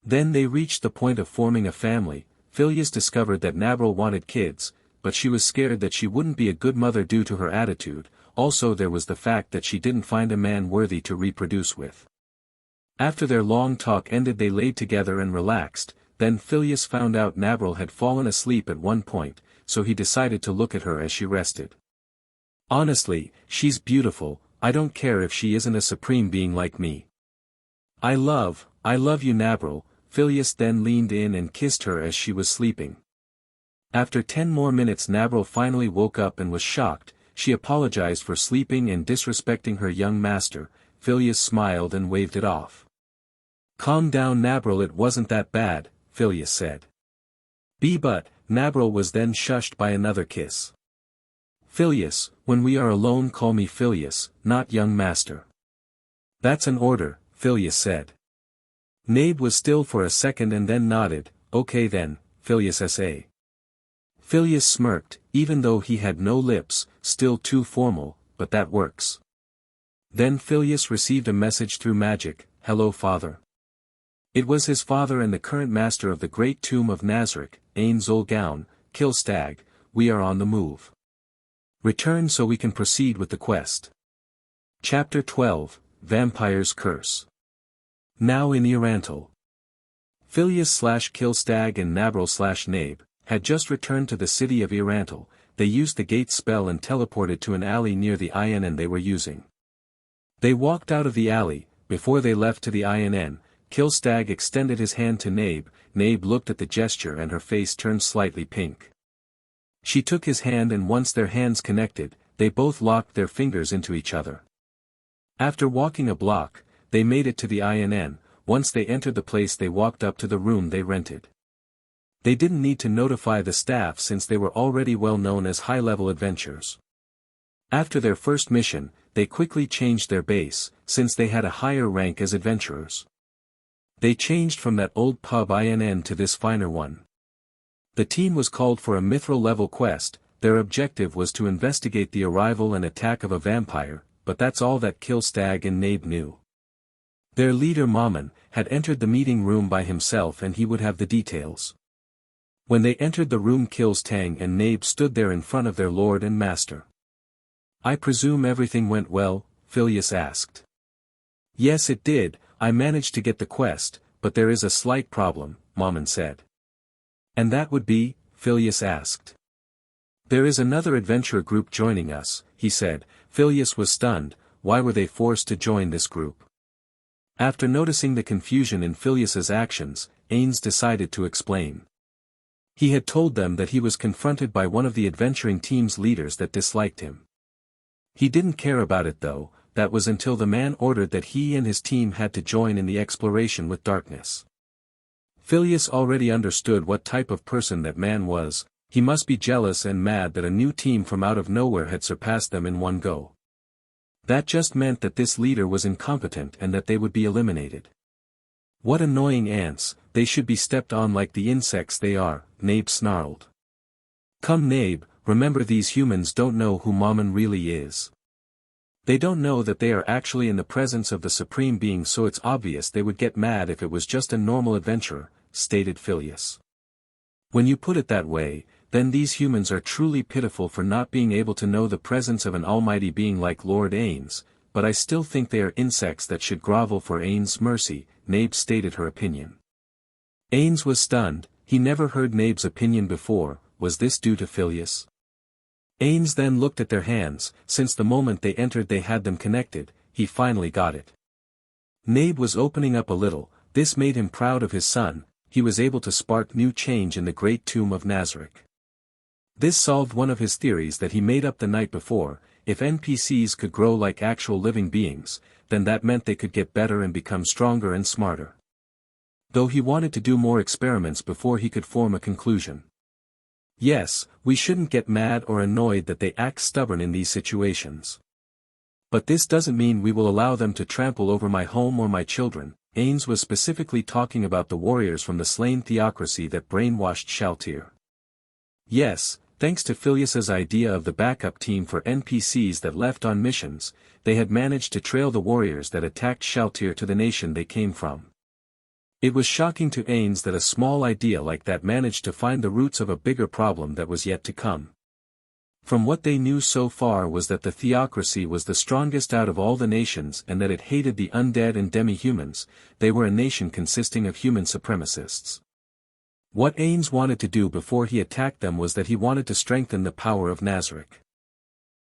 Then they reached the point of forming a family. Phileas discovered that Nazarick wanted kids, but she was scared that she wouldn't be a good mother due to her attitude, also there was the fact that she didn't find a man worthy to reproduce with. After their long talk ended they laid together and relaxed, then Phileas found out Nazarick had fallen asleep at one point, so he decided to look at her as she rested. Honestly, she's beautiful, I don't care if she isn't a supreme being like me. I love you Nazarick. Phileas then leaned in and kissed her as she was sleeping. After 10 more minutes Nazarick finally woke up and was shocked, she apologized for sleeping and disrespecting her young master. Phileas smiled and waved it off. Calm down Nazarick, it wasn't that bad, Phileas said. But, Nazarick was then shushed by another kiss. Phileas, when we are alone call me Phileas, not young master. That's an order, Phileas said. Nabe was still for a second and then nodded, okay then, Phileas S.A. Phileas smirked, even though he had no lips, still too formal, but that works. Then Phileas received a message through magic, hello father. It was his father and the current master of the great tomb of Nazarick, Ainz and Albedo, kill stag, we are on the move. Return so we can proceed with the quest. Chapter 12, Vampire's Curse. Now in E-Rantel. Phileas/Killstag and Nazarick/Nabe, had just returned to the city of E-Rantel. They used the gate spell and teleported to an alley near the INN they were using. They walked out of the alley. Before they left to the INN, Killstag extended his hand to Nabe. Nabe looked at the gesture and her face turned slightly pink. She took his hand and once their hands connected, they both locked their fingers into each other. After walking a block, they made it to the INN. Once they entered the place they walked up to the room they rented. They didn't need to notify the staff since they were already well known as high-level adventurers. After their first mission, they quickly changed their base, since they had a higher rank as adventurers. They changed from that old pub INN to this finer one. The team was called for a mithril-level quest. Their objective was to investigate the arrival and attack of a vampire, but that's all that Killstag and Nabe knew. Their leader Mammon had entered the meeting room by himself and he would have the details. When they entered the room Killstag and Nabe stood there in front of their lord and master. I presume everything went well, Phileas asked. Yes it did, I managed to get the quest, but there is a slight problem, Mammon said. And that would be? Phileas asked. There is another adventurer group joining us, he said. Phileas was stunned, why were they forced to join this group? After noticing the confusion in Phileas's actions, Ainz decided to explain. He had told them that he was confronted by one of the adventuring team's leaders that disliked him. He didn't care about it though, that was until the man ordered that he and his team had to join in the exploration with darkness. Phileas already understood what type of person that man was, he must be jealous and mad that a new team from out of nowhere had surpassed them in one go. That just meant that this leader was incompetent and that they would be eliminated. What annoying ants, they should be stepped on like the insects they are, Nabe snarled. Come Nabe, remember these humans don't know who Mammon really is. They don't know that they are actually in the presence of the Supreme Being, so it's obvious they would get mad if it was just a normal adventurer, stated Phileas. When you put it that way, then these humans are truly pitiful for not being able to know the presence of an almighty being like Lord Ainz, but I still think they are insects that should grovel for Ainz's mercy, Nabe stated her opinion. Ainz was stunned, he never heard Nabe's opinion before. Was this due to Phileas? Ainz then looked at their hands, since the moment they entered they had them connected, he finally got it. Nabe was opening up a little, this made him proud of his son, he was able to spark new change in the great tomb of Nazarick. This solved one of his theories that he made up the night before: if NPCs could grow like actual living beings, then that meant they could get better and become stronger and smarter. Though he wanted to do more experiments before he could form a conclusion. Yes, we shouldn't get mad or annoyed that they act stubborn in these situations. But this doesn't mean we will allow them to trample over my home or my children. Ainz was specifically talking about the warriors from the slain theocracy that brainwashed Shalltear. Yes, thanks to Phileas's idea of the backup team for NPCs that left on missions, they had managed to trail the warriors that attacked Shalltear to the nation they came from. It was shocking to Ainz that a small idea like that managed to find the roots of a bigger problem that was yet to come. From what they knew so far was that the theocracy was the strongest out of all the nations and that it hated the undead and demi-humans. They were a nation consisting of human supremacists. What Ainz wanted to do before he attacked them was that he wanted to strengthen the power of Nazarick.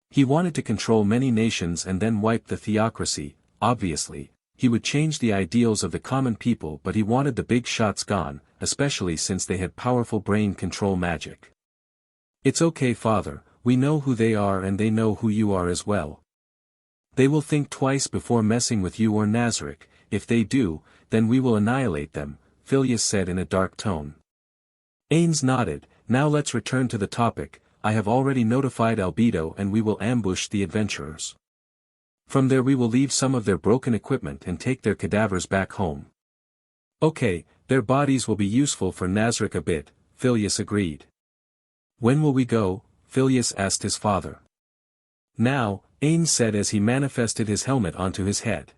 He wanted to control many nations and then wipe the theocracy. Obviously, he would change the ideals of the common people, but he wanted the big shots gone, especially since they had powerful brain control magic. It's okay, father, we know who they are and they know who you are as well. They will think twice before messing with you or Nazarick. If they do, then we will annihilate them, Phileas said in a dark tone. Ainz nodded. Now let's return to the topic. I have already notified Albedo and we will ambush the adventurers. From there we will leave some of their broken equipment and take their cadavers back home. Okay, their bodies will be useful for Nazarick a bit, Phileas agreed. When will we go? Phileas asked his father. Now, Ainz said as he manifested his helmet onto his head.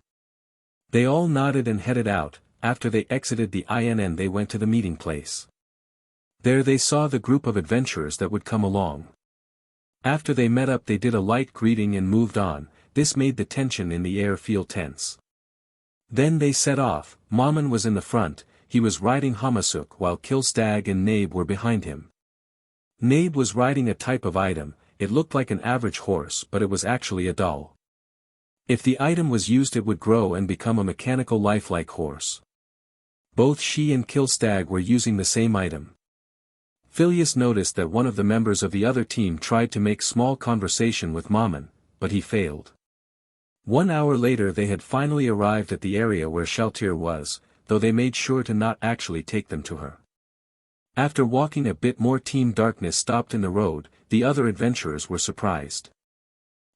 They all nodded and headed out. After they exited the inn they went to the meeting place. There they saw the group of adventurers that would come along. After they met up they did a light greeting and moved on. This made the tension in the air feel tense. Then they set off. Mammon was in the front, he was riding Hamasuk while Killstag and Nabe were behind him. Nabe was riding a type of item, it looked like an average horse but it was actually a doll. If the item was used it would grow and become a mechanical lifelike horse. Both she and Killstag were using the same item. Phileas noticed that one of the members of the other team tried to make small conversation with Mammon, but he failed. 1 hour later they had finally arrived at the area where Shalltear was, though they made sure to not actually take them to her. After walking a bit more Team Darkness stopped in the road, the other adventurers were surprised.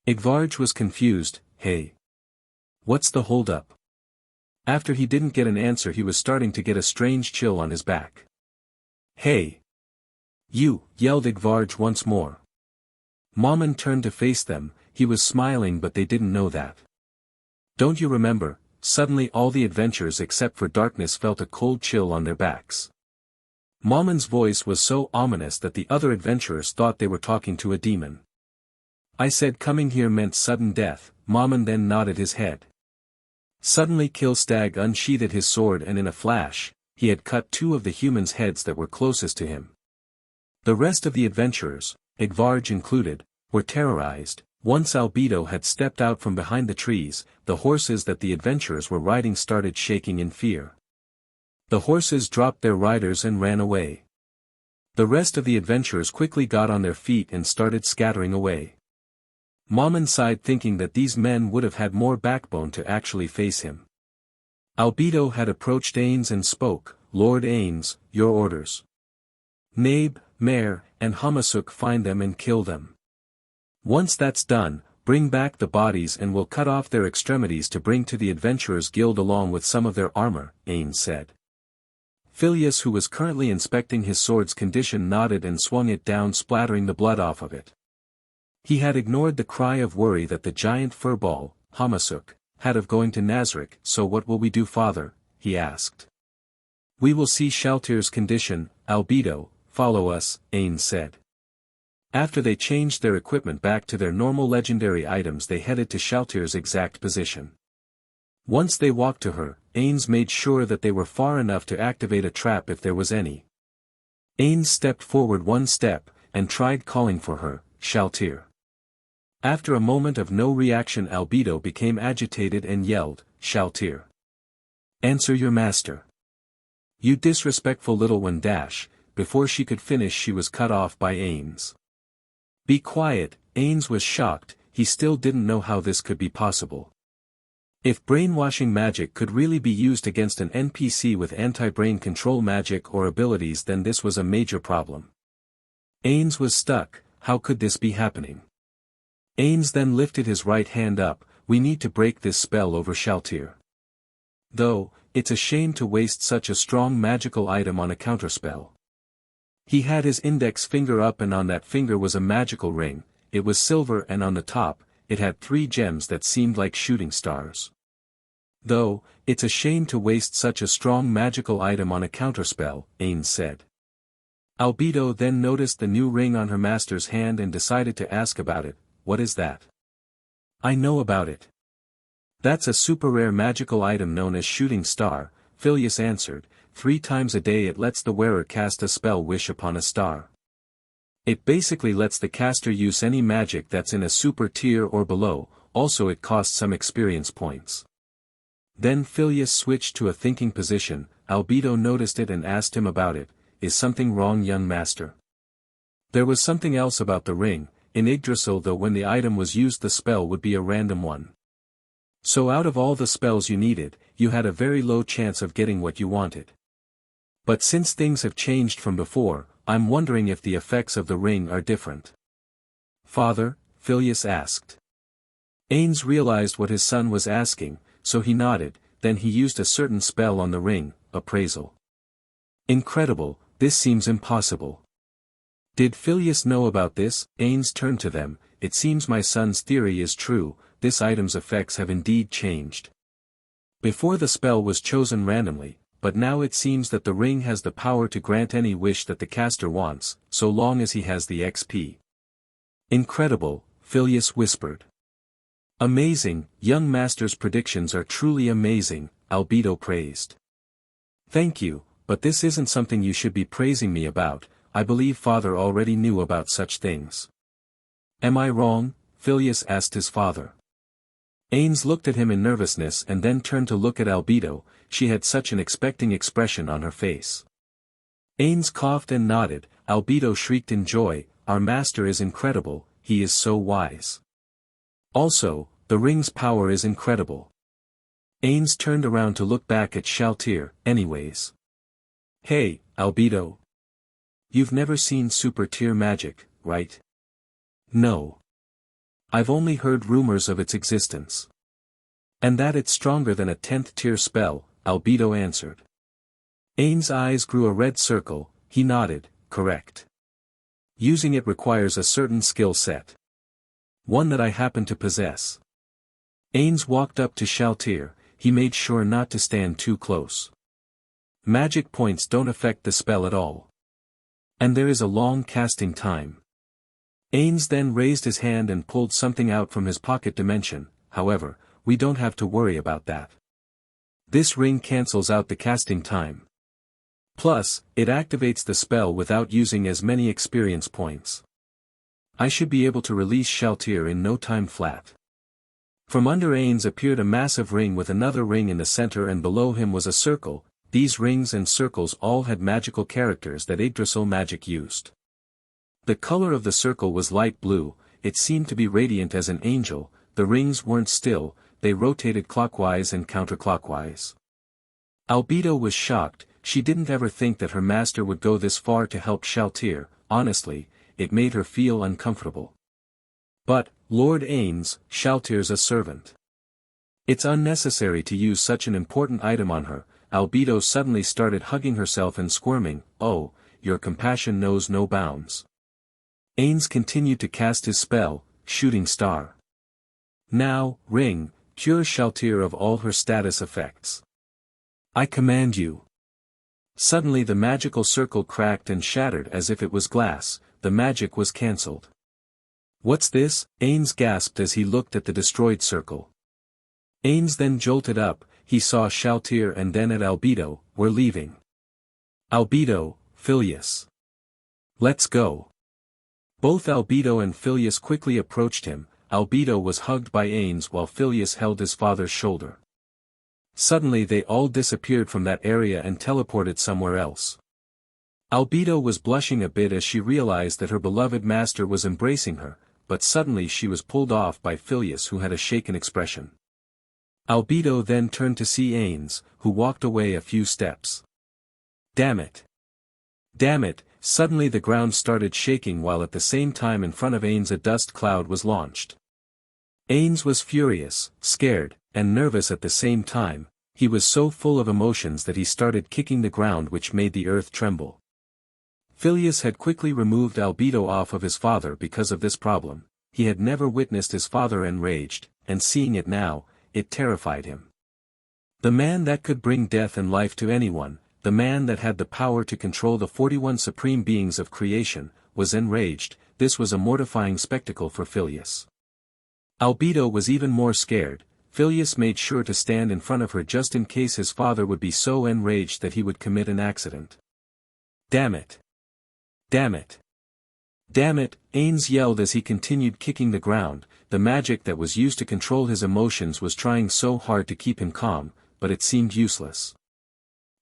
Igvarj was confused. Hey. What's the hold-up? After he didn't get an answer he was starting to get a strange chill on his back. Hey. You, yelled Igvarj once more. Mammon turned to face them, he was smiling but they didn't know that. Don't you remember? Suddenly all the adventurers except for Darkness felt a cold chill on their backs. Mammon's voice was so ominous that the other adventurers thought they were talking to a demon. I said coming here meant sudden death. Mammon then nodded his head. Suddenly Killstag unsheathed his sword and in a flash, he had cut 2 of the humans' heads that were closest to him. The rest of the adventurers, Igvarj included, were terrorized. Once Albedo had stepped out from behind the trees, the horses that the adventurers were riding started shaking in fear. The horses dropped their riders and ran away. The rest of the adventurers quickly got on their feet and started scattering away. Mammon sighed thinking that these men would have had more backbone to actually face him. Albedo had approached Ainz and spoke, Lord Ainz, your orders. Nabe, Mare, and Hamasuk find them and kill them. Once that's done, bring back the bodies and we'll cut off their extremities to bring to the Adventurers Guild along with some of their armor, Ainz said. Phileas, who was currently inspecting his sword's condition, nodded and swung it down, splattering the blood off of it. He had ignored the cry of worry that the giant furball, Hamasuk, had of going to Nazarick. So what will we do, father? He asked. We will see Shalltear's condition, Albedo. Follow us, Ainz said. After they changed their equipment back to their normal legendary items, they headed to Shalltear's exact position. Once they walked to her, Ainz made sure that they were far enough to activate a trap if there was any. Ainz stepped forward one step, and tried calling for her, Shalltear. After a moment of no reaction, Albedo became agitated and yelled, Shalltear. Answer your master. You disrespectful little one dash. Before she could finish, she was cut off by Ainz. Be quiet. Ainz was shocked. He still didn't know how this could be possible. If brainwashing magic could really be used against an NPC with anti-brain control magic or abilities, then this was a major problem. Ainz was stuck. How could this be happening? Ainz then lifted his right hand up. We need to break this spell over Shalltear. Though, it's a shame to waste such a strong magical item on a counterspell. He had his index finger up, and on that finger was a magical ring. It was silver, and on the top, it had 3 gems that seemed like shooting stars. Though, it's a shame to waste such a strong magical item on a counterspell, Ainz said. Albedo then noticed the new ring on her master's hand and decided to ask about it. What is that? I know about it. That's a super rare magical item known as Shooting Star, Phileas answered. 3 times a day it lets the wearer cast a spell wish upon a star. It basically lets the caster use any magic that's in a super tier or below. Also it costs some experience points. Then Phileas switched to a thinking position. Albedo noticed it and asked him about it. Is something wrong, young master? There was something else about the ring. In Idrasil, though, when the item was used, the spell would be a random one. So out of all the spells you needed, you had a very low chance of getting what you wanted. But since things have changed from before, I'm wondering if the effects of the ring are different. Father? Phileas asked. Ainz realized what his son was asking, so he nodded. Then he used a certain spell on the ring, Appraisal. Incredible, this seems impossible. Did Phileas know about this? Ainz turned to them. It seems my son's theory is true. This item's effects have indeed changed. Before the spell was chosen randomly, but now it seems that the ring has the power to grant any wish that the caster wants, so long as he has the XP. Incredible, Phileas whispered. Amazing, young master's predictions are truly amazing, Albedo praised. Thank you, but this isn't something you should be praising me about. I believe father already knew about such things. Am I wrong? Phileas asked his father. Ainz looked at him in nervousness and then turned to look at Albedo. She had such an expecting expression on her face. Ainz coughed and nodded. Albedo shrieked in joy, our master is incredible, he is so wise. Also, the ring's power is incredible. Ainz turned around to look back at Shalltear. Anyways. Hey, Albedo. You've never seen super tier magic, right? No. I've only heard rumors of its existence. And that it's stronger than a 10th tier spell, Albedo answered. Ainz's eyes grew a red circle. He nodded, correct. Using it requires a certain skill set. One that I happen to possess. Ainz walked up to Shalltear. He made sure not to stand too close. Magic points don't affect the spell at all. And there is a long casting time. Ainz then raised his hand and pulled something out from his pocket dimension. However, we don't have to worry about that. This ring cancels out the casting time. Plus, it activates the spell without using as many experience points. I should be able to release Shalltear in no time flat. From under Ainz appeared a massive ring with another ring in the center, and below him was a circle. These rings and circles all had magical characters that Idrasil magic used. The color of the circle was light blue. It seemed to be radiant as an angel. The rings weren't still, they rotated clockwise and counterclockwise. Albedo was shocked. She didn't ever think that her master would go this far to help Shalltear. Honestly, it made her feel uncomfortable. But, Lord Ainz, Shalltear's a servant. It's unnecessary to use such an important item on her. Albedo suddenly started hugging herself and squirming. Oh, your compassion knows no bounds. Ainz continued to cast his spell, Shooting Star. Now, ring, cure Shalltear of all her status effects. I command you. Suddenly the magical circle cracked and shattered as if it was glass. The magic was cancelled. What's this? Ainz gasped as he looked at the destroyed circle. Ainz then jolted up. He saw Shalltear and then at Albedo. We're leaving. Albedo, Phileas. Let's go. Both Albedo and Phileas quickly approached him. Albedo was hugged by Ainz while Phileas held his father's shoulder. Suddenly they all disappeared from that area and teleported somewhere else. Albedo was blushing a bit as she realized that her beloved master was embracing her, but suddenly she was pulled off by Phileas, who had a shaken expression. Albedo then turned to see Ainz, who walked away a few steps. Damn it! Damn it! Suddenly the ground started shaking while at the same time in front of Ainz a dust cloud was launched. Ainz was furious, scared, and nervous at the same time. He was so full of emotions that he started kicking the ground, which made the earth tremble. Phileas had quickly removed Albedo off of his father because of this problem. He had never witnessed his father enraged, and seeing it now, it terrified him. The man that could bring death and life to anyone, the man that had the power to control the 41 supreme beings of creation, was enraged. This was a mortifying spectacle for Phileas. Albedo was even more scared. Phileas made sure to stand in front of her just in case his father would be so enraged that he would commit an accident. Damn it! Damn it! Damn it! Ainz yelled as he continued kicking the ground. The magic that was used to control his emotions was trying so hard to keep him calm, but it seemed useless.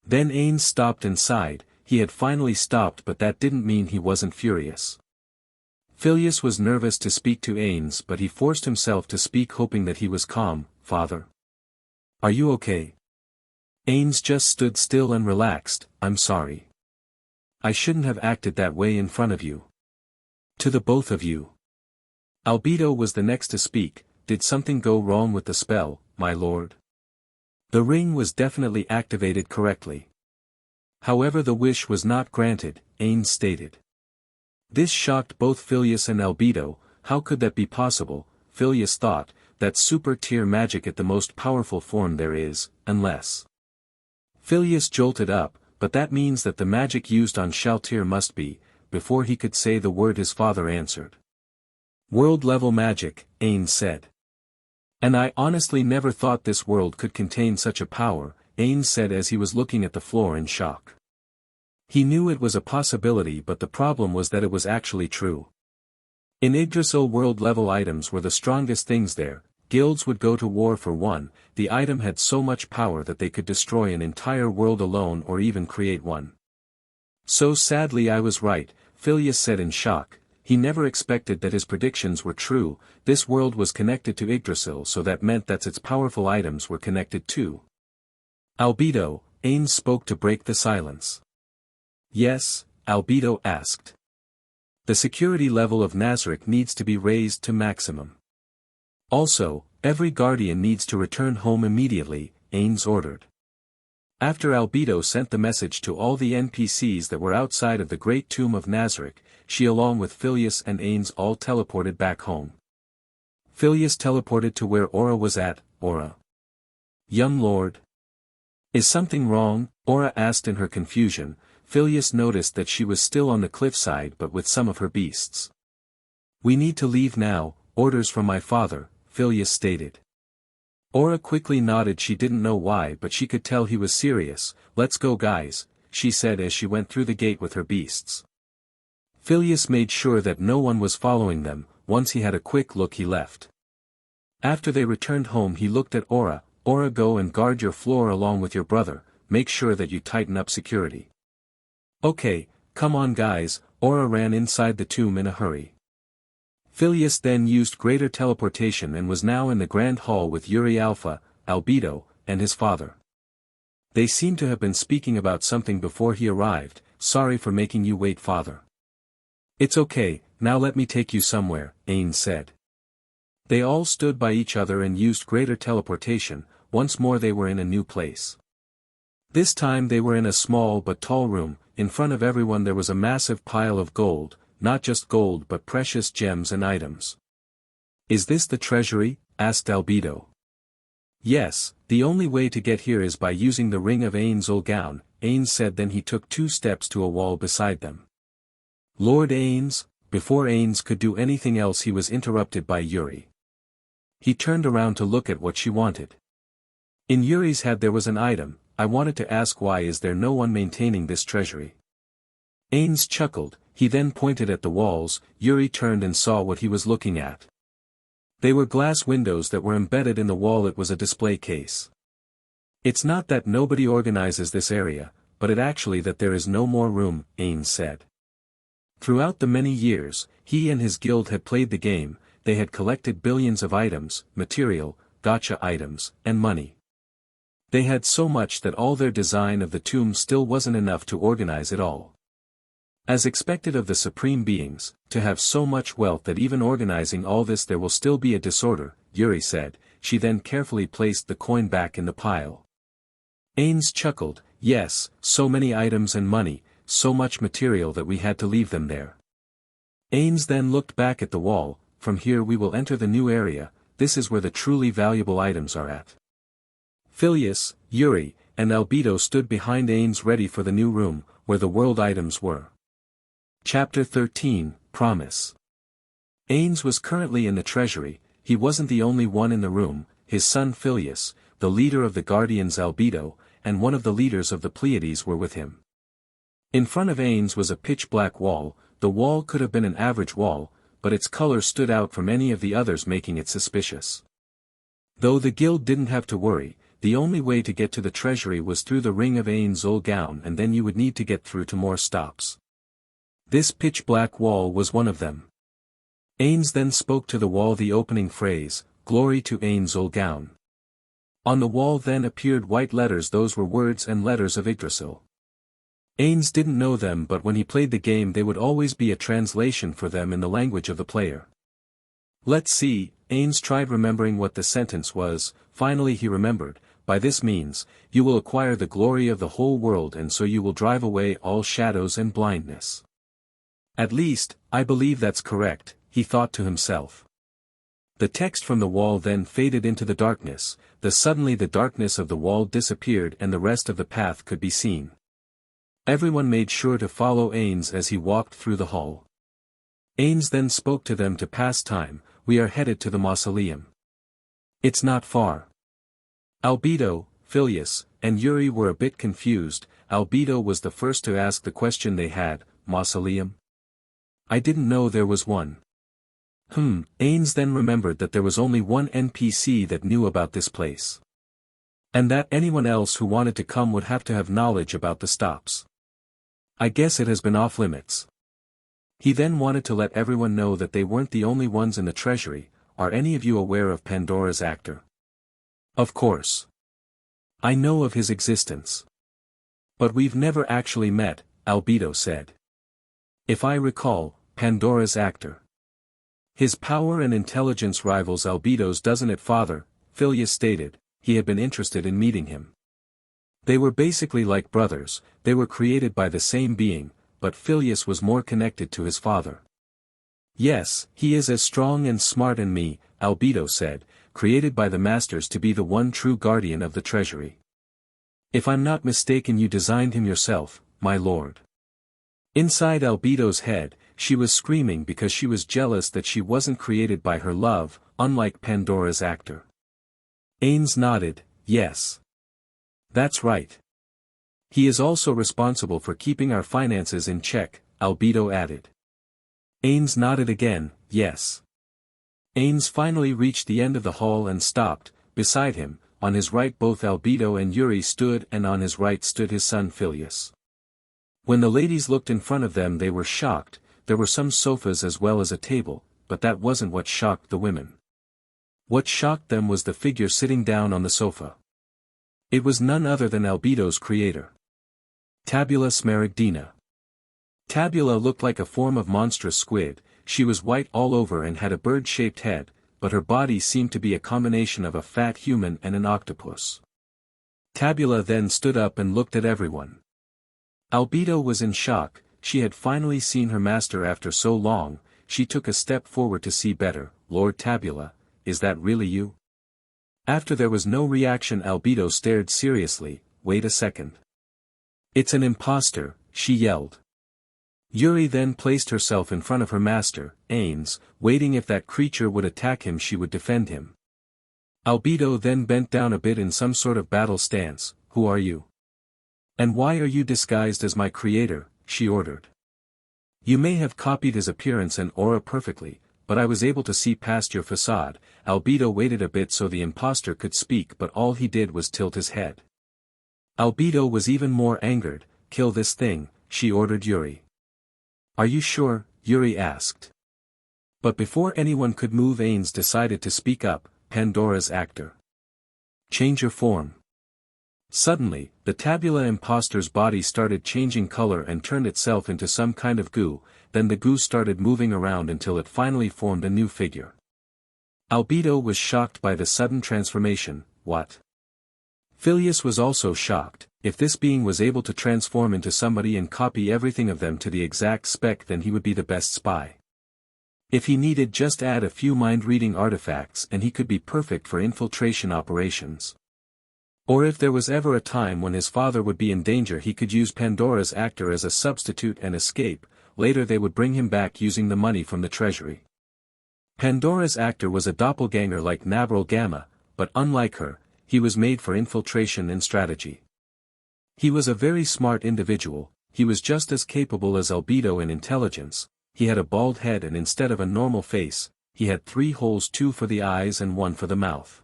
Then Ainz stopped and sighed. He had finally stopped, but that didn't mean he wasn't furious. Phileas was nervous to speak to Ainz, but he forced himself to speak, hoping that he was calm. Father? Are you okay? Ainz just stood still and relaxed. I'm sorry. I shouldn't have acted that way in front of you. To the both of you. Albedo was the next to speak. Did something go wrong with the spell, my lord? The ring was definitely activated correctly. However, the wish was not granted, Ainz stated. This shocked both Phileas and Albedo. How could that be possible? Phileas thought, that's super tier magic at the most powerful form there is, unless. Phileas jolted up, but that means that the magic used on Shalltear must be. Before he could say the word, his father answered. World-level magic, Ainz said. And I honestly never thought this world could contain such a power, Ainz said as he was looking at the floor in shock. He knew it was a possibility, but the problem was that it was actually true. In Idrasil, world-level items were the strongest things there. Guilds would go to war for one. The item had so much power that they could destroy an entire world alone or even create one. So sadly I was right, Phileas said in shock. He never expected that his predictions were true. This world was connected to Idrasil, so that meant that its powerful items were connected too. Albedo, Ainz spoke to break the silence. Yes, Albedo asked. The security level of Nazarick needs to be raised to maximum. Also, every guardian needs to return home immediately, Ainz ordered. After Albedo sent the message to all the NPCs that were outside of the Great Tomb of Nazarick, she along with Phileas and Ainz all teleported back home. Phileas teleported to where Aura was at. Aura. Young lord. Is something wrong? Aura asked in her confusion. Phileas noticed that she was still on the cliffside but with some of her beasts. We need to leave now, orders from my father, Phileas stated. Aura quickly nodded. She didn't know why, but she could tell he was serious. Let's go guys, she said as she went through the gate with her beasts. Phileas made sure that no one was following them. Once he had a quick look, he left. After they returned home, he looked at Aura. Aura, go and guard your floor along with your brother. Make sure that you tighten up security. Okay, come on guys. Aura ran inside the tomb in a hurry. Phileas then used greater teleportation and was now in the Grand Hall with Yuri Alpha, Albedo, and his father. They seemed to have been speaking about something before he arrived. Sorry for making you wait, father. It's okay, now let me take you somewhere, Ainz said. They all stood by each other and used greater teleportation. Once more they were in a new place. This time they were in a small but tall room. In front of everyone there was a massive pile of gold, not just gold but precious gems and items. "Is this the treasury?" asked Albedo. "Yes, the only way to get here is by using the ring of Ainz and Shalltear," Ainz said. Then he took 2 steps to a wall beside them. "Lord Ainz," before Ainz could do anything else he was interrupted by Yuri. He turned around to look at what she wanted. In Yuri's head there was an item. "I wanted to ask, why is there no one maintaining this treasury?" Ainz chuckled. He then pointed at the walls. Yuri turned and saw what he was looking at. They were glass windows that were embedded in the wall. It was a display case. "It's not that nobody organizes this area, but it actually that there is no more room," Ainz said. Throughout the many years, he and his guild had played the game. They had collected billions of items, material, gacha items, and money. They had so much that all their design of the tomb still wasn't enough to organize it all. As expected of the supreme beings, to have so much wealth that even organizing all this there will still be a disorder, Yuri said. She then carefully placed the coin back in the pile. Ainz chuckled. "Yes, so many items and money, so much material that we had to leave them there." Ainz then looked back at the wall. "From here we will enter the new area. This is where the truly valuable items are at." Phileas, Yuri, and Albedo stood behind Ainz ready for the new room, where the world items were. Chapter 13, Promise. Ainz was currently in the treasury. He wasn't the only one in the room. His son Phileas, the leader of the Guardians Albedo, and one of the leaders of the Pleiades were with him. In front of Ainz was a pitch-black wall. The wall could have been an average wall, but its color stood out from any of the others, making it suspicious. Though the guild didn't have to worry, the only way to get to the treasury was through the ring of Ainz and Shalltear, and then you would need to get through to more stops. This pitch-black wall was one of them. Ainz then spoke to the wall the opening phrase, "Glory to Ainz and Shalltear." On the wall then appeared white letters. Those were words and letters of Idrasil. Ainz didn't know them, but when he played the game they would always be a translation for them in the language of the player. "Let's see," Ainz tried remembering what the sentence was. Finally he remembered. "By this means, you will acquire the glory of the whole world, and so you will drive away all shadows and blindness." "At least, I believe that's correct," he thought to himself. The text from the wall then faded into the darkness. Suddenly the darkness of the wall disappeared and the rest of the path could be seen. Everyone made sure to follow Ainz as he walked through the hall. Ainz then spoke to them to pass time. "We are headed to the mausoleum. It's not far." Albedo, Phileas, and Yuri were a bit confused. Albedo was the first to ask the question they had. "Mausoleum? I didn't know there was one." Ainz then remembered that there was only one NPC that knew about this place. And that anyone else who wanted to come would have to have knowledge about the stops. "I guess it has been off limits." He then wanted to let everyone know that they weren't the only ones in the treasury. "Are any of you aware of Pandora's actor?" "Of course. I know of his existence. But we've never actually met," Albedo said. "If I recall, Pandora's actor. His power and intelligence rivals Albedo's, doesn't it, father?" Phileas stated. He had been interested in meeting him. They were basically like brothers. They were created by the same being, but Phileas was more connected to his father. "Yes, he is as strong and smart as me," Albedo said, "created by the masters to be the one true guardian of the treasury. If I'm not mistaken, you designed him yourself, my lord." Inside Albedo's head, she was screaming because she was jealous that she wasn't created by her love, unlike Pandora's actor. Ainz nodded. "Yes. That's right. He is also responsible for keeping our finances in check," Albedo added. Ainz nodded again. "Yes." Ainz finally reached the end of the hall and stopped. Beside him, on his right both Albedo and Yuri stood, and on his right stood his son Phileas. When the ladies looked in front of them they were shocked. There were some sofas as well as a table, but that wasn't what shocked the women. What shocked them was the figure sitting down on the sofa. It was none other than Albedo's creator. Tabula Smaragdina. Tabula looked like a form of monstrous squid. She was white all over and had a bird-shaped head. but her body seemed to be a combination of a fat human and an octopus. Tabula then stood up and looked at everyone. Albedo was in shock. She had finally seen her master after so long. She took a step forward to see better. Lord Tabula, is that really you? After there was no reaction, Albedo stared seriously. Wait a second. It's an imposter, she yelled. Yuri then placed herself in front of her master, Ainz, waiting if that creature would attack him she would defend him. Albedo then bent down a bit in some sort of battle stance. Who are you? And why are you disguised as my creator? She ordered. You may have copied his appearance and aura perfectly, but I was able to see past your facade. Albedo waited a bit so the imposter could speak, but all he did was tilt his head. Albedo was even more angered. Kill this thing, she ordered Yuri. Are you sure? Yuri asked. But before anyone could move, Ainz decided to speak up. Pandora's actor. Change your form. Suddenly, the Tabula imposter's body started changing color and turned itself into some kind of goo, then the goo started moving around until it finally formed a new figure. Albedo was shocked by the sudden transformation. What? Phileas was also shocked. If this being was able to transform into somebody and copy everything of them to the exact spec, then he would be the best spy. If he needed just add a few mind-reading artifacts and he could be perfect for infiltration operations. Or if there was ever a time when his father would be in danger, he could use Pandora's actor as a substitute and escape. Later they would bring him back using the money from the treasury. Pandora's actor was a doppelganger like Nabral Gamma, but unlike her, he was made for infiltration and strategy. He was a very smart individual. He was just as capable as Albedo in intelligence. He had a bald head and instead of a normal face, he had 3 holes, 2 for the eyes and 1 for the mouth.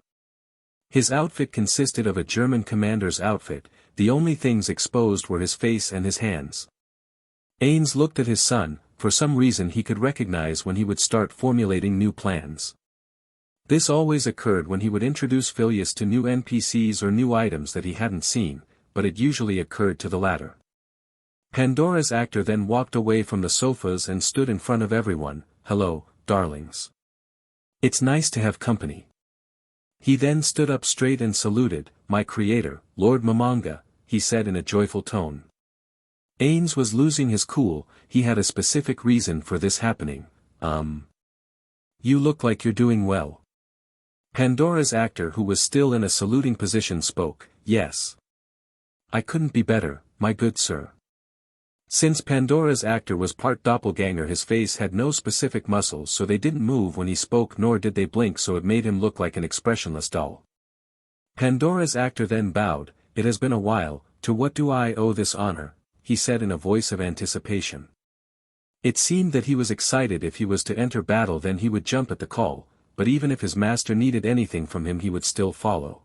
His outfit consisted of a German commander's outfit. The only things exposed were his face and his hands. Ainz looked at his son. For some reason he could recognize when he would start formulating new plans. This always occurred when he would introduce Phileas to new NPCs or new items that he hadn't seen, but it usually occurred to the latter. Pandora's actor then walked away from the sofas and stood in front of everyone. Hello, darlings. It's nice to have company. He then stood up straight and saluted. My creator, Lord Mamanga, he said in a joyful tone. Ainz was losing his cool. He had a specific reason for this happening. You look like you're doing well. Pandora's actor, who was still in a saluting position, spoke. Yes. I couldn't be better, my good sir. Since Pandora's actor was part doppelganger, his face had no specific muscles, so they didn't move when he spoke, nor did they blink, so it made him look like an expressionless doll. Pandora's actor then bowed. It has been a while. To what do I owe this honor? He said in a voice of anticipation. It seemed that he was excited. If he was to enter battle, then he would jump at the call, but even if his master needed anything from him, he would still follow.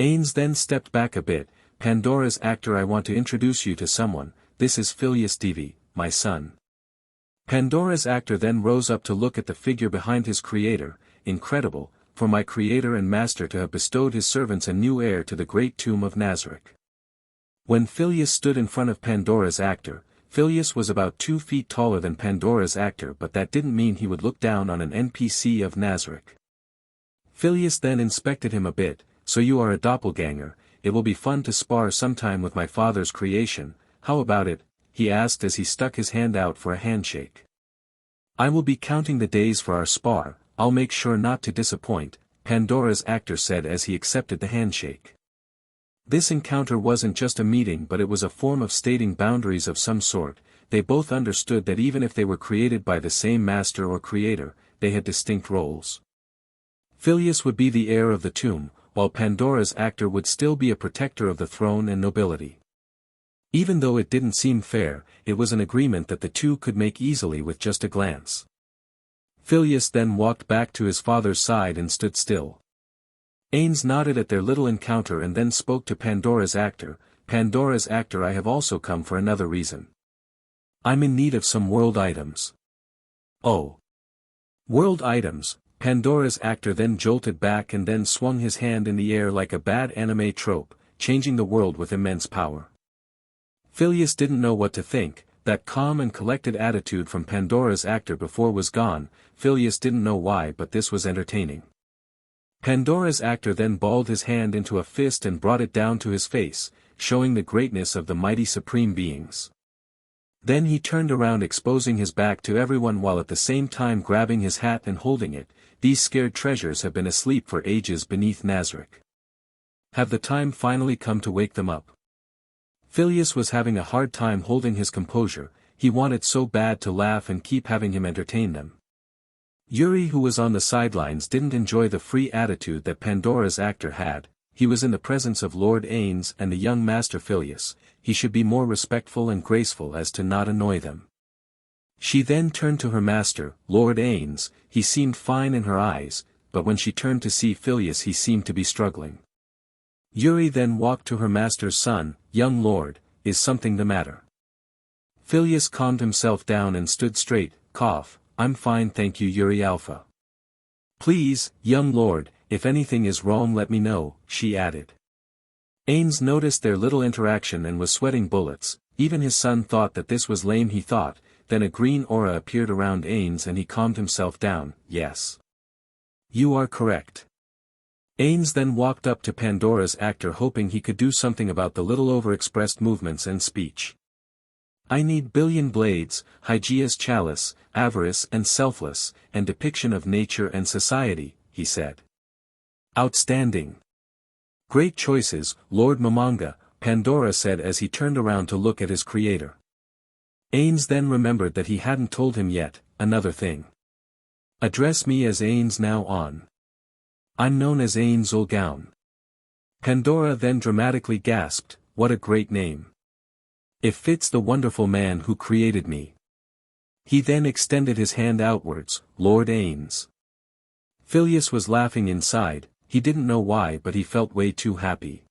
Ainz then stepped back a bit. Pandora's actor, I want to introduce you to someone. This is Phileas Devi, my son. Pandora's actor then rose up to look at the figure behind his creator. Incredible, for my creator and master to have bestowed his servants a new heir to the great tomb of Nazarick. When Phileas stood in front of Pandora's actor, Phileas was about 2 feet taller than Pandora's actor, but that didn't mean he would look down on an NPC of Nazarick. Phileas then inspected him a bit. So you are a doppelganger. It will be fun to spar sometime with my father's creation. How about it? He asked as he stuck his hand out for a handshake. I will be counting the days for our spar. I'll make sure not to disappoint, Pandora's actor said as he accepted the handshake. This encounter wasn't just a meeting, but it was a form of stating boundaries of some sort. They both understood that even if they were created by the same master or creator, they had distinct roles. Phileas would be the heir of the tomb, while Pandora's actor would still be a protector of the throne and nobility. Even though it didn't seem fair, it was an agreement that the two could make easily with just a glance. Phileas then walked back to his father's side and stood still. Ainz nodded at their little encounter and then spoke to Pandora's actor. Pandora's actor, I have also come for another reason. I'm in need of some world items. Oh. World items. Pandora's actor then jolted back and then swung his hand in the air like a bad anime trope, changing the world with immense power. Phileas didn't know what to think. That calm and collected attitude from Pandora's actor before was gone. Phileas didn't know why, but this was entertaining. Pandora's actor then balled his hand into a fist and brought it down to his face, showing the greatness of the mighty supreme beings. Then he turned around, exposing his back to everyone while at the same time grabbing his hat and holding it. These scared treasures have been asleep for ages beneath Nazarick. Have the time finally come to wake them up? Phileas was having a hard time holding his composure. He wanted so bad to laugh and keep having him entertain them. Yuri, who was on the sidelines, didn't enjoy the free attitude that Pandora's actor had. He was in the presence of Lord Ainz and the young Master Phileas. He should be more respectful and graceful as to not annoy them. She then turned to her master, Lord Ainz. He seemed fine in her eyes, but when she turned to see Phileas he seemed to be struggling. Yuri then walked to her master's son. Young lord, is something the matter? Phileas calmed himself down and stood straight. Cough. I'm fine, thank you, Yuri Alpha. Please, young lord, if anything is wrong let me know, she added. Ainz noticed their little interaction and was sweating bullets. Even his son thought that this was lame, he thought. Then a green aura appeared around Ainz and he calmed himself down. Yes. You are correct. Ainz then walked up to Pandora's actor, hoping he could do something about the little overexpressed movements and speech. I need billion blades, Hygeia's chalice, avarice and selfless, and depiction of nature and society, he said. Outstanding. Great choices, Lord Momonga, Pandora said as he turned around to look at his creator. Ainz then remembered that he hadn't told him yet. Another thing. Address me as Ainz now on. I'm known as Ainz Ulgaun. Pandora then dramatically gasped, what a great name. It fits the wonderful man who created me. He then extended his hand outwards, Lord Ainz. Phileas was laughing inside. He didn't know why, but he felt way too happy.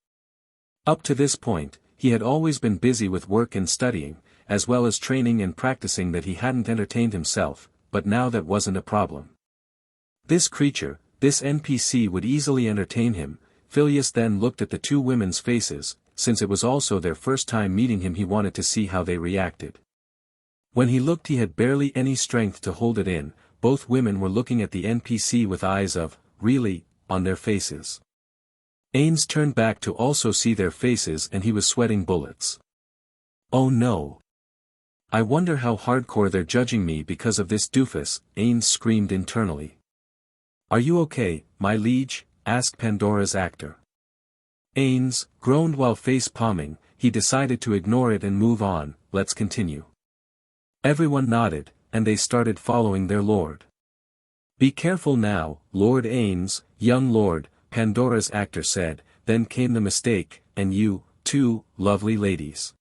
Up to this point, he had always been busy with work and studying, as well as training and practicing, that he hadn't entertained himself, but now that wasn't a problem. This creature, this NPC would easily entertain him. Phileas then looked at the two women's faces. Since it was also their first time meeting him, he wanted to see how they reacted. When he looked, he had barely any strength to hold it in. Both women were looking at the NPC with eyes of, really, on their faces. Ainz turned back to also see their faces and he was sweating bullets. Oh no. I wonder how hardcore they're judging me because of this doofus, Ainz screamed internally. Are you okay, my liege? Asked Pandora's actor. Ainz groaned while face-palming. He decided to ignore it and move on. Let's continue. Everyone nodded, and they started following their lord. Be careful now, Lord Ainz, young lord, Pandora's actor said. Then came the mistake, and you, too, lovely ladies.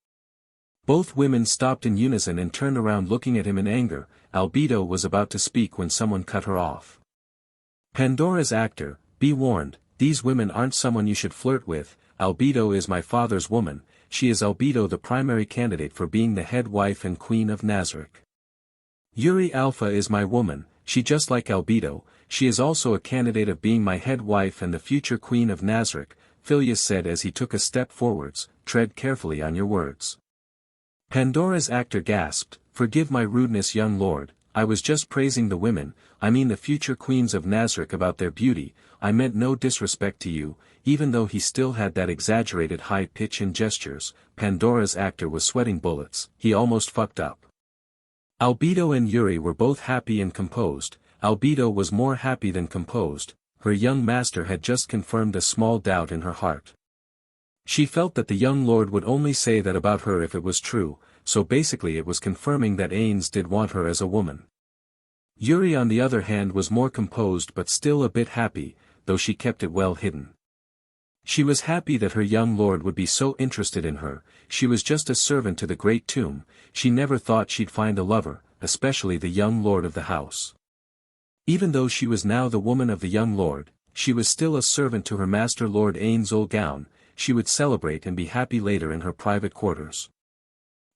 Both women stopped in unison and turned around looking at him in anger. Albedo was about to speak when someone cut her off. Pandora's actor, be warned. These women aren't someone you should flirt with. Albedo is my father's woman. She is Albedo, the primary candidate for being the head wife and queen of Nazarick. Yuri Alpha is my woman. She just like Albedo. She is also a candidate of being my head wife and the future queen of Nazarick, Phileas said as he took a step forwards. Tread carefully on your words. Pandora's actor gasped, forgive my rudeness, young lord. I was just praising the women, I mean the future queens of Nazarick, about their beauty. I meant no disrespect to you. Even though he still had that exaggerated high pitch and gestures, Pandora's actor was sweating bullets. He almost fucked up. Albedo and Yuri were both happy and composed. Albedo was more happy than composed. Her young master had just confirmed a small doubt in her heart. She felt that the young lord would only say that about her if it was true, so basically it was confirming that Ainz did want her as a woman. Yuri on the other hand was more composed but still a bit happy, though she kept it well hidden. She was happy that her young lord would be so interested in her. She was just a servant to the great tomb. She never thought she'd find a lover, especially the young lord of the house. Even though she was now the woman of the young lord, she was still a servant to her master Lord Ainz Ulgaun. She would celebrate and be happy later in her private quarters.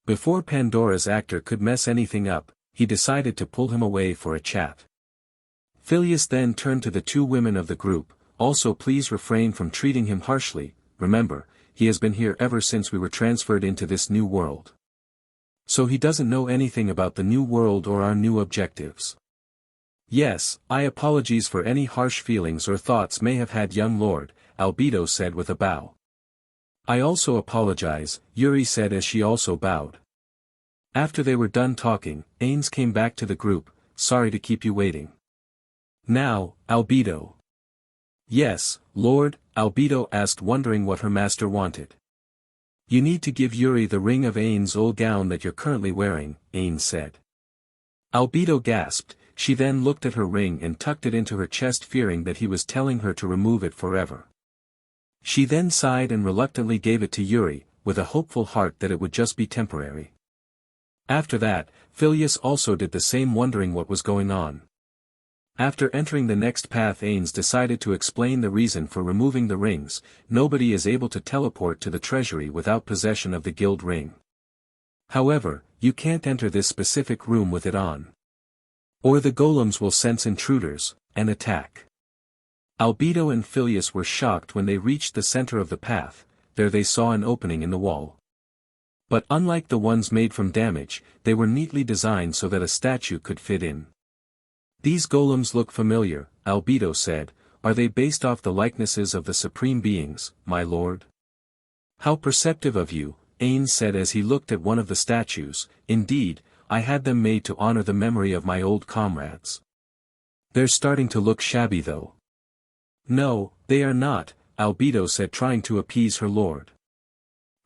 Before Pandora's actor could mess anything up, he decided to pull him away for a chat. Phileas then turned to the two women of the group. Also, please refrain from treating him harshly. Remember, he has been here ever since we were transferred into this new world. So he doesn't know anything about the new world or our new objectives. Yes, I apologize for any harsh feelings or thoughts may have had young Lord, Albedo said with a bow. I also apologize, Yuri said as she also bowed. After they were done talking, Ainz came back to the group, sorry to keep you waiting. Now, Albedo. Yes, Lord, Albedo asked wondering what her master wanted. You need to give Yuri the ring of Ain's old gown that you're currently wearing, Ainz said. Albedo gasped, she then looked at her ring and tucked it into her chest fearing that he was telling her to remove it forever. She then sighed and reluctantly gave it to Yuri, with a hopeful heart that it would just be temporary. After that, Phileas also did the same wondering what was going on. After entering the next path Ainz decided to explain the reason for removing the rings. Nobody is able to teleport to the treasury without possession of the guild ring. However, you can't enter this specific room with it on. Or the golems will sense intruders, and attack. Albedo and Phileas were shocked when they reached the center of the path. There they saw an opening in the wall. But unlike the ones made from damage, they were neatly designed so that a statue could fit in. These golems look familiar, Albedo said. Are they based off the likenesses of the supreme beings, my lord? How perceptive of you, Ainz said as he looked at one of the statues. Indeed, I had them made to honor the memory of my old comrades. They're starting to look shabby though. No, they are not, Albedo said trying to appease her lord.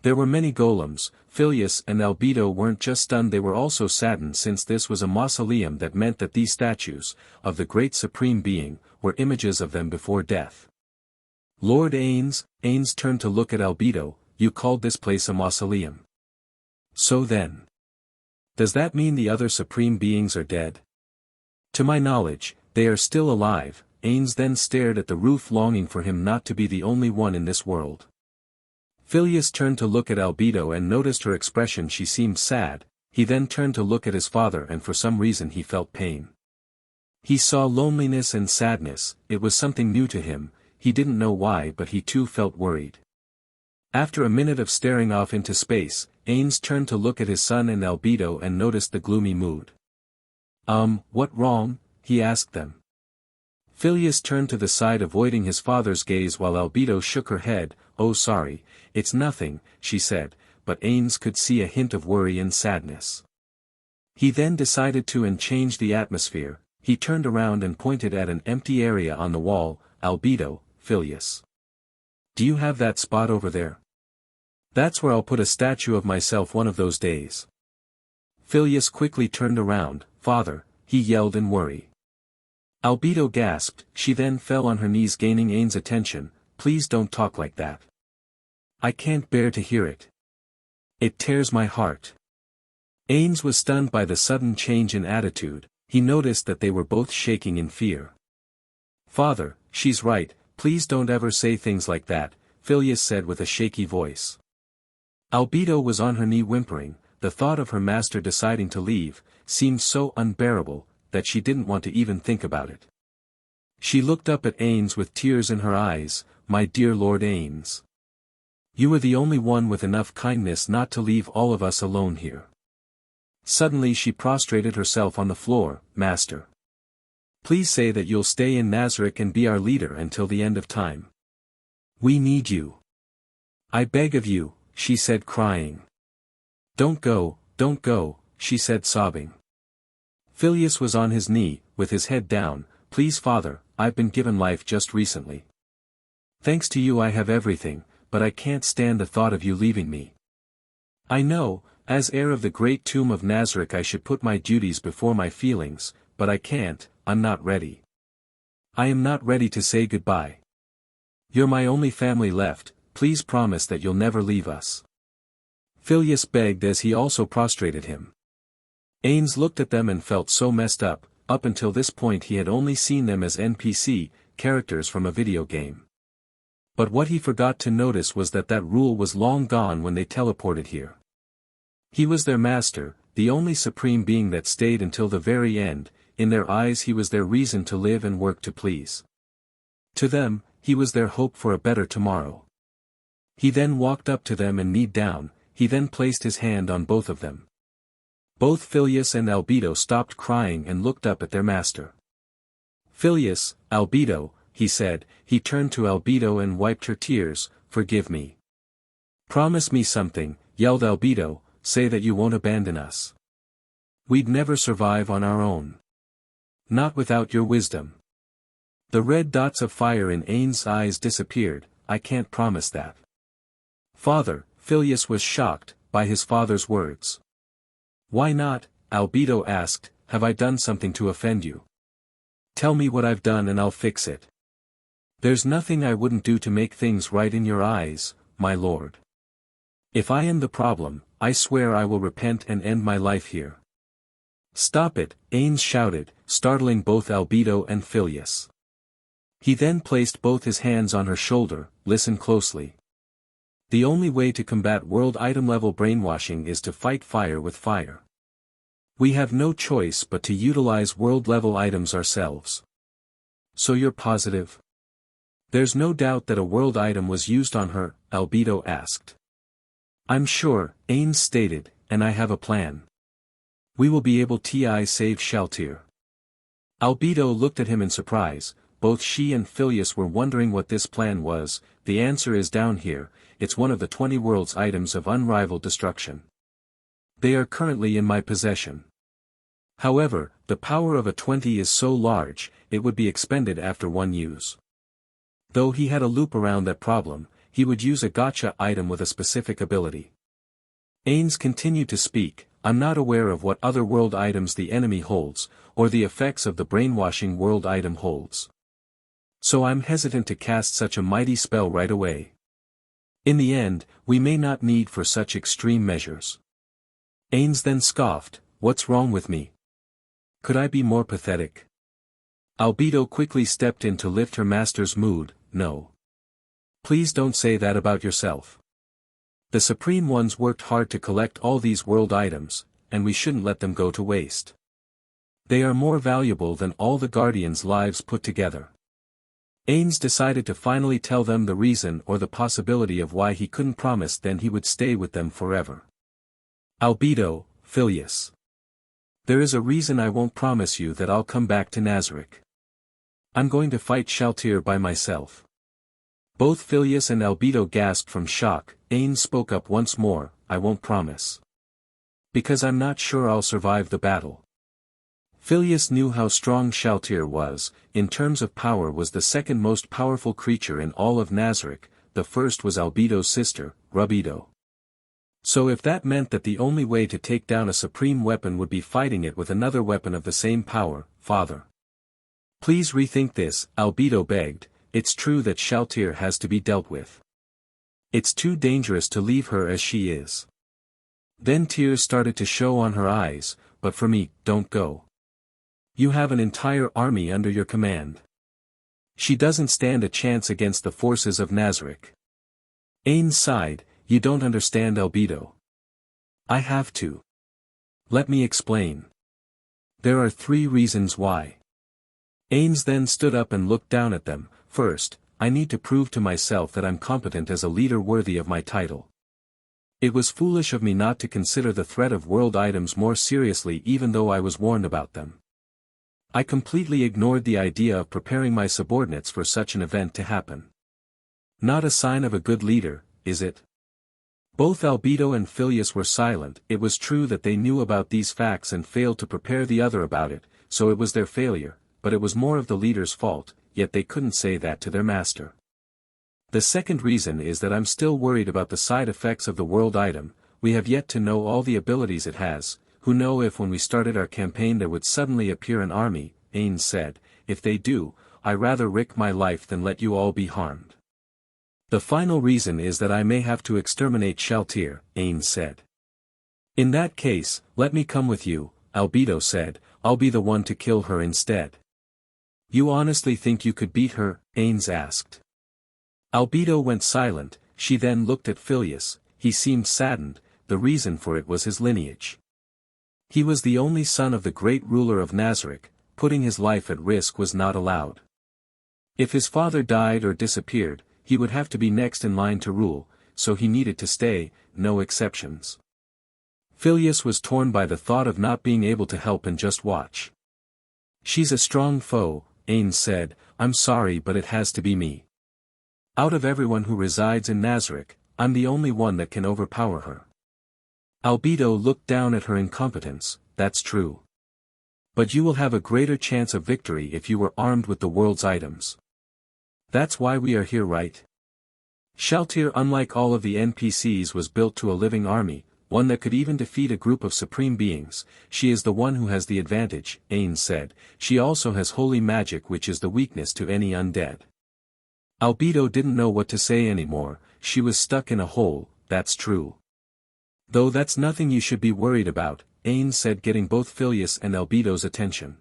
There were many golems. Phileas and Albedo weren't just stunned, they were also saddened since this was a mausoleum that meant that these statues, of the great supreme being, were images of them before death. Lord Ainz turned to look at Albedo, you called this place a mausoleum. So then. Does that mean the other supreme beings are dead? To my knowledge, they are still alive. Ainz then stared at the roof longing for him not to be the only one in this world. Phileas turned to look at Albedo and noticed her expression, she seemed sad. He then turned to look at his father and for some reason he felt pain. He saw loneliness and sadness, it was something new to him, he didn't know why but he too felt worried. After a minute of staring off into space, Ainz turned to look at his son and Albedo and noticed the gloomy mood. What wrong? He asked them. Phileas turned to the side avoiding his father's gaze while Albedo shook her head. Oh sorry, it's nothing, she said, but Ainz could see a hint of worry and sadness. He then decided to change the atmosphere. He turned around and pointed at an empty area on the wall. Albedo, Phileas. Do you have that spot over there? That's where I'll put a statue of myself one of those days. Phileas quickly turned around. Father, he yelled in worry. Albedo gasped, she then fell on her knees gaining Ain's attention. Please don't talk like that. I can't bear to hear it. It tears my heart. Ainz was stunned by the sudden change in attitude. He noticed that they were both shaking in fear. Father, she's right, please don't ever say things like that, Phileas said with a shaky voice. Albedo was on her knee whimpering. The thought of her master deciding to leave seemed so unbearable that she didn't want to even think about it. She looked up at Ainz with tears in her eyes. My dear Lord Ainz. You are the only one with enough kindness not to leave all of us alone here. Suddenly she prostrated herself on the floor. Master. Please say that you'll stay in Nazarick and be our leader until the end of time. We need you. I beg of you, she said crying. Don't go, she said sobbing. Phileas was on his knee, with his head down. Please father, I've been given life just recently. Thanks to you I have everything, but I can't stand the thought of you leaving me. I know, as heir of the great tomb of Nazarick I should put my duties before my feelings, but I can't, I'm not ready. I am not ready to say goodbye. You're my only family left, please promise that you'll never leave us. Phileas begged as he also prostrated him. Ainz looked at them and felt so messed up. Up until this point he had only seen them as NPC, characters from a video game. But what he forgot to notice was that that rule was long gone when they teleported here. He was their master, the only supreme being that stayed until the very end. In their eyes he was their reason to live and work to please. To them, he was their hope for a better tomorrow. He then walked up to them and kneed down. He then placed his hand on both of them. Both Phileas and Albedo stopped crying and looked up at their master. "Phileas, Albedo," he said. He turned to Albedo and wiped her tears. "Forgive me." "Promise me something," yelled Albedo, "say that you won't abandon us. We'd never survive on our own. Not without your wisdom." The red dots of fire in Ain's eyes disappeared. "I can't promise that." "Father," Phileas was shocked by his father's words. "Why not?" Albedo asked. "Have I done something to offend you? Tell me what I've done and I'll fix it." "There's nothing I wouldn't do to make things right in your eyes, my lord. If I am the problem, I swear I will repent and end my life here." "Stop it," Ainz shouted, startling both Albedo and Phileas. He then placed both his hands on her shoulder. "Listen closely. The only way to combat world item level brainwashing is to fight fire with fire. We have no choice but to utilize world level items ourselves." "So you're positive?" "There's no doubt that a world item was used on her," Albedo asked. "I'm sure," Ainz stated, "and I have a plan. We will be able to save Shalltear." Albedo looked at him in surprise. Both she and Phileas were wondering what this plan was. "The answer is down here. It's one of the 20 world's items of unrivaled destruction. They are currently in my possession. However, the power of a 20 is so large, it would be expended after one use. Though he had a loop around that problem, he would use a gotcha item with a specific ability." Ainz continued to speak. "I'm not aware of what other world items the enemy holds, or the effects of the brainwashing world item holds. So I'm hesitant to cast such a mighty spell right away. In the end, we may not need for such extreme measures." Ainz then scoffed. "What's wrong with me? Could I be more pathetic?" Albedo quickly stepped in to lift her master's mood. "No. Please don't say that about yourself. The Supreme Ones worked hard to collect all these world items, and we shouldn't let them go to waste. They are more valuable than all the Guardians' lives put together." Ainz decided to finally tell them the reason or the possibility of why he couldn't promise then he would stay with them forever. "Albedo, Phileas. There is a reason I won't promise you that I'll come back to Nazarick. I'm going to fight Shalltear by myself." Both Phileas and Albedo gasped from shock. Ainz spoke up once more. "I won't promise. Because I'm not sure I'll survive the battle." Phileas knew how strong Shalltear was. In terms of power was the second most powerful creature in all of Nazarick. The first was Albedo's sister, Rubedo. So if that meant that the only way to take down a supreme weapon would be fighting it with another weapon of the same power, "Father, please rethink this," Albedo begged. "It's true that Shalltear has to be dealt with. It's too dangerous to leave her as she is." Then tears started to show on her eyes. "But for me, don't go. You have an entire army under your command. She doesn't stand a chance against the forces of Nazarick." Ainz sighed. "You don't understand, Albedo. I have to. Let me explain. There are 3 reasons why." Ainz then stood up and looked down at them. "First, I need to prove to myself that I'm competent as a leader worthy of my title. It was foolish of me not to consider the threat of world items more seriously even though I was warned about them. I completely ignored the idea of preparing my subordinates for such an event to happen. Not a sign of a good leader, is it?" Both Albedo and Phileas were silent. It was true that they knew about these facts and failed to prepare the other about it, so it was their failure, but it was more of the leader's fault, yet they couldn't say that to their master. "The second reason is that I'm still worried about the side effects of the world item. We have yet to know all the abilities it has. Who know if when we started our campaign there would suddenly appear an army," Ainz said. "If they do, I rather risk my life than let you all be harmed. The final reason is that I may have to exterminate Shalltear," Ainz said. "In that case, let me come with you," Albedo said. "I'll be the one to kill her instead." "You honestly think you could beat her?" Ainz asked. Albedo went silent. She then looked at Phileas. He seemed saddened. The reason for it was his lineage. He was the only son of the great ruler of Nazarick. Putting his life at risk was not allowed. If his father died or disappeared, he would have to be next in line to rule, so he needed to stay, no exceptions. Phileas was torn by the thought of not being able to help and just watch. She's a strong foe, Ainz said. I'm sorry but it has to be me. Out of everyone who resides in Nazarick, I'm the only one that can overpower her. Albedo looked down at her incompetence. That's true. But you will have a greater chance of victory if you were armed with the world's items. That's why we are here, right? Shalltear, unlike all of the NPCs, was built to a living army, one that could even defeat a group of supreme beings. She is the one who has the advantage, Ainz said. She also has holy magic, which is the weakness to any undead. Albedo didn't know what to say anymore. She was stuck in a hole. That's true. Though that's nothing you should be worried about, Ainz said, getting both Phileas and Albedo's attention.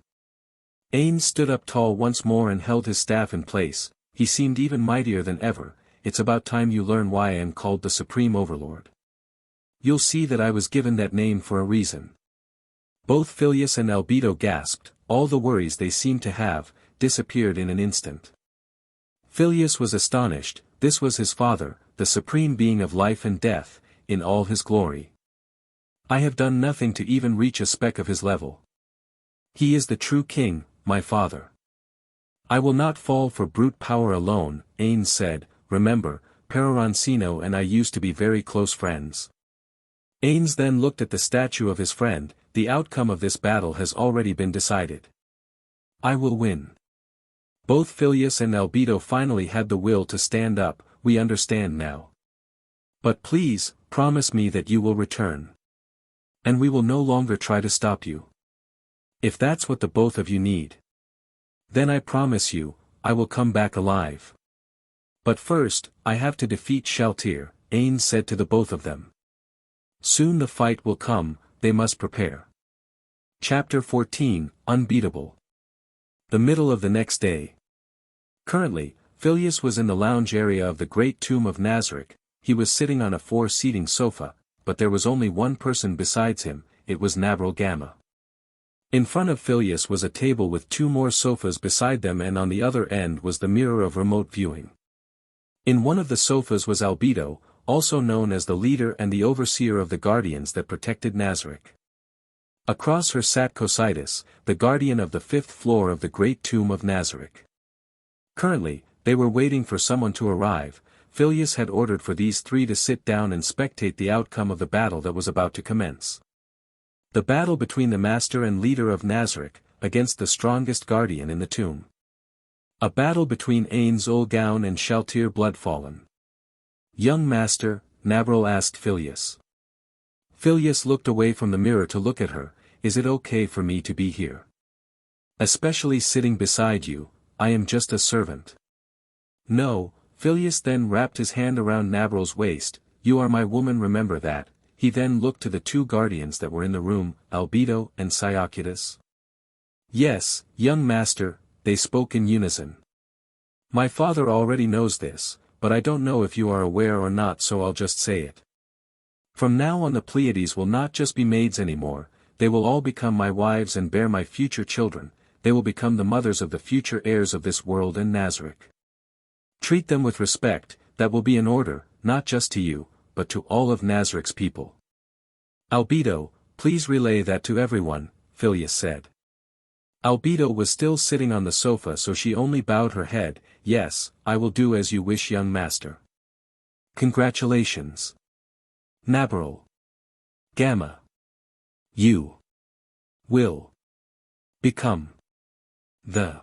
Ainz stood up tall once more and held his staff in place. He seemed even mightier than ever. It's about time you learn why I am called the Supreme Overlord. You'll see that I was given that name for a reason. Both Phileas and Albedo gasped. All the worries they seemed to have disappeared in an instant. Phileas was astonished. This was his father, the supreme being of life and death, in all his glory. I have done nothing to even reach a speck of his level. He is the true king, my father. I will not fall for brute power alone, Ainz said. Remember, Perorancino and I used to be very close friends. Ainz then looked at the statue of his friend. The outcome of this battle has already been decided. I will win. Both Phileas and Albedo finally had the will to stand up. We understand now. But please, promise me that you will return. And we will no longer try to stop you. If that's what the both of you need. Then I promise you, I will come back alive. But first, I have to defeat Shalltear, Ainz said to the both of them. Soon the fight will come, they must prepare. Chapter 14, Unbeatable. The middle of the next day. Currently, Phileas was in the lounge area of the Great Tomb of Nazarick. He was sitting on a 4-seating sofa, but there was only one person besides him. It was Nazarick Gamma. In front of Phileas was a table with 2 more sofas beside them, and on the other end was the mirror of remote viewing. In one of the sofas was Albedo, also known as the leader and the overseer of the guardians that protected Nazarick. Across her sat Cocytus, the guardian of the 5th floor of the Great Tomb of Nazarick. Currently, they were waiting for someone to arrive. Phileas had ordered for these 3 to sit down and spectate the outcome of the battle that was about to commence. The battle between the master and leader of Nazarick, against the strongest guardian in the tomb. A battle between Ainz and Shalltear Bloodfallen. Young master, Nazarick asked Phileas. Phileas looked away from the mirror to look at her. Is it okay for me to be here? Especially sitting beside you, I am just a servant. No, Phileas then wrapped his hand around Nazarick's waist. You are my woman, remember that. He then looked to the 2 guardians that were in the room, Albedo and Synopsis. Yes, young master, they spoke in unison. My father already knows this, but I don't know if you are aware or not, so I'll just say it. From now on the Pleiades will not just be maids anymore, they will all become my wives and bear my future children. They will become the mothers of the future heirs of this world and Nazarick. Treat them with respect. That will be an order, not just to you, but to all of Nazarick's people. Albedo, please relay that to everyone, Phileas said. Albedo was still sitting on the sofa, so she only bowed her head. Yes, I will do as you wish, young master. Congratulations. Nazarick Gamma. You will become the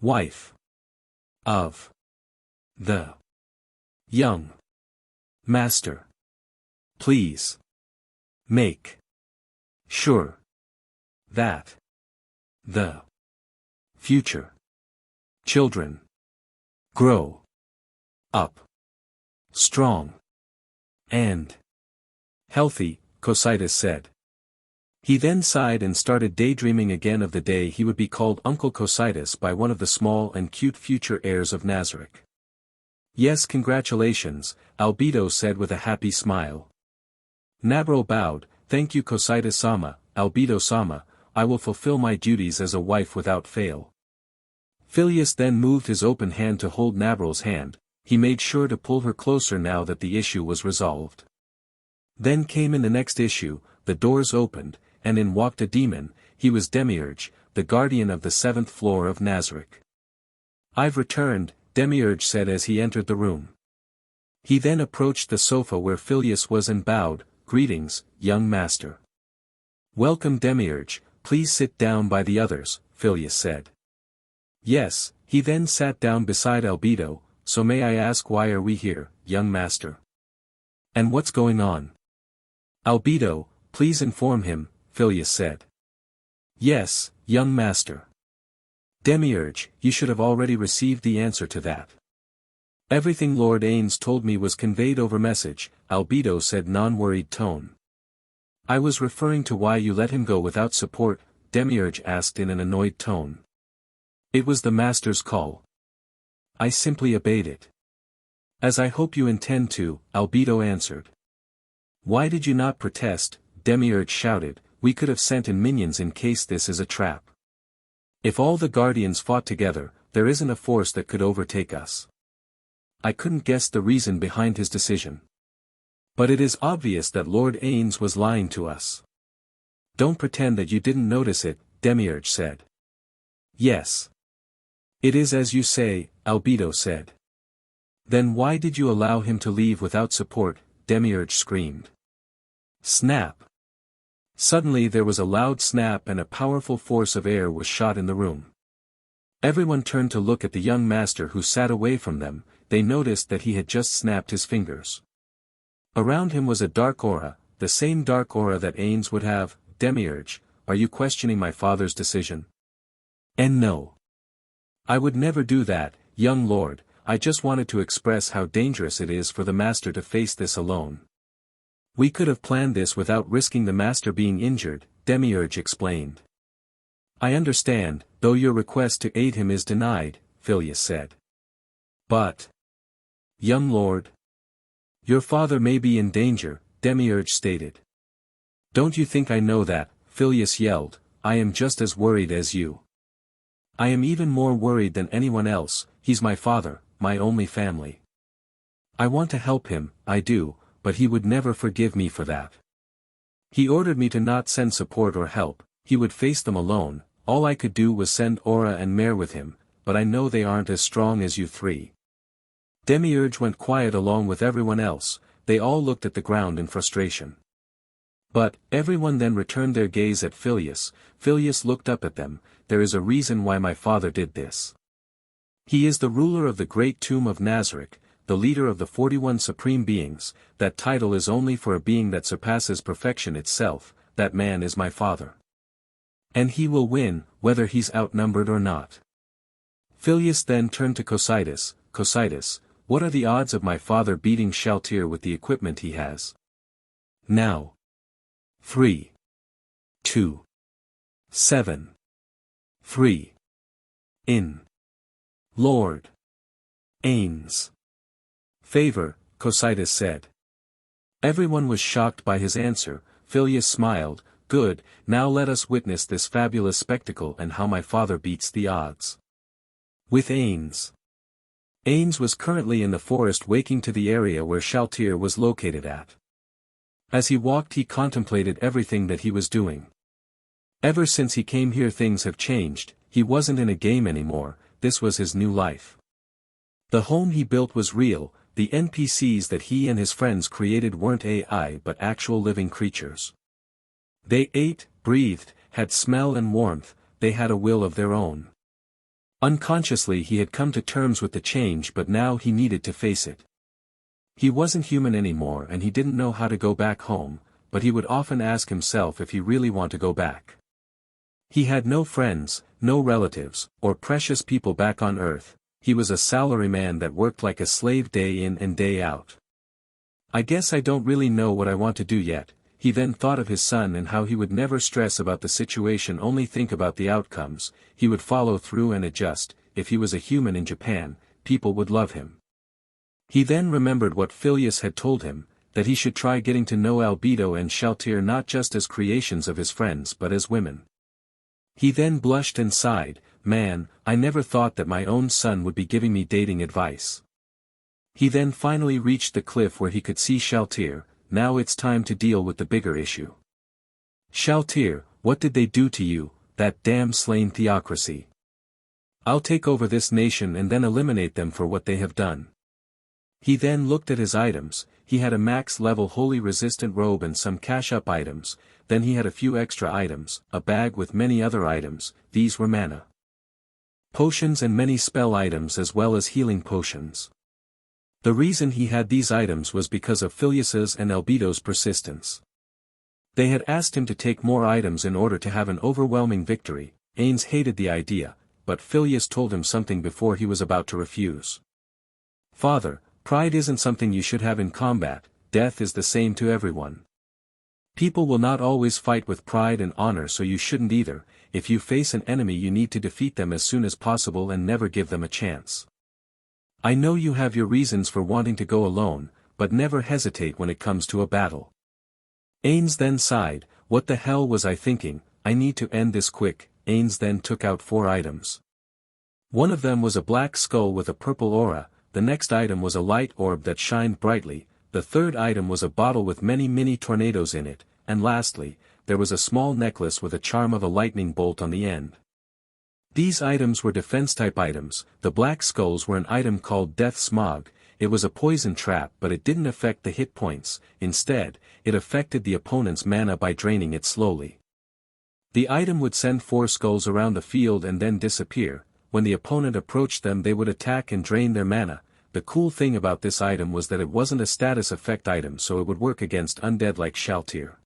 wife of the young master. Please make sure that the future children grow up strong and healthy, Cocytus said. He then sighed and started daydreaming again of the day he would be called Uncle Cocytus by one of the small and cute future heirs of Nazarick. Yes, congratulations, Albedo said with a happy smile. Nazarick bowed. Thank you, Cocytus-sama, Albedo-sama, I will fulfill my duties as a wife without fail. Phileas then moved his open hand to hold Nazarick's hand. He made sure to pull her closer now that the issue was resolved. Then came in the next issue, the doors opened, and in walked a demon. He was Demiurge, the guardian of the 7th floor of Nazarick. "I've returned," Demiurge said as he entered the room. He then approached the sofa where Phileas was and bowed. "Greetings, young master." "Welcome Demiurge, please sit down by the others," Phileas said. "Yes." He then sat down beside Albedo. "So may I ask why are we here, young master? And what's going on?" "Albedo, please inform him," Phileas said. "Yes, young master." "Demiurge, you should have already received the answer to that. Everything Lord Ainz told me was conveyed over message," Albedo said non-worried tone. "I was referring to why you let him go without support," Demiurge asked in an annoyed tone. "It was the master's call. I simply obeyed it." "As I hope you intend to," Albedo answered. "Why did you not protest?" Demiurge shouted. "We could have sent in minions in case this is a trap. If all the guardians fought together, there isn't a force that could overtake us." I couldn't guess the reason behind his decision. "But it is obvious that Lord Ainz was lying to us." "Don't pretend that you didn't notice it," Demiurge said. "Yes. It is as you say," Albedo said. "Then why did you allow him to leave without support?" Demiurge screamed. Snap! Suddenly there was a loud snap and a powerful force of air was shot in the room. Everyone turned to look at the young master who sat away from them. They noticed that he had just snapped his fingers. Around him was a dark aura, the same dark aura that Ainz would have. "Demiurge, are you questioning my father's decision?" "And no. I would never do that, young lord. I just wanted to express how dangerous it is for the master to face this alone. We could have planned this without risking the master being injured," Demiurge explained. "I understand, though your request to aid him is denied," Phileas said. "But, young lord, your father may be in danger," Demiurge stated. "Don't you think I know that?" Phileas yelled. "I am just as worried as you. I am even more worried than anyone else. He's my father, my only family. I want to help him, I do, but he would never forgive me for that. He ordered me to not send support or help, he would face them alone. All I could do was send Aura and Mare with him, but I know they aren't as strong as you three." Demiurge went quiet along with everyone else. They all looked at the ground in frustration. But, everyone then returned their gaze at Phileas. Phileas looked up at them. "There is a reason why my father did this. He is the ruler of the great tomb of Nazarick, the leader of the 41 supreme beings. That title is only for a being that surpasses perfection itself. That man is my father. And he will win, whether he's outnumbered or not." Phileas then turned to Cocytus. "Cocytus, what are the odds of my father beating Shalltear with the equipment he has? Now. 3. 2. 7. 3. In. Lord. Ainz. Favor," Cocytus said. Everyone was shocked by his answer. Phileas smiled. "Good, now let us witness this fabulous spectacle and how my father beats the odds." With Ainz. Ainz was currently in the forest waking to the area where Shalltear was located at. As he walked he contemplated everything that he was doing. Ever since he came here things have changed. He wasn't in a game anymore, this was his new life. The home he built was real, the NPCs that he and his friends created weren't AI but actual living creatures. They ate, breathed, had smell and warmth, they had a will of their own. Unconsciously he had come to terms with the change but now he needed to face it. He wasn't human anymore and he didn't know how to go back home, but he would often ask himself if he really want to go back. He had no friends, no relatives, or precious people back on Earth. He was a salaryman that worked like a slave day in and day out. "I guess I don't really know what I want to do yet." He then thought of his son and how he would never stress about the situation, only think about the outcomes. He would follow through and adjust. If he was a human in Japan, people would love him. He then remembered what Phileas had told him, that he should try getting to know Albedo and Shalltear not just as creations of his friends but as women. He then blushed and sighed. "Man, I never thought that my own son would be giving me dating advice." He then finally reached the cliff where he could see Shalltear. now it's time to deal with the bigger issue. Shalltear, what did they do to you, that damn slain theocracy? I'll take over this nation and then eliminate them for what they have done. He then looked at his items. He had a max-level holy resistant robe and some cash-up items, then he had a few extra items, a bag with many other items. These were mana potions and many spell items as well as healing potions. The reason he had these items was because of Phileas's and Albedo's persistence. They had asked him to take more items in order to have an overwhelming victory. Ainz hated the idea, but Phileas told him something before he was about to refuse. Father, pride isn't something you should have in combat, death is the same to everyone. People will not always fight with pride and honor, so you shouldn't either. If you face an enemy you need to defeat them as soon as possible and never give them a chance. I know you have your reasons for wanting to go alone, but never hesitate when it comes to a battle. Ainz then sighed, what the hell was I thinking, I need to end this quick. Ainz then took out 4 items. One of them was a black skull with a purple aura, the next item was a light orb that shined brightly, the third item was a bottle with many mini tornadoes in it, and lastly, there was a small necklace with a charm of a lightning bolt on the end. These items were defense-type items. The black skulls were an item called Death Smog. It was a poison trap, but it didn't affect the hit points. Instead, it affected the opponent's mana by draining it slowly. The item would send 4 skulls around the field and then disappear. When the opponent approached them they would attack and drain their mana. The cool thing about this item was that it wasn't a status effect item, so it would work against undead like Shalltear.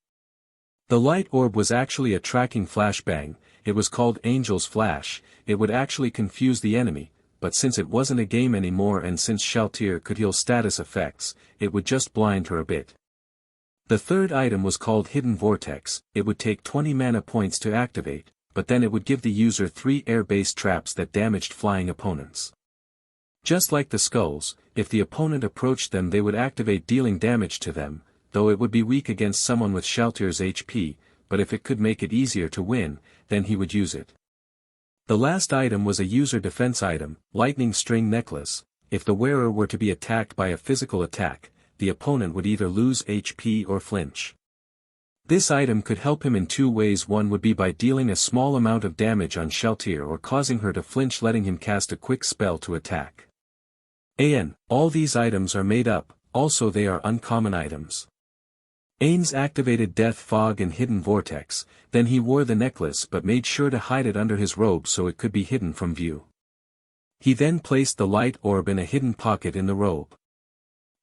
The light orb was actually a tracking flashbang. It was called Angel's Flash. It would actually confuse the enemy, but since it wasn't a game anymore and since Shalltear could heal status effects, it would just blind her a bit. The third item was called Hidden Vortex. It would take 20 mana points to activate, but then it would give the user 3 air-based traps that damaged flying opponents. Just like the skulls, if the opponent approached them they would activate, dealing damage to them, though it would be weak against someone with Shalltear's HP, but if it could make it easier to win, then he would use it. The last item was a user defense item, Lightning String Necklace. If the wearer were to be attacked by a physical attack, the opponent would either lose HP or flinch. This item could help him in 2 ways. One would be by dealing a small amount of damage on Shalltear or causing her to flinch, letting him cast a quick spell to attack. All these items are made up, also they are uncommon items. Ainz activated Death Fog and Hidden Vortex, then he wore the necklace but made sure to hide it under his robe so it could be hidden from view. He then placed the light orb in a hidden pocket in the robe.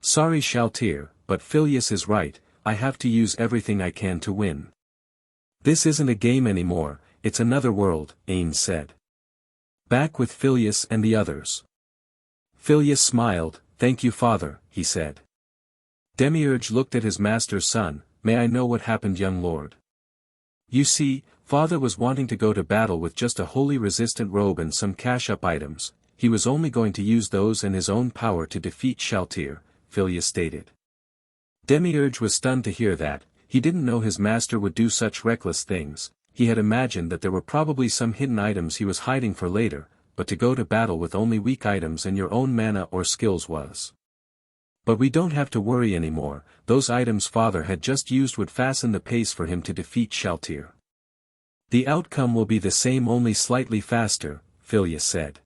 Sorry Shalltear, but Phileas is right, I have to use everything I can to win. This isn't a game anymore, it's another world, Ainz said. Back with Phileas and the others. Phileas smiled, thank you father, he said. Demiurge looked at his master's son, may I know what happened, young lord? You see, father was wanting to go to battle with just a holy resistant robe and some cash-up items. He was only going to use those and his own power to defeat Shalltear, Phileas stated. Demiurge was stunned to hear that. He didn't know his master would do such reckless things. He had imagined that there were probably some hidden items he was hiding for later, but to go to battle with only weak items and your own mana or skills was. But we don't have to worry anymore, those items father had just used would fasten the pace for him to defeat Shalltear. The outcome will be the same, only slightly faster, Phileas said.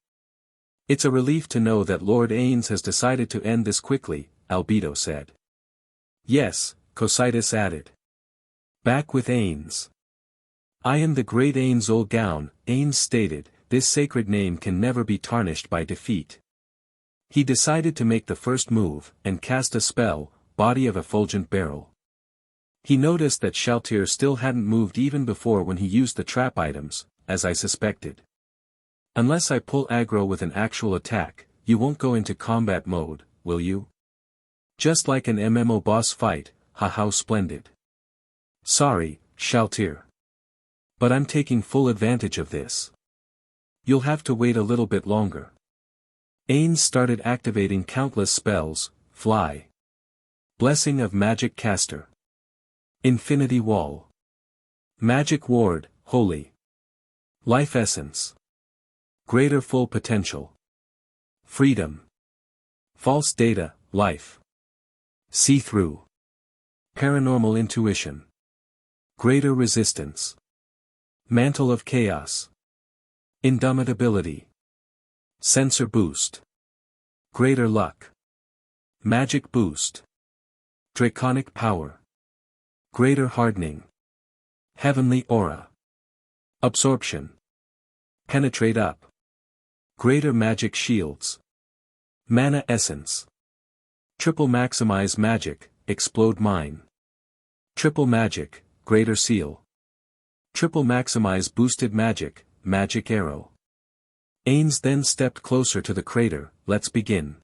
It's a relief to know that Lord Ainz has decided to end this quickly, Albedo said. Yes, Cocytus added. Back with Ainz. I am the great Ainz ul Gown, Ainz stated, this sacred name can never be tarnished by defeat. He decided to make the first move, and cast a spell, Body of Effulgent Beryl. He noticed that Shalltear still hadn't moved even before when he used the trap items, as I suspected. Unless I pull aggro with an actual attack, you won't go into combat mode, will you? Just like an MMO boss fight, how splendid. Sorry, Shalltear. But I'm taking full advantage of this. You'll have to wait a little bit longer. Ainz started activating countless spells, Fly. Blessing of Magic Caster. Infinity Wall. Magic Ward, Holy. Life Essence. Greater Full Potential. Freedom. False Data, Life. See-Through. Paranormal intuition. Greater resistance. Mantle of chaos. Indomitability. Sensor boost. Greater luck. Magic boost. Draconic power. Greater hardening. Heavenly aura. Absorption. Penetrate up. Greater magic shields. Mana essence. Triple maximize magic, explode mine. Triple magic, greater seal. Triple maximize boosted magic, magic arrow. Ainz then stepped closer to the crater. Let's begin.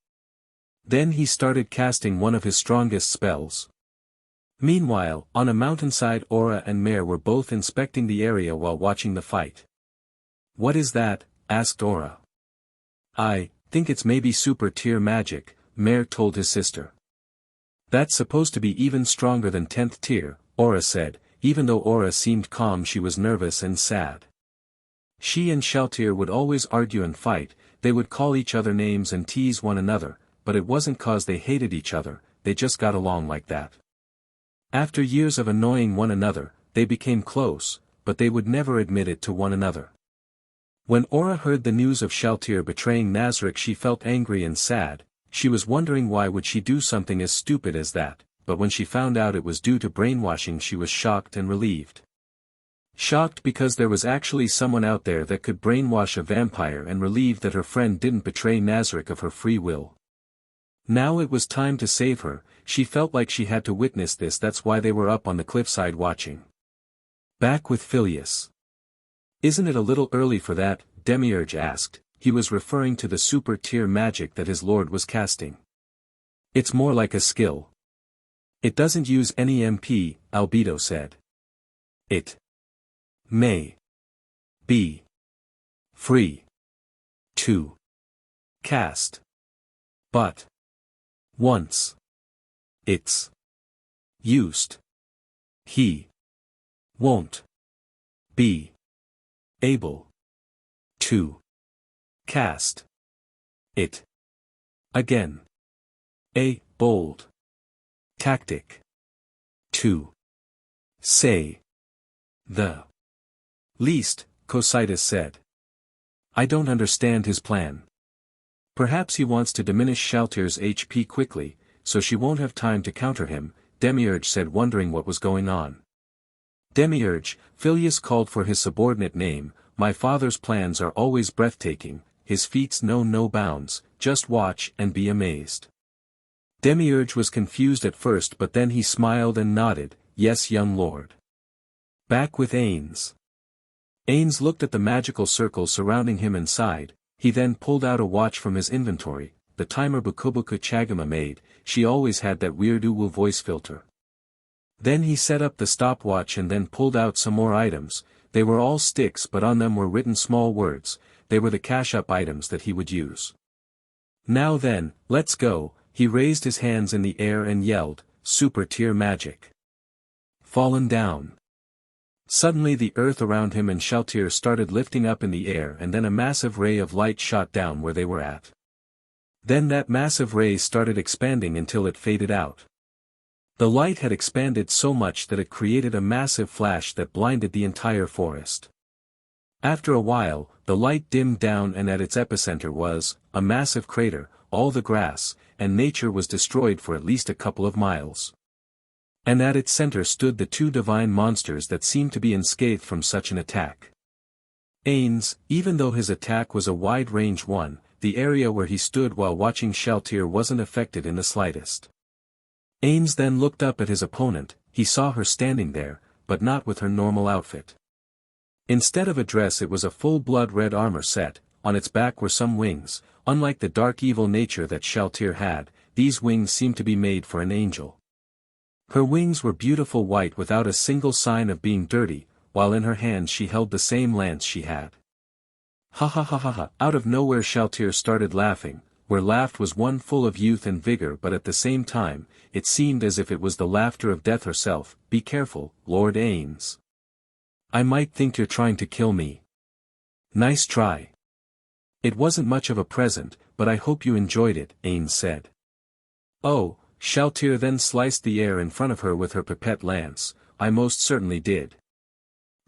Then he started casting one of his strongest spells. Meanwhile, on a mountainside, Aura and Mare were both inspecting the area while watching the fight. "What is that?" asked Aura. "I think it's maybe super tier magic," Mare told his sister. "That's supposed to be even stronger than 10th tier, Aura said. Even though Aura seemed calm, she was nervous and sad. She and Shalltear would always argue and fight. They would call each other names and tease one another, but it wasn't cause they hated each other, they just got along like that. After years of annoying one another, they became close, but they would never admit it to one another. When Aura heard the news of Shalltear betraying Nazarick, she felt angry and sad. She was wondering why would she do something as stupid as that, but when she found out it was due to brainwashing, she was shocked and relieved. Shocked because there was actually someone out there that could brainwash a vampire, and relieved that her friend didn't betray Nazarick of her free will. Now it was time to save her. She felt like she had to witness this. That's why they were up on the cliffside watching. Back with Phileas. "Isn't it a little early for that?" Demiurge asked. He was referring to the super tier magic that his lord was casting. "It's more like a skill. It doesn't use any MP," Albedo said. "It may be free to cast, but once it's used, he won't be able to cast it again. A bold tactic, to say the least," Cocytus said. "I don't understand his plan. Perhaps he wants to diminish Shalltear's HP quickly, so she won't have time to counter him," Demiurge said, wondering what was going on. "Demiurge," Phileas called for his subordinate name, "my father's plans are always breathtaking, his feats know no bounds, just watch and be amazed." Demiurge was confused at first, but then he smiled and nodded, "Yes, young lord." Back with Ainz. Ainz looked at the magical circle surrounding him and sighed. He then pulled out a watch from his inventory, the timer Bukubuku Chagama made. She always had that weird uwu voice filter. Then he set up the stopwatch and then pulled out some more items. They were all sticks, but on them were written small words. They were the cash-up items that he would use. "Now then, let's go." He raised his hands in the air and yelled, "Super tier magic. Fallen down." Suddenly the earth around him and Shalltear started lifting up in the air, and then a massive ray of light shot down where they were at. Then that massive ray started expanding until it faded out. The light had expanded so much that it created a massive flash that blinded the entire forest. After a while, the light dimmed down, and at its epicenter was a massive crater. All the grass and nature was destroyed for at least a couple of miles. And at its center stood the two divine monsters that seemed to be unscathed from such an attack. Ainz, even though his attack was a wide-range one, the area where he stood while watching Shalltear wasn't affected in the slightest. Ainz then looked up at his opponent. He saw her standing there, but not with her normal outfit. Instead of a dress, it was a full blood red armor set. On its back were some wings. Unlike the dark evil nature that Shalltear had, these wings seemed to be made for an angel. Her wings were beautiful white without a single sign of being dirty, while in her hands she held the same lance she had. "Ha ha ha ha ha!" Out of nowhere Shalltear started laughing, where laughed was one full of youth and vigor, but at the same time, it seemed as if it was the laughter of death herself. "Be careful, Lord Ainz. I might think you're trying to kill me." "Nice try. It wasn't much of a present, but I hope you enjoyed it," Ainz said. "Oh," Shalltear then sliced the air in front of her with her pipette lance. I most certainly did.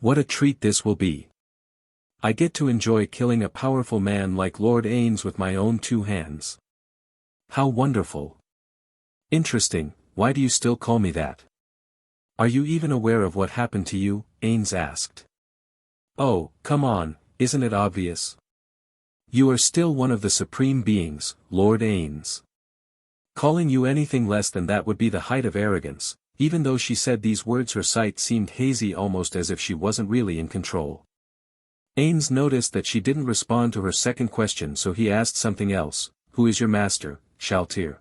What a treat this will be. I get to enjoy killing a powerful man like Lord Ainz with my own 2 hands. How wonderful. Interesting, why do you still call me that? Are you even aware of what happened to you? Ainz asked. Oh, come on, isn't it obvious? You are still one of the supreme beings, Lord Ainz. Calling you anything less than that would be the height of arrogance. Even though she said these words, her sight seemed hazy, almost as if she wasn't really in control. Ainz noticed that she didn't respond to her second question, so he asked something else. Who is your master, Shalltear?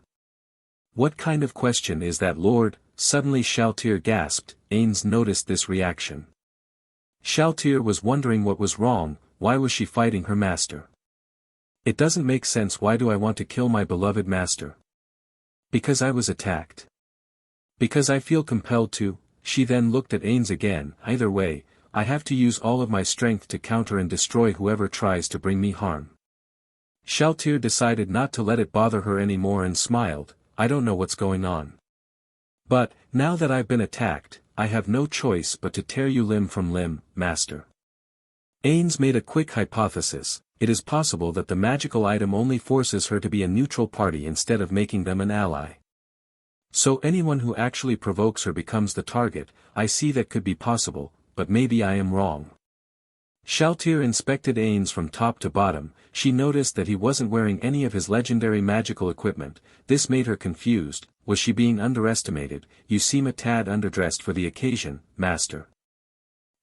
What kind of question is that, Lord? Suddenly Shalltear gasped. Ainz noticed this reaction. Shalltear was wondering what was wrong. Why was she fighting her master? It doesn't make sense. Why do I want to kill my beloved master? Because I was attacked. Because I feel compelled to. She then looked at Ainz again. Either way, I have to use all of my strength to counter and destroy whoever tries to bring me harm. Shalltear decided not to let it bother her anymore and smiled. I don't know what's going on. But, now that I've been attacked, I have no choice but to tear you limb from limb, master. Ainz made a quick hypothesis. It is possible that the magical item only forces her to be a neutral party instead of making them an ally. So anyone who actually provokes her becomes the target. I see that could be possible, but maybe I am wrong. Shalltear inspected Ainz from top to bottom. She noticed that he wasn't wearing any of his legendary magical equipment. This made her confused. Was she being underestimated? You seem a tad underdressed for the occasion, master.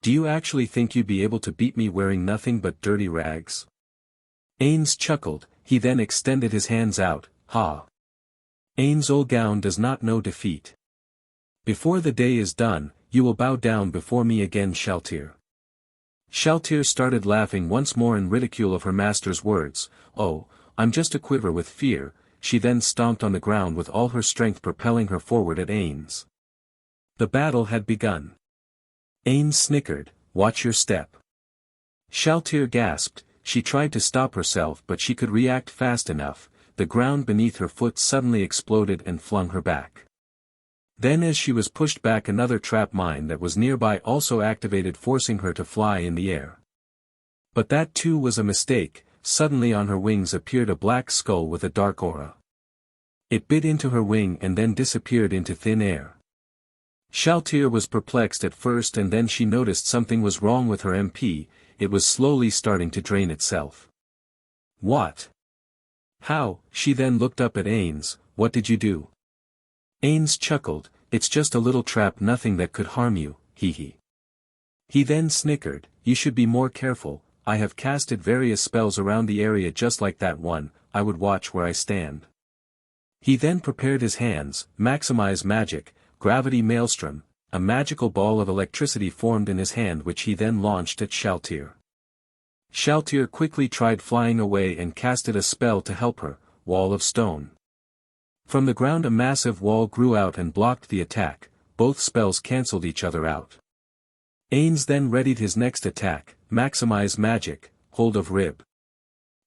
Do you actually think you'd be able to beat me wearing nothing but dirty rags? Ainz chuckled. He then extended his hands out. Ha! Ainz Olgown does not know defeat. Before the day is done, you will bow down before me again, Shalltear. Shalltear started laughing once more in ridicule of her master's words. Oh, I'm just a quiver with fear. She then stomped on the ground with all her strength, propelling her forward at Ainz. The battle had begun. Ainz snickered. Watch your step. Shalltear gasped. She tried to stop herself, but she could react fast enough. The ground beneath her foot suddenly exploded and flung her back. Then as she was pushed back, another trap mine that was nearby also activated, forcing her to fly in the air. But that too was a mistake. Suddenly on her wings appeared a black skull with a dark aura. It bit into her wing and then disappeared into thin air. Shalltear was perplexed at first, and then she noticed something was wrong with her MP. It was slowly starting to drain itself. What? How? She then looked up at Ainz. What did you do? Ainz chuckled. It's just a little trap, nothing that could harm you, hee. He then snickered. You should be more careful. I have casted various spells around the area just like that one. I would watch where I stand. He then prepared his hands. Maximize magic, gravity maelstrom. A magical ball of electricity formed in his hand, which he then launched at Shalltear. Shalltear quickly tried flying away and casted a spell to help her, Wall of Stone. From the ground a massive wall grew out and blocked the attack. Both spells cancelled each other out. Ainz then readied his next attack, Maximize magic, Hold of Rib.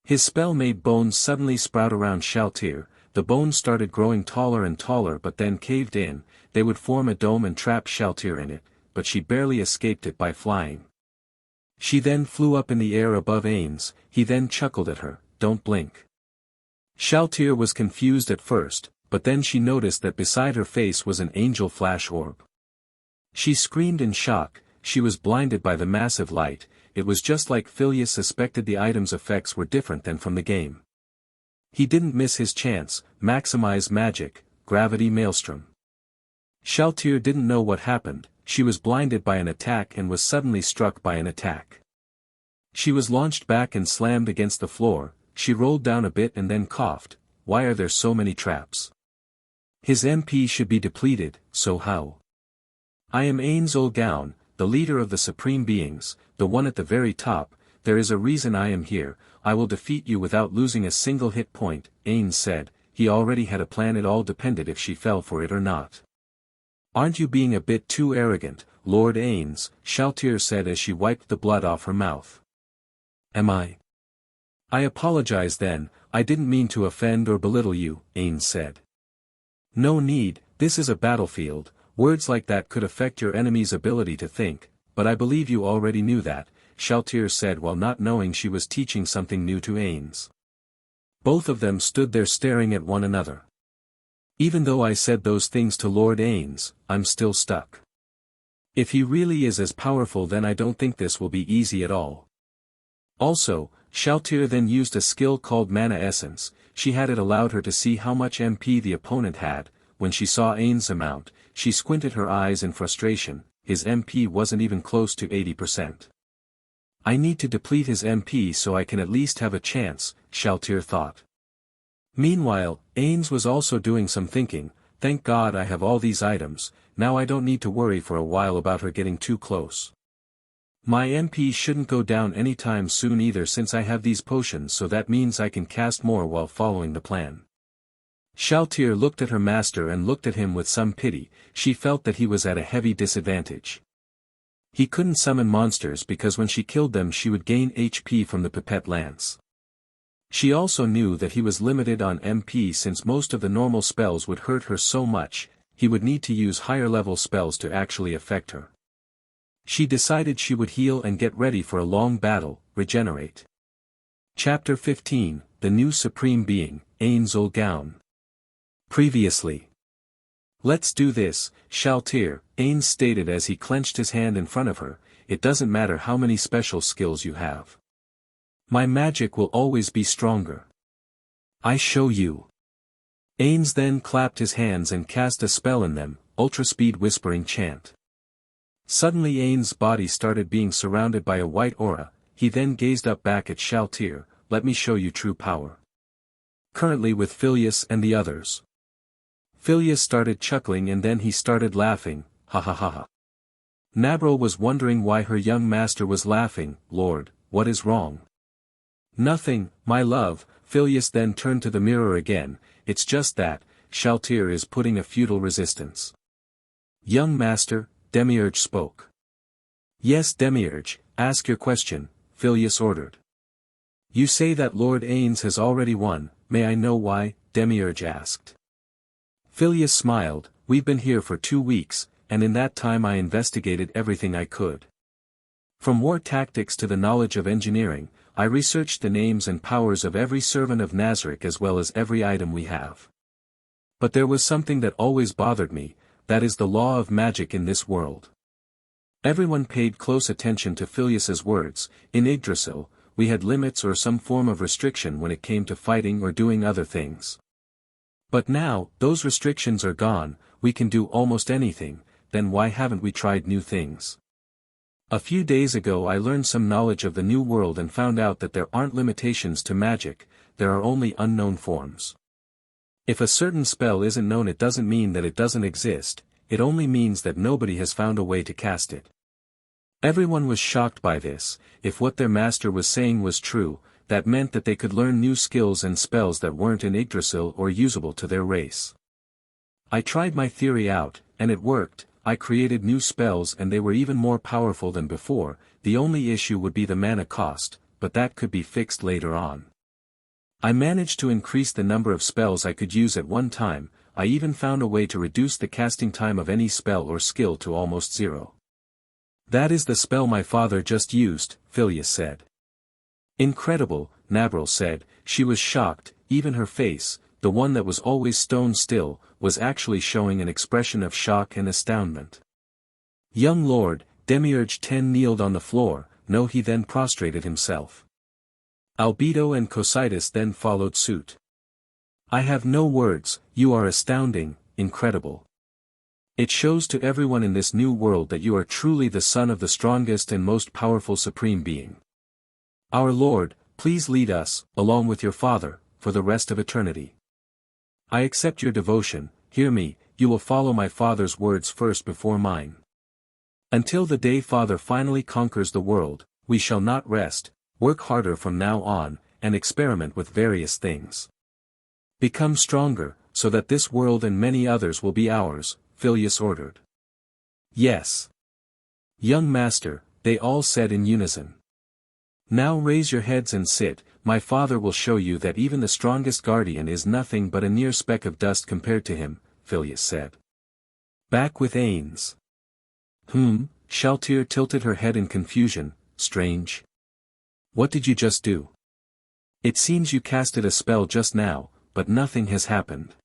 His spell made bones suddenly sprout around Shalltear. The bones started growing taller and taller, but then caved in. They would form a dome and trap Shalltear in it, but she barely escaped it by flying. She then flew up in the air above Ainz. He then chuckled at her. Don't blink. Shalltear was confused at first, but then she noticed that beside her face was an angel flash orb. She screamed in shock. She was blinded by the massive light. It was just like Phileas suspected. The item's effects were different than from the game. He didn't miss his chance. Maximize magic, gravity maelstrom. Shalltear didn't know what happened. She was blinded by an attack and was suddenly struck by an attack. She was launched back and slammed against the floor. She rolled down a bit and then coughed. Why are there so many traps? His MP should be depleted, so how? I am Ainz Olgown, the leader of the supreme beings, the one at the very top. There is a reason I am here. I will defeat you without losing a single hit point, Ainz said. He already had a plan. It all depended if she fell for it or not. Aren't you being a bit too arrogant, Lord Ainz? Shalltear said as she wiped the blood off her mouth. Am I? I apologize then. I didn't mean to offend or belittle you, Ainz said. No need, this is a battlefield, words like that could affect your enemy's ability to think, but I believe you already knew that, Shalltear said while not knowing she was teaching something new to Ainz. Both of them stood there staring at one another. Even though I said those things to Lord Ainz, I'm still stuck. If he really is as powerful, then I don't think this will be easy at all. Also, Shalltear then used a skill called Mana Essence. She had it allowed her to see how much MP the opponent had. When she saw Ain's amount, she squinted her eyes in frustration. His MP wasn't even close to 80%. I need to deplete his MP so I can at least have a chance, Shalltear thought. Meanwhile, Ainz was also doing some thinking. Thank God I have all these items, now I don't need to worry for a while about her getting too close. My MP shouldn't go down anytime soon either, since I have these potions, so that means I can cast more while following the plan. Shalltear looked at her master and looked at him with some pity. She felt that he was at a heavy disadvantage. He couldn't summon monsters because when she killed them she would gain HP from the pipette lance. She also knew that he was limited on MP since most of the normal spells would hurt her so much. He would need to use higher level spells to actually affect her. She decided she would heal and get ready for a long battle, regenerate. Chapter 15, The New Supreme Being, Ainz and Albedo. Previously. Let's do this, Shalltear, Ainz stated as he clenched his hand in front of her. It doesn't matter how many special skills you have. My magic will always be stronger. I show you. Ainz then clapped his hands and cast a spell in them, ultra-speed whispering chant. Suddenly Ainz's body started being surrounded by a white aura. He then gazed up back at Shalltear. Let me show you true power. Currently with Phileas and the others. Phileas started chuckling and then he started laughing, ha ha ha ha. Nazarick was wondering why her young master was laughing. Lord, what is wrong? Nothing, my love. Phileas then turned to the mirror again. It's just that, Shalltear is putting a futile resistance. Young master, Demiurge spoke. Yes, Demiurge, ask your question, Phileas ordered. You say that Lord Ainz has already won, may I know why? Demiurge asked. Phileas smiled. We've been here for 2 weeks, and in that time I investigated everything I could. From war tactics to the knowledge of engineering, I researched the names and powers of every servant of Nazarick as well as every item we have. But there was something that always bothered me, that is the law of magic in this world. Everyone paid close attention to Phileas's words. In Idrasil, we had limits or some form of restriction when it came to fighting or doing other things. But now, those restrictions are gone, we can do almost anything. Then why haven't we tried new things? A few days ago I learned some knowledge of the new world and found out that there aren't limitations to magic, there are only unknown forms. If a certain spell isn't known, it doesn't mean that it doesn't exist, it only means that nobody has found a way to cast it. Everyone was shocked by this. If what their master was saying was true, that meant that they could learn new skills and spells that weren't in Idrasil or usable to their race. I tried my theory out, and it worked. I created new spells and they were even more powerful than before. The only issue would be the mana cost, but that could be fixed later on. I managed to increase the number of spells I could use at one time. I even found a way to reduce the casting time of any spell or skill to almost 0. That is the spell my father just used, Phileas said. Incredible, Nazarick said. She was shocked. Even her face, the one that was always stone still, was actually showing an expression of shock and astoundment. Young Lord, Demiurge 10 kneeled on the floor. No, he then prostrated himself. Albedo and Cocytus then followed suit. I have no words, you are astounding, incredible. It shows to everyone in this new world that you are truly the son of the strongest and most powerful supreme being. Our Lord, please lead us, along with your father, for the rest of eternity. I accept your devotion. Hear me, you will follow my father's words first before mine. Until the day Father finally conquers the world, we shall not rest, work harder from now on, and experiment with various things. Become stronger, so that this world and many others will be ours, Phileas ordered. Yes. Young master, they all said in unison. Now raise your heads and sit. My father will show you that even the strongest guardian is nothing but a mere speck of dust compared to him. Phileas said. Back with Ainz. Shalltear tilted her head in confusion. Strange. What did you just do? It seems you casted a spell just now, but nothing has happened.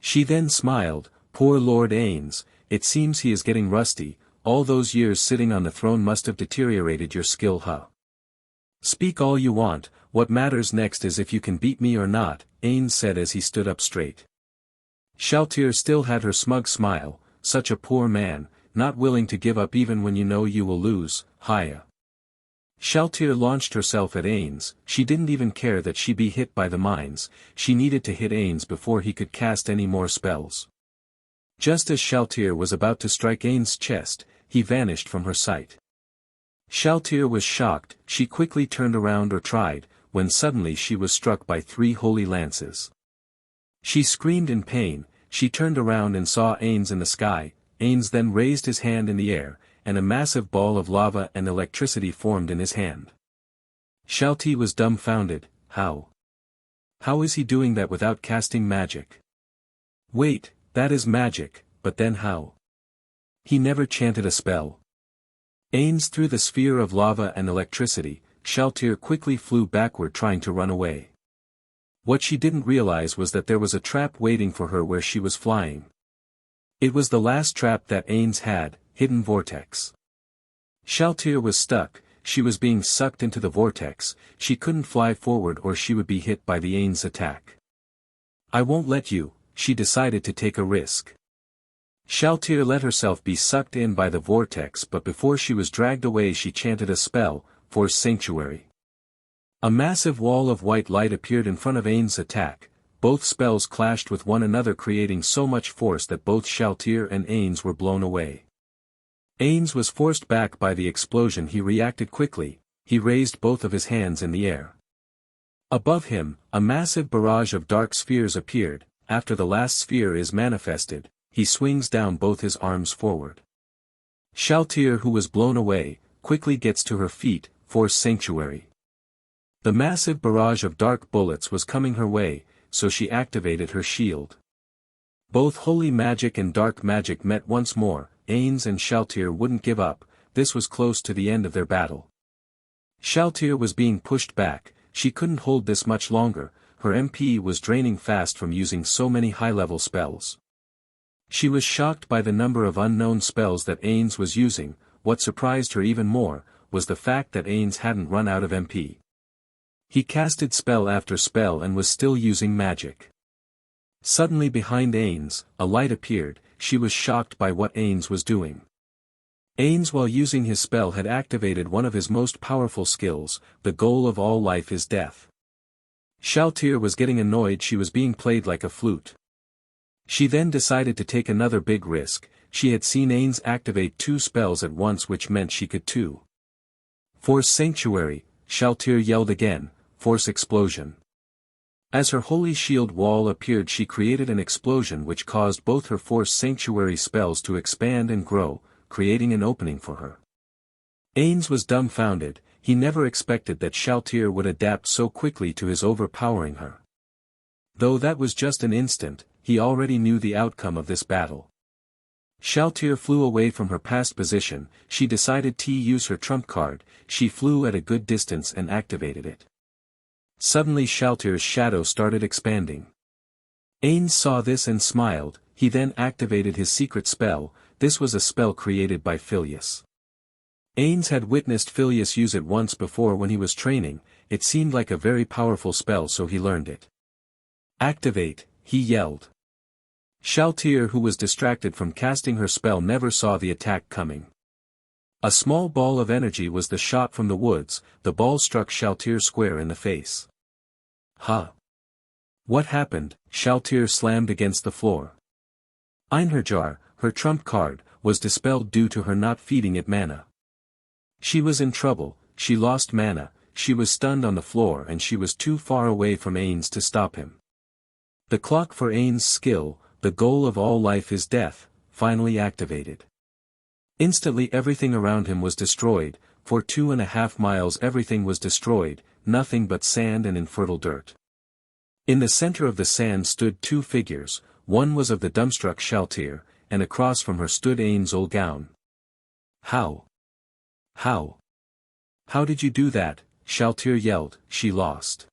She then smiled. Poor Lord Ainz, it seems he is getting rusty. All those years sitting on the throne must have deteriorated your skill, huh? Speak all you want, what matters next is if you can beat me or not, Ainz said as he stood up straight. Shalltear still had her smug smile. Such a poor man, not willing to give up even when you know you will lose. Hiya. Shalltear launched herself at Ainz. She didn't even care that she be hit by the mines, she needed to hit Ainz before he could cast any more spells. Just as Shalltear was about to strike Ainz's chest, he vanished from her sight. Shalltear was shocked. She quickly turned around or tried, when suddenly she was struck by 3 holy lances. She screamed in pain. She turned around and saw Ainz in the sky. Ainz then raised his hand in the air, and a massive ball of lava and electricity formed in his hand. Shalltear was dumbfounded. How? How is he doing that without casting magic? Wait, that is magic, but then how? He never chanted a spell. Ainz threw the sphere of lava and electricity. Shalltear quickly flew backward trying to run away. What she didn't realize was that there was a trap waiting for her where she was flying. It was the last trap that Ainz had, hidden vortex. Shalltear was stuck, she was being sucked into the vortex, she couldn't fly forward or she would be hit by the Ainz attack. I won't let you, she decided to take a risk. Shalltear let herself be sucked in by the vortex, but before she was dragged away she chanted a spell, Force Sanctuary. A massive wall of white light appeared in front of Ainz's attack. Both spells clashed with one another creating so much force that both Shalltear and Ainz were blown away. Ainz was forced back by the explosion. He reacted quickly, he raised both of his hands in the air. Above him, a massive barrage of dark spheres appeared. After the last sphere is manifested, he swings down both his arms forward. Shalltear, who was blown away, quickly gets to her feet. Force Sanctuary. The massive barrage of dark bullets was coming her way, so she activated her shield. Both holy magic and dark magic met once more. Ainz and Shalltear wouldn't give up. This was close to the end of their battle. Shalltear was being pushed back. She couldn't hold this much longer. Her MP was draining fast from using so many high-level spells. She was shocked by the number of unknown spells that Ainz was using. What surprised her even more was the fact that Ainz hadn't run out of MP. He casted spell after spell and was still using magic. Suddenly behind Ainz, a light appeared. She was shocked by what Ainz was doing. Ainz, while using his spell, had activated one of his most powerful skills. The goal of all life is death. Shalltear was getting annoyed. She was being played like a flute. She then decided to take another big risk. She had seen Ainz activate 2 spells at once, which meant she could too. Force Sanctuary, Shalltear yelled again. Force Explosion. As her holy shield wall appeared, she created an explosion which caused both her Force Sanctuary spells to expand and grow, creating an opening for her. Ainz was dumbfounded. He never expected that Shalltear would adapt so quickly to his overpowering her. Though that was just an instant, he already knew the outcome of this battle. Shalltear flew away from her past position. She decided to use her trump card. She flew at a good distance and activated it. Suddenly Shalltear's shadow started expanding. Ainz saw this and smiled. He then activated his secret spell. This was a spell created by Phileas. Ainz had witnessed Phileas use it once before when he was training. It seemed like a very powerful spell, so he learned it. Activate, he yelled. Shalltear, who was distracted from casting her spell, never saw the attack coming. A small ball of energy was the shot from the woods. The ball struck Shalltear square in the face. Huh? What happened? Shalltear slammed against the floor. Einherjar, her trump card, was dispelled due to her not feeding it mana. She was in trouble. She lost mana, she was stunned on the floor, and she was too far away from Ainz to stop him. The clock for Ainz's skill, the goal of all life is death, finally activated. Instantly everything around him was destroyed. For 2.5 miles everything was destroyed, nothing but sand and infertile dirt. In the center of the sand stood 2 figures, one was of the dumbstruck Shalltear, and across from her stood Ain's old gown. How? How? How did you do that? Shalltear yelled. She lost.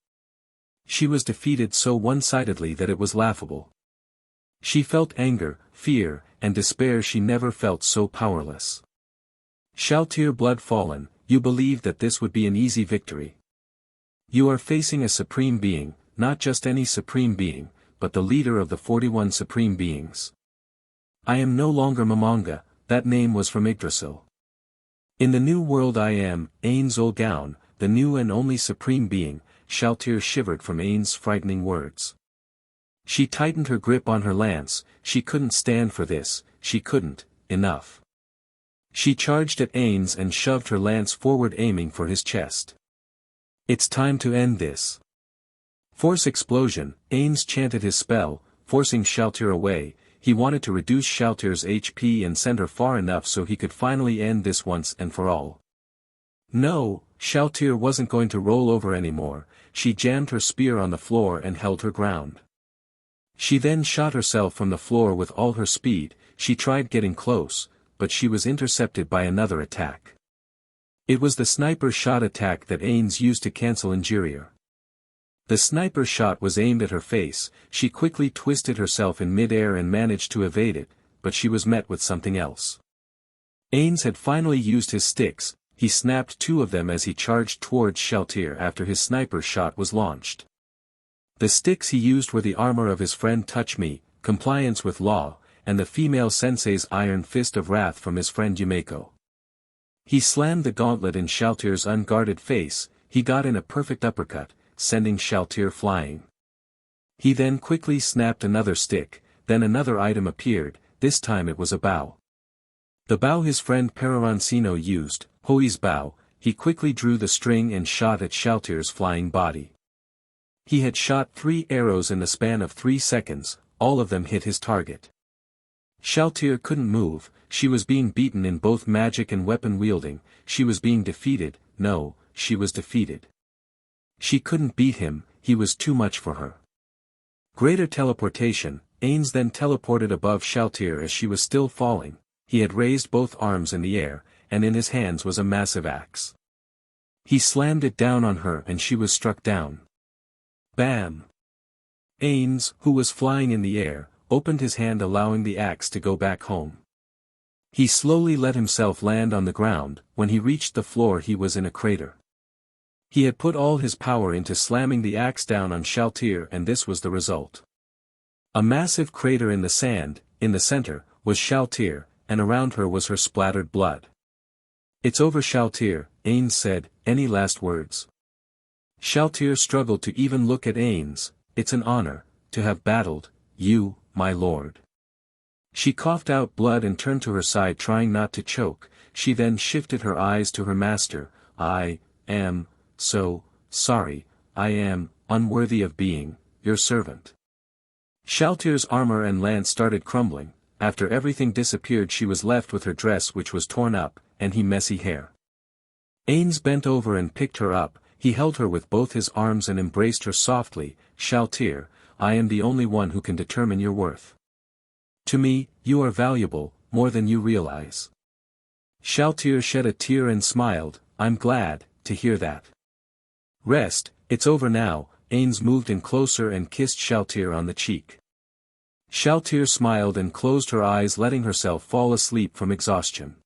She was defeated so one-sidedly that it was laughable. She felt anger, fear, and despair she never felt so powerless. Shalltear blood fallen, you believed that this would be an easy victory. You are facing a supreme being, not just any supreme being, but the leader of the 41 supreme beings. I am no longer Momonga, that name was from Idrasil. In the new world I am, Ain's old gown, the new and only supreme being. Shalltear shivered from Ain's frightening words. She tightened her grip on her lance, she couldn't stand for this, she couldn't, enough. She charged at Ainz and shoved her lance forward aiming for his chest. It's time to end this. Force explosion, Ainz chanted his spell, forcing Shalltear away. He wanted to reduce Shalltear's HP and send her far enough so he could finally end this once and for all. No, Shalltear wasn't going to roll over anymore. She jammed her spear on the floor and held her ground. She then shot herself from the floor with all her speed. She tried getting close, but she was intercepted by another attack. It was the sniper shot attack that Ainz used to cancel Injurier. The sniper shot was aimed at her face. She quickly twisted herself in mid-air and managed to evade it, but she was met with something else. Ainz had finally used his sticks. He snapped two of them as he charged towards Shalltear after his sniper shot was launched. The sticks he used were the armor of his friend Touch Me, compliance with law, and the female sensei's iron fist of wrath from his friend Yumeko. He slammed the gauntlet in Shalltear's unguarded face. He got in a perfect uppercut, sending Shalltear flying. He then quickly snapped another stick, then another item appeared, this time it was a bow. The bow his friend Perarancino used, Hoi's bow. He quickly drew the string and shot at Shalltear's flying body. He had shot 3 arrows in the span of 3 seconds, all of them hit his target. Shalltear couldn't move, she was being beaten in both magic and weapon wielding, she was being defeated, no, she was defeated. She couldn't beat him, he was too much for her. Greater teleportation, Ainz then teleported above Shalltear as she was still falling. He had raised both arms in the air, and in his hands was a massive axe. He slammed it down on her and she was struck down. Bam! Ainz, who was flying in the air, opened his hand allowing the axe to go back home. He slowly let himself land on the ground. When he reached the floor he was in a crater. He had put all his power into slamming the axe down on Shalltear and this was the result. A massive crater in the sand, in the center, was Shalltear, and around her was her splattered blood. It's over Shalltear, Ainz said, any last words? Shalltear struggled to even look at Ainz. It's an honor, to have battled, you, my lord. She coughed out blood and turned to her side trying not to choke. She then shifted her eyes to her master. I am so sorry, I am unworthy of being your servant. Shalltear's armor and lance started crumbling. After everything disappeared she was left with her dress which was torn up, and her messy hair. Ainz bent over and picked her up. He held her with both his arms and embraced her softly. Shalltear, I am the only one who can determine your worth. To me, you are valuable, more than you realize. Shalltear shed a tear and smiled. I'm glad to hear that. Rest, it's over now. Ainz moved in closer and kissed Shalltear on the cheek. Shalltear smiled and closed her eyes letting herself fall asleep from exhaustion.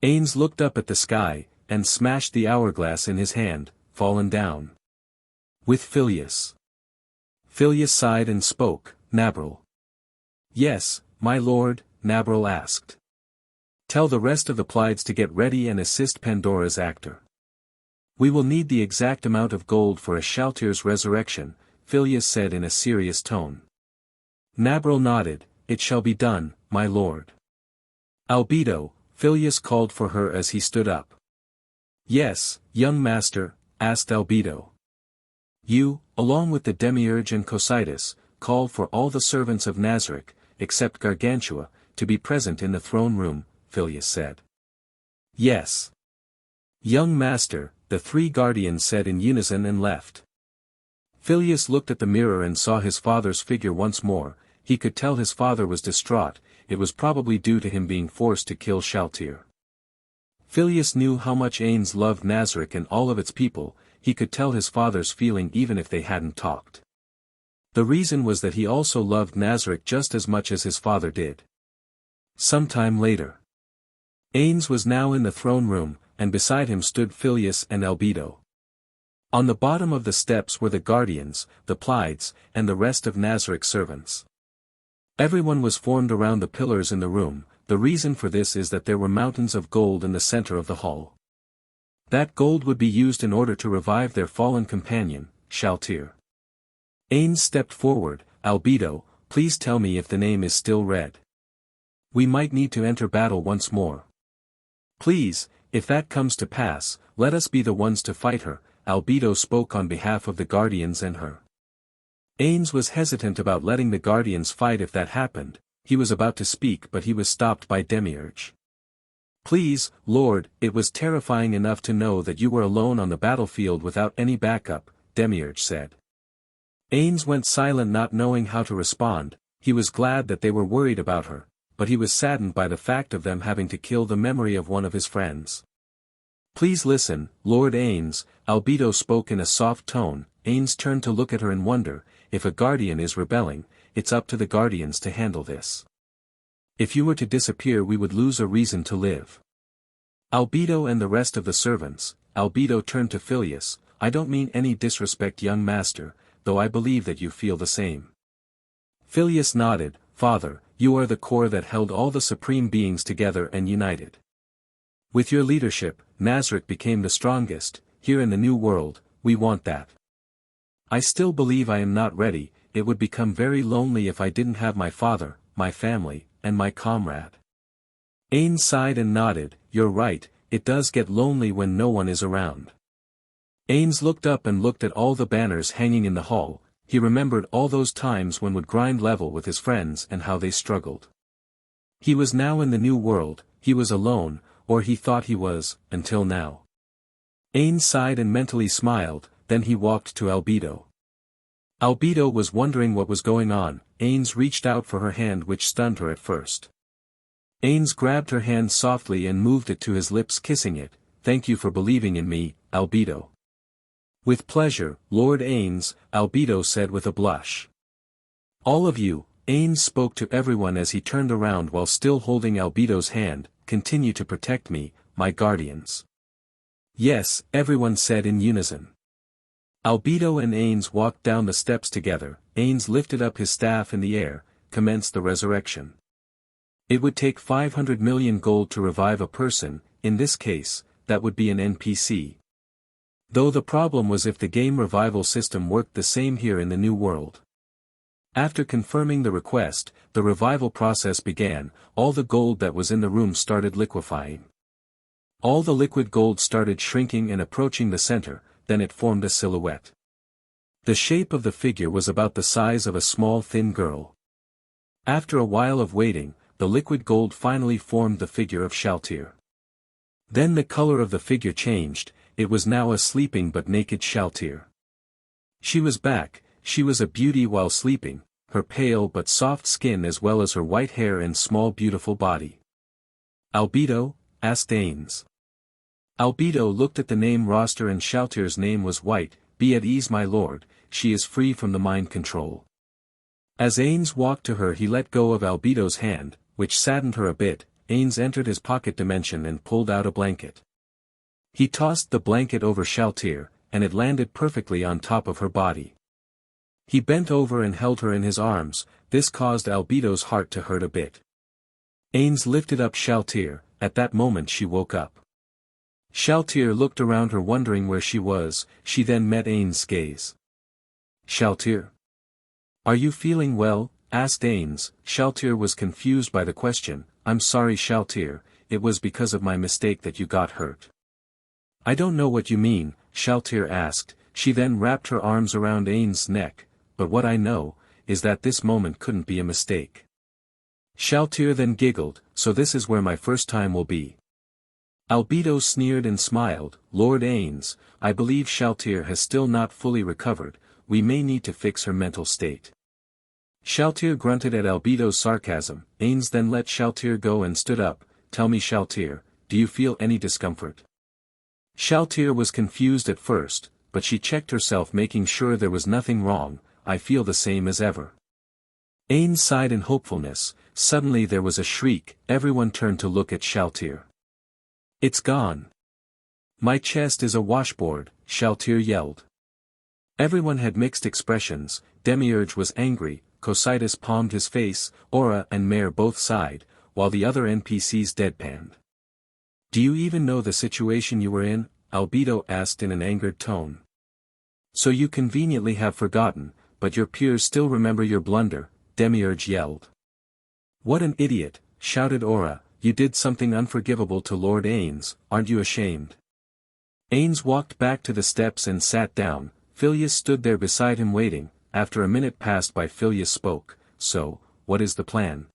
Ainz looked up at the sky, and smashed the hourglass in his hand, fallen down. With Phileas. Phileas sighed and spoke, Nabril. Yes, my lord, Nabril asked. Tell the rest of the Pleiades to get ready and assist Pandora's actor. We will need the exact amount of gold for a Shalltear's resurrection, Phileas said in a serious tone. Nabril nodded, it shall be done, my lord. Albedo, Phileas called for her as he stood up. Yes, young master, asked Albedo. You, along with the Demiurge and Cocytus, call for all the servants of Nazarick, except Gargantua, to be present in the throne room, Phileas said. Yes. Young master, the 3 guardians said in unison and left. Phileas looked at the mirror and saw his father's figure once more. he could tell his father was distraught. It was probably due to him being forced to kill Shalltear. Phileas knew how much Ainz loved Nazarick and all of its people. He could tell his father's feeling even if they hadn't talked. The reason was that he also loved Nazarick just as much as his father did. Sometime later. Ainz was now in the throne room, and beside him stood Phileas and Albedo. On the bottom of the steps were the guardians, the Pleiades, and the rest of Nazarick's servants. Everyone was formed around the pillars in the room. The reason for this is that there were mountains of gold in the center of the hall. That gold would be used in order to revive their fallen companion, Shalltear. Ainz stepped forward. Albedo, please tell me if the name is still red. We might need to enter battle once more. Please, if that comes to pass, let us be the ones to fight her. Albedo spoke on behalf of the guardians and her. Ainz was hesitant about letting the guardians fight if that happened. He was about to speak but he was stopped by Demiurge. Please, Lord, it was terrifying enough to know that you were alone on the battlefield without any backup, Demiurge said. Ainz went silent not knowing how to respond. He was glad that they were worried about her, but he was saddened by the fact of them having to kill the memory of one of his friends. Please listen, Lord Ainz, Albedo spoke in a soft tone. Ainz turned to look at her in wonder. If a guardian is rebelling, it's up to the guardians to handle this. If you were to disappear we would lose a reason to live. Albedo and the rest of the servants. Albedo turned to Phileas. I don't mean any disrespect, young master, though I believe that you feel the same. Phileas nodded. Father, you are the core that held all the supreme beings together and united. With your leadership, Nazarick became the strongest. Here in the New World, we want that. I still believe I am not ready. It would become very lonely if I didn't have my father, my family, and my comrade. Ainz sighed and nodded. You're right, it does get lonely when no one is around. Ainz looked up and looked at all the banners hanging in the hall. He remembered all those times when would grind level with his friends and how they struggled. He was now in the New World. He was alone, or he thought he was, until now. Ainz sighed and mentally smiled. Then he walked to Albedo. Albedo was wondering what was going on. Ainz reached out for her hand which stunned her at first. Ainz grabbed her hand softly and moved it to his lips, kissing it. Thank you for believing in me, Albedo. With pleasure, Lord Ainz, Albedo said with a blush. All of you, Ainz spoke to everyone as he turned around while still holding Albedo's hand, continue to protect me, my guardians. Yes, everyone said in unison. Albedo and Ainz walked down the steps together. Ainz lifted up his staff in the air, commenced the resurrection. It would take 500 million gold to revive a person. In this case, that would be an NPC. Though the problem was if the game revival system worked the same here in the New World. After confirming the request, the revival process began. All the gold that was in the room started liquefying. All the liquid gold started shrinking and approaching the center. Then it formed a silhouette. The shape of the figure was about the size of a small thin girl. After a while of waiting, the liquid gold finally formed the figure of Shalltear. Then the color of the figure changed. It was now a sleeping but naked Shalltear. She was back. She was a beauty while sleeping, her pale but soft skin as well as her white hair and small beautiful body. Albedo? Asked Ainz. Albedo looked at the name roster and Shalltear's name was white. Be at ease, my lord, she is free from the mind control. As Ainz walked to her he let go of Albedo's hand, which saddened her a bit. Ainz entered his pocket dimension and pulled out a blanket. He tossed the blanket over Shalltear, and it landed perfectly on top of her body. He bent over and held her in his arms. This caused Albedo's heart to hurt a bit. Ainz lifted up Shalltear. At that moment she woke up. Shalltear looked around her wondering where she was. She then met Ainz's gaze. Shalltear? Are you feeling well? Asked Ainz. Shalltear was confused by the question. I'm sorry, Shalltear, it was because of my mistake that you got hurt. I don't know what you mean, Shalltear asked. She then wrapped her arms around Ainz's neck. But what I know, is that this moment couldn't be a mistake. Shalltear then giggled. So this is where my first time will be. Albedo sneered and smiled. Lord Ainz, I believe Shalltear has still not fully recovered. We may need to fix her mental state. Shalltear grunted at Albedo's sarcasm. Ainz then let Shalltear go and stood up. Tell me, Shalltear, do you feel any discomfort? Shalltear was confused at first, but she checked herself, making sure there was nothing wrong. I feel the same as ever. Ainz sighed in hopefulness. Suddenly there was a shriek. Everyone turned to look at Shalltear. It's gone. My chest is a washboard, Shalltear yelled. Everyone had mixed expressions. Demiurge was angry, Cocytus palmed his face, Aura and Mare both sighed, while the other NPCs deadpanned. Do you even know the situation you were in? Albedo asked in an angered tone. So you conveniently have forgotten, but your peers still remember your blunder, Demiurge yelled. What an idiot, shouted Aura, you did something unforgivable to Lord Ainz, aren't you ashamed? Ainz walked back to the steps and sat down. Phileas stood there beside him waiting. After a minute passed by, Phileas spoke. So, what is the plan?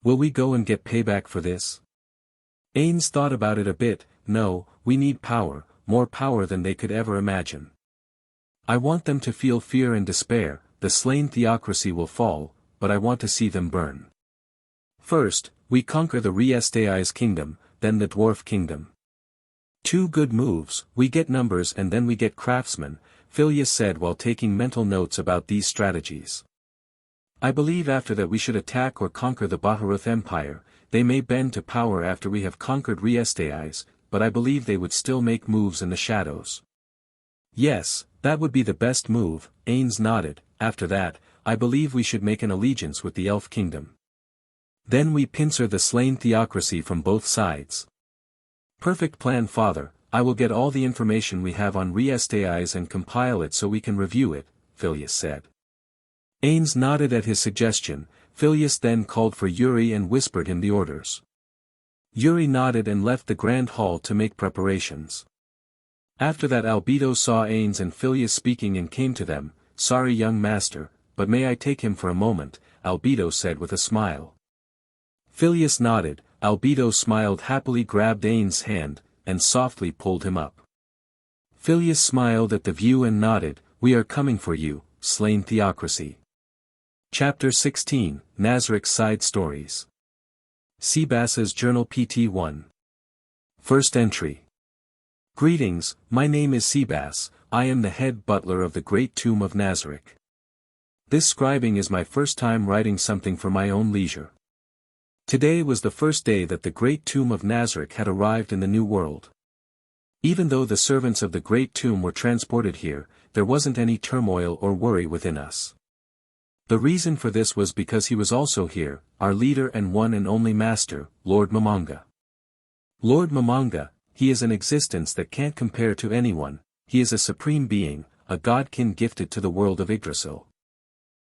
Will we go and get payback for this? Ainz thought about it a bit. No, we need power, more power than they could ever imagine. I want them to feel fear and despair. The slain theocracy will fall, but I want to see them burn. First, we conquer the Riestai's kingdom, then the dwarf kingdom. Two good moves, we get numbers and then we get craftsmen, Phileas said while taking mental notes about these strategies. I believe after that we should attack or conquer the Baharuth Empire. They may bend to power after we have conquered Riestai's, but I believe they would still make moves in the shadows. Yes, that would be the best move, Ainz nodded. After that, I believe we should make an allegiance with the Elf Kingdom. Then we pincer the slain theocracy from both sides. Perfect plan, Father. I will get all the information we have on Riestai's and compile it so we can review it, Phileas said. Ainz nodded at his suggestion. Phileas then called for Yuri and whispered him the orders. Yuri nodded and left the grand hall to make preparations. After that, Albedo saw Ainz and Phileas speaking and came to them. Sorry, young master, but may I take him for a moment? Albedo said with a smile. Phileas nodded. Albedo smiled happily, grabbed Ainz's hand, and softly pulled him up. Phileas smiled at the view and nodded. We are coming for you, slain theocracy. Chapter 16, Nazarick's Side Stories. Seabass's Journal PT 1. First entry. Greetings, my name is Seabass. I am the head butler of the Great Tomb of Nazarick. This scribing is my first time writing something for my own leisure. Today was the first day that the Great Tomb of Nazarick had arrived in the New World. Even though the servants of the Great Tomb were transported here, there wasn't any turmoil or worry within us. The reason for this was because he was also here, our leader and one and only master, Lord Mamanga. Lord Mamanga, he is an existence that can't compare to anyone. He is a supreme being, a godkin gifted to the world of Idrasil.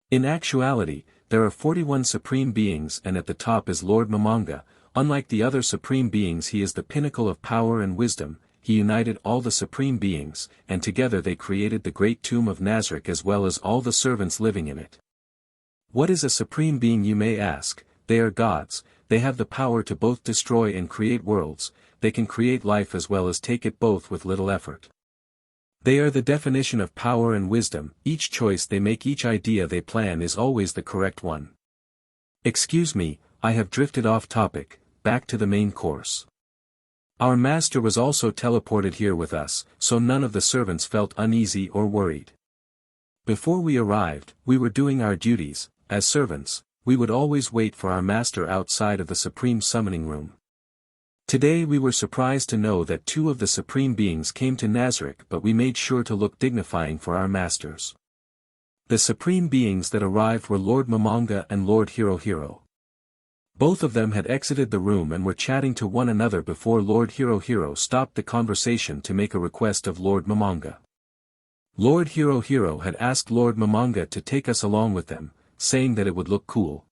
In actuality, there are 41 supreme beings, and at the top is Lord Mamanga. Unlike the other supreme beings, he is the pinnacle of power and wisdom. He united all the supreme beings, and together they created the Great Tomb of Nazarick as well as all the servants living in it. What is a supreme being, you may ask? They are gods. They have the power to both destroy and create worlds. They can create life as well as take it both with little effort. They are the definition of power and wisdom. Each choice they make, each idea they plan is always the correct one. Excuse me, I have drifted off topic, back to the main course. Our master was also teleported here with us, so none of the servants felt uneasy or worried. Before we arrived, we were doing our duties. As servants, we would always wait for our master outside of the supreme summoning room. Today we were surprised to know that two of the supreme beings came to Nazarick, but we made sure to look dignifying for our masters. The supreme beings that arrived were Lord Mamanga and Lord Hirohiro. Both of them had exited the room and were chatting to one another before Lord Hirohiro stopped the conversation to make a request of Lord Mamanga. Lord Hirohiro had asked Lord Mamanga to take us along with them, saying that it would look cool.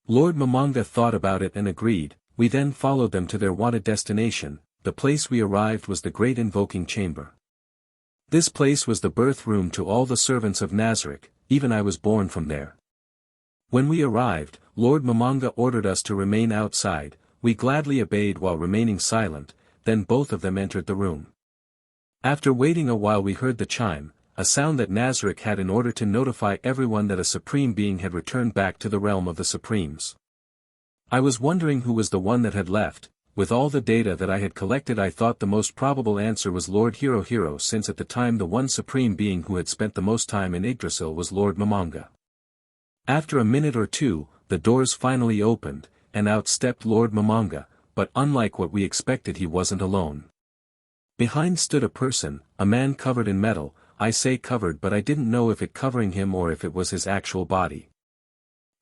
Lord Mamanga thought about it and agreed. We then followed them to their wanted destination. The place we arrived was the Great Invoking Chamber. This place was the birth room to all the servants of Nazarick. Even I was born from there. When we arrived, Lord Mamanga ordered us to remain outside. We gladly obeyed while remaining silent. Then both of them entered the room. After waiting a while we heard the chime. a sound that Nazarick had in order to notify everyone that a supreme being had returned back to the realm of the supremes. I was wondering who was the one that had left. With all the data that I had collected, I thought the most probable answer was Lord Hero, since at the time the one supreme being who had spent the most time in Idrasil was Lord Momonga. After a minute or two, the doors finally opened, and out stepped Lord Momonga, but unlike what we expected, he wasn't alone. Behind stood a person, a man covered in metal. I say covered, but I didn't know if it covering him or if it was his actual body.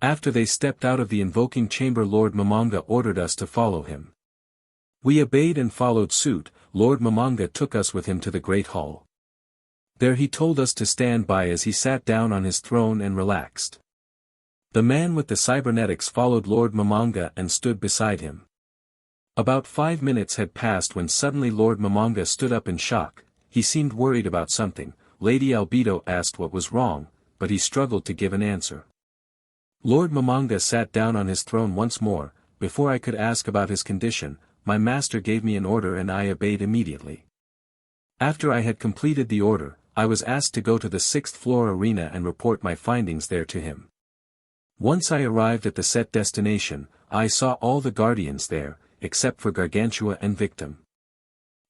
After they stepped out of the invoking chamber, Lord Momonga ordered us to follow him. We obeyed and followed suit. Lord Momonga took us with him to the great hall. There he told us to stand by as he sat down on his throne and relaxed. The man with the cybernetics followed Lord Momonga and stood beside him. About 5 minutes had passed when suddenly Lord Momonga stood up in shock. He seemed worried about something. Lady Albedo asked what was wrong, but he struggled to give an answer. Lord Momonga sat down on his throne once more. Before I could ask about his condition, my master gave me an order and I obeyed immediately. After I had completed the order, I was asked to go to the 6th floor arena and report my findings there to him. Once I arrived at the set destination, I saw all the guardians there, except for Gargantua and Victim.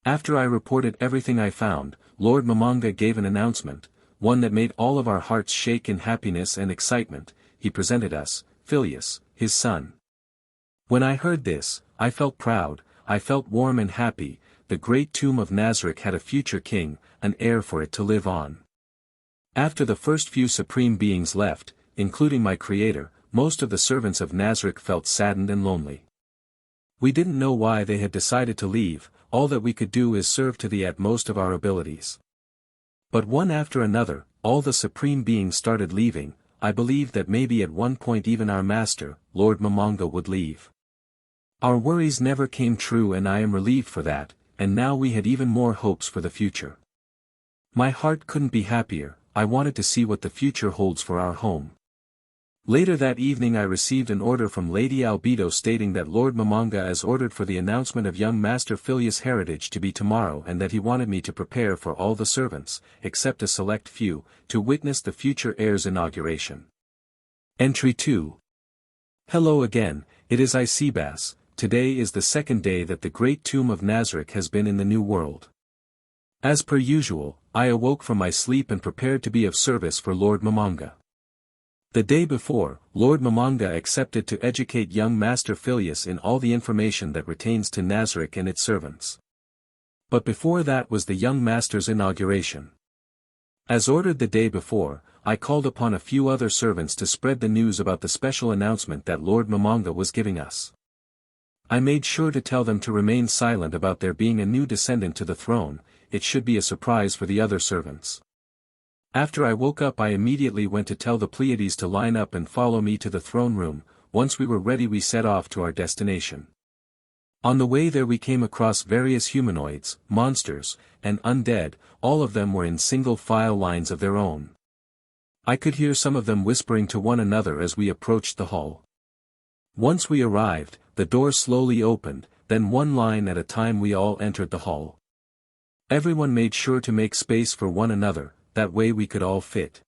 After I reported everything I found, Lord Momonga gave an announcement, one that made all of our hearts shake in happiness and excitement. He presented us, Phileas, his son. When I heard this, I felt proud, I felt warm and happy. The great tomb of Nazarick had a future king, an heir for it to live on. After the first few supreme beings left, including my creator, most of the servants of Nazarick felt saddened and lonely. We didn't know why they had decided to leave. All that we could do is serve to the utmost of our abilities. But one after another, all the supreme beings started leaving. I believed that maybe at one point even our master, Lord Momonga, would leave. Our worries never came true and I am relieved for that, and now we had even more hopes for the future. My heart couldn't be happier. I wanted to see what the future holds for our home. Later that evening I received an order from Lady Albedo stating that Lord Momonga has ordered for the announcement of young Master Phileas' heritage to be tomorrow and that he wanted me to prepare for all the servants, except a select few, to witness the future heir's inauguration. Entry 2. Hello again, it is I Seabass. Today is the second day that the great tomb of Nazarick has been in the New World. As per usual, I awoke from my sleep and prepared to be of service for Lord Momonga. The day before, Lord Momonga accepted to educate young Master Phileas in all the information that pertains to Nazarick and its servants. But before that was the young Master's inauguration. As ordered the day before, I called upon a few other servants to spread the news about the special announcement that Lord Momonga was giving us. I made sure to tell them to remain silent about there being a new descendant to the throne. It should be a surprise for the other servants. After I woke up I immediately went to tell the Pleiades to line up and follow me to the throne room. Once we were ready we set off to our destination. On the way there we came across various humanoids, monsters, and undead. All of them were in single file lines of their own. I could hear some of them whispering to one another as we approached the hall. Once we arrived, the door slowly opened, then one line at a time we all entered the hall. Everyone made sure to make space for one another, that way we could all fit.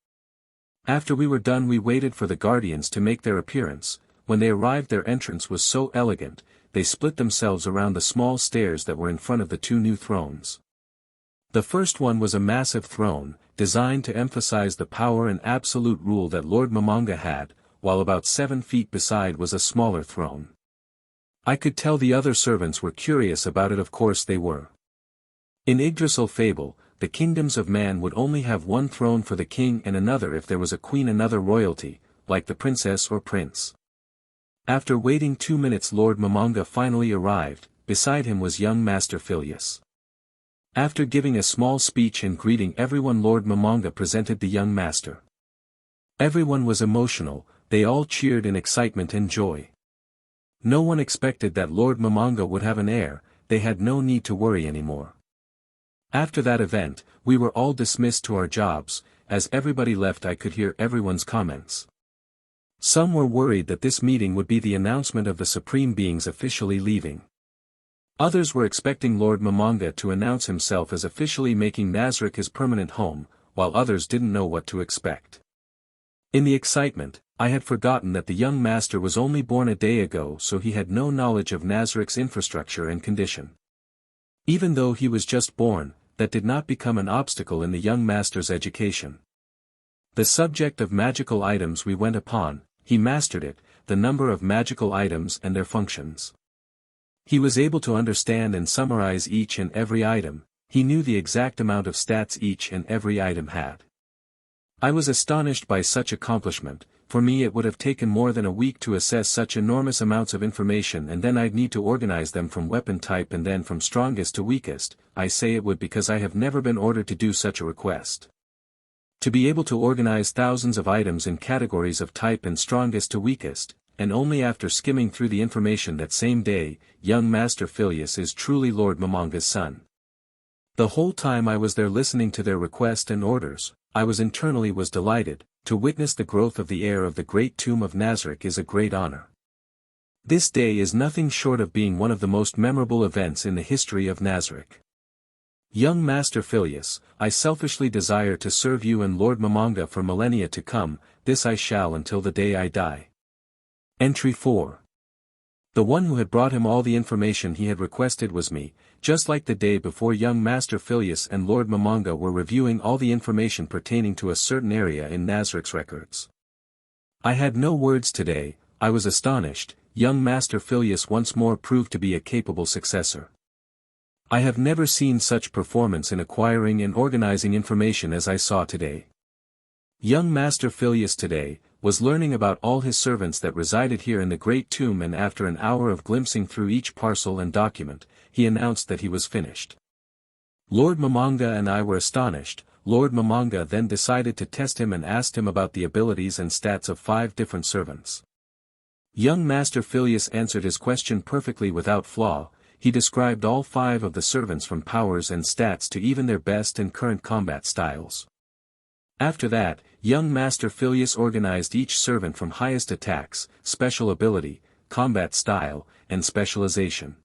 After we were done we waited for the guardians to make their appearance. When they arrived their entrance was so elegant, they split themselves around the small stairs that were in front of the two new thrones. The first one was a massive throne, designed to emphasize the power and absolute rule that Lord Momonga had, while about 7 feet beside was a smaller throne. I could tell the other servants were curious about it, of course they were. In Idrasil fable, the kingdoms of man would only have one throne for the king and another if there was a queen, another royalty, like the princess or prince. After waiting 2 minutes Lord Momonga finally arrived. Beside him was young Master Phileas. After giving a small speech and greeting everyone Lord Momonga presented the young master. Everyone was emotional, they all cheered in excitement and joy. No one expected that Lord Momonga would have an heir. They had no need to worry anymore. After that event, we were all dismissed to our jobs. As everybody left I could hear everyone's comments. Some were worried that this meeting would be the announcement of the supreme beings officially leaving. Others were expecting Lord Momonga to announce himself as officially making Nazarick his permanent home. while others didn't know what to expect. In the excitement, I had forgotten that the young master was only born a day ago, so he had no knowledge of Nazarick's infrastructure and condition. Even though he was just born, that did not become an obstacle in the young master's education. The subject of magical items we went upon, he mastered it, the number of magical items and their functions. He was able to understand and summarize each and every item, he knew the exact amount of stats each and every item had. I was astonished by such accomplishment. For me it would have taken more than a week to assess such enormous amounts of information, and then I'd need to organize them from weapon type and then from strongest to weakest. I say it would because I have never been ordered to do such a request. To be able to organize thousands of items in categories of type and strongest to weakest, and only after skimming through the information that same day, young Master Phileas is truly Lord Momonga's son. The whole time I was there listening to their request and orders, I was delighted. To witness the growth of the heir of the great tomb of Nazarick is a great honor. This day is nothing short of being one of the most memorable events in the history of Nazarick. Young Master Phileas, I selfishly desire to serve you and Lord Momanga for millennia to come, this I shall until the day I die. Entry 4. The one who had brought him all the information he had requested was me, just like the day before young Master Phileas and Lord Momanga were reviewing all the information pertaining to a certain area in Nazarick's records. I had no words today. I was astonished. Young Master Phileas once more proved to be a capable successor. I have never seen such performance in acquiring and organizing information as I saw today. Young Master Phileas today was learning about all his servants that resided here in the great tomb, and after an hour of glimpsing through each parcel and document, he announced that he was finished. Lord Momanga and I were astonished. Lord Momanga then decided to test him and asked him about the abilities and stats of 5 different servants. Young Master Phileas answered his question perfectly without flaw. He described all 5 of the servants from powers and stats to even their best and current combat styles. After that, young Master Phileas organized each servant from highest attacks, special ability, combat style, and specialization.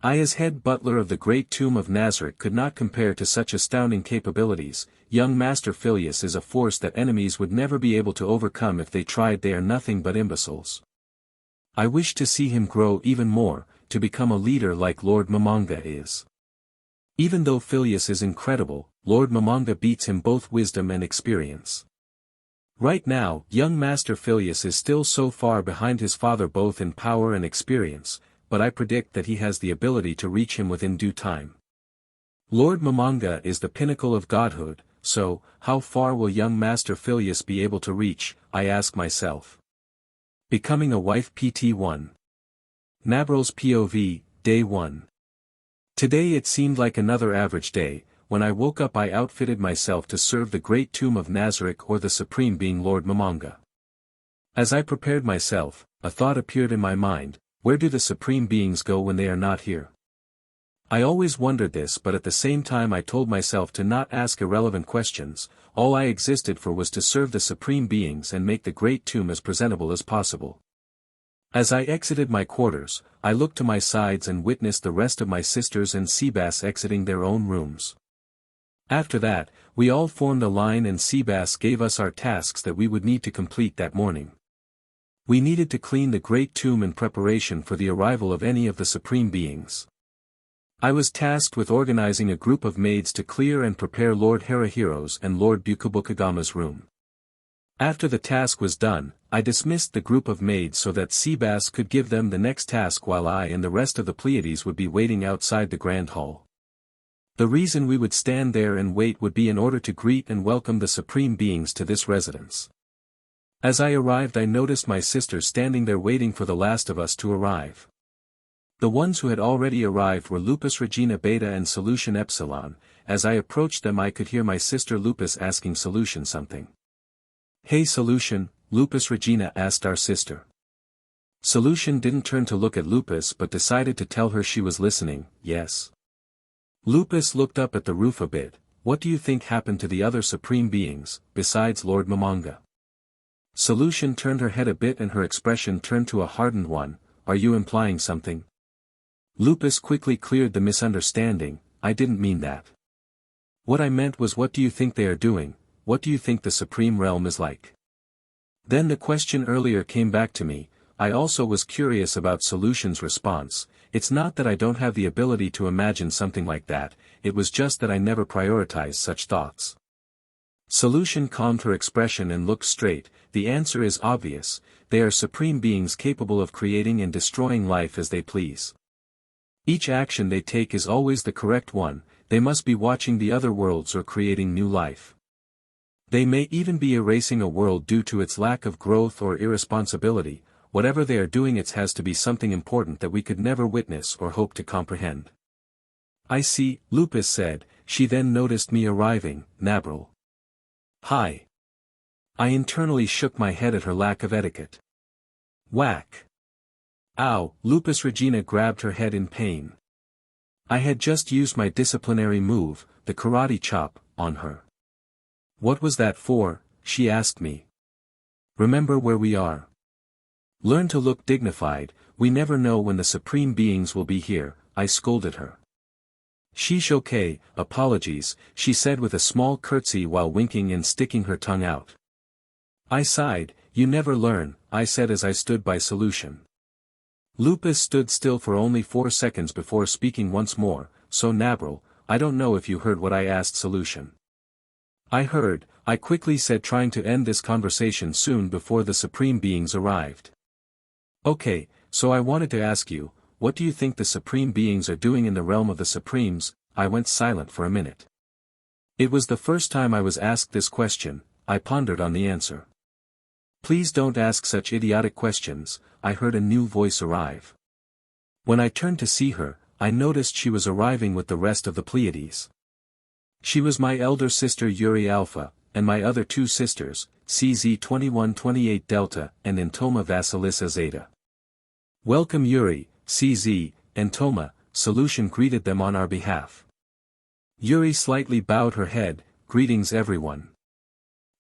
I as head butler of the great tomb of Nazarick could not compare to such astounding capabilities. Young Master Phileas is a force that enemies would never be able to overcome if they tried. They are nothing but imbeciles. I wish to see him grow even more, to become a leader like Lord Momanga is. Even though Phileas is incredible, Lord Momanga beats him both wisdom and experience. Right now, young Master Phileas is still so far behind his father both in power and experience, but I predict that he has the ability to reach him within due time. Lord Momanga is the pinnacle of godhood, so, how far will young Master Phileas be able to reach, I ask myself. Becoming a wife PT1. Nabral's POV, Day 1. Today it seemed like another average day. When I woke up I outfitted myself to serve the great tomb of Nazarick, or the supreme being Lord Momanga. As I prepared myself, a thought appeared in my mind: where do the supreme beings go when they are not here? I always wondered this, but at the same time I told myself to not ask irrelevant questions. All I existed for was to serve the supreme beings and make the great tomb as presentable as possible. As I exited my quarters, I looked to my sides and witnessed the rest of my sisters and Seabass exiting their own rooms. After that, we all formed a line and Seabass gave us our tasks that we would need to complete that morning. We needed to clean the great tomb in preparation for the arrival of any of the supreme beings. I was tasked with organizing a group of maids to clear and prepare Lord Harahiro's and Lord Bukabukagama's room. After the task was done, I dismissed the group of maids so that Seabass could give them the next task while I and the rest of the Pleiades would be waiting outside the Grand Hall. The reason we would stand there and wait would be in order to greet and welcome the supreme beings to this residence. As I arrived I noticed my sisters standing there waiting for the last of us to arrive. The ones who had already arrived were Lupus Regina Beta and Solution Epsilon. As I approached them I could hear my sister Lupus asking Solution something. "Hey Solution," Lupus Regina asked our sister. Solution didn't turn to look at Lupus but decided to tell her she was listening. "Yes." Lupus looked up at the roof a bit. "What do you think happened to the other supreme beings, besides Lord Momanga?" Solution turned her head a bit and her expression turned to a hardened one. "Are you implying something?" Lupus quickly cleared the misunderstanding. "I didn't mean that." What I meant was, what do you think they are doing? What do you think the Supreme Realm is like? Then the question earlier came back to me. I also was curious about Solution's response. It's not that I don't have the ability to imagine something like that, it was just that I never prioritized such thoughts. Solution calmed her expression and looked straight. The answer is obvious, they are supreme beings capable of creating and destroying life as they please. Each action they take is always the correct one, they must be watching the other worlds or creating new life. They may even be erasing a world due to its lack of growth or irresponsibility. Whatever they are doing, it has to be something important that we could never witness or hope to comprehend. I see, Lupus said. She then noticed me arriving. Nazarick. Hi. I internally shook my head at her lack of etiquette. Whack. Ow, Lupus. Regina grabbed her head in pain. I had just used my disciplinary move, the karate chop, on her. What was that for? She asked me. Remember where we are. Learn to look dignified, we never know when the supreme beings will be here, I scolded her. Sheesh, okay, apologies, she said with a small curtsy while winking and sticking her tongue out. I sighed. You never learn, I said as I stood by Solution. Lupus stood still for only 4 seconds before speaking once more. So Nazarick, I don't know if you heard what I asked Solution. I heard, I quickly said, trying to end this conversation soon before the supreme beings arrived. Okay, so I wanted to ask you, what do you think the supreme beings are doing in the realm of the supremes? I went silent for a minute. It was the first time I was asked this question. I pondered on the answer. Please don't ask such idiotic questions, I heard a new voice arrive. When I turned to see her, I noticed she was arriving with the rest of the Pleiades. She was my elder sister Yuri Alpha, and my other 2 sisters, CZ2128 Delta and Entoma Vasilissa Zeta. Welcome Yuri, CZ, Entoma, Solution greeted them on our behalf. Yuri slightly bowed her head. Greetings everyone.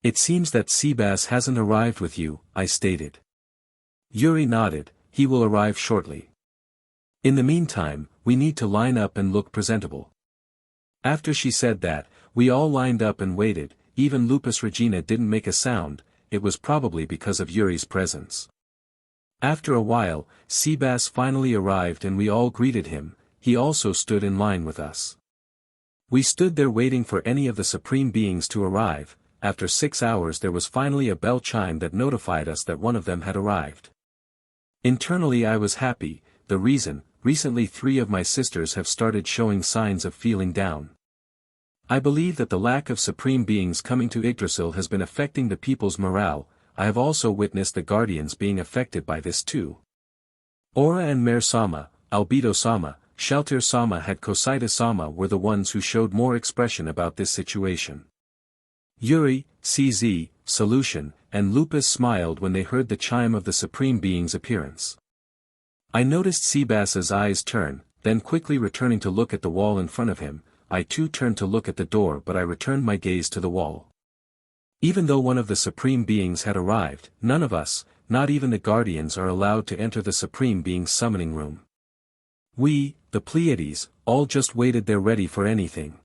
It seems that Seabass hasn't arrived with you, I stated. Yuri nodded. He will arrive shortly. In the meantime, we need to line up and look presentable. After she said that, we all lined up and waited. Even Lupus. Regina didn't make a sound. It was probably because of Yuri's presence. After a while, Seabass finally arrived and we all greeted him. He also stood in line with us. We stood there waiting for any of the supreme beings to arrive. After 6 hours there was finally a bell chime that notified us that one of them had arrived. Internally I was happy. The reason, recently 3 of my sisters have started showing signs of feeling down. I believe that the lack of supreme beings coming to Idrasil has been affecting the people's morale. I have also witnessed the guardians being affected by this too. Aura and Mare-sama, Albedo-sama, Shalltear-sama and Kosida-sama were the ones who showed more expression about this situation. Yuri, CZ, Solution, and Lupus smiled when they heard the chime of the supreme being's appearance. I noticed Seabass's eyes turn, then quickly returning to look at the wall in front of him. I too turned to look at the door, but I returned my gaze to the wall. Even though one of the supreme beings had arrived, none of us, not even the guardians, are allowed to enter the supreme being's summoning room. We, the Pleiades, all just waited there ready for anything.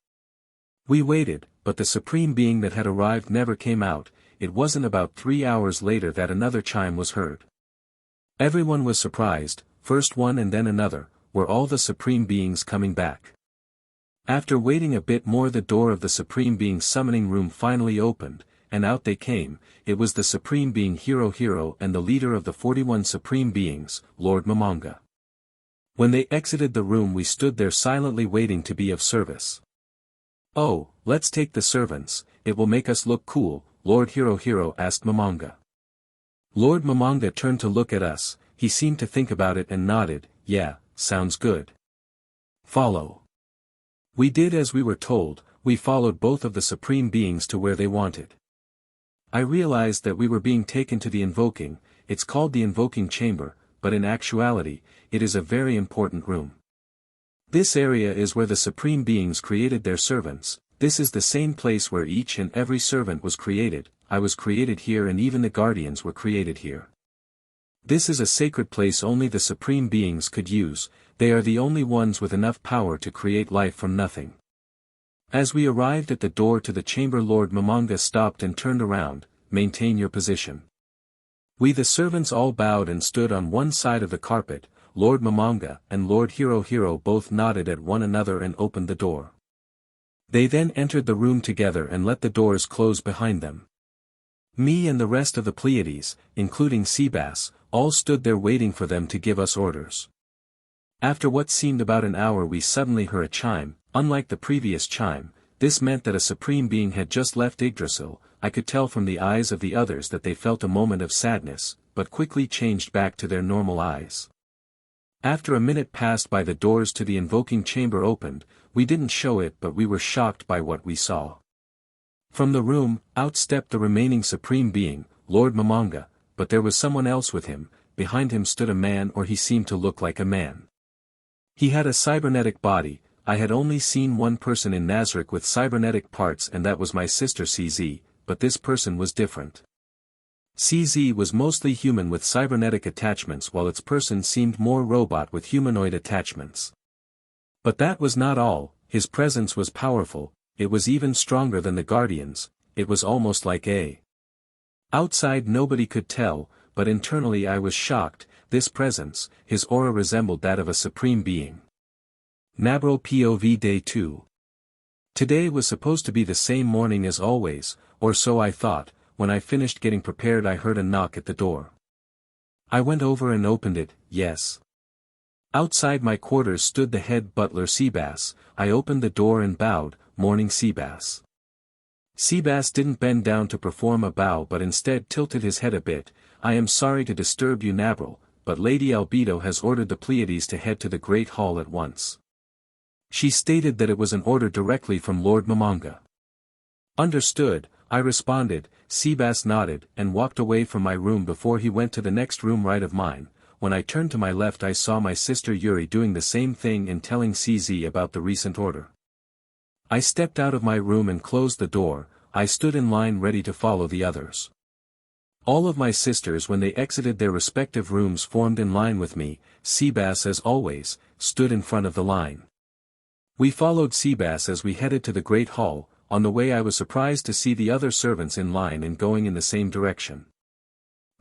We waited, but the supreme being that had arrived never came out. It wasn't about 3 hours later that another chime was heard. Everyone was surprised. First one and then another. Were all the supreme beings coming back? After waiting a bit more, the door of the supreme being's summoning room finally opened, and out they came. It was the supreme being Hiro and the leader of the 41 supreme beings, Lord Momonga. When they exited the room we stood there silently waiting to be of service. Oh, let's take the servants, it will make us look cool, Lord Hiro asked Momonga. Lord Momonga turned to look at us. He seemed to think about it and nodded. Yeah, sounds good. Follow. We did as we were told. We followed both of the supreme beings to where they wanted. I realized that we were being taken to the invoking. It's called the invoking chamber, but in actuality, it is a very important room. This area is where the supreme beings created their servants. This is the same place where each and every servant was created. I was created here and even the guardians were created here. This is a sacred place only the supreme beings could use. They are the only ones with enough power to create life from nothing. As we arrived at the door to the chamber, Lord Mamanga stopped and turned around. "Maintain your position." We the servants all bowed and stood on one side of the carpet. Lord Mamanga and Lord Hirohiro both nodded at one another and opened the door. They then entered the room together and let the doors close behind them. Me and the rest of the Pleiades, including Seabass, all stood there waiting for them to give us orders. After what seemed about an hour, we suddenly heard a chime. Unlike the previous chime, this meant that a supreme being had just left Idrasil. I could tell from the eyes of the others that they felt a moment of sadness, but quickly changed back to their normal eyes. After a minute passed by, the doors to the invoking chamber opened. We didn't show it, but we were shocked by what we saw. From the room, out stepped the remaining supreme being, Lord Mamanga, but there was someone else with him. Behind him stood a man, or he seemed to look like a man. He had a cybernetic body. I had only seen one person in Nazarick with cybernetic parts, and that was my sister CZ, but this person was different. CZ was mostly human with cybernetic attachments, while its person seemed more robot with humanoid attachments. But that was not all. His presence was powerful. It was even stronger than the Guardians. It was almost like a outside nobody could tell, but internally I was shocked. This presence, his aura resembled that of a supreme being. Nabro POV Day 2. Today was supposed to be the same morning as always, or so I thought. When I finished getting prepared, I heard a knock at the door. I went over and opened it. Yes. Outside my quarters stood the head butler Seabass. I opened the door and bowed. "Morning, Seabass." Seabass didn't bend down to perform a bow, but instead tilted his head a bit. "I am sorry to disturb you, Nabril, but Lady Albedo has ordered the Pleiades to head to the Great Hall at once." She stated that it was an order directly from Lord Mamanga. "Understood," I responded. Seabass nodded and walked away from my room before he went to the next room right of mine. When I turned to my left, I saw my sister Yuri doing the same thing and telling CZ about the recent order. I stepped out of my room and closed the door. I stood in line ready to follow the others. All of my sisters, when they exited their respective rooms, formed in line with me. Seabass, as always, stood in front of the line. We followed Seabass as we headed to the Great Hall. On the way, I was surprised to see the other servants in line and going in the same direction.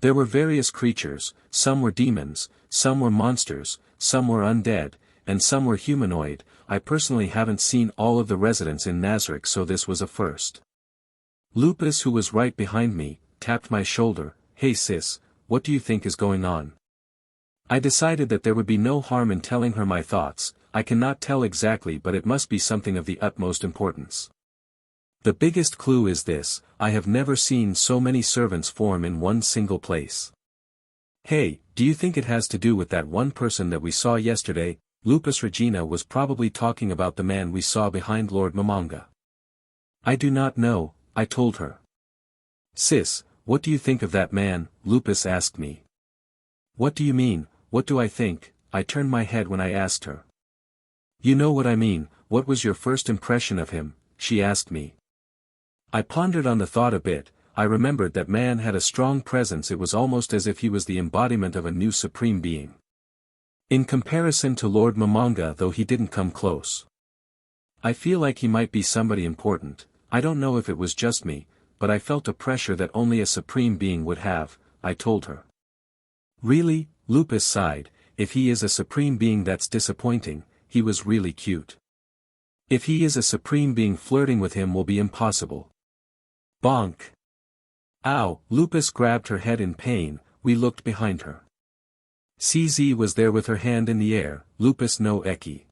There were various creatures. Some were demons, some were monsters, some were undead, and some were humanoid. I personally haven't seen all of the residents in Nazarick, so this was a first. Lupus, who was right behind me, tapped my shoulder. "Hey sis, what do you think is going on?" I decided that there would be no harm in telling her my thoughts. I cannot tell exactly, but it must be something of the utmost importance. The biggest clue is this: I have never seen so many servants form in one single place. "Hey, do you think it has to do with that one person that we saw yesterday?" Lupus Regina was probably talking about the man we saw behind Lord Mamanga. "I do not know," I told her. "Sis, what do you think of that man?" Lupus asked me. "What do you mean, what do I think?" I turned my head when I asked her. "You know what I mean. What was your first impression of him?" she asked me. I pondered on the thought a bit. I remembered that man had a strong presence. It was almost as if he was the embodiment of a new supreme being. In comparison to Lord Mamanga, though, he didn't come close. I feel like he might be somebody important. I don't know if it was just me, but I felt a pressure that only a supreme being would have, I told her. "Really?" Lupus sighed. "If he is a supreme being, that's disappointing. He was really cute. If he is a supreme being, flirting with him will be impossible." Bonk. Ow! Lupus grabbed her head in pain. We looked behind her. CZ was there with her hand in the air. "Lupus, no Eki."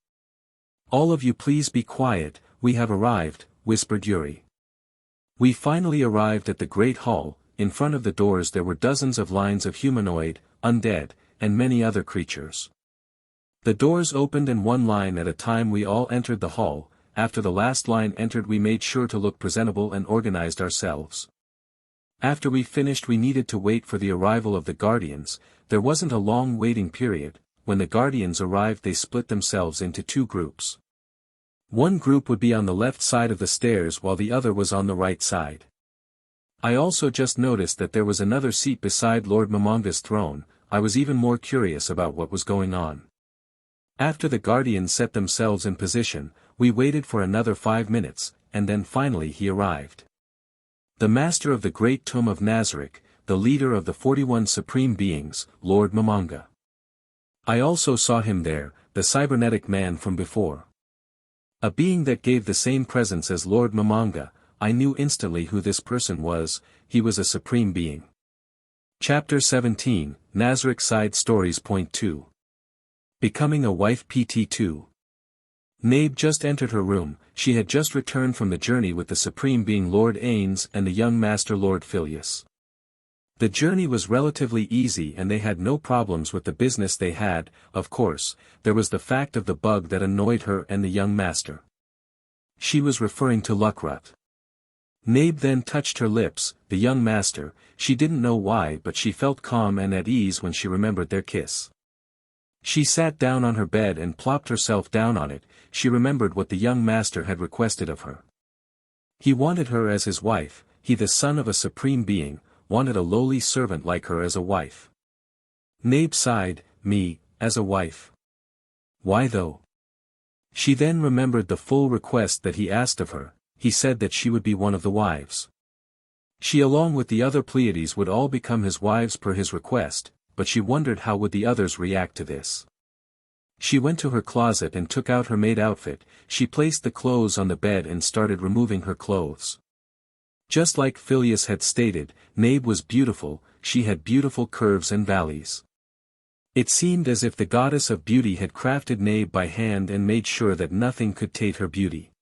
"All of you please be quiet, we have arrived," whispered Yuri. We finally arrived at the Great Hall. In front of the doors there were dozens of lines of humanoid, undead, and many other creatures. The doors opened in one line at a time. We all entered the hall. After the last line entered, we made sure to look presentable and organized ourselves. After we finished, we needed to wait for the arrival of the Guardians. There wasn't a long waiting period. When the Guardians arrived, they split themselves into two groups. One group would be on the left side of the stairs while the other was on the right side. I also just noticed that there was another seat beside Lord Mamanga's throne. I was even more curious about what was going on. After the Guardians set themselves in position, We waited for another 5 minutes, and then finally he arrived. The master of the great tomb of Nazarick, the leader of the 41 supreme beings, Lord Mamanga. I also saw him there, the cybernetic man from before. A being that gave the same presence as Lord Mamanga. I knew instantly who this person was. He was a supreme being. Chapter 17, Nazarick Side Stories. Point 2. Becoming a wife. PT2. Nabe just entered her room. She had just returned from the journey with the supreme being Lord Ainz and the young master Lord Phileas. The journey was relatively easy and they had no problems with the business they had. Of course, there was the fact of the bug that annoyed her and the young master. She was referring to Luckrut. Nabe then touched her lips, the young master. She didn't know why, but she felt calm and at ease when she remembered their kiss. She sat down on her bed and plopped herself down on it. She remembered what the young master had requested of her. He wanted her as his wife. He, the son of a supreme being, wanted a lowly servant like her as a wife. Nabe sighed. Me, as a wife? Why though? She then remembered the full request that he asked of her. He said that she would be one of the wives. She along with the other Pleiades would all become his wives per his request, but she wondered how would the others react to this. She went to her closet and took out her maid outfit. She placed the clothes on the bed and started removing her clothes. Just like Phileas had stated, Nabe was beautiful. She had beautiful curves and valleys. It seemed as if the goddess of beauty had crafted Nabe by hand and made sure that nothing could taint her beauty.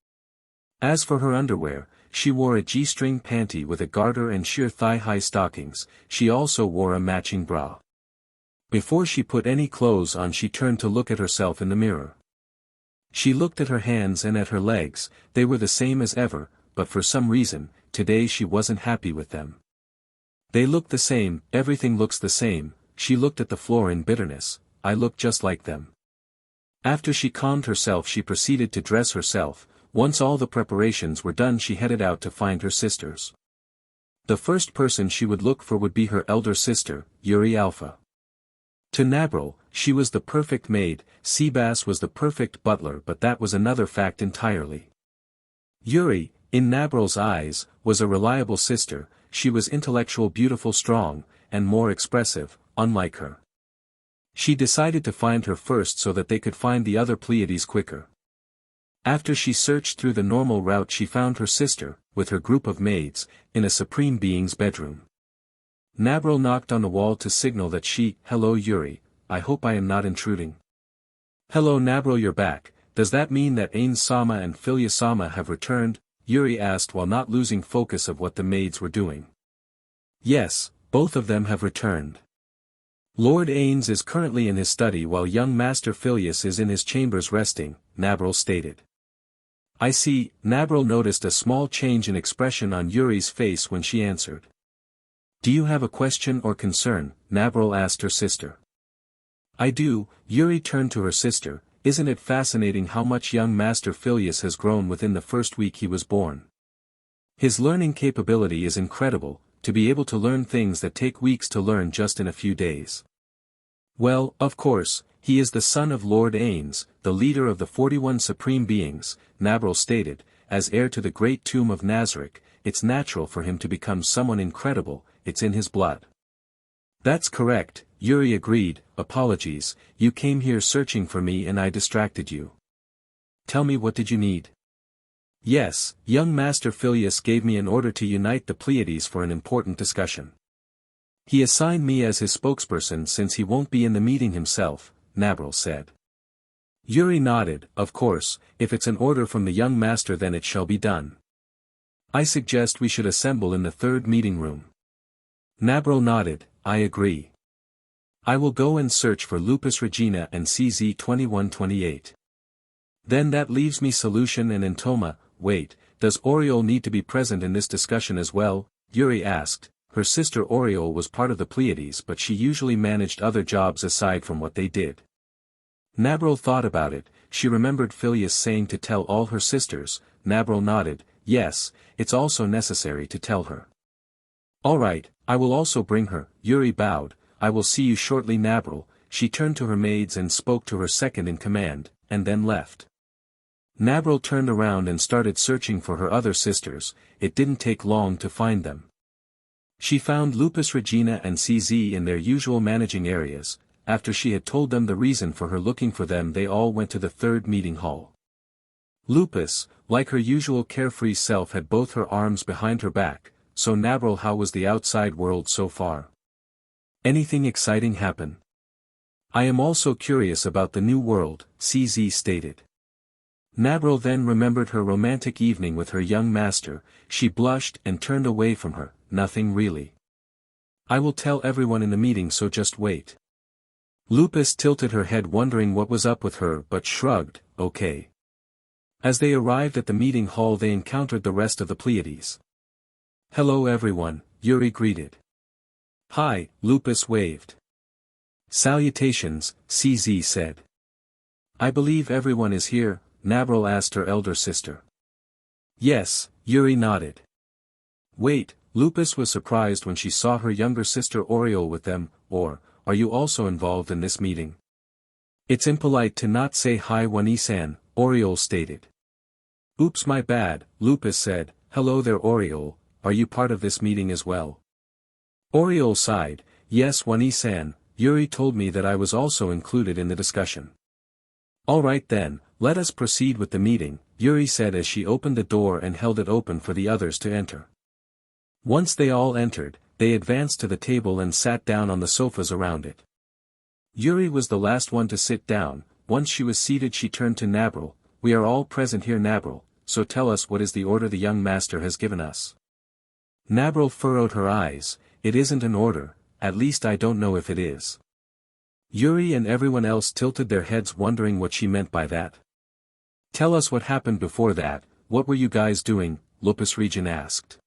As for her underwear, she wore a G-string panty with a garter and sheer thigh-high stockings. She also wore a matching bra. Before she put any clothes on, she turned to look at herself in the mirror. She looked at her hands and at her legs. They were the same as ever, but for some reason, today she wasn't happy with them. They looked the same, everything looks the same. She looked at the floor in bitterness. I look just like them. After she calmed herself, she proceeded to dress herself. Once all the preparations were done, she headed out to find her sisters. The first person she would look for would be her elder sister, Yuri Alpha. To Nabril, she was the perfect maid. Seabass was the perfect butler, but that was another fact entirely. Yuri, in Nabril's eyes, was a reliable sister. She was intellectual, beautiful, strong, and more expressive, unlike her. She decided to find her first so that they could find the other Pleiades quicker. After she searched through the normal route, she found her sister, with her group of maids, in a supreme being's bedroom. Nabril knocked on the wall to signal that she. Hello Yuri, I hope I am not intruding. Hello Nabril, you're back. Does that mean that Ainz-sama and Phileas-sama have returned? Yuri asked while not losing focus of what the maids were doing. Yes, both of them have returned. Lord Ainz is currently in his study while young Master Phileas is in his chambers resting, Nabril stated. I see. Nabril noticed a small change in expression on Yuri's face when she answered. Do you have a question or concern? Nabril asked her sister. I do. Yuri turned to her sister. Isn't it fascinating how much young Master Phileas has grown within the first week he was born? His learning capability is incredible, to be able to learn things that take weeks to learn just in a few days. Well, of course, he is the son of Lord Ainz, the leader of the 41 supreme beings, Nabril stated. As heir to the great tomb of Nazarick, it's natural for him to become someone incredible. It's in his blood. That's correct, Yuri agreed. Apologies, you came here searching for me and I distracted you. Tell me, what did you need? Yes, young Master Phileas gave me an order to unite the Pleiades for an important discussion. He assigned me as his spokesperson since he won't be in the meeting himself, Nabril said. Yuri nodded. Of course, if it's an order from the young master then it shall be done. I suggest we should assemble in the third meeting room. Nabril nodded. I agree. I will go and search for Lupus Regina and CZ2128. Then that leaves me Solution and Entoma. Wait, does Oriole need to be present in this discussion as well? Yuri asked. Her sister Oriole was part of the Pleiades, but she usually managed other jobs aside from what they did. Nabril thought about it. She remembered Phileas saying to tell all her sisters. Nabril nodded. Yes, it's also necessary to tell her. All right, I will also bring her. Yuri bowed. I will see you shortly, Nabril. She turned to her maids and spoke to her second in command, and then left. Navril turned around and started searching for her other sisters. It didn't take long to find them. She found Lupus, Regina and CZ in their usual managing areas. After she had told them the reason for her looking for them, they all went to the third meeting hall. Lupus, like her usual carefree self, had both her arms behind her back. So Navril, how was the outside world so far? Anything exciting happen? I am also curious about the new world, CZ stated. Navril then remembered her romantic evening with her young master. She blushed and turned away from her. Nothing really. I will tell everyone in the meeting, so just wait. Lupus tilted her head, wondering what was up with her, but shrugged. Okay. As they arrived at the meeting hall, they encountered the rest of the Pleiades. Hello everyone, Yuri greeted. Hi, Lupus waved. Salutations, CZ said. I believe everyone is here, Navril asked her elder sister. Yes, Yuri nodded. Wait, Lupus was surprised when she saw her younger sister Oriole with them. Or, are you also involved in this meeting? It's impolite to not say hi, Wani-san, Oriole stated. Oops, my bad, Lupus said. Hello there, Oriole, are you part of this meeting as well? Oriole sighed. Yes, Wani-san, Yuri told me that I was also included in the discussion. Alright then, let us proceed with the meeting, Yuri said as she opened the door and held it open for the others to enter. Once they all entered, they advanced to the table and sat down on the sofas around it. Yuri was the last one to sit down. Once she was seated, she turned to Navril. We are all present here, Navril, so tell us, what is the order the young master has given us? Navril furrowed her eyes. It isn't an order, at least I don't know if it is. Yuri and everyone else tilted their heads, wondering what she meant by that. Tell us what happened before that. What were you guys doing? Lupus Regin asked.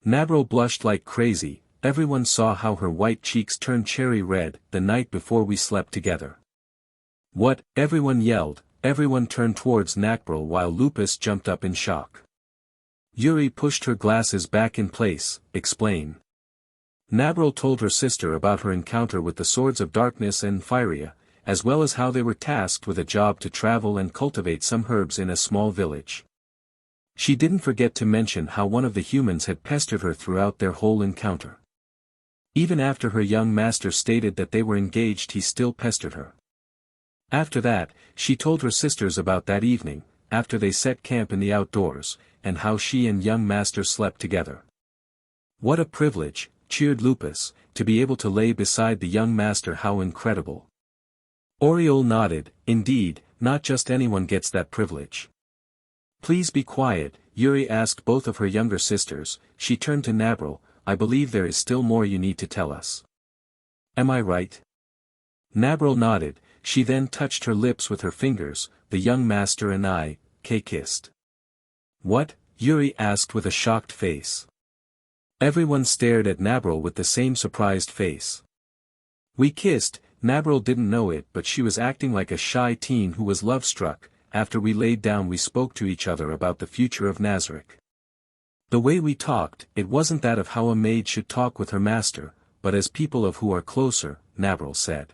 Navril blushed like crazy. Everyone saw how her white cheeks turned cherry red. The night before we slept together. What? Everyone yelled. Everyone turned towards Navril while Lupus jumped up in shock. Yuri pushed her glasses back in place. Explain. Navril told her sister about her encounter with the Swords of Darkness and Fyria, as well as how they were tasked with a job to travel and cultivate some herbs in a small village. She didn't forget to mention how one of the humans had pestered her throughout their whole encounter. Even after her young master stated that they were engaged, he still pestered her. After that, she told her sisters about that evening, after they set camp in the outdoors, and how she and young master slept together. What a privilege, cheered Lupus, to be able to lay beside the young master. How incredible. Oriole nodded. Indeed, not just anyone gets that privilege. Please be quiet, Yuri asked both of her younger sisters. She turned to Navril. I believe there is still more you need to tell us. Am I right? Navril nodded. She then touched her lips with her fingers. The young master and I kissed. What? Yuri asked with a shocked face. Everyone stared at Navril with the same surprised face. We kissed. Navril didn't know it, but she was acting like a shy teen who was love-struck. After we laid down, we spoke to each other about the future of Nazarick. The way we talked, it wasn't that of how a maid should talk with her master, but as people of who are closer, Navril said.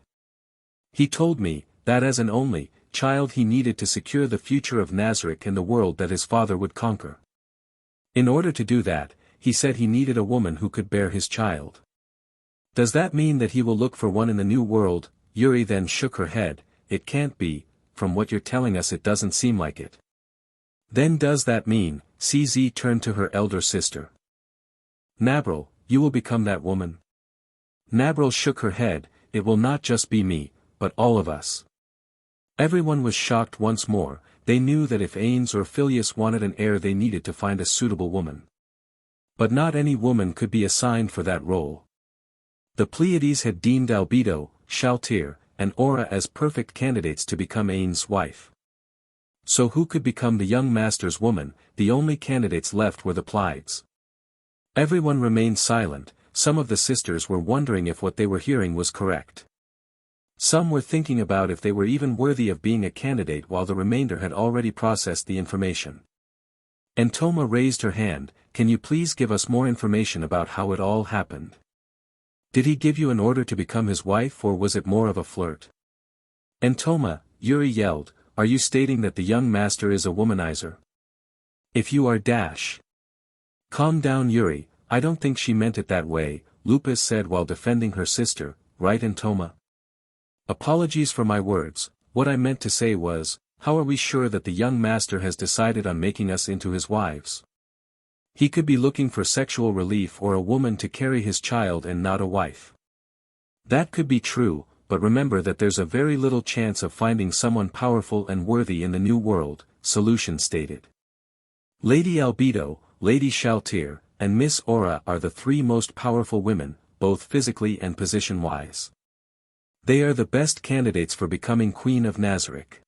He told me, that as an only child he needed to secure the future of Nazarick and the world that his father would conquer. In order to do that, he said he needed a woman who could bear his child. Does that mean that he will look for one in the new world? Yuri then shook her head. It can't be, from what you're telling us it doesn't seem like it. Then does that mean? CZ turned to her elder sister. Navril, you will become that woman? Navril shook her head. It will not just be me, but all of us. Everyone was shocked once more. They knew that if Ainz or Phileas wanted an heir, they needed to find a suitable woman. But not any woman could be assigned for that role. The Pleiades had deemed Albedo, Shalltear, and Aura as perfect candidates to become Ain's wife. So who could become the young master's woman? The only candidates left were the Pleiades. Everyone remained silent. Some of the sisters were wondering if what they were hearing was correct. Some were thinking about if they were even worthy of being a candidate, while the remainder had already processed the information. Entoma raised her hand. Can you please give us more information about how it all happened? Did he give you an order to become his wife, or was it more of a flirt? Entoma, Yuri yelled, are you stating that the young master is a womanizer? If you are dash. Calm down Yuri, I don't think she meant it that way, Lupus said while defending her sister, right Antoma? Apologies for my words, what I meant to say was, how are we sure that the young master has decided on making us into his wives? He could be looking for sexual relief or a woman to carry his child and not a wife. That could be true, but remember that there's a very little chance of finding someone powerful and worthy in the new world, Solution stated. Lady Albedo, Lady Shalltear, and Miss Aura are the three most powerful women, both physically and position-wise. They are the best candidates for becoming Queen of Nazarick.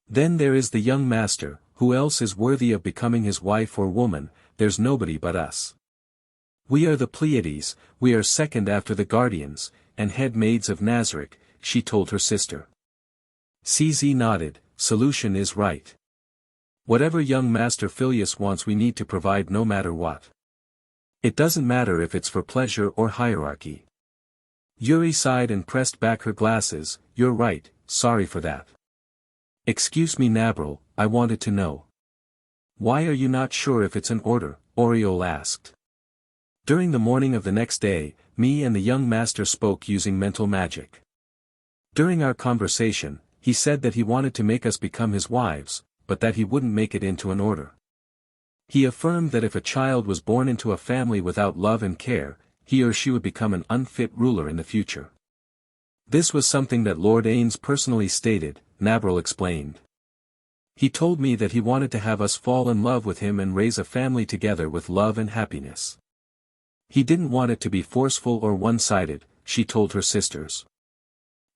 Then there is the young master, who else is worthy of becoming his wife or woman, there's nobody but us. We are the Pleiades, we are second after the Guardians, and head maids of Nazarick, she told her sister. CZ nodded, Solution is right. Whatever young Master Phileas wants we need to provide no matter what. It doesn't matter if it's for pleasure or hierarchy. Yuri sighed and pressed back her glasses, you're right, sorry for that. Excuse me Nabril, I wanted to know. Why are you not sure if it's an order? Oriole asked. During the morning of the next day, me and the young master spoke using mental magic. During our conversation, he said that he wanted to make us become his wives, but that he wouldn't make it into an order. He affirmed that if a child was born into a family without love and care, he or she would become an unfit ruler in the future. This was something that Lord Ainz personally stated, Nabril explained. He told me that he wanted to have us fall in love with him and raise a family together with love and happiness. He didn't want it to be forceful or one-sided, she told her sisters.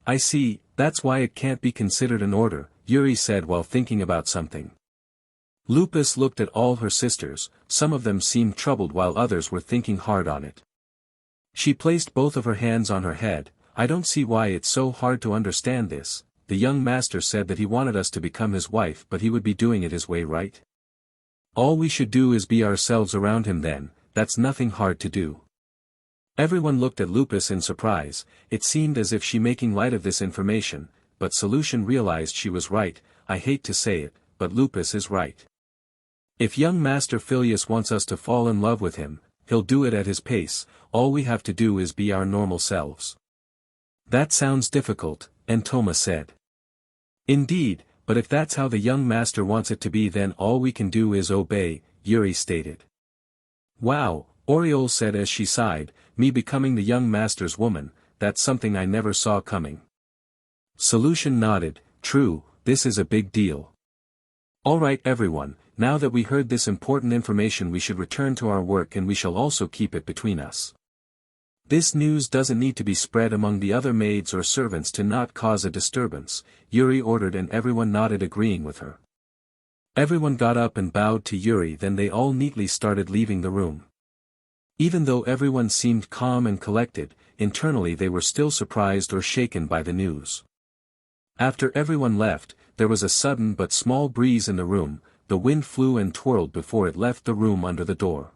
I see, that's why it can't be considered an order, Yuri said while thinking about something. Lupus looked at all her sisters, some of them seemed troubled while others were thinking hard on it. She placed both of her hands on her head, I don't see why it's so hard to understand this. The young master said that he wanted us to become his wife but he would be doing it his way, right? All we should do is be ourselves around him then, that's nothing hard to do. Everyone looked at Lupus in surprise, it seemed as if she making light of this information, but Solution realized she was right, I hate to say it, but Lupus is right. If young Master Phileas wants us to fall in love with him, he'll do it at his pace, all we have to do is be our normal selves. That sounds difficult, Antoma said. Indeed, but if that's how the young master wants it to be then all we can do is obey, Yuri stated. Wow, Oriole said as she sighed, me becoming the young master's woman, that's something I never saw coming. Solution nodded, true, this is a big deal. Alright everyone, now that we heard this important information we should return to our work and we shall also keep it between us. This news doesn't need to be spread among the other maids or servants to not cause a disturbance, Yuri ordered and everyone nodded agreeing with her. Everyone got up and bowed to Yuri then they all neatly started leaving the room. Even though everyone seemed calm and collected, internally they were still surprised or shaken by the news. After everyone left, there was a sudden but small breeze in the room, the wind flew and twirled before it left the room under the door.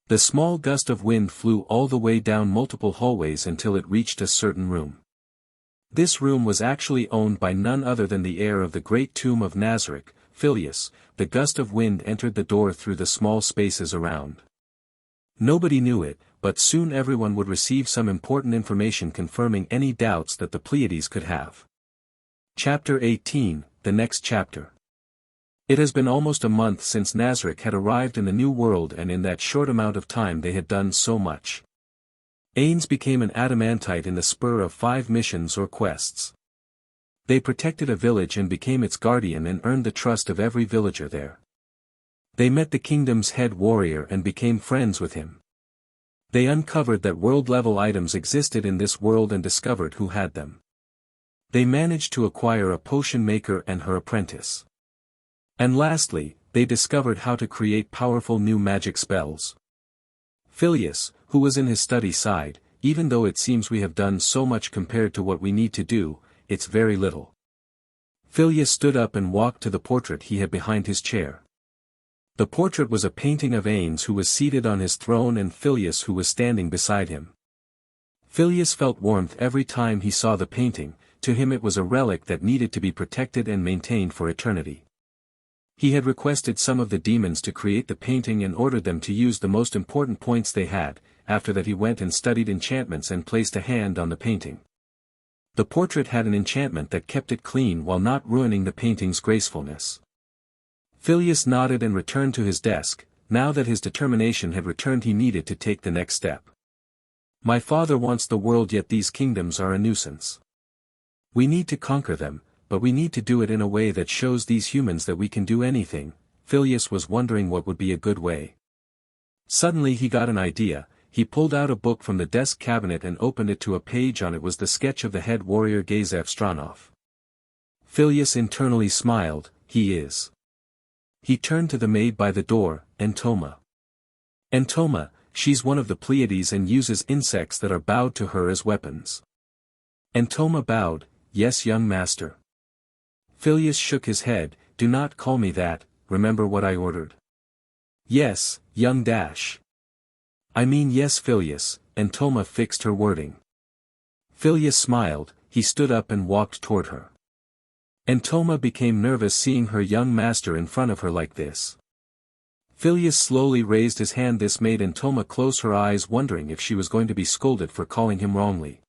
The small gust of wind flew all the way down multiple hallways until it reached a certain room. This room was actually owned by none other than the heir of the great tomb of Nazarick, Phileas. The gust of wind entered the door through the small spaces around. Nobody knew it, but soon everyone would receive some important information confirming any doubts that the Pleiades could have. Chapter 18, the next chapter. It has been almost a month since Nazarick had arrived in the new world and in that short amount of time they had done so much. Ainz became an adamantite in the spur of 5 missions or quests. They protected a village and became its guardian and earned the trust of every villager there. They met the kingdom's head warrior and became friends with him. They uncovered that world-level items existed in this world and discovered who had them. They managed to acquire a potion maker and her apprentice. And lastly, they discovered how to create powerful new magic spells. Phileas, who was in his study sighed, even though it seems we have done so much compared to what we need to do, it's very little. Phileas stood up and walked to the portrait he had behind his chair. The portrait was a painting of Ainz who was seated on his throne and Phileas who was standing beside him. Phileas felt warmth every time he saw the painting, to him it was a relic that needed to be protected and maintained for eternity. He had requested some of the demons to create the painting and ordered them to use the most important points they had. After that he went and studied enchantments and placed a hand on the painting. The portrait had an enchantment that kept it clean while not ruining the painting's gracefulness. Phileas nodded and returned to his desk. Now that his determination had returned, he needed to take the next step. My father wants the world, yet these kingdoms are a nuisance. We need to conquer them, but we need to do it in a way that shows these humans that we can do anything. Phileas was wondering what would be a good way. Suddenly he got an idea. He pulled out a book from the desk cabinet and opened it to a page. On it was the sketch of the head warrior Gazef Stronov. Phileas internally smiled. He is. He turned to the maid by the door, Entoma. Entoma, she's one of the Pleiades and uses insects that are bowed to her as weapons. Entoma bowed. Yes, young master. Phileas shook his head. Do not call me that, remember what I ordered. Yes, young dash. I mean yes, Phileas. Entoma fixed her wording. Phileas smiled. He stood up and walked toward her. Entoma became nervous seeing her young master in front of her like this. Phileas slowly raised his hand. This made Entoma close her eyes, wondering if she was going to be scolded for calling him wrongly.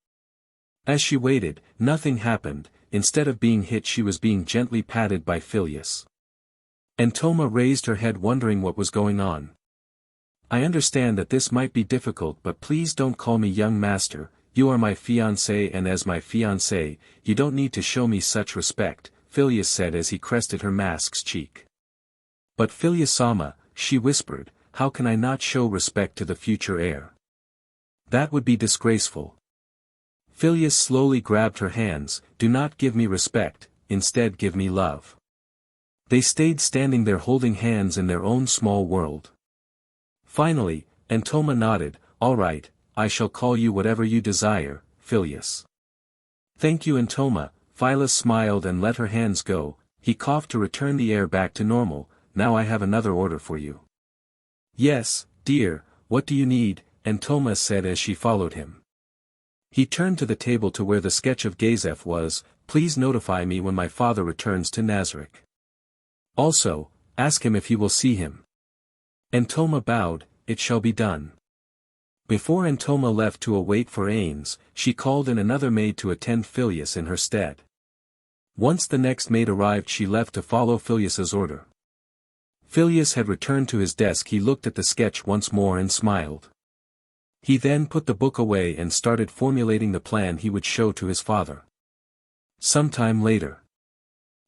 As she waited, nothing happened. Instead of being hit, she was being gently patted by Phileas. Entoma raised her head, wondering what was going on. I understand that this might be difficult, but please don't call me young master. You are my fiancé, and as my fiancé, you don't need to show me such respect, Phileas said as he crested her mask's cheek. But Phileas-sama, she whispered, how can I not show respect to the future heir? That would be disgraceful. Phileas slowly grabbed her hands. Do not give me respect, instead give me love. They stayed standing there holding hands in their own small world. Finally, Entoma nodded. All right, I shall call you whatever you desire, Phileas. Thank you, Entoma. Phileas smiled and let her hands go. He coughed to return the air back to normal. Now I have another order for you. Yes, dear, what do you need? Entoma said as she followed him. He turned to the table to where the sketch of Gazef was. Please notify me when my father returns to Nazarick. Also, ask him if he will see him. Entoma bowed. It shall be done. Before Entoma left to await for Ainz, she called in another maid to attend Phileas in her stead. Once the next maid arrived, she left to follow Phileas's order. Phileas had returned to his desk. He looked at the sketch once more and smiled. He then put the book away and started formulating the plan he would show to his father. Sometime later.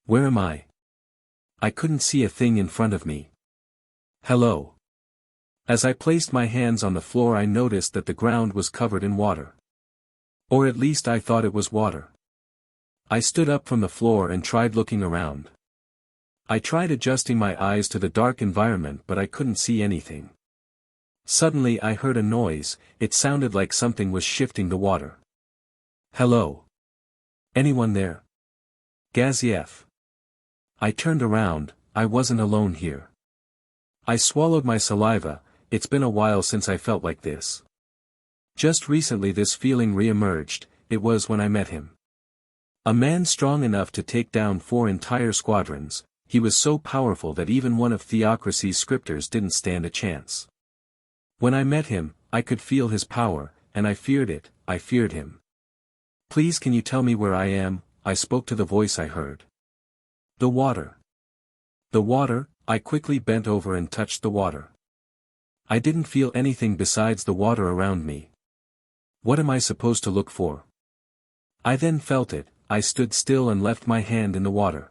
Where am I? I couldn't see a thing in front of me. Hello. As I placed my hands on the floor, I noticed that the ground was covered in water. Or at least I thought it was water. I stood up from the floor and tried looking around. I tried adjusting my eyes to the dark environment, but I couldn't see anything. Suddenly I heard a noise. It sounded like something was shifting the water. Hello. Anyone there? Gaziev. I turned around. I wasn't alone here. I swallowed my saliva. It's been a while since I felt like this. Just recently this feeling re-emerged. It was when I met him. A man strong enough to take down 4 entire squadrons. He was so powerful that even one of Theocracy's scripters didn't stand a chance. When I met him, I could feel his power, and I feared it. I feared him. Please, can you tell me where I am? I spoke to the voice I heard. The water. The water. I quickly bent over and touched the water. I didn't feel anything besides the water around me. What am I supposed to look for? I then felt it. I stood still and left my hand in the water.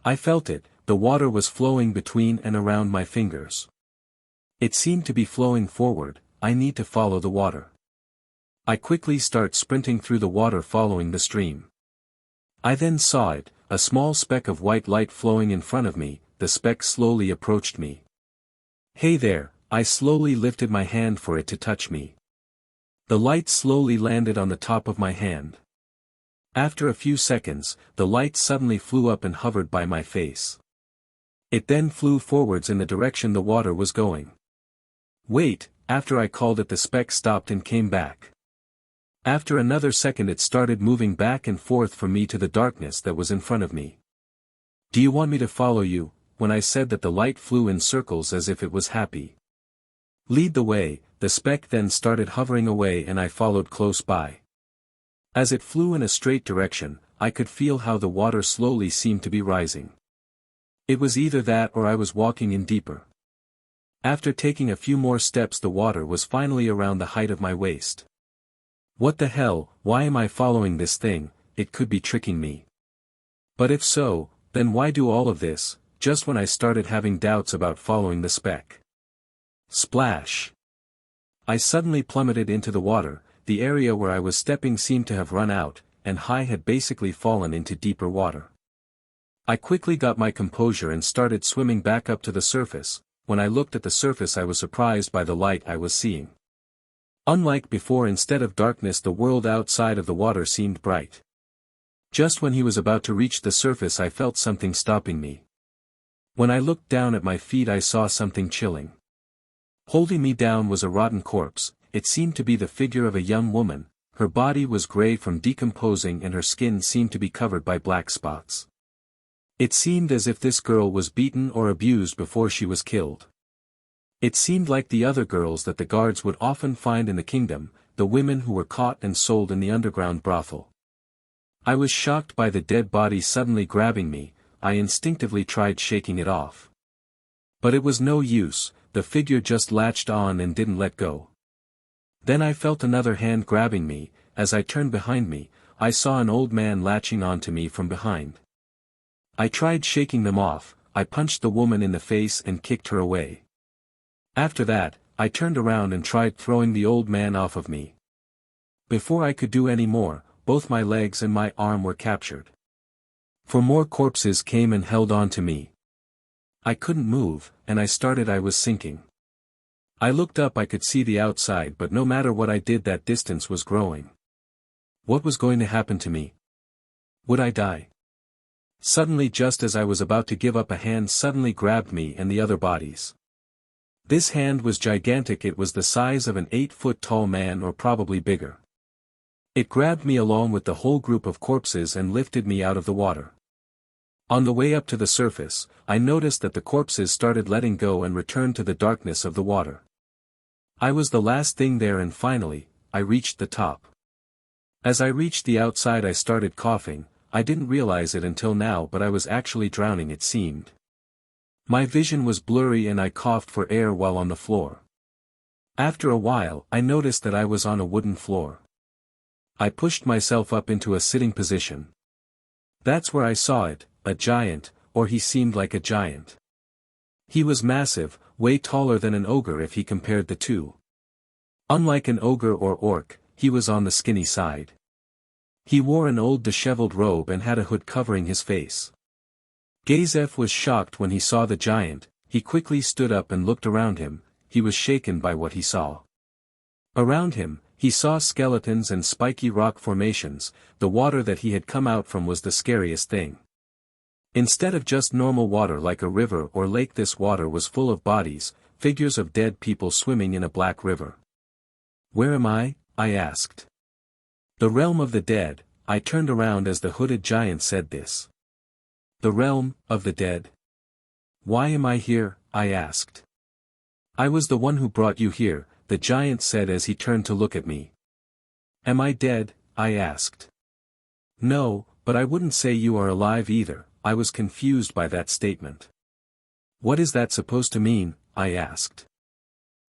I felt it. The water was flowing between and around my fingers. It seemed to be flowing forward. I need to follow the water. I quickly start sprinting through the water following the stream. I then saw it, a small speck of white light flowing in front of me. The speck slowly approached me. Hey there, I slowly lifted my hand for it to touch me. The light slowly landed on the top of my hand. After a few seconds, the light suddenly flew up and hovered by my face. It then flew forwards in the direction the water was going. Wait, after I called it, the speck stopped and came back. After another second it started moving back and forth from me to the darkness that was in front of me. "Do you want me to follow you?" When I said that, the light flew in circles as if it was happy. "Lead the way." The speck then started hovering away and I followed close by. As it flew in a straight direction, I could feel how the water slowly seemed to be rising. It was either that or I was walking in deeper. After taking a few more steps the water was finally around the height of my waist. What the hell, why am I following this thing? It could be tricking me. But if so, then why do all of this, just when I started having doubts about following the speck? Splash! I suddenly plummeted into the water. The area where I was stepping seemed to have run out, and I had basically fallen into deeper water. I quickly got my composure and started swimming back up to the surface. When I looked at the surface I was surprised by the light I was seeing. Unlike before, instead of darkness the world outside of the water seemed bright. Just when he was about to reach the surface I felt something stopping me. When I looked down at my feet I saw something chilling. Holding me down was a rotten corpse. It seemed to be the figure of a young woman. Her body was gray from decomposing and her skin seemed to be covered by black spots. It seemed as if this girl was beaten or abused before she was killed. It seemed like the other girls that the guards would often find in the kingdom, the women who were caught and sold in the underground brothel. I was shocked by the dead body suddenly grabbing me. I instinctively tried shaking it off. But it was no use, the figure just latched on and didn't let go. Then I felt another hand grabbing me. As I turned behind me, I saw an old man latching onto me from behind. I tried shaking them off. I punched the woman in the face and kicked her away. After that, I turned around and tried throwing the old man off of me. Before I could do any more, both my legs and my arm were captured. For more corpses came and held on to me. I couldn't move, and I was sinking. I looked up. I could see the outside, but no matter what I did that distance was growing. What was going to happen to me? Would I die? Suddenly, just as I was about to give up, a hand suddenly grabbed me and the other bodies. This hand was gigantic. It was the size of an 8-foot-tall man or probably bigger. It grabbed me along with the whole group of corpses and lifted me out of the water. On the way up to the surface, I noticed that the corpses started letting go and returned to the darkness of the water. I was the last thing there, and finally, I reached the top. As I reached the outside I started coughing. I didn't realize it until now, but I was actually drowning, it seemed. My vision was blurry and I coughed for air while on the floor. After a while I noticed that I was on a wooden floor. I pushed myself up into a sitting position. That's where I saw it, a giant, or he seemed like a giant. He was massive, way taller than an ogre if he compared the two. Unlike an ogre or orc, he was on the skinny side. He wore an old disheveled robe and had a hood covering his face. Gazef was shocked when he saw the giant. He quickly stood up and looked around him. He was shaken by what he saw. Around him, he saw skeletons and spiky rock formations. The water that he had come out from was the scariest thing. Instead of just normal water like a river or lake, this water was full of bodies, figures of dead people swimming in a black river. "Where am I?" I asked. "The realm of the dead." I turned around as the hooded giant said this. "The realm of the dead? Why am I here?" I asked. "I was the one who brought you here," the giant said as he turned to look at me. "Am I dead?" I asked. "No, but I wouldn't say you are alive either." I was confused by that statement. "What is that supposed to mean?" I asked.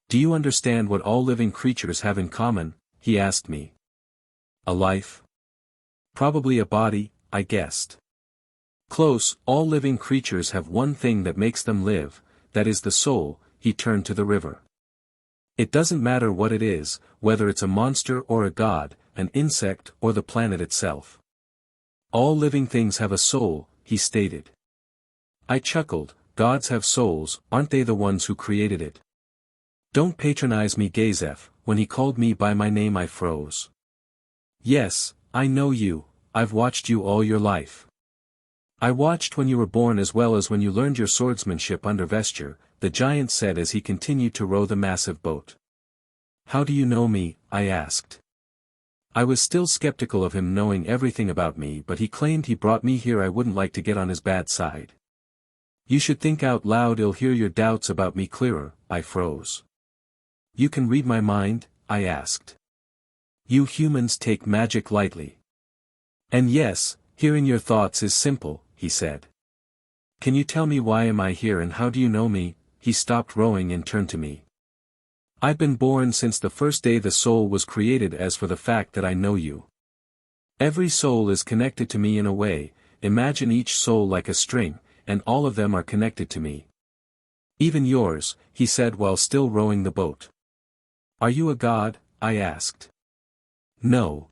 "Do you understand what all living creatures have in common?" he asked me. "A life? Probably a body," I guessed. "Close, all living creatures have one thing that makes them live, that is the soul." He turned to the river. "It doesn't matter what it is, whether it's a monster or a god, an insect or the planet itself. All living things have a soul," he stated. I chuckled. "Gods have souls, aren't they the ones who created it?" "Don't patronize me, Gazef." When he called me by my name I froze. "Yes, I know you. I've watched you all your life. I watched when you were born as well as when you learned your swordsmanship under Vesture," the giant said as he continued to row the massive boat. "How do you know me?" I asked. I was still skeptical of him knowing everything about me, but he claimed he brought me here. I wouldn't like to get on his bad side. You should think out loud, it'll hear your doubts about me clearer. I froze. You can read my mind? I asked. You humans take magic lightly. And yes, hearing your thoughts is simple, he said. Can you tell me why am I here and how do you know me? He stopped rowing and turned to me. I've been born since the first day the soul was created. As for the fact that I know you. Every soul is connected to me in a way, imagine each soul like a string, and all of them are connected to me. Even yours, he said while still rowing the boat. Are you a god? I asked. No.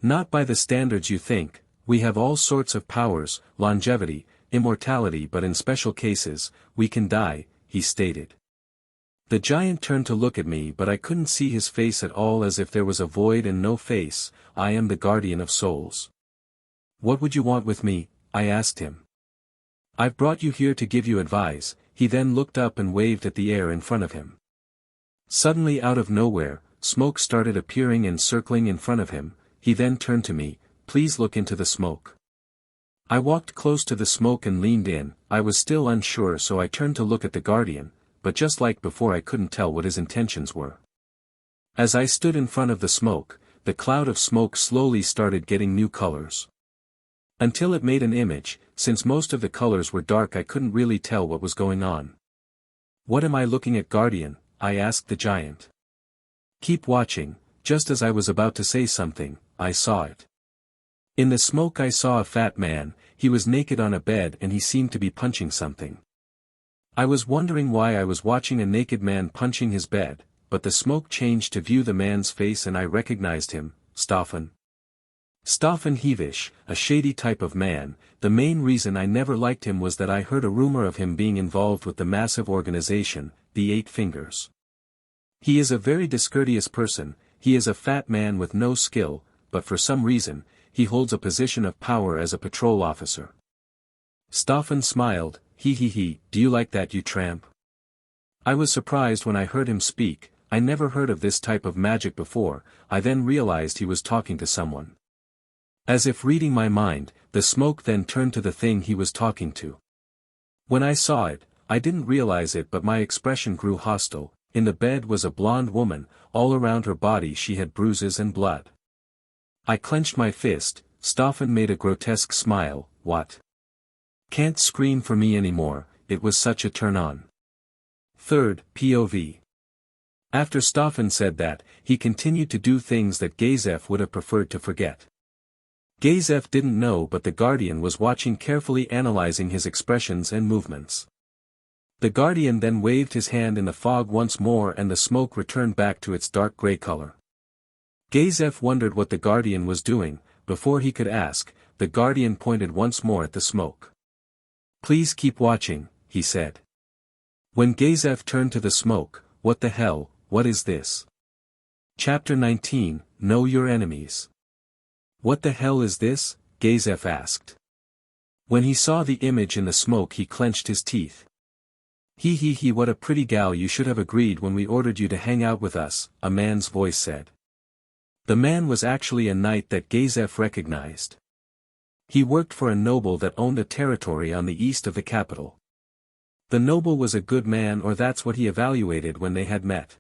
Not by the standards you think. We have all sorts of powers, longevity, immortality, but in special cases, we can die, he stated. The giant turned to look at me, but I couldn't see his face at all, as if there was a void and no face. I am the guardian of souls. What would you want with me? I asked him. I've brought you here to give you advice. He then looked up and waved at the air in front of him. Suddenly out of nowhere, smoke started appearing and circling in front of him. He then turned to me, please look into the smoke. I walked close to the smoke and leaned in. I was still unsure, so I turned to look at the guardian, but just like before I couldn't tell what his intentions were. As I stood in front of the smoke, the cloud of smoke slowly started getting new colors. Until it made an image. Since most of the colors were dark I couldn't really tell what was going on. What am I looking at, guardian? I asked the giant. Keep watching. Just as I was about to say something, I saw it. In the smoke I saw a fat man. He was naked on a bed and he seemed to be punching something. I was wondering why I was watching a naked man punching his bed, but the smoke changed to view the man's face and I recognized him, Stefan. Stefan Heavish, a shady type of man. The main reason I never liked him was that I heard a rumor of him being involved with the massive organization, the Eight Fingers. He is a very discourteous person. He is a fat man with no skill, but for some reason, he holds a position of power as a patrol officer. Stefan smiled. He, do you like that, you tramp? I was surprised when I heard him speak. I never heard of this type of magic before. I then realized he was talking to someone. As if reading my mind, the smoke then turned to the thing he was talking to. When I saw it, I didn't realize it, but my expression grew hostile. In the bed was a blonde woman. All around her body she had bruises and blood. I clenched my fist. Stefan made a grotesque smile. What? Can't scream for me anymore, it was such a turn on. Third, POV. After Stefan said that, he continued to do things that Gazef would have preferred to forget. Gazef didn't know, but the Guardian was watching carefully, analyzing his expressions and movements. The Guardian then waved his hand in the fog once more and the smoke returned back to its dark gray color. Gazef wondered what the Guardian was doing. Before he could ask, the Guardian pointed once more at the smoke. Please keep watching, he said. When Gazef turned to the smoke, what the hell, what is this? Chapter 19, Know Your Enemies. What the hell is this? Gazef asked. When he saw the image in the smoke he clenched his teeth. He, what a pretty gal, you should have agreed when we ordered you to hang out with us, a man's voice said. The man was actually a knight that Gazef recognized. He worked for a noble that owned a territory on the east of the capital. The noble was a good man, or that's what he evaluated when they had met.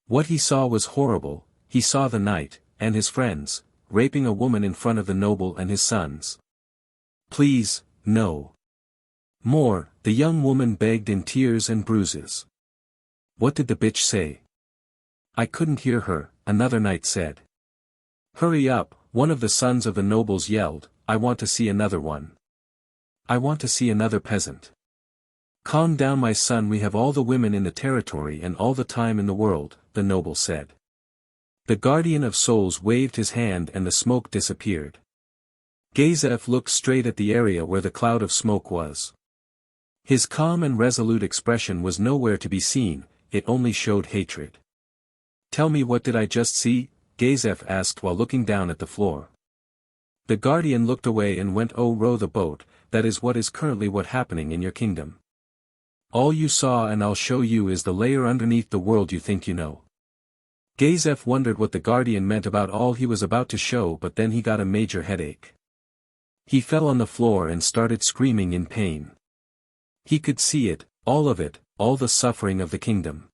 What he saw was horrible. He saw the knight, and his friends, raping a woman in front of the noble and his sons. Please, no. More, the young woman begged in tears and bruises. What did the bitch say? I couldn't hear her, another knight said. Hurry up, one of the sons of the nobles yelled, I want to see another one. I want to see another peasant. Calm down my son, we have all the women in the territory and all the time in the world, the noble said. The Guardian of Souls waved his hand and the smoke disappeared. Gazef looked straight at the area where the cloud of smoke was. His calm and resolute expression was nowhere to be seen, it only showed hatred. Tell me, what did I just see? Gazef asked while looking down at the floor. The Guardian looked away and went, oh, row the boat, that is what is currently what happening in your kingdom. All you saw and I'll show you is the layer underneath the world you think you know. Gazef wondered what the Guardian meant about all he was about to show, but then he got a major headache. He fell on the floor and started screaming in pain. He could see it, all of it, all the suffering of the kingdom.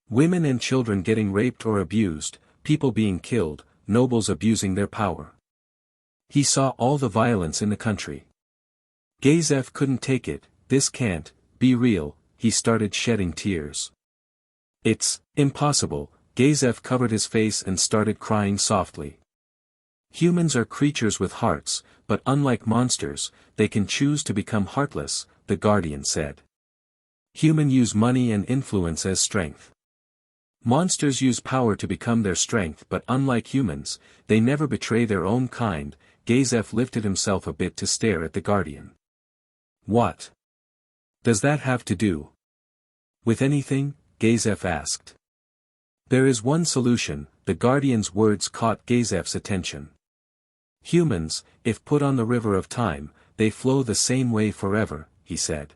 Women and children getting raped or abused, people being killed, nobles abusing their power. He saw all the violence in the country. Gazef couldn't take it. This can't be real. He started shedding tears. It's impossible. Gazef covered his face and started crying softly. Humans are creatures with hearts, but unlike monsters, they can choose to become heartless, the Guardian said. Humans use money and influence as strength. Monsters use power to become their strength, but unlike humans, they never betray their own kind. Gazef lifted himself a bit to stare at the Guardian. What does that have to do with anything? Gazef asked. There is one solution. The Guardian's words caught Gazef's attention. Humans, if put on the river of time, they flow the same way forever, he said.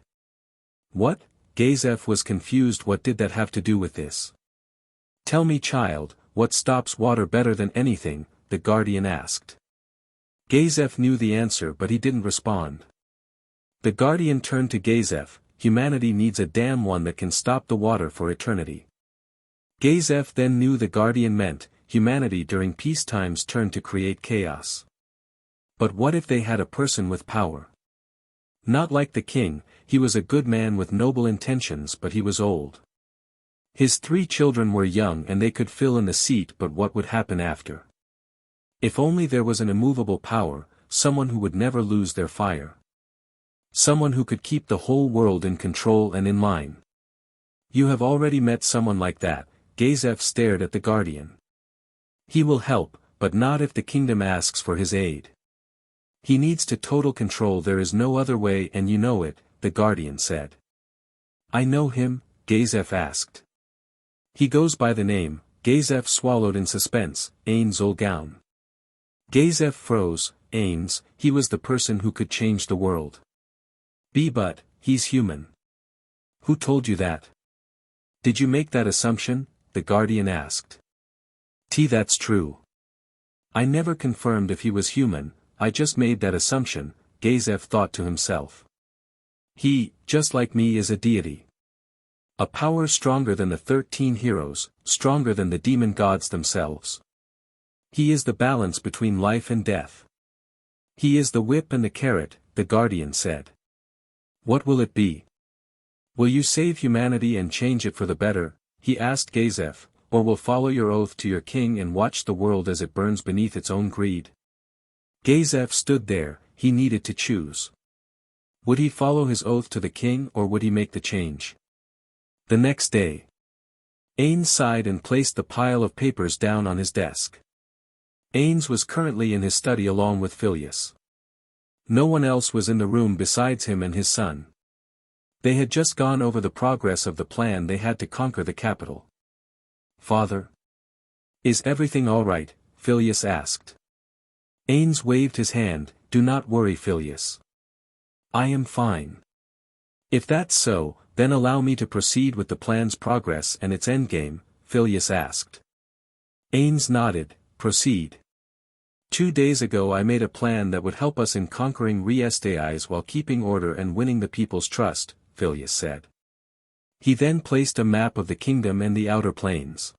What? Gazef was confused. What did that have to do with this? Tell me, child, what stops water better than anything? The Guardian asked. Gazef knew the answer, but he didn't respond. The Guardian turned to Gazef. Humanity needs a dam, one that can stop the water for eternity. Gazef then knew the Guardian meant, humanity during peace times turned to create chaos. But what if they had a person with power? Not like the king, he was a good man with noble intentions, but he was old. His 3 children were young and they could fill in the seat, but what would happen after? If only there was an immovable power, someone who would never lose their fire. Someone who could keep the whole world in control and in line. You have already met someone like that. Gazef stared at the Guardian. He will help, but not if the kingdom asks for his aid. He needs to total control. There is no other way, and you know it, the Guardian said. I know him? Gazef asked. He goes by the name. Gazef swallowed in suspense. Ainz Olgaun. Gazef froze. Ainz, he was the person who could change the world. But he's human. Who told you that? Did you make that assumption? The Guardian asked. That's true. I never confirmed if he was human, I just made that assumption, Gazef thought to himself. He, just like me, is a deity. A power stronger than the 13 heroes, stronger than the demon gods themselves. He is the balance between life and death. He is the whip and the carrot, the Guardian said. What will it be? Will you save humanity and change it for the better? He asked Gazef, or will follow your oath to your king and watch the world as it burns beneath its own greed? Gazef stood there. He needed to choose. Would he follow his oath to the king, or would he make the change? The next day, Ainz sighed and placed the pile of papers down on his desk. Ainz was currently in his study along with Phileas. No one else was in the room besides him and his son. They had just gone over the progress of the plan. They had to conquer the capital. Father? Is everything all right? Phileas asked. Ainz waved his hand. Do not worry, Phileas. I am fine. If that's so, then allow me to proceed with the plan's progress and its endgame, Phileas asked. Ainz nodded. Proceed. 2 days ago I made a plan that would help us in conquering Riestais while keeping order and winning the people's trust, Phileas said. He then placed a map of the kingdom and the outer plains.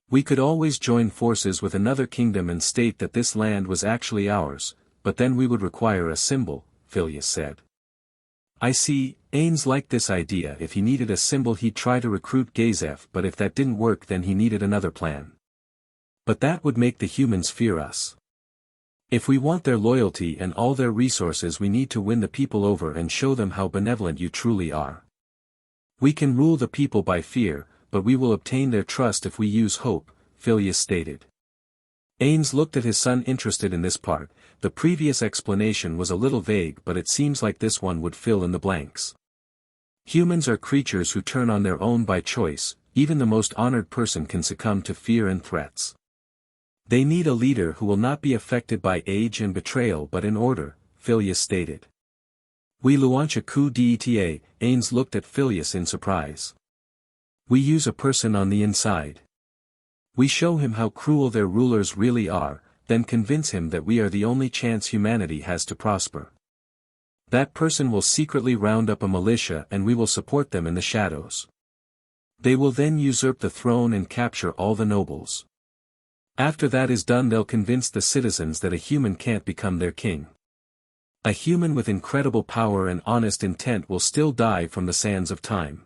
We could always join forces with another kingdom and state that this land was actually ours, but then we would require a symbol, Phileas said. I see. Ainz liked this idea. If he needed a symbol he'd try to recruit Gazef, but if that didn't work then he needed another plan. But that would make the humans fear us. If we want their loyalty and all their resources, we need to win the people over and show them how benevolent you truly are. We can rule the people by fear, but we will obtain their trust if we use hope, Phileas stated. Ainz looked at his son, interested in this part. The previous explanation was a little vague, but it seems like this one would fill in the blanks. Humans are creatures who turn on their own by choice. Even the most honored person can succumb to fear and threats. They need a leader who will not be affected by age and betrayal but in order, Phileas stated. We launch a coup d'etat. Ainz looked at Phileas in surprise. We use a person on the inside. We show him how cruel their rulers really are, then convince him that we are the only chance humanity has to prosper. That person will secretly round up a militia and we will support them in the shadows. They will then usurp the throne and capture all the nobles. After that is done, they'll convince the citizens that a human can't become their king. A human with incredible power and honest intent will still die from the sands of time.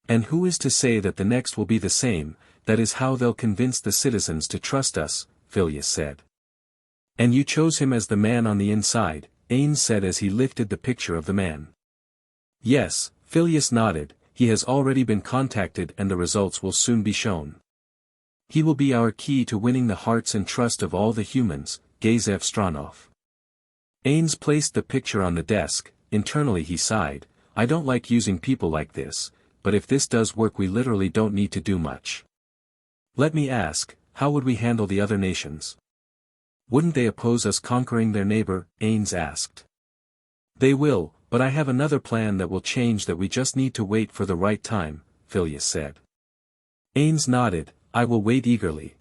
And who is to say that the next will be the same? That is how they'll convince the citizens to trust us, Phileas said. And you chose him as the man on the inside, Ainz said as he lifted the picture of the man. Yes, Phileas nodded, he has already been contacted and the results will soon be shown. He will be our key to winning the hearts and trust of all the humans, Gazef Stranov. Ainz placed the picture on the desk. Internally he sighed, I don't like using people like this, but if this does work we literally don't need to do much. Let me ask, how would we handle the other nations? Wouldn't they oppose us conquering their neighbor? Ainz asked. They will, but I have another plan that will change that. We just need to wait for the right time, Phileas said. Ainz nodded, I will wait eagerly.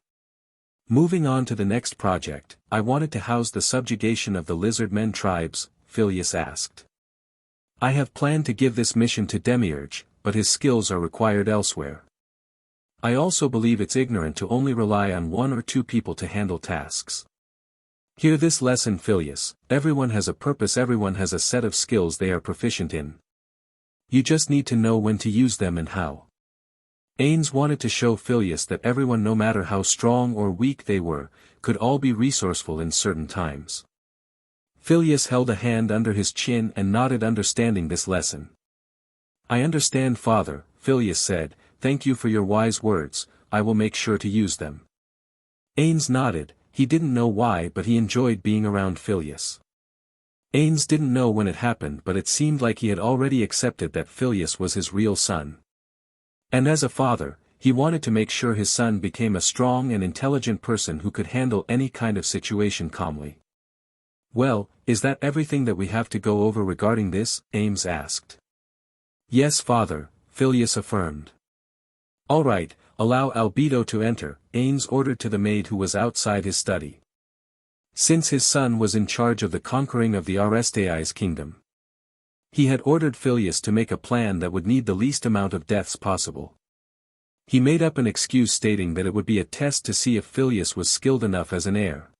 Moving on to the next project, I wanted to house the subjugation of the lizard-men tribes, Phileas asked. I have planned to give this mission to Demiurge, but his skills are required elsewhere. I also believe it's ignorant to only rely on one or two people to handle tasks. Hear this lesson, Phileas, everyone has a purpose, everyone has a set of skills they are proficient in. You just need to know when to use them and how. Ainz wanted to show Phileas that everyone, no matter how strong or weak they were, could all be resourceful in certain times. Phileas held a hand under his chin and nodded, understanding this lesson. I understand, Father, Phileas said, thank you for your wise words, I will make sure to use them. Ainz nodded, he didn't know why but he enjoyed being around Phileas. Ainz didn't know when it happened but it seemed like he had already accepted that Phileas was his real son. And as a father, he wanted to make sure his son became a strong and intelligent person who could handle any kind of situation calmly. Well, is that everything that we have to go over regarding this? Ainz asked. Yes, Father, Phileas affirmed. All right, allow Albedo to enter, Ainz ordered to the maid who was outside his study. Since his son was in charge of the conquering of the Arestai's kingdom, he had ordered Phileas to make a plan that would need the least amount of deaths possible. He made up an excuse stating that it would be a test to see if Phileas was skilled enough as an heir.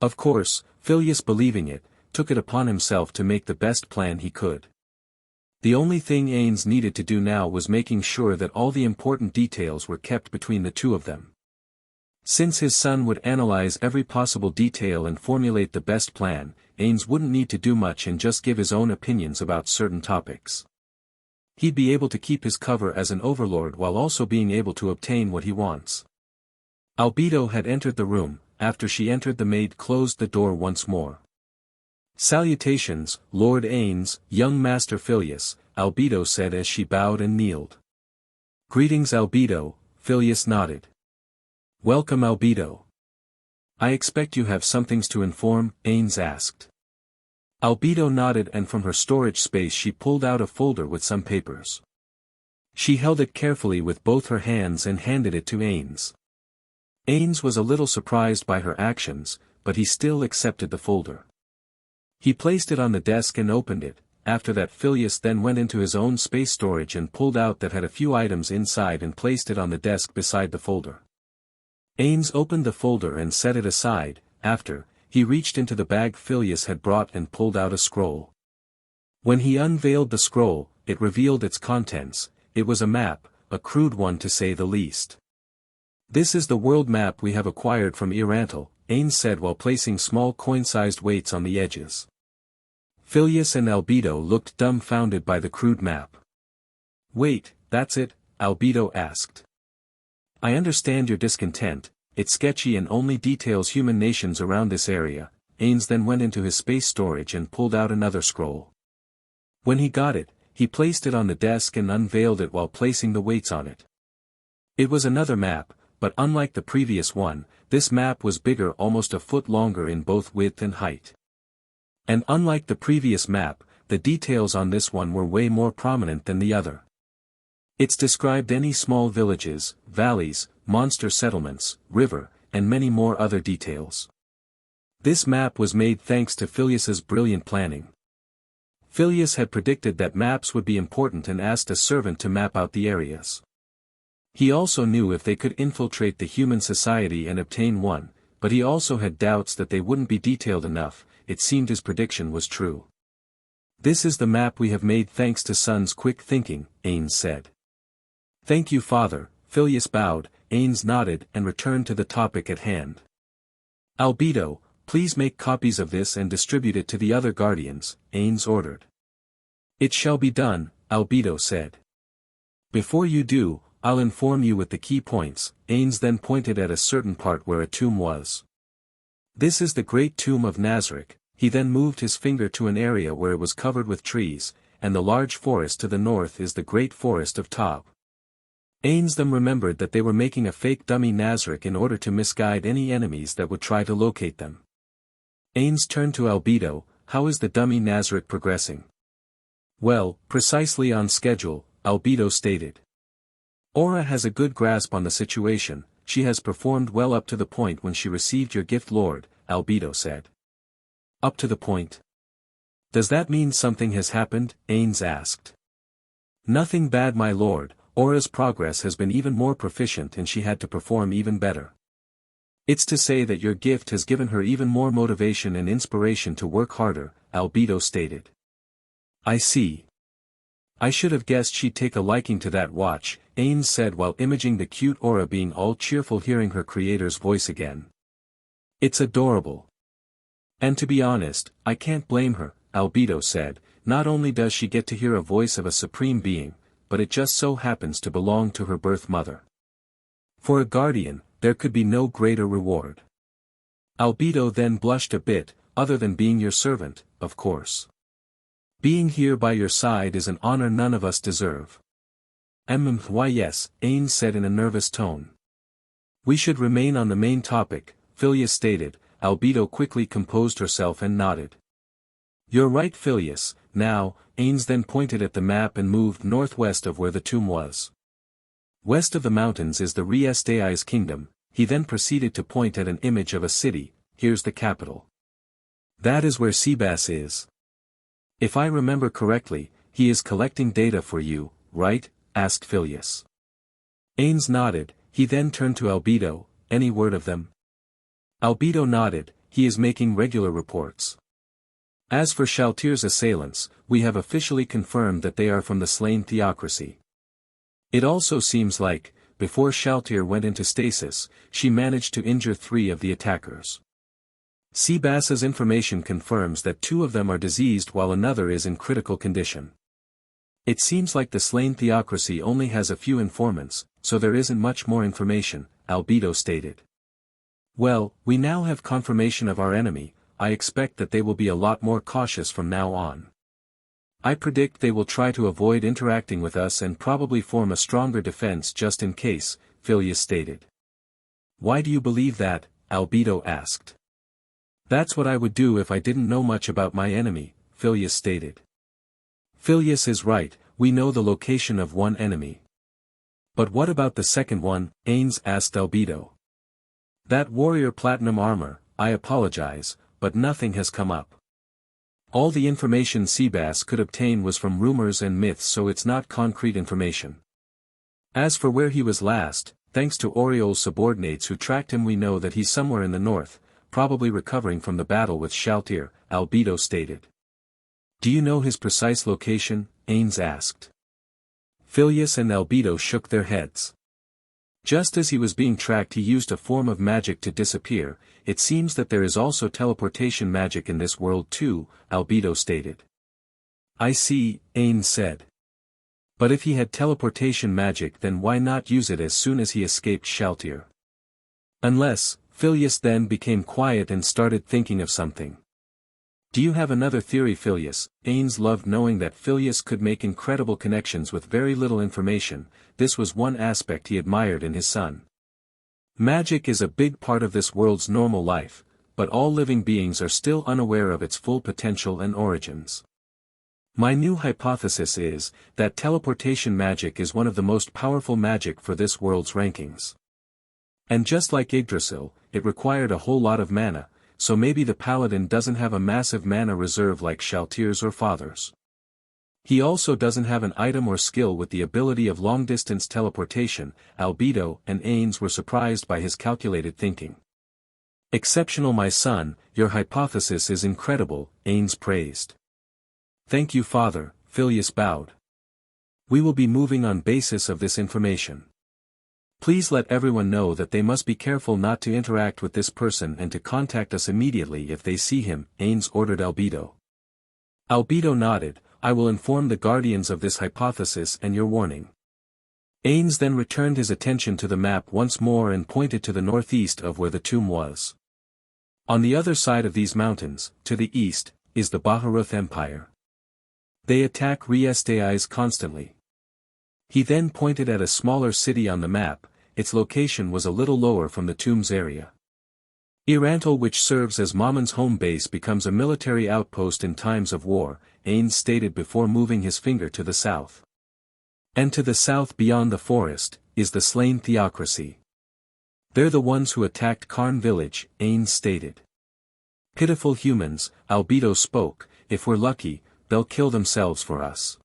Of course, Phileas, believing it, took it upon himself to make the best plan he could. The only thing Ainz needed to do now was making sure that all the important details were kept between the two of them. Since his son would analyze every possible detail and formulate the best plan, Ainz wouldn't need to do much and just give his own opinions about certain topics. He'd be able to keep his cover as an overlord while also being able to obtain what he wants. Albedo had entered the room. After she entered, the maid closed the door once more. Salutations, Lord Ainz, young Master Phileas, Albedo said as she bowed and kneeled. Greetings, Albedo, Phileas nodded. Welcome, Albedo. I expect you have some things to inform, Ainz asked. Albedo nodded and from her storage space she pulled out a folder with some papers. She held it carefully with both her hands and handed it to Ainz. Ainz was a little surprised by her actions, but he still accepted the folder. He placed it on the desk and opened it. After that, Phileas then went into his own space storage and pulled out that had a few items inside and placed it on the desk beside the folder. Ainz opened the folder and set it aside. After, he reached into the bag Phileas had brought and pulled out a scroll. When he unveiled the scroll, it revealed its contents. It was a map, a crude one to say the least. This is the world map we have acquired from E-Rantel, Ainz said while placing small coin-sized weights on the edges. Phileas and Albedo looked dumbfounded by the crude map. Wait, that's it? Albedo asked. I understand your discontent, it's sketchy and only details human nations around this area. Ainz then went into his space storage and pulled out another scroll. When he got it, he placed it on the desk and unveiled it while placing the weights on it. It was another map, but unlike the previous one, this map was bigger, almost a foot longer in both width and height. And unlike the previous map, the details on this one were way more prominent than the other. It's described any small villages, valleys, monster settlements, river, and many more other details. This map was made thanks to Phileas's brilliant planning. Phileas had predicted that maps would be important and asked a servant to map out the areas. He also knew if they could infiltrate the human society and obtain one, but he also had doubts that they wouldn't be detailed enough. It seemed his prediction was true. "This is the map we have made thanks to Son's quick thinking," Ainz said. "Thank you, Father." Phileas bowed, Ainz nodded and returned to the topic at hand. "Albedo, please make copies of this and distribute it to the other guardians," Ainz ordered. "It shall be done," Albedo said. "Before you do, I'll inform you with the key points." Ainz then pointed at a certain part where a tomb was. "This is the great tomb of Nazarick." He then moved his finger to an area where it was covered with trees, and the large forest to the north is the great forest of Tob. Ainz then remembered that they were making a fake dummy Nazarick in order to misguide any enemies that would try to locate them. Ainz turned to Albedo. "How is the dummy Nazarick progressing?" "Well, precisely on schedule," Albedo stated. "Aura has a good grasp on the situation. She has performed well up to the point when she received your gift, Lord," Albedo said. "Up to the point? Does that mean something has happened?" Ainz asked. "Nothing bad, my lord. Aura's progress has been even more proficient and she had to perform even better. It's to say that your gift has given her even more motivation and inspiration to work harder," Albedo stated. "I see. I should have guessed she'd take a liking to that watch," Ainz said while imaging the cute Aura being all cheerful hearing her creator's voice again. "It's adorable. And to be honest, I can't blame her," Albedo said. "Not only does she get to hear a voice of a supreme being, but it just so happens to belong to her birth mother. For a guardian, there could be no greater reward." Albedo then blushed a bit. "Other than being your servant, of course. Being here by your side is an honor none of us deserve." Why yes," Ainz said in a nervous tone. "We should remain on the main topic," Phileas stated. Albedo quickly composed herself and nodded. "You're right, Phileas. Now," Ainz then pointed at the map and moved northwest of where the tomb was. "West of the mountains is the Riestai's kingdom." He then proceeded to point at an image of a city. "Here's the capital. That is where Seabass is. If I remember correctly, he is collecting data for you, right?" asked Phileas. Ainz nodded. He then turned to Albedo. "Any word of them?" Albedo nodded. "He is making regular reports. As for Shalltear's assailants, we have officially confirmed that they are from the slain theocracy. It also seems like, before Shalltear went into stasis, she managed to injure 3 of the attackers. Seabass's information confirms that 2 of them are diseased while another is in critical condition. It seems like the slain theocracy only has a few informants, so there isn't much more information," Albedo stated. "Well, we now have confirmation of our enemy. I expect that they will be a lot more cautious from now on. I predict they will try to avoid interacting with us and probably form a stronger defense just in case," Phileas stated. "Why do you believe that?" Albedo asked. "That's what I would do if I didn't know much about my enemy," Phileas stated. "Phileas is right, we know the location of one enemy. But what about the second one?" Ainz asked Albedo. "That warrior platinum armor, I apologize, but nothing has come up. All the information Seabass could obtain was from rumors and myths, so it's not concrete information. As for where he was last, thanks to Oriol's subordinates who tracked him, we know that he's somewhere in the north, probably recovering from the battle with Shalltear," Albedo stated. "Do you know his precise location?" Ainz asked. Phileas and Albedo shook their heads. "Just as he was being tracked, he used a form of magic to disappear. It seems that there is also teleportation magic in this world too," Albedo stated. "I see," Ainz said. "But if he had teleportation magic, then why not use it as soon as he escaped Shalltear? Unless," Phileas then became quiet and started thinking of something. "Do you have another theory, Phileas?" Ainz loved knowing that Phileas could make incredible connections with very little information. This was one aspect he admired in his son. "Magic is a big part of this world's normal life, but all living beings are still unaware of its full potential and origins. My new hypothesis is that teleportation magic is one of the most powerful magic for this world's rankings. And just like Idrasil, it required a whole lot of mana, so maybe the paladin doesn't have a massive mana reserve like Shalltear's or Father's. He also doesn't have an item or skill with the ability of long-distance teleportation. Albedo and Ainz were surprised by his calculated thinking. "Exceptional, my son, your hypothesis is incredible," Ainz praised. "Thank you, Father," Phileas bowed. "We will be moving on basis of this information. Please let everyone know that they must be careful not to interact with this person and to contact us immediately if they see him," Ainz ordered Albedo. Albedo nodded. "I will inform the guardians of this hypothesis and your warning." Ainz then returned his attention to the map once more and pointed to the northeast of where the tomb was. On the other side of these mountains, to the east, is the Baharuth Empire. They attack Riestais constantly. He then pointed at a smaller city on the map. Its location was a little lower from the tomb's area. E-Rantel, which serves as Mamon's home base, becomes a military outpost in times of war, Ainz stated before moving his finger to the south. And to the south beyond the forest, is the slain theocracy. They're the ones who attacked Karn village, Ainz stated. "Pitiful humans," Albedo spoke, "if we're lucky, they'll kill themselves for us."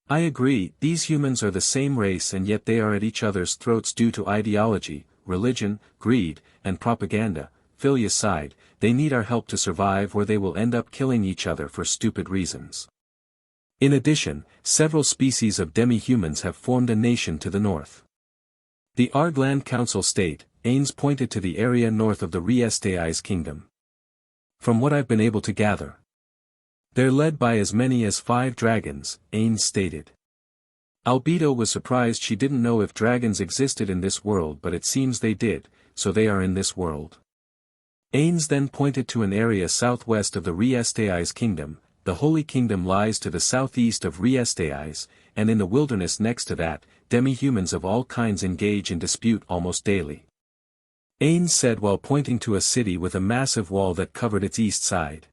"I agree, these humans are the same race and yet they are at each other's throats due to ideology, religion, greed, and propaganda," Phileas sighed. "They need our help to survive or they will end up killing each other for stupid reasons." In addition, several species of demi-humans have formed a nation to the north. The Ardland Council state, Ainz pointed to the area north of the Riestais kingdom. "From what I've been able to gather, they're led by as many as 5 dragons," Ainz stated. Albedo was surprised she didn't know if dragons existed in this world, but it seems they did, so they are in this world. Ainz then pointed to an area southwest of the Riestais kingdom. The Holy Kingdom lies to the southeast of Riestais, and in the wilderness next to that, demi-humans of all kinds engage in dispute almost daily. Ainz said while pointing to a city with a massive wall that covered its east side.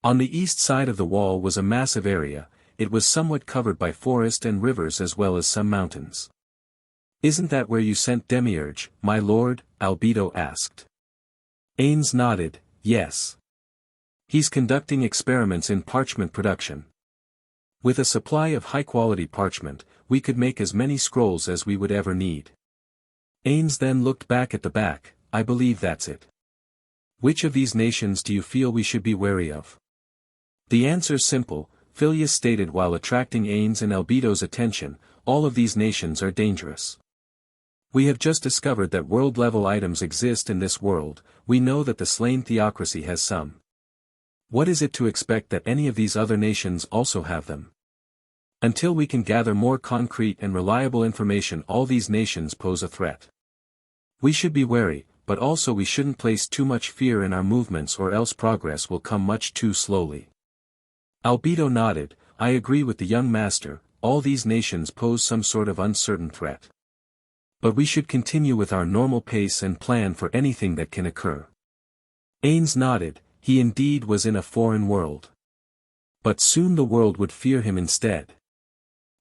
On the east side of the wall was a massive area. It was somewhat covered by forest and rivers as well as some mountains. "Isn't that where you sent Demiurge, my lord?" Albedo asked. Ainz nodded, "Yes. He's conducting experiments in parchment production. With a supply of high-quality parchment, we could make as many scrolls as we would ever need." Ainz then looked back at the back. "I believe that's it. Which of these nations do you feel we should be wary of?" "The answer's simple," Phileas stated while attracting Ainz and Albedo's attention. "All of these nations are dangerous. We have just discovered that world-level items exist in this world. We know that the slain theocracy has some. What is it to expect that any of these other nations also have them? Until we can gather more concrete and reliable information, all these nations pose a threat. We should be wary, but also we shouldn't place too much fear in our movements or else progress will come much too slowly." Albedo nodded. "I agree with the young master, all these nations pose some sort of uncertain threat. But we should continue with our normal pace and plan for anything that can occur." Ainz nodded. He indeed was in a foreign world. But soon the world would fear him instead.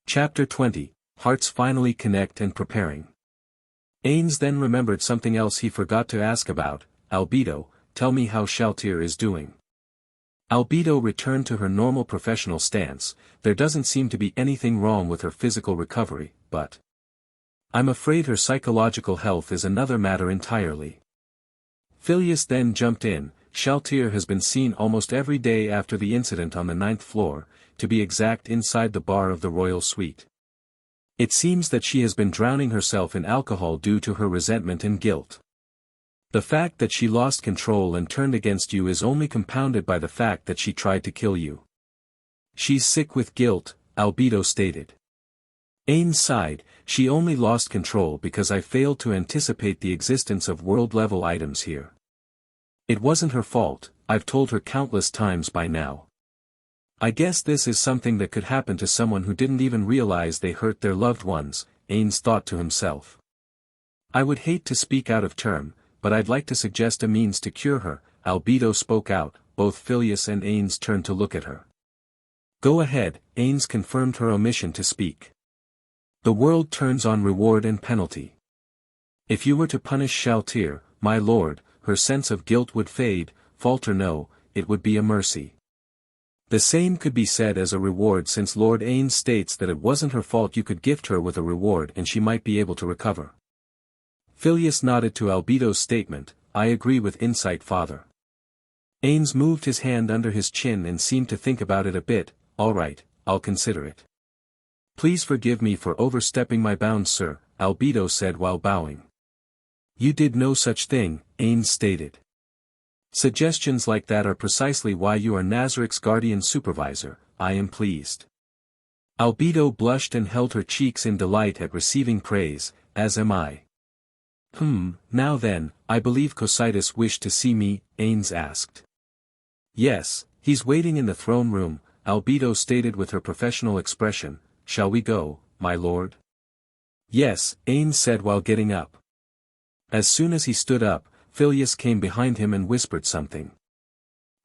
Chapter 20, Hearts finally connect and preparing. Ainz then remembered something else he forgot to ask about. "Albedo, tell me how Shalltear is doing." Albedo returned to her normal professional stance. "There doesn't seem to be anything wrong with her physical recovery, but I'm afraid her psychological health is another matter entirely." Phileas then jumped in. "Shalltear has been seen almost every day after the incident on the 9th floor, to be exact inside the bar of the royal suite. It seems that she has been drowning herself in alcohol due to her resentment and guilt. The fact that she lost control and turned against you is only compounded by the fact that she tried to kill you. She's sick with guilt," Albedo stated. Ainz sighed. "She only lost control because I failed to anticipate the existence of world-level items here. It wasn't her fault, I've told her countless times by now. I guess this is something that could happen to someone who didn't even realize they hurt their loved ones," Ainz thought to himself. "I would hate to speak out of turn, but I'd like to suggest a means to cure her." Albedo spoke out. Both Phileas and Ainz turned to look at her. "Go ahead," Ainz confirmed her omission to speak. "The world turns on reward and penalty. If you were to punish Shalltear, my lord, her sense of guilt would fade, falter no, it would be a mercy. The same could be said as a reward since Lord Ainz states that it wasn't her fault. You could gift her with a reward and she might be able to recover. Phileas nodded to Albedo's statement. I agree with insight, father. Ainz moved his hand under his chin and seemed to think about it a bit. All right, I'll consider it. Please forgive me for overstepping my bounds, sir, Albedo said while bowing. You did no such thing, Ainz stated. Suggestions like that are precisely why you are Nazarick's guardian supervisor. I am pleased. Albedo blushed and held her cheeks in delight at receiving praise, as am I. Now then, I believe Cocytus wished to see me, Ainz asked. Yes, he's waiting in the throne room, Albedo stated with her professional expression. Shall we go, my lord? Yes, Ainz said while getting up. As soon as he stood up, Phileas came behind him and whispered something.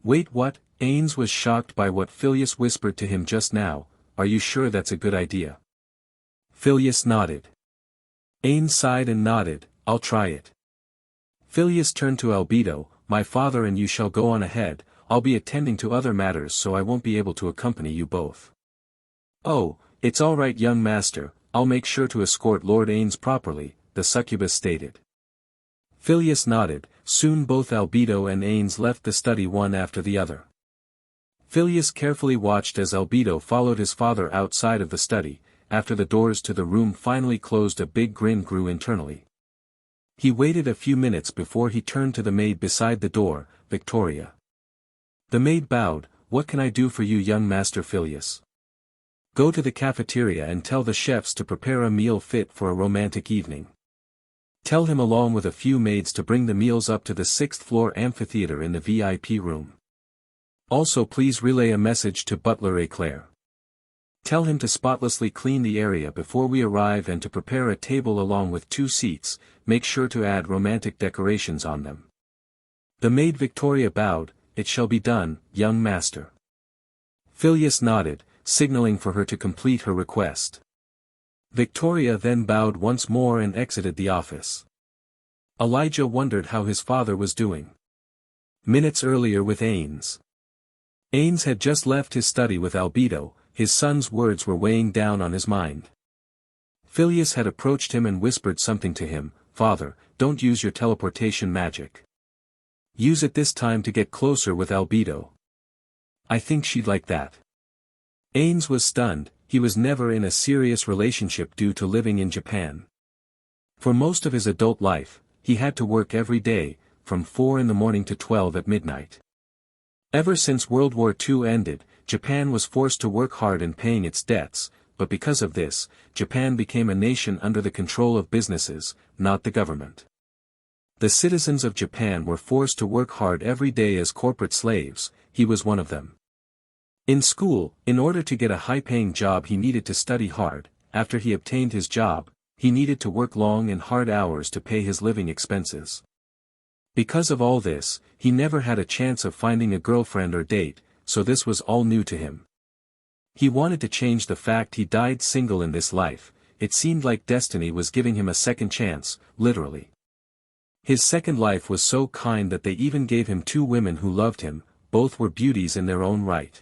Wait, what? Ainz was shocked by what Phileas whispered to him just now. Are you sure that's a good idea? Phileas nodded. Ainz sighed and nodded. I'll try it. Phileas turned to Albedo. My father and you shall go on ahead. I'll be attending to other matters so I won't be able to accompany you both. Oh, it's all right, young master. I'll make sure to escort Lord Ainz properly, the succubus stated. Phileas nodded. Soon both Albedo and Ainz left the study one after the other. Phileas carefully watched as Albedo followed his father outside of the study. After the doors to the room finally closed, a big grin grew internally. He waited a few minutes before he turned to the maid beside the door, Victoria. The maid bowed. What can I do for you, young master Phileas? Go to the cafeteria and tell the chefs to prepare a meal fit for a romantic evening. Tell him along with a few maids to bring the meals up to the 6th floor amphitheater in the VIP room. Also please relay a message to butler Eclair. Tell him to spotlessly clean the area before we arrive and to prepare a table along with 2 seats, make sure to add romantic decorations on them. The maid Victoria bowed. It shall be done, young master. Phileas nodded, signaling for her to complete her request. Victoria then bowed once more and exited the office. Elijah wondered how his father was doing. Minutes earlier with Ainz. Ainz had just left his study with Albedo. His son's words were weighing down on his mind. Phileas had approached him and whispered something to him. Father, don't use your teleportation magic. Use it this time to get closer with Albedo. I think she'd like that. Ainz was stunned. He was never in a serious relationship due to living in Japan. For most of his adult life, he had to work every day, from 4 in the morning to 12 at midnight. Ever since World War II ended, Japan was forced to work hard in paying its debts, but because of this, Japan became a nation under the control of businesses, not the government. The citizens of Japan were forced to work hard every day as corporate slaves. He was one of them. In school, in order to get a high-paying job he needed to study hard. After he obtained his job, he needed to work long and hard hours to pay his living expenses. Because of all this, he never had a chance of finding a girlfriend or date, so this was all new to him. He wanted to change the fact he died single in this life. It seemed like destiny was giving him a second chance, literally. His second life was so kind that they even gave him 2 women who loved him. Both were beauties in their own right.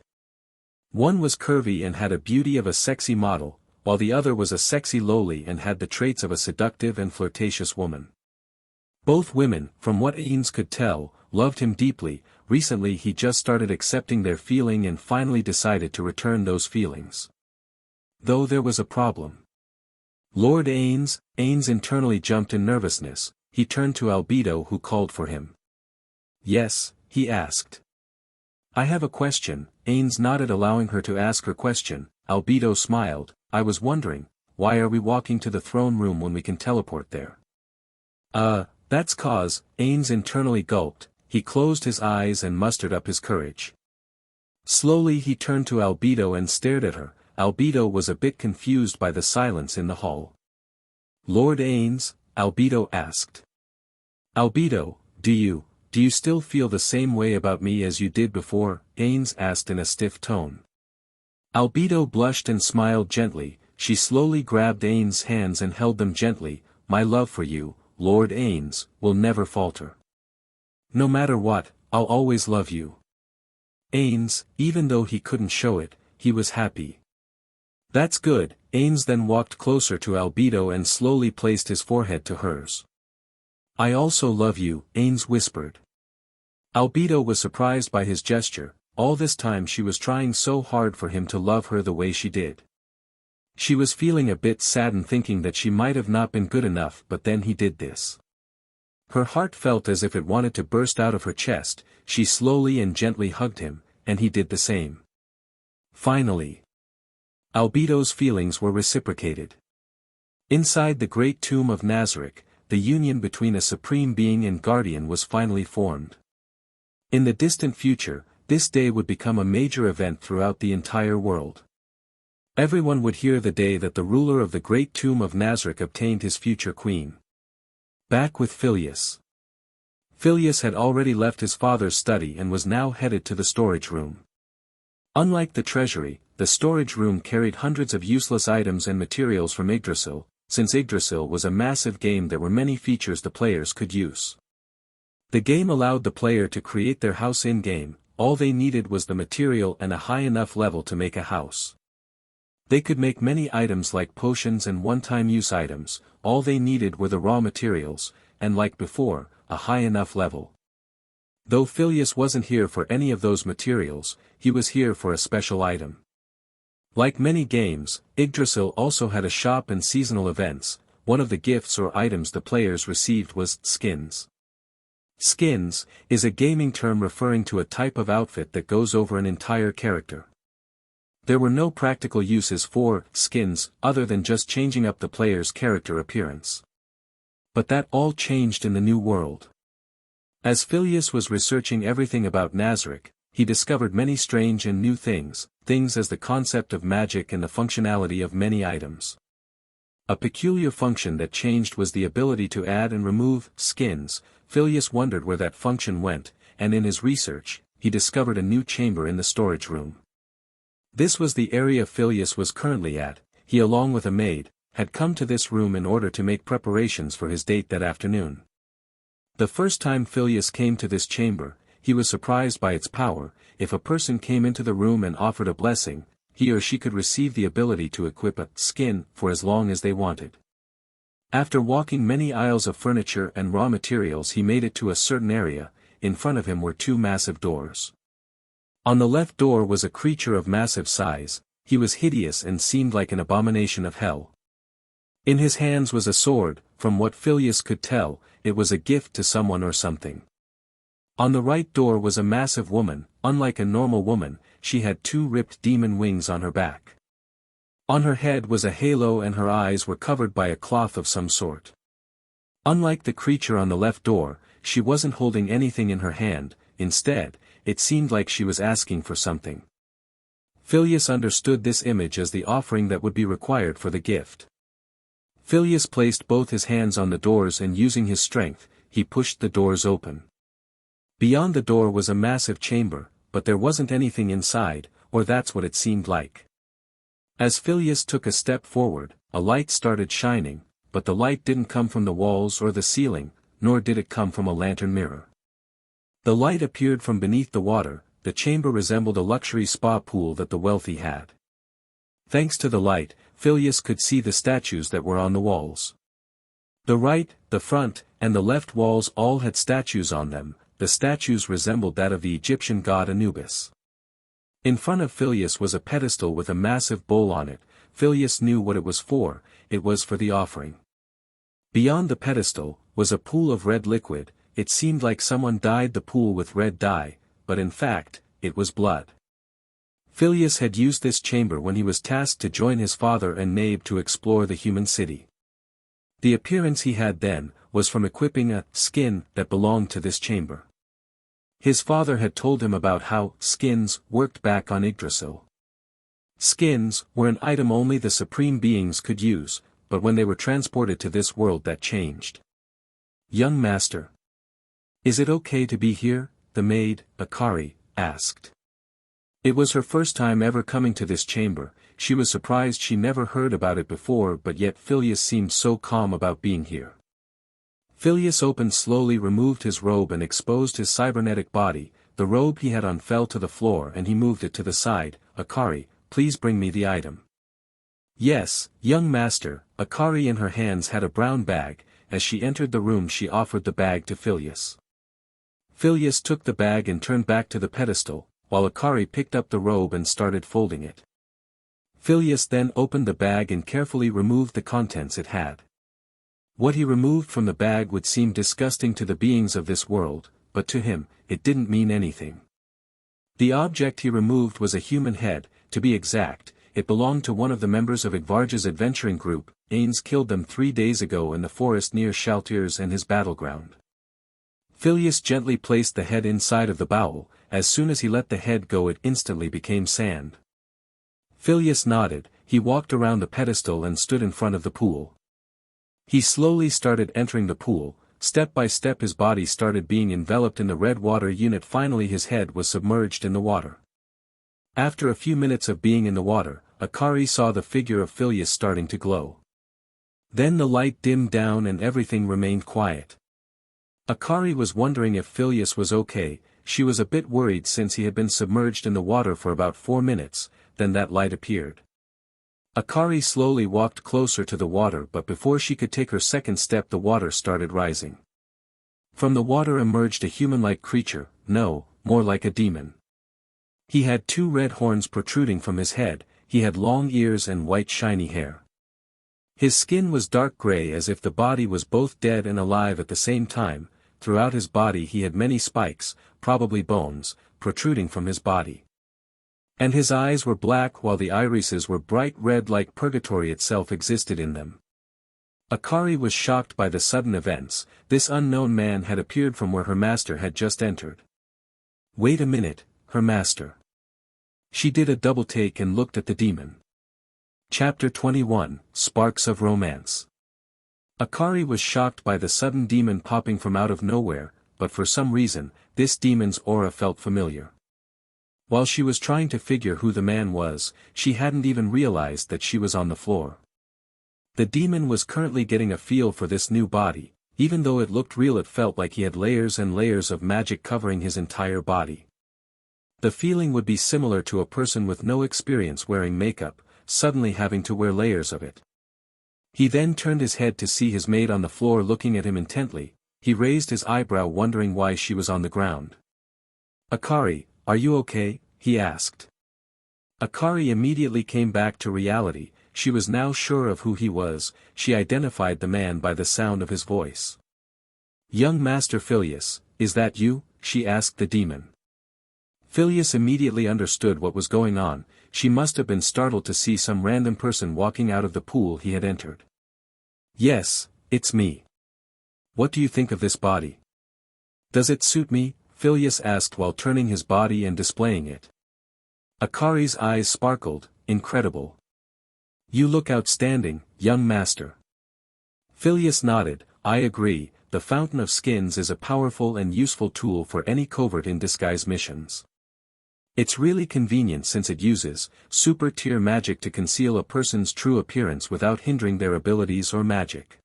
One was curvy and had a beauty of a sexy model, while the other was a sexy lowly and had the traits of a seductive and flirtatious woman. Both women, from what Ainz could tell, loved him deeply. Recently he just started accepting their feeling and finally decided to return those feelings. Though there was a problem. Lord Ainz internally jumped in nervousness. He turned to Albedo who called for him. Yes, he asked. I have a question. Ainz nodded, allowing her to ask her question. Albedo smiled. I was wondering, why are we walking to the throne room when we can teleport there? That's cause, Ainz internally gulped. He closed his eyes and mustered up his courage. Slowly he turned to Albedo and stared at her. Albedo was a bit confused by the silence in the hall. Lord Ainz? Albedo asked. Albedo, do you still feel the same way about me as you did before? Ainz asked in a stiff tone. Albedo blushed and smiled gently. She slowly grabbed Ainz's hands and held them gently. My love for you, Lord Ainz, will never falter. No matter what, I'll always love you. Ainz, even though he couldn't show it, he was happy. That's good. Ainz then walked closer to Albedo and slowly placed his forehead to hers. I also love you, Ainz whispered. Albedo was surprised by his gesture. All this time she was trying so hard for him to love her the way she did. She was feeling a bit saddened thinking that she might have not been good enough, but then he did this. Her heart felt as if it wanted to burst out of her chest. She slowly and gently hugged him, and he did the same. Finally, Albedo's feelings were reciprocated. Inside the great tomb of Nazarick, the union between a supreme being and guardian was finally formed. In the distant future, this day would become a major event throughout the entire world. Everyone would hear the day that the ruler of the great tomb of Nazarick obtained his future queen. Back with Phileas. Phileas had already left his father's study and was now headed to the storage room. Unlike the treasury, the storage room carried hundreds of useless items and materials from Idrasil. Since Idrasil was a massive game, there were many features the players could use. The game allowed the player to create their house in-game. All they needed was the material and a high enough level to make a house. They could make many items like potions and one-time use items. All they needed were the raw materials, and like before, a high enough level. Though Phileas wasn't here for any of those materials, he was here for a special item. Like many games, Idrasil also had a shop and seasonal events. One of the gifts or items the players received was skins. Skins is a gaming term referring to a type of outfit that goes over an entire character. There were no practical uses for skins other than just changing up the player's character appearance. But that all changed in the new world. As Phileas was researching everything about Nazarick, he discovered many strange and new things as the concept of magic and the functionality of many items. A peculiar function that changed was the ability to add and remove skins. Phileas wondered where that function went, and in his research, he discovered a new chamber in the storage room. This was the area Phileas was currently at. He, along with a maid, had come to this room in order to make preparations for his date that afternoon. The first time Phileas came to this chamber, he was surprised by its power. If a person came into the room and offered a blessing, he or she could receive the ability to equip a skin for as long as they wanted. After walking many aisles of furniture and raw materials, he made it to a certain area. In front of him were two massive doors. On the left door was a creature of massive size. He was hideous and seemed like an abomination of hell. In his hands was a sword. From what Phileas could tell, it was a gift to someone or something. On the right door was a massive woman. Unlike a normal woman, she had two ripped demon wings on her back. On her head was a halo and her eyes were covered by a cloth of some sort. Unlike the creature on the left door, she wasn't holding anything in her hand. Instead, it seemed like she was asking for something. Phileas understood this image as the offering that would be required for the gift. Phileas placed both his hands on the doors and using his strength, he pushed the doors open. Beyond the door was a massive chamber, but there wasn't anything inside, or that's what it seemed like. As Phileas took a step forward, a light started shining, but the light didn't come from the walls or the ceiling, nor did it come from a lantern mirror. The light appeared from beneath the water. The chamber resembled a luxury spa pool that the wealthy had. Thanks to the light, Phileas could see the statues that were on the walls. The right, the front, and the left walls all had statues on them. The statues resembled that of the Egyptian god Anubis. In front of Phileas was a pedestal with a massive bowl on it. Phileas knew what it was for. It was for the offering. Beyond the pedestal was a pool of red liquid. It seemed like someone dyed the pool with red dye, but in fact, it was blood. Phileas had used this chamber when he was tasked to join his father and Nabe to explore the human city. The appearance he had then was from equipping a skin that belonged to this chamber. His father had told him about how skins worked back on Idrasil. Skins were an item only the supreme beings could use, but when they were transported to this world that changed. "Young master, is it okay to be here?" the maid, Akari, asked. It was her first time ever coming to this chamber. She was surprised she never heard about it before, but yet Phileas seemed so calm about being here. Phileas opened slowly, removed his robe and exposed his cybernetic body. The robe he had on fell to the floor and he moved it to the side. Akari, please bring me the item. Yes, young master. Akari in her hands had a brown bag. As she entered the room she offered the bag to Phileas. Phileas took the bag and turned back to the pedestal, while Akari picked up the robe and started folding it. Phileas then opened the bag and carefully removed the contents it had. What he removed from the bag would seem disgusting to the beings of this world, but to him, it didn't mean anything. The object he removed was a human head. To be exact, it belonged to one of the members of Idrasil's adventuring group. Ainz killed them 3 days ago in the forest near Shalltear's and his battleground. Phileas gently placed the head inside of the bowl. As soon as he let the head go it instantly became sand. Phileas nodded. He walked around the pedestal and stood in front of the pool. He slowly started entering the pool. Step by step his body started being enveloped in the red water unit. Finally his head was submerged in the water. After a few minutes of being in the water, Akari saw the figure of Phileas starting to glow. Then the light dimmed down and everything remained quiet. Akari was wondering if Phileas was okay. She was a bit worried since he had been submerged in the water for about 4 minutes, then that light appeared. Akari slowly walked closer to the water, but before she could take her second step the water started rising. From the water emerged a human-like creature, no, more like a demon. He had 2 red horns protruding from his head. He had long ears and white shiny hair. His skin was dark gray as if the body was both dead and alive at the same time. Throughout his body he had many spikes, probably bones, protruding from his body. And his eyes were black while the irises were bright red like purgatory itself existed in them. Akari was shocked by the sudden events. This unknown man had appeared from where her master had just entered. Wait a minute, her master. She did a double take and looked at the demon. Chapter 21, Sparks of Romance. Akari was shocked by the sudden demon popping from out of nowhere, but for some reason, this demon's aura felt familiar. While she was trying to figure who the man was, she hadn't even realized that she was on the floor. The demon was currently getting a feel for this new body. Even though it looked real it felt like he had layers and layers of magic covering his entire body. The feeling would be similar to a person with no experience wearing makeup, suddenly having to wear layers of it. He then turned his head to see his mate on the floor looking at him intently. He raised his eyebrow wondering why she was on the ground. Akari, are you okay? He asked. Akari immediately came back to reality. She was now sure of who he was. She identified the man by the sound of his voice. Young Master Phileas, is that you? She asked the demon. Phileas immediately understood what was going on. She must have been startled to see some random person walking out of the pool he had entered. Yes, it's me. What do you think of this body? Does it suit me? Phileas asked while turning his body and displaying it. Akari's eyes sparkled. Incredible. You look outstanding, young master. Phileas nodded. I agree. The Fountain of Skins is a powerful and useful tool for any covert in disguise missions. It's really convenient since it uses super tier magic to conceal a person's true appearance without hindering their abilities or magic.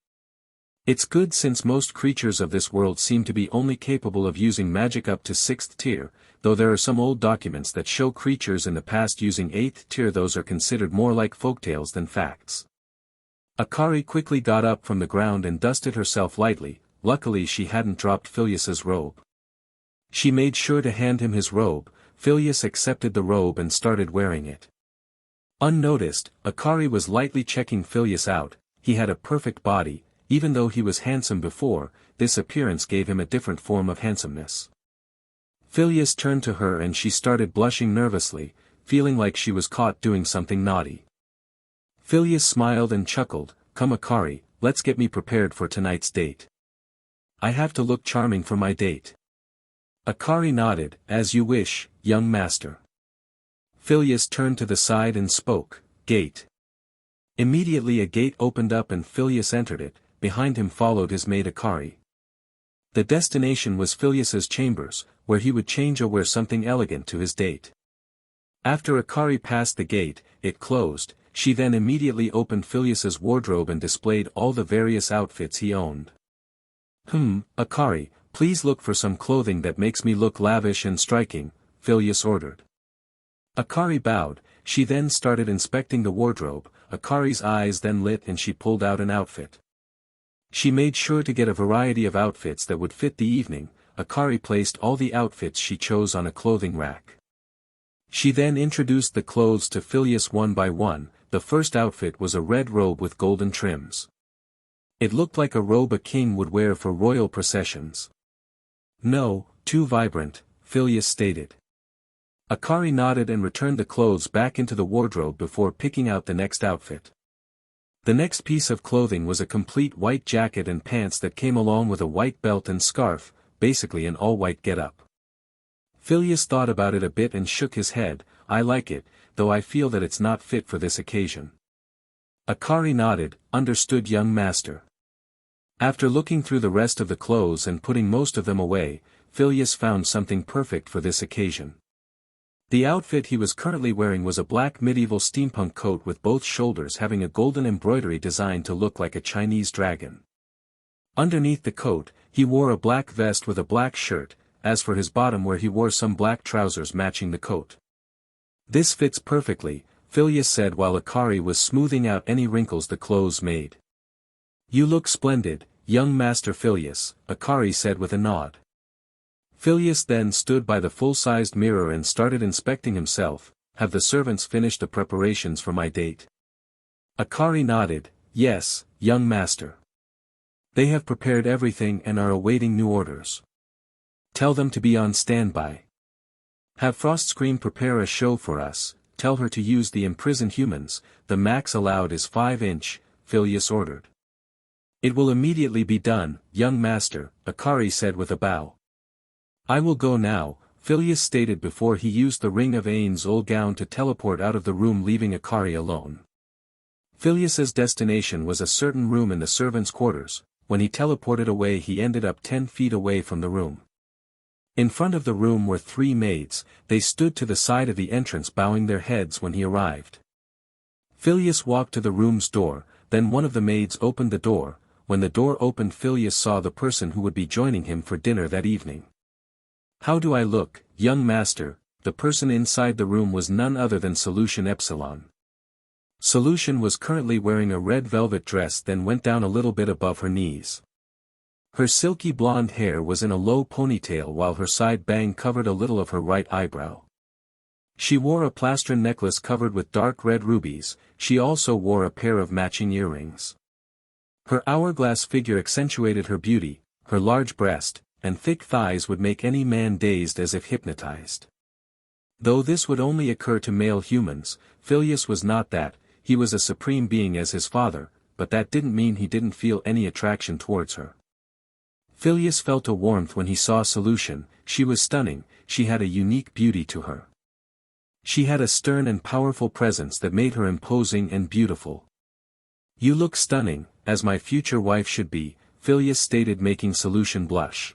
It's good since most creatures of this world seem to be only capable of using magic up to 6th tier, though there are some old documents that show creatures in the past using 8th tier. Those are considered more like folktales than facts. Akari quickly got up from the ground and dusted herself lightly. Luckily she hadn't dropped Phileas's robe. She made sure to hand him his robe. Phileas accepted the robe and started wearing it. Unnoticed, Akari was lightly checking Phileas out. He had a perfect body. Even though he was handsome before, this appearance gave him a different form of handsomeness. Phileas turned to her and she started blushing nervously, feeling like she was caught doing something naughty. Phileas smiled and chuckled. Come Akari, let's get me prepared for tonight's date. I have to look charming for my date. Akari nodded. As you wish, young master. Phileas turned to the side and spoke. Gate. Immediately a gate opened up and Phileas entered it. Behind him followed his maid Akari. The destination was Phileas's chambers, where he would change or wear something elegant to his date. After Akari passed the gate, it closed. She then immediately opened Phileas's wardrobe and displayed all the various outfits he owned. Akari, please look for some clothing that makes me look lavish and striking, Phileas ordered. Akari bowed. She then started inspecting the wardrobe. Akari's eyes then lit and she pulled out an outfit. She made sure to get a variety of outfits that would fit the evening. Akari placed all the outfits she chose on a clothing rack. She then introduced the clothes to Phileas one by one. The first outfit was a red robe with golden trims. It looked like a robe a king would wear for royal processions. No, too vibrant, Phileas stated. Akari nodded and returned the clothes back into the wardrobe before picking out the next outfit. The next piece of clothing was a complete white jacket and pants that came along with a white belt and scarf, basically an all-white getup. Phileas thought about it a bit and shook his head. I like it, though I feel that it's not fit for this occasion. Akari nodded, understood young master. After looking through the rest of the clothes and putting most of them away, Phileas found something perfect for this occasion. The outfit he was currently wearing was a black medieval steampunk coat with both shoulders having a golden embroidery designed to look like a Chinese dragon. Underneath the coat, he wore a black vest with a black shirt, as for his bottom where he wore some black trousers matching the coat. This fits perfectly, Phileas said while Akari was smoothing out any wrinkles the clothes made. You look splendid, young Master Phileas, Akari said with a nod. Phileas then stood by the full-sized mirror and started inspecting himself. Have the servants finished the preparations for my date? Akari nodded, yes, young master. They have prepared everything and are awaiting new orders. Tell them to be on standby. Have Frostscream prepare a show for us. Tell her to use the imprisoned humans. The max allowed is 5-inch, Phileas ordered. It will immediately be done, young master, Akari said with a bow. I will go now, Phileas stated before he used the ring of Ain's old gown to teleport out of the room leaving Akari alone. Phileas's destination was a certain room in the servants' quarters. When he teleported away he ended up 10 feet away from the room. In front of the room were 3 maids. They stood to the side of the entrance bowing their heads when he arrived. Phileas walked to the room's door, then one of the maids opened the door. When the door opened Phileas saw the person who would be joining him for dinner that evening. How do I look, young master? The person inside the room was none other than Solution Epsilon. Solution was currently wearing a red velvet dress that went down a little bit above her knees. Her silky blonde hair was in a low ponytail while her side bang covered a little of her right eyebrow. She wore a plastron necklace covered with dark red rubies. She also wore a pair of matching earrings. Her hourglass figure accentuated her beauty. Her large breast and thick thighs would make any man dazed as if hypnotized. Though this would only occur to male humans, Phileas was not that. He was a supreme being as his father, but that didn't mean he didn't feel any attraction towards her. Phileas felt a warmth when he saw Solution. She was stunning. She had a unique beauty to her. She had a stern and powerful presence that made her imposing and beautiful. You look stunning, as my future wife should be, Phileas stated, making Solution blush.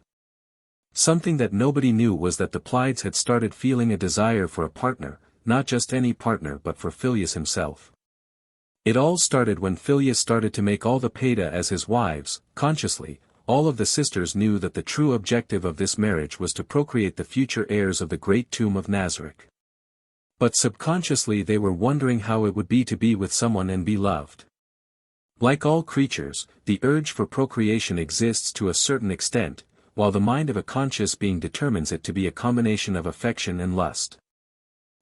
Something that nobody knew was that the Pleiades had started feeling a desire for a partner, not just any partner but for Phileas himself. It all started when Phileas started to make all the Paida as his wives. Consciously, all of the sisters knew that the true objective of this marriage was to procreate the future heirs of the great tomb of Nazarick. But subconsciously they were wondering how it would be to be with someone and be loved. Like all creatures, the urge for procreation exists to a certain extent, while the mind of a conscious being determines it to be a combination of affection and lust.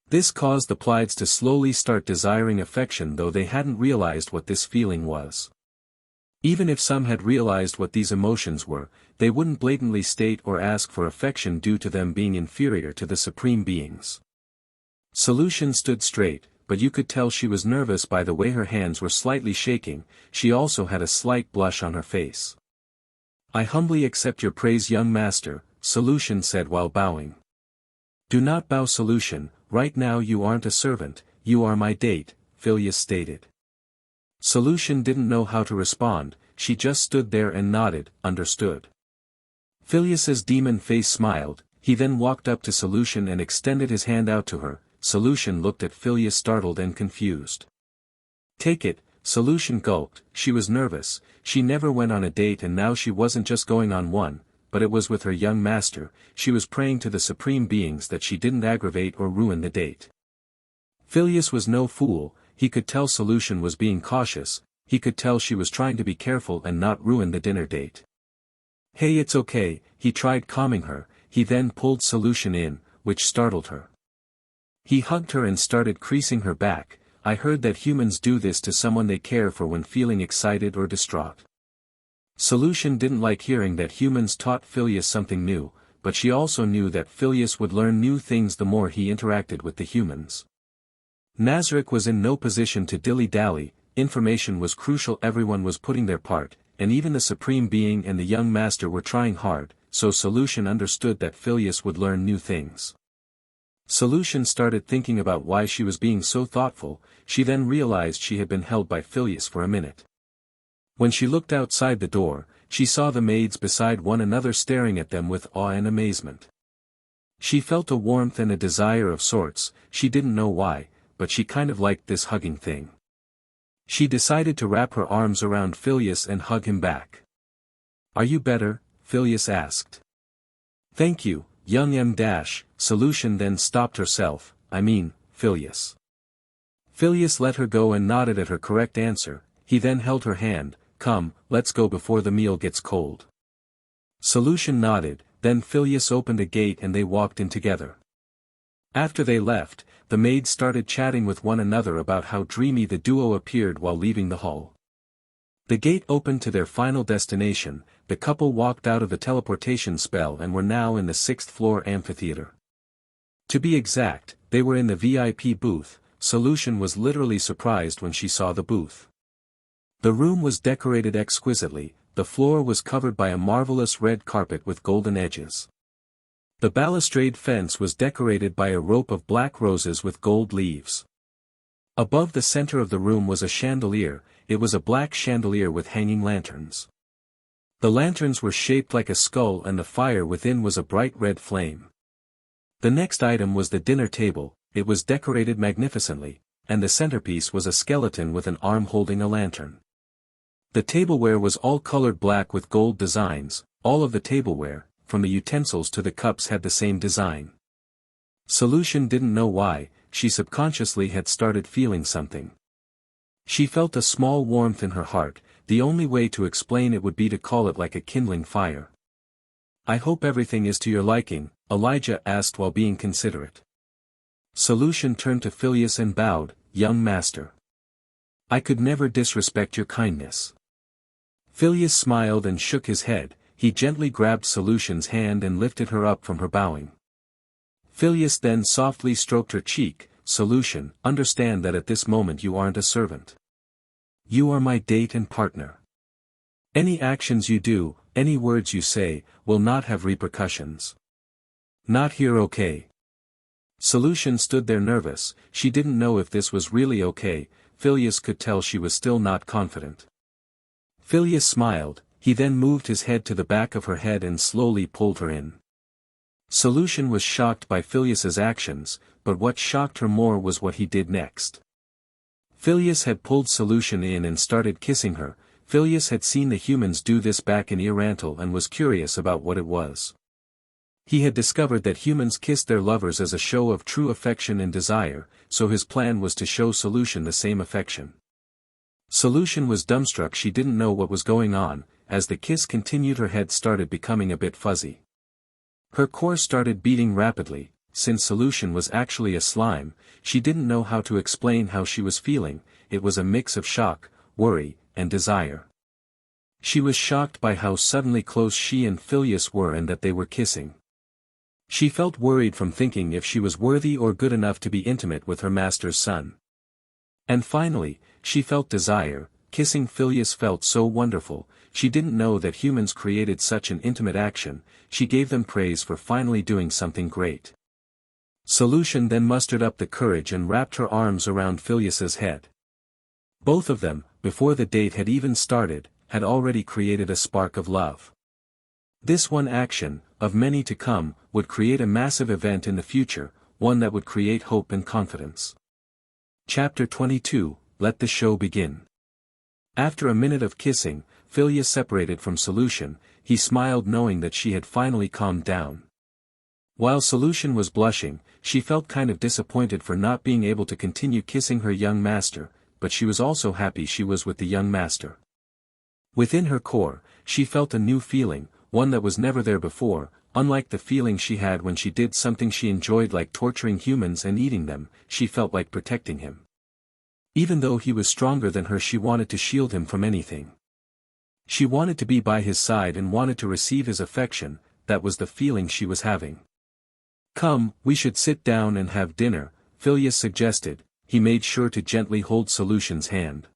This caused the Pleiades to slowly start desiring affection, though they hadn't realized what this feeling was. Even if some had realized what these emotions were, they wouldn't blatantly state or ask for affection due to them being inferior to the supreme beings. Solution stood straight, but you could tell she was nervous by the way her hands were slightly shaking. She also had a slight blush on her face. I humbly accept your praise, young master, Solution said while bowing. Do not bow, Solution. Right now you aren't a servant, you are my date, Phileas stated. Solution didn't know how to respond. She just stood there and nodded, understood. Phileas's demon face smiled. He then walked up to Solution and extended his hand out to her. Solution looked at Phileas startled and confused. Take it, Solution gulped. She was nervous. She never went on a date, and now she wasn't just going on one, but it was with her young master. She was praying to the supreme beings that she didn't aggravate or ruin the date. Phileas was no fool. He could tell Solution was being cautious. He could tell she was trying to be careful and not ruin the dinner date. "Hey, it's okay," he tried calming her. He then pulled Solution in, which startled her. He hugged her and started creasing her back. "I heard that humans do this to someone they care for when feeling excited or distraught." Solution didn't like hearing that humans taught Phileas something new, but she also knew that Phileas would learn new things the more he interacted with the humans. Nazarick was in no position to dilly-dally. Information was crucial. Everyone was putting their part, and even the Supreme Being and the young master were trying hard, so Solution understood that Phileas would learn new things. Solution started thinking about why she was being so thoughtful. She then realized she had been held by Phileas for a minute. When she looked outside the door, she saw the maids beside one another staring at them with awe and amazement. She felt a warmth and a desire of sorts. She didn't know why, but she kind of liked this hugging thing. She decided to wrap her arms around Phileas and hug him back. "Are you better?" Phileas asked. "Thank you, young M-. Solution then stopped herself. Phileas. Phileas let her go and nodded at her correct answer. He then held her hand. "Come, let's go before the meal gets cold." Solution nodded, then Phileas opened a gate and they walked in together. After they left, the maids started chatting with one another about how dreamy the duo appeared while leaving the hall. The gate opened to their final destination. The couple walked out of the teleportation spell and were now in the 6th-floor amphitheater. To be exact, they were in the VIP booth. Solution was literally surprised when she saw the booth. The room was decorated exquisitely. The floor was covered by a marvelous red carpet with golden edges. The balustrade fence was decorated by a rope of black roses with gold leaves. Above the center of the room was a chandelier. It was a black chandelier with hanging lanterns. The lanterns were shaped like a skull and the fire within was a bright red flame. The next item was the dinner table. It was decorated magnificently, and the centerpiece was a skeleton with an arm holding a lantern. The tableware was all colored black with gold designs. All of the tableware, from the utensils to the cups, had the same design. Solution didn't know why, she subconsciously had started feeling something. She felt a small warmth in her heart. The only way to explain it would be to call it like a kindling fire. "I hope everything is to your liking," Elijah asked while being considerate. Solution turned to Phileas and bowed. "Young master. I could never disrespect your kindness." Phileas smiled and shook his head. He gently grabbed Solution's hand and lifted her up from her bowing. Phileas then softly stroked her cheek. "Solution, understand that at this moment you aren't a servant. You are my date and partner. Any actions you do, any words you say, will not have repercussions. Not here, okay?" Solution stood there nervous. She didn't know if this was really okay. Phileas could tell she was still not confident. Phileas smiled. He then moved his head to the back of her head and slowly pulled her in. Solution was shocked by Phileas's actions, but what shocked her more was what he did next. Phileas had pulled Solution in and started kissing her. Phileas had seen the humans do this back in E-Rantel and was curious about what it was. He had discovered that humans kissed their lovers as a show of true affection and desire, so his plan was to show Solution the same affection. Solution was dumbstruck. She didn't know what was going on. As the kiss continued, her head started becoming a bit fuzzy. Her core started beating rapidly. Since Solution was actually a slime, she didn't know how to explain how she was feeling. It was a mix of shock, worry, and desire. She was shocked by how suddenly close she and Phileas were and that they were kissing. She felt worried from thinking if she was worthy or good enough to be intimate with her master's son. And finally, she felt desire. Kissing Phileas felt so wonderful. She didn't know that humans created such an intimate action. She gave them praise for finally doing something great. Solution then mustered up the courage and wrapped her arms around Phileas's head. Both of them, before the date had even started, had already created a spark of love. This one action, of many to come, would create a massive event in the future, one that would create hope and confidence. Chapter 22, Let the Show Begin. After a minute of kissing, Phileas separated from Solution. He smiled knowing that she had finally calmed down. While Solution was blushing, she felt kind of disappointed for not being able to continue kissing her young master, but she was also happy she was with the young master. Within her core, she felt a new feeling, one that was never there before, unlike the feeling she had when she did something she enjoyed like torturing humans and eating them. She felt like protecting him. Even though he was stronger than her, she wanted to shield him from anything. She wanted to be by his side and wanted to receive his affection. That was the feeling she was having. "Come, we should sit down and have dinner," Phileas suggested. He made sure to gently hold Solution's hand.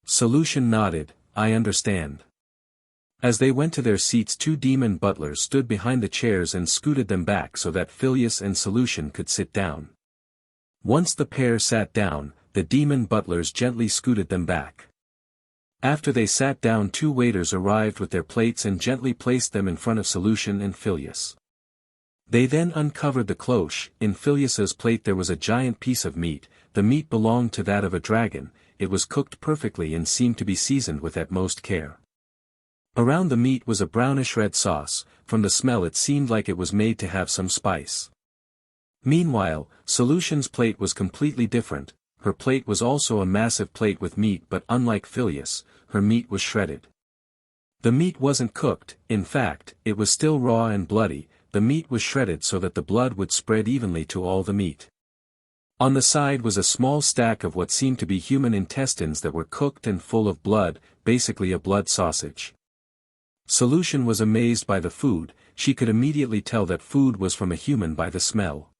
Solution nodded, "I understand." As they went to their seats, two demon butlers stood behind the chairs and scooted them back so that Phileas and Solution could sit down. Once the pair sat down, the demon butlers gently scooted them back. After they sat down, two waiters arrived with their plates and gently placed them in front of Solution and Phileas. They then uncovered the cloche. In Phileas's plate there was a giant piece of meat. The meat belonged to that of a dragon. It was cooked perfectly and seemed to be seasoned with utmost care. Around the meat was a brownish red sauce. From the smell it seemed like it was made to have some spice. Meanwhile, Solution's plate was completely different. Her plate was also a massive plate with meat, but unlike Phileas, her meat was shredded. The meat wasn't cooked. In fact, it was still raw and bloody. The meat was shredded so that the blood would spread evenly to all the meat. On the side was a small stack of what seemed to be human intestines that were cooked and full of blood, basically a blood sausage. Solution was amazed by the food. She could immediately tell that food was from a human by the smell.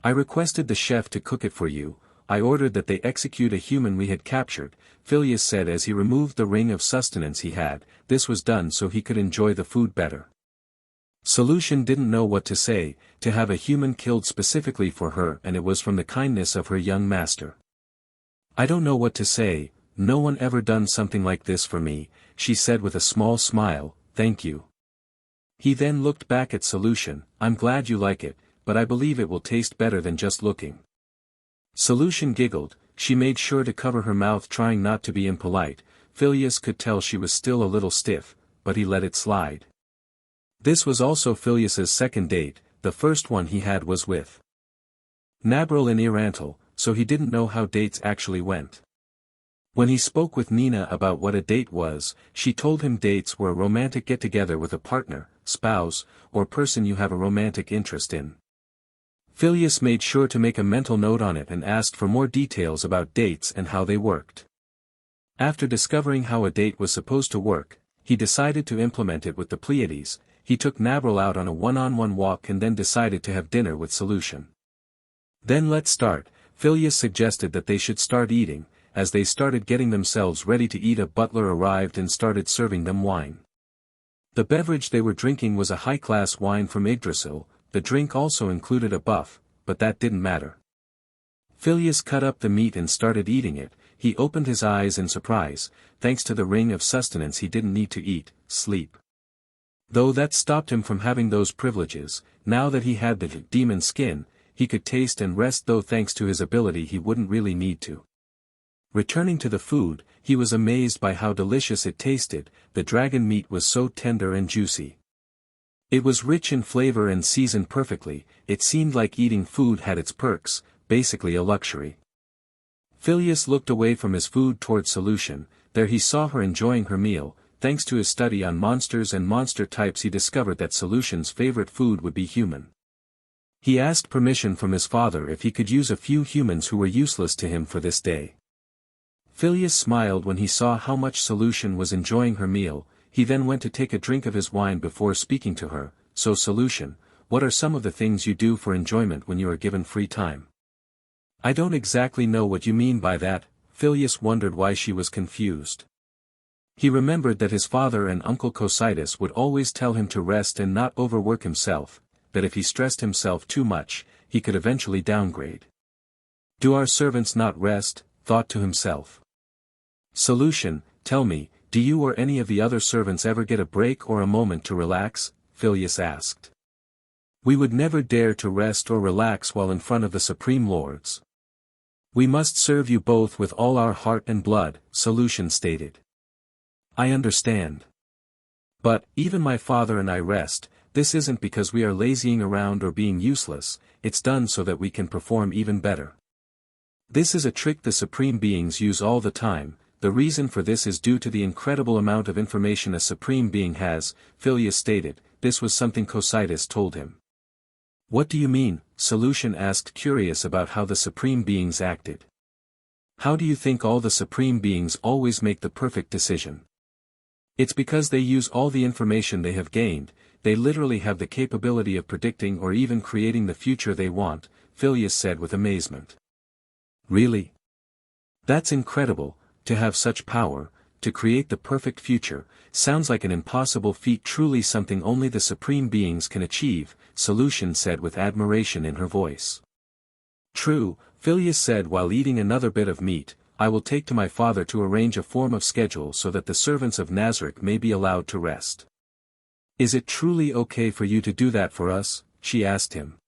"I requested the chef to cook it for you. I ordered that they execute a human we had captured," Phileas said as he removed the ring of sustenance he had. This was done so he could enjoy the food better. Solution didn't know what to say. To have a human killed specifically for her, and it was from the kindness of her young master. "I don't know what to say. No one ever done something like this for me," she said with a small smile. "Thank you." He then looked back at Solution. "I'm glad you like it, but I believe it will taste better than just looking." Solution giggled. She made sure to cover her mouth, trying not to be impolite. Phileas could tell she was still a little stiff, but he let it slide. This was also Phileas's second date. The first one he had was with Nazarick and E-Rantel, so he didn't know how dates actually went. When he spoke with Nina about what a date was, she told him dates were a romantic get-together with a partner, spouse, or person you have a romantic interest in. Phileas made sure to make a mental note on it and asked for more details about dates and how they worked. After discovering how a date was supposed to work, he decided to implement it with the Pleiades. He took Nazarick out on a one-on-one walk and then decided to have dinner with Solution. "Then let's start," Phileas suggested that they should start eating. As they started getting themselves ready to eat, a butler arrived and started serving them wine. The beverage they were drinking was a high-class wine from Idrasil. The drink also included a buff, but that didn't matter. Phileas cut up the meat and started eating it. He opened his eyes in surprise. Thanks to the ring of sustenance he didn't need to eat, sleep. Though that stopped him from having those privileges. Now that he had the demon skin, he could taste and rest, though thanks to his ability he wouldn't really need to. Returning to the food, he was amazed by how delicious it tasted. The dragon meat was so tender and juicy. It was rich in flavor and seasoned perfectly. It seemed like eating food had its perks, basically a luxury. Phileas looked away from his food towards Solution. There he saw her enjoying her meal. Thanks to his study on monsters and monster types, he discovered that Solution's favorite food would be human. He asked permission from his father if he could use a few humans who were useless to him for this day. Phileas smiled when he saw how much Solution was enjoying her meal. He then went to take a drink of his wine before speaking to her. "So Solution, what are some of the things you do for enjoyment when you are given free time?" "I don't exactly know what you mean by that." Phileas wondered why she was confused. He remembered that his father and Uncle Cositus would always tell him to rest and not overwork himself, that if he stressed himself too much, he could eventually downgrade. "Do our servants not rest?" thought to himself. "Solution, tell me, do you or any of the other servants ever get a break or a moment to relax?" Phileas asked. "We would never dare to rest or relax while in front of the Supreme Lords." We must serve you both with all our heart and blood, Solution stated. I understand. But, even my father and I rest, this isn't because we are lazying around or being useless, it's done so that we can perform even better. This is a trick the Supreme Beings use all the time. The reason for this is due to the incredible amount of information a Supreme Being has, Phileas stated. This was something Cocytus told him. What do you mean? Solution asked, curious about how the Supreme Beings acted. How do you think all the Supreme Beings always make the perfect decision? It's because they use all the information they have gained. They literally have the capability of predicting or even creating the future they want, Phileas said with amazement. Really? That's incredible, to have such power, to create the perfect future, sounds like an impossible feat, truly something only the Supreme Beings can achieve, Solution said with admiration in her voice. True, Phileas said while eating another bit of meat. I will take to my father to arrange a form of schedule so that the servants of Nazarick may be allowed to rest. Is it truly okay for you to do that for us? She asked him.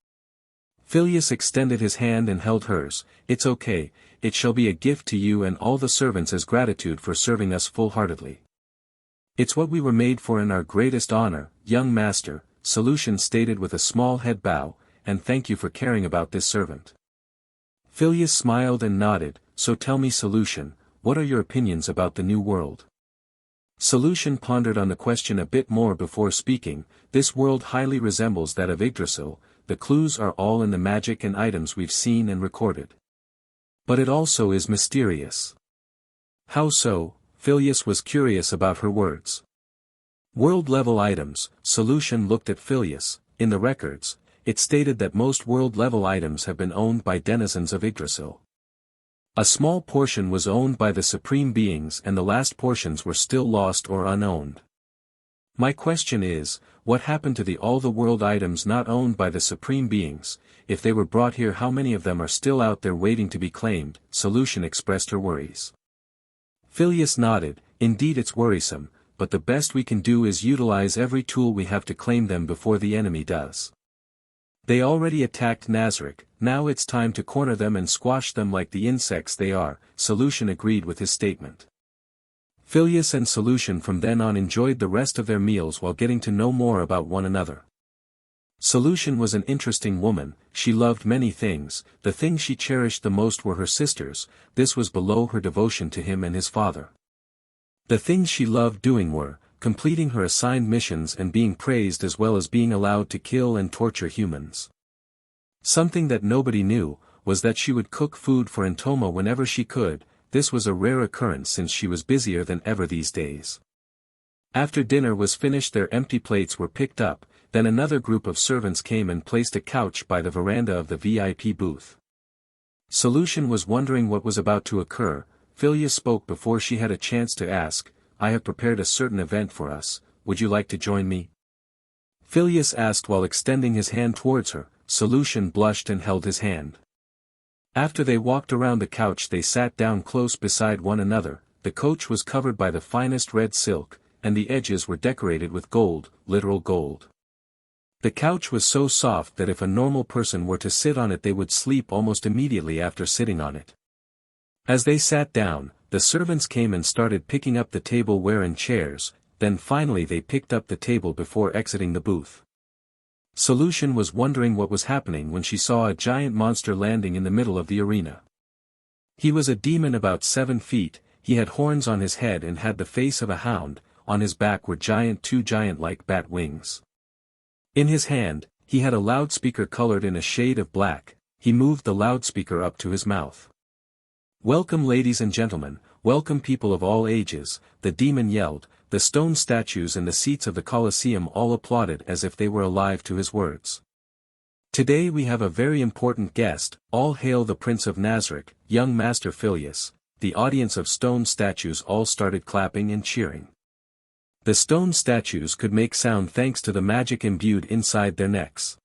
Phileas extended his hand and held hers. It's okay, it shall be a gift to you and all the servants as gratitude for serving us full-heartedly. It's what we were made for in our greatest honor, young master, Solution stated with a small head bow, and thank you for caring about this servant. Phileas smiled and nodded. So tell me, Solution, what are your opinions about the new world? Solution pondered on the question a bit more before speaking. This world highly resembles that of Idrasil. The clues are all in the magic and items we've seen and recorded. But it also is mysterious. How so? Phileas was curious about her words. World-level items. Solution looked at Phileas. In the records, it stated that most world-level items have been owned by denizens of Idrasil. A small portion was owned by the Supreme Beings and the last portions were still lost or unowned. My question is, what happened to all the world items not owned by the Supreme Beings? If they were brought here, how many of them are still out there waiting to be claimed? Solution expressed her worries. Phileas nodded. Indeed, it's worrisome, but the best we can do is utilize every tool we have to claim them before the enemy does. They already attacked Nazarick, now it's time to corner them and squash them like the insects they are, Solution agreed with his statement. Phileas and Solution from then on enjoyed the rest of their meals while getting to know more about one another. Solution was an interesting woman. She loved many things. The things she cherished the most were her sisters. This was below her devotion to him and his father. The things she loved doing were completing her assigned missions and being praised, as well as being allowed to kill and torture humans. Something that nobody knew was that she would cook food for Antoma whenever she could. This was a rare occurrence since she was busier than ever these days. After dinner was finished, their empty plates were picked up. Then another group of servants came and placed a couch by the veranda of the VIP booth. Solution was wondering what was about to occur. Phileas spoke before she had a chance to ask. I have prepared a certain event for us, would you like to join me? Phileas asked while extending his hand towards her. Solution blushed and held his hand. After they walked around the couch, they sat down close beside one another. The couch was covered by the finest red silk, and the edges were decorated with gold, literal gold. The couch was so soft that if a normal person were to sit on it, they would sleep almost immediately after sitting on it. As they sat down, the servants came and started picking up the tableware and chairs, then finally they picked up the table before exiting the booth. Solution was wondering what was happening when she saw a giant monster landing in the middle of the arena. He was a demon about 7 feet, he had horns on his head and had the face of a hound, on his back were two giant-like bat wings. In his hand, he had a loudspeaker colored in a shade of black. He moved the loudspeaker up to his mouth. Welcome, ladies and gentlemen, welcome people of all ages, the demon yelled. The stone statues and the seats of the Colosseum all applauded as if they were alive to his words. Today we have a very important guest. All hail the Prince of Nazarick, young Master Phileas. The audience of stone statues all started clapping and cheering. The stone statues could make sound thanks to the magic imbued inside their necks.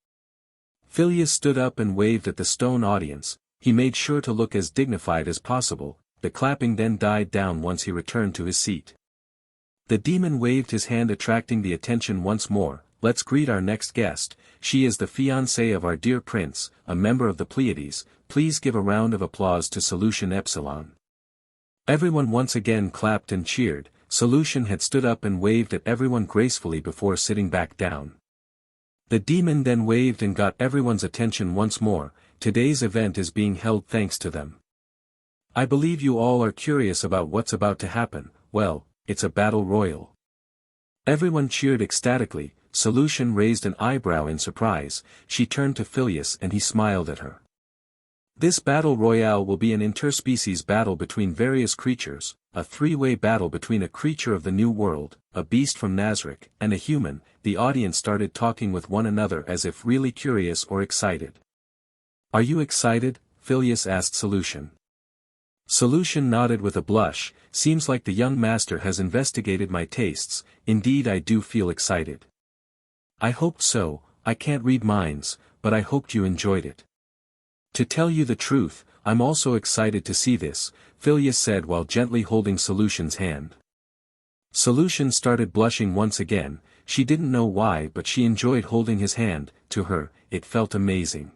Phileas stood up and waved at the stone audience. He made sure to look as dignified as possible. The clapping then died down once he returned to his seat. The demon waved his hand, attracting the attention once more. let's greet our next guest. She is the fiancée of our dear prince, a member of the Pleiades. Please give a round of applause to Solution Epsilon. Everyone once again clapped and cheered. Solution had stood up and waved at everyone gracefully before sitting back down. The demon then waved and got everyone's attention once more. Today's event is being held thanks to them. I believe you all are curious about what's about to happen. Well, it's a battle royal. Everyone cheered ecstatically. Solution raised an eyebrow in surprise. She turned to Phileas and he smiled at her. This battle royale will be an interspecies battle between various creatures, a three-way battle between a creature of the New World, a beast from Nazarick, and a human. The audience started talking with one another as if really curious or excited. Are you excited? Phileas asked Solution. Solution nodded with a blush. Seems like the young master has investigated my tastes. Indeed, I do feel excited. I hoped so. I can't read minds, but I hoped you enjoyed it. To tell you the truth, I'm also excited to see this, Phileas said while gently holding Solution's hand. Solution started blushing once again. She didn't know why, but she enjoyed holding his hand. To her, it felt amazing.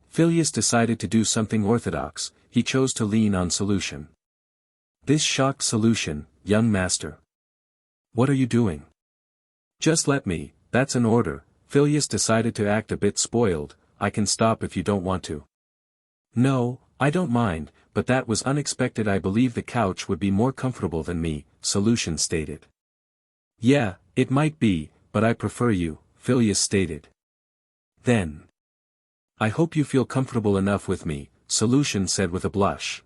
Phileas decided to do something orthodox. He chose to lean on Solution. This shocked Solution. Young master. What are you doing? Just let me, that's an order. Phileas decided to act a bit spoiled. I can stop if you don't want to. No, I don't mind, but that was unexpected. I believe the couch would be more comfortable than me, Solution stated. Yeah, it might be, but I prefer you, Phileas stated. Then. I hope you feel comfortable enough with me, Solution said with a blush.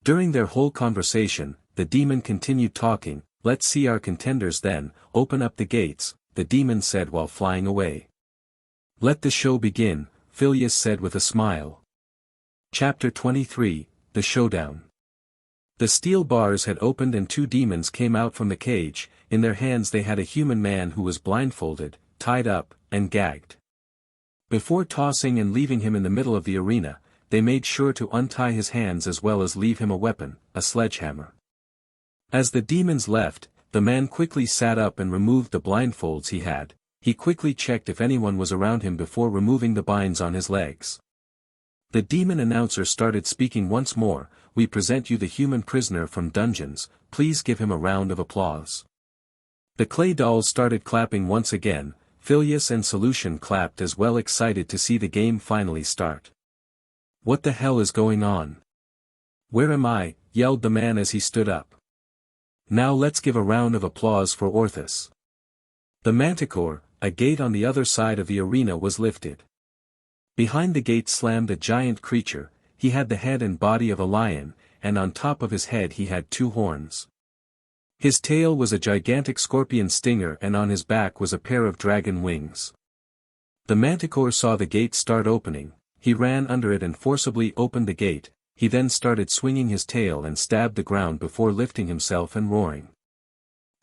During their whole conversation, the demon continued talking. Let's see our contenders then. Open up the gates, the demon said while flying away. Let the show begin, Phileas said with a smile. Chapter 23, The Showdown. The steel bars had opened and two demons came out from the cage. In their hands they had a human man who was blindfolded, tied up, and gagged. Before tossing and leaving him in the middle of the arena, they made sure to untie his hands as well as leave him a weapon, a sledgehammer. As the demons left, the man quickly sat up and removed the blindfolds he had. He quickly checked if anyone was around him before removing the binds on his legs. The demon announcer started speaking once more. We present you the human prisoner from dungeons. Please give him a round of applause. The clay dolls started clapping once again. Phileas and Solution clapped as well, excited to see the game finally start. What the hell is going on? Where am I? Yelled the man as he stood up. Now let's give a round of applause for Orthus. The Manticore, a gate on the other side of the arena, was lifted. Behind the gate slammed a giant creature. He had the head and body of a lion, and on top of his head he had two horns. His tail was a gigantic scorpion stinger and on his back was a pair of dragon wings. The Manticore saw the gate start opening. He ran under it and forcibly opened the gate. He then started swinging his tail and stabbed the ground before lifting himself and roaring.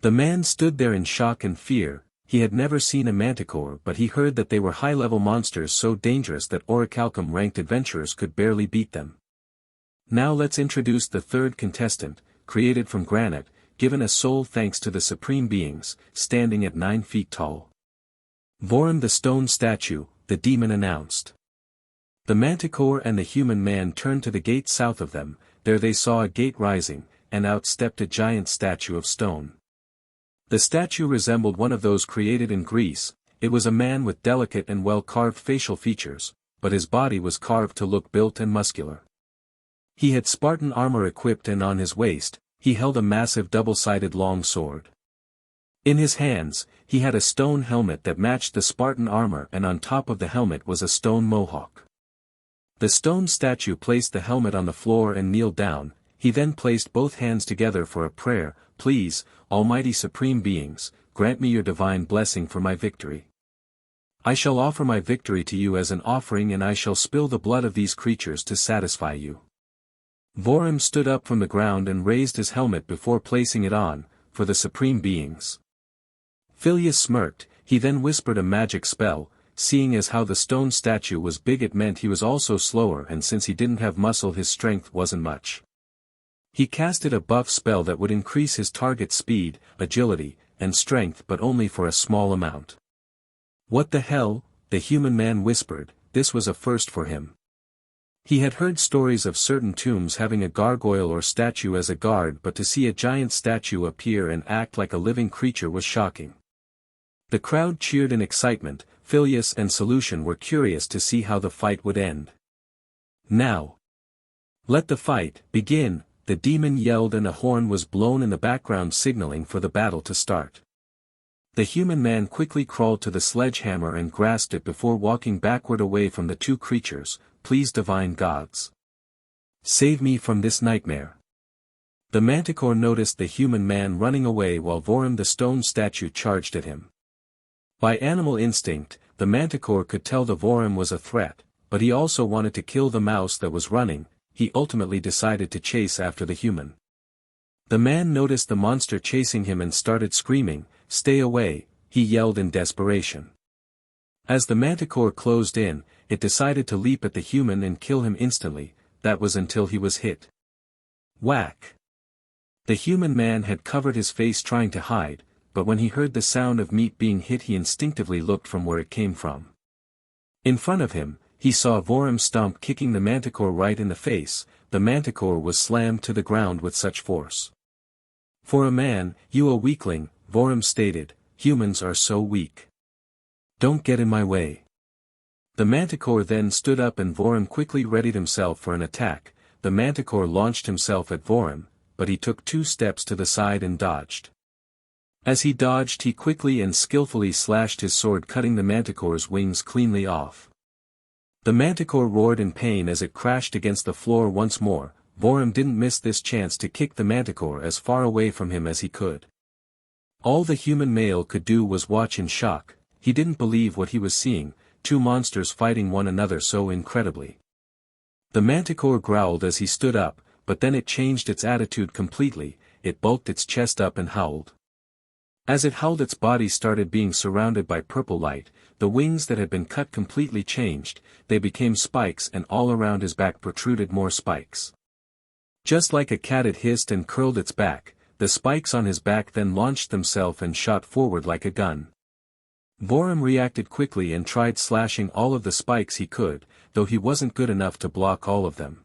The man stood there in shock and fear. He had never seen a manticore, but he heard that they were high-level monsters so dangerous that orichalcum-ranked adventurers could barely beat them. Now let's introduce the third contestant, created from granite, given a soul thanks to the supreme beings, standing at 9 feet tall. Vorum the stone statue, the demon announced. The manticore and the human man turned to the gate south of them. There they saw a gate rising, and out stepped a giant statue of stone. The statue resembled one of those created in Greece. It was a man with delicate and well-carved facial features, but his body was carved to look built and muscular. He had Spartan armor equipped, and on his waist, he held a massive double-sided long sword. In his hands, he had a stone helmet that matched the Spartan armor, and on top of the helmet was a stone mohawk. The stone statue placed the helmet on the floor and kneeled down. He then placed both hands together for a prayer. Please, Almighty Supreme Beings, grant me your divine blessing for my victory. I shall offer my victory to you as an offering, and I shall spill the blood of these creatures to satisfy you. Vorum stood up from the ground and raised his helmet before placing it on, for the Supreme Beings. Phileas smirked. He then whispered a magic spell. Seeing as how the stone statue was big, it meant he was also slower, and since he didn't have muscle, his strength wasn't much. He casted a buff spell that would increase his target's speed, agility, and strength, but only for a small amount. What the hell, the human man whispered, this was a first for him. He had heard stories of certain tombs having a gargoyle or statue as a guard, but to see a giant statue appear and act like a living creature was shocking. The crowd cheered in excitement. Phileas and Solution were curious to see how the fight would end. Now, let the fight begin, the demon yelled, and a horn was blown in the background signaling for the battle to start. The human man quickly crawled to the sledgehammer and grasped it before walking backward away from the two creatures. Please, divine gods, save me from this nightmare. The manticore noticed the human man running away while Vorum the stone statue charged at him. By animal instinct, the manticore could tell the Vorum was a threat, but he also wanted to kill the mouse that was running. He ultimately decided to chase after the human. The man noticed the monster chasing him and started screaming, "Stay away," he yelled in desperation. As the manticore closed in, it decided to leap at the human and kill him instantly. That was until he was hit. Whack! The human man had covered his face trying to hide, but when he heard the sound of meat being hit he instinctively looked from where it came from. In front of him, he saw Vorum stomp kicking the manticore right in the face. The manticore was slammed to the ground with such force. "For a man, you a weakling," Vorum stated, "humans are so weak. Don't get in my way." The manticore then stood up and Vorum quickly readied himself for an attack. The manticore launched himself at Vorum, but he took 2 steps to the side and dodged. As he dodged he quickly and skillfully slashed his sword, cutting the manticore's wings cleanly off. The manticore roared in pain as it crashed against the floor once more. Vorum didn't miss this chance to kick the manticore as far away from him as he could. All the human male could do was watch in shock. He didn't believe what he was seeing, 2 monsters fighting one another so incredibly. The manticore growled as he stood up, but then it changed its attitude completely. It bulked its chest up and howled. As it howled, its body started being surrounded by purple light. The wings that had been cut completely changed, they became spikes, and all around his back protruded more spikes. Just like a cat, it hissed and curled its back. The spikes on his back then launched themselves and shot forward like a gun. Vorum reacted quickly and tried slashing all of the spikes he could, though he wasn't good enough to block all of them.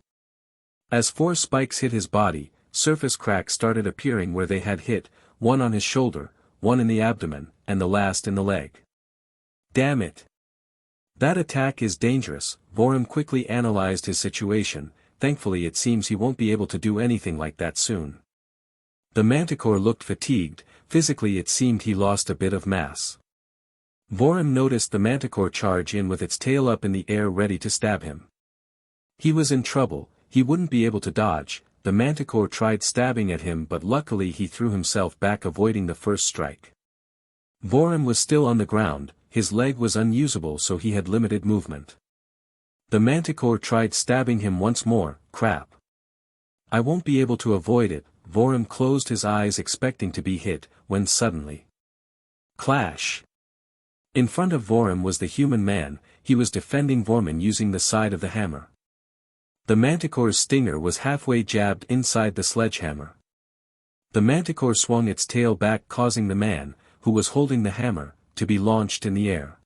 As 4 spikes hit his body, surface cracks started appearing where they had hit, one on his shoulder, one in the abdomen, and the last in the leg. Damn it! That attack is dangerous. Vorum quickly analyzed his situation. Thankfully it seems he won't be able to do anything like that soon. The manticore looked fatigued. Physically it seemed he lost a bit of mass. Vorum noticed the manticore charge in with its tail up in the air ready to stab him. He was in trouble. He wouldn't be able to dodge. The manticore tried stabbing at him, but luckily he threw himself back, avoiding the first strike. Vorum was still on the ground. His leg was unusable, so he had limited movement. The manticore tried stabbing him once more. Crap! I won't be able to avoid it. Vorum closed his eyes expecting to be hit, when suddenly, clash! In front of Vorum was the human man. He was defending Vorum using the side of the hammer. The manticore's stinger was halfway jabbed inside the sledgehammer. The manticore swung its tail back, causing the man, who was holding the hammer, to be launched in the air.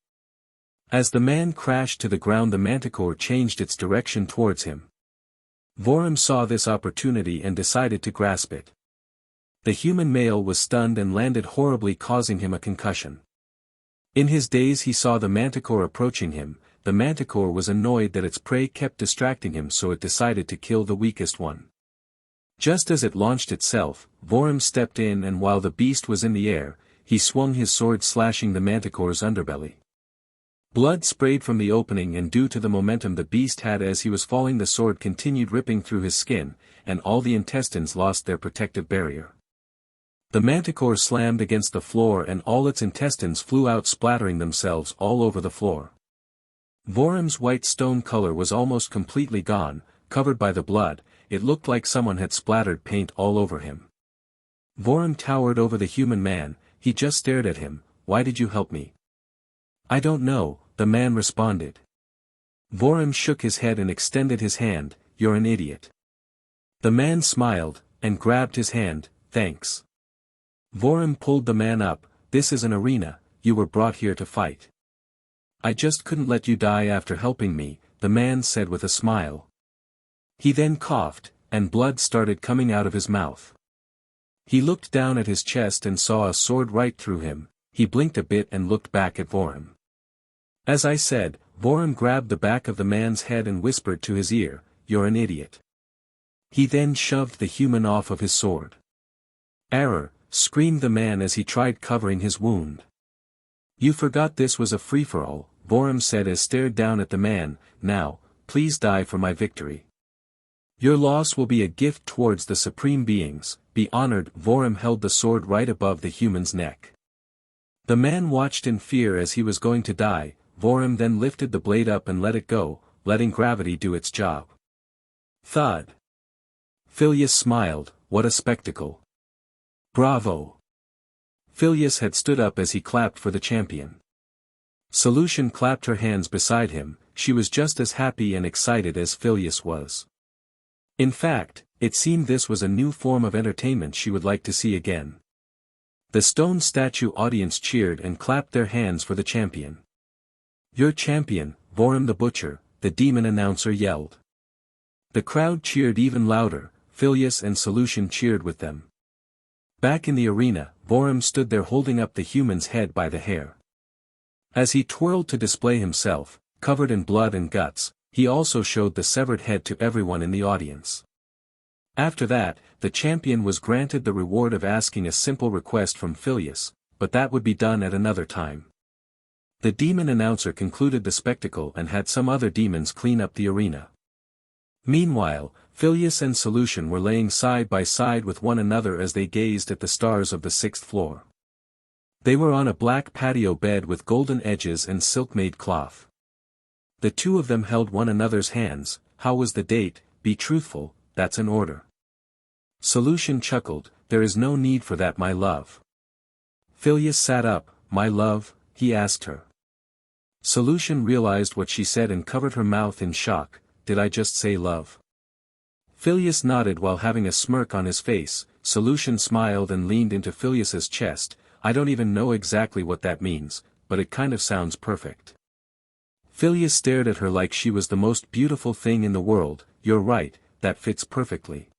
As the man crashed to the ground, the manticore changed its direction towards him. Vorum saw this opportunity and decided to grasp it. The human male was stunned and landed horribly, causing him a concussion. In his daze he saw the manticore approaching him. The manticore was annoyed that its prey kept distracting him, so it decided to kill the weakest one. Just as it launched itself, Vorum stepped in, and while the beast was in the air, he swung his sword, slashing the manticore's underbelly. Blood sprayed from the opening, and due to the momentum the beast had as he was falling, the sword continued ripping through his skin, and all the intestines lost their protective barrier. The manticore slammed against the floor and all its intestines flew out, splattering themselves all over the floor. Vorum's white stone color was almost completely gone, covered by the blood. It looked like someone had splattered paint all over him. Vorum towered over the human man. He just stared at him. "Why did you help me?" "I don't know," the man responded. Vorum shook his head and extended his hand. "You're an idiot." The man smiled, and grabbed his hand. "Thanks." Vorum pulled the man up. "This is an arena. You were brought here to fight. I just couldn't let you die after helping me, the man said with a smile. He then coughed, and blood started coming out of his mouth. He looked down at his chest and saw a sword right through him. He blinked a bit and looked back at Vorum. As I said, Vorum grabbed the back of the man's head and whispered to his ear, "You're an idiot." He then shoved the human off of his sword. "Error," screamed the man as he tried covering his wound. "You forgot this was a free-for-all," Vorum said as stared down at the man. "Now, please die for my victory. Your loss will be a gift towards the supreme beings, be honored." Vorum held the sword right above the human's neck. The man watched in fear as he was going to die. Vorum then lifted the blade up and let it go, letting gravity do its job. Thud. Phileas smiled, "What a spectacle. Bravo." Phileas had stood up as he clapped for the champion. Solution clapped her hands beside him. She was just as happy and excited as Phileas was. In fact, it seemed this was a new form of entertainment she would like to see again. The stone statue audience cheered and clapped their hands for the champion. "Your champion, Vorum the Butcher," the demon announcer yelled. The crowd cheered even louder. Phileas and Solution cheered with them. Back in the arena, Vorum stood there holding up the human's head by the hair. As he twirled to display himself, covered in blood and guts, he also showed the severed head to everyone in the audience. After that, the champion was granted the reward of asking a simple request from Phileas, but that would be done at another time. The demon announcer concluded the spectacle and had some other demons clean up the arena. Meanwhile, Phileas and Solution were laying side by side with one another as they gazed at the stars of the 6th floor. They were on a black patio bed with golden edges and silk-made cloth. The two of them held one another's hands. "How was the date? Be truthful, that's an order." Solution chuckled, "There is no need for that, my love." Phileas sat up. "My love?" he asked her. Solution realized what she said and covered her mouth in shock. "Did I just say love?" Phileas nodded while having a smirk on his face. Solution smiled and leaned into Phileas's chest. "I don't even know exactly what that means, but it kind of sounds perfect." Phileas stared at her like she was the most beautiful thing in the world. "You're right, that fits perfectly."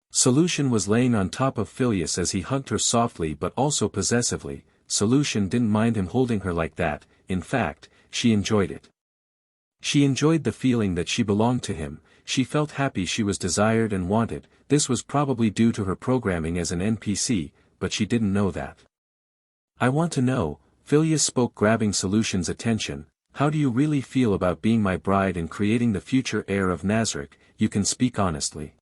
Solution was laying on top of Phileas as he hugged her softly but also possessively. Solution didn't mind him holding her like that. In fact, she enjoyed it. She enjoyed the feeling that she belonged to him. She felt happy she was desired and wanted. This was probably due to her programming as an NPC, but she didn't know that. "I want to know," Phileas spoke, grabbing Solution's attention, "how do you really feel about being my bride and creating the future heir of Nazarick? You can speak honestly."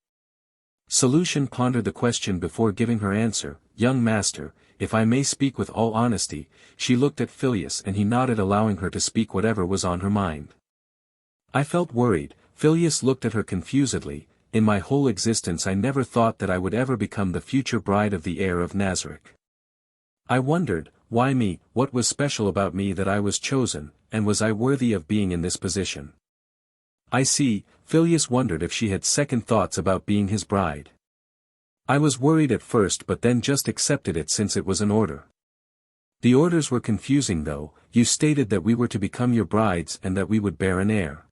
Solution pondered the question before giving her answer. "Young master, if I may speak with all honesty." She looked at Phileas and he nodded, allowing her to speak whatever was on her mind. "I felt worried." Phileas looked at her confusedly. "In my whole existence I never thought that I would ever become the future bride of the heir of Nazarick. I wondered, why me? What was special about me that I was chosen, and was I worthy of being in this position?" "I see." Phileas wondered if she had second thoughts about being his bride. "I was worried at first but then just accepted it since it was an order." "The orders were confusing though. You stated that we were to become your brides and that we would bear an heir.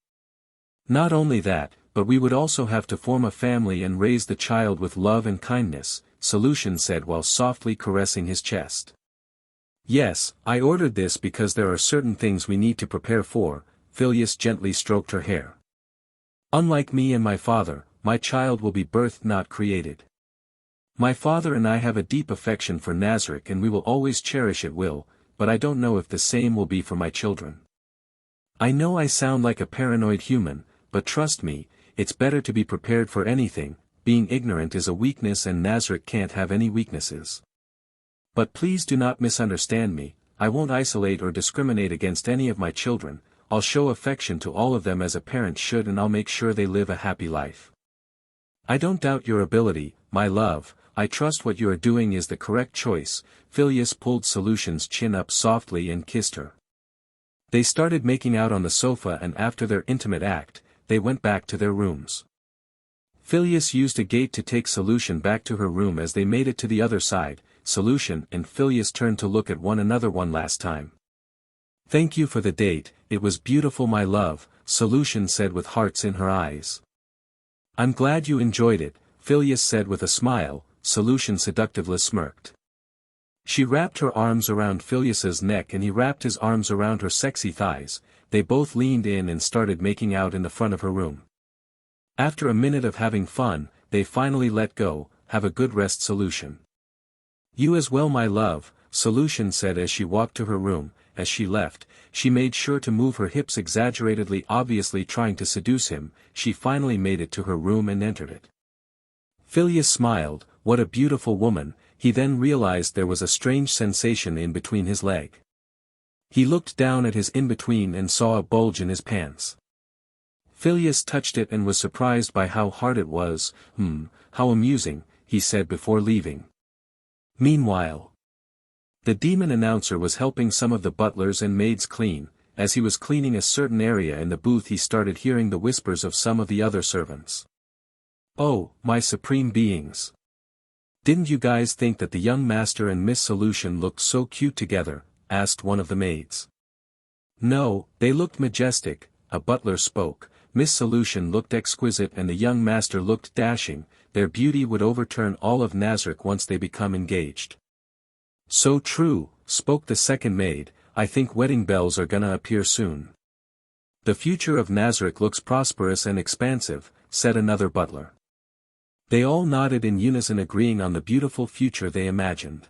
Not only that, but we would also have to form a family and raise the child with love and kindness," Solution said while softly caressing his chest. "Yes, I ordered this because there are certain things we need to prepare for." Phileas gently stroked her hair. "Unlike me and my father, my child will be birthed, not created. My father and I have a deep affection for Nazarick and we will always cherish it, but I don't know if the same will be for my children. I know I sound like a paranoid human, but trust me, it's better to be prepared for anything. Being ignorant is a weakness and Nazarick can't have any weaknesses. But please do not misunderstand me. I won't isolate or discriminate against any of my children. I'll show affection to all of them as a parent should, and I'll make sure they live a happy life. I don't doubt your ability, my love. I trust what you are doing is the correct choice." Phileas pulled Solution's chin up softly and kissed her. They started making out on the sofa, and after their intimate act, they went back to their rooms. Phileas used a gate to take Solution back to her room. As they made it to the other side, Solution and Phileas turned to look at one another one last time. Thank you for the date, it was beautiful my love, Solution said with hearts in her eyes. I'm glad you enjoyed it, Phileas said with a smile, Solution seductively smirked. She wrapped her arms around Phileas's neck and he wrapped his arms around her sexy thighs. They both leaned in and started making out in the front of her room. After a minute of having fun, they finally let go. Have a good rest, Solution. You as well my love, Solution said as she walked to her room. As she left, she made sure to move her hips exaggeratedly, obviously trying to seduce him. She finally made it to her room and entered it. Phileas smiled. What a beautiful woman. He then realized there was a strange sensation in between his leg. He looked down at his in-between and saw a bulge in his pants. Phileas touched it and was surprised by how hard it was. How amusing, he said before leaving. Meanwhile, the demon announcer was helping some of the butlers and maids clean. As he was cleaning a certain area in the booth he started hearing the whispers of some of the other servants. Oh, my supreme beings! Didn't you guys think that the young master and Miss Solution looked so cute together? Asked one of the maids. No, they looked majestic, a butler spoke. Miss Solution looked exquisite and the young master looked dashing. Their beauty would overturn all of Nazarick once they become engaged. So true, spoke the second maid, I think wedding bells are gonna appear soon. The future of Nazarick looks prosperous and expansive, said another butler. They all nodded in unison agreeing on the beautiful future they imagined.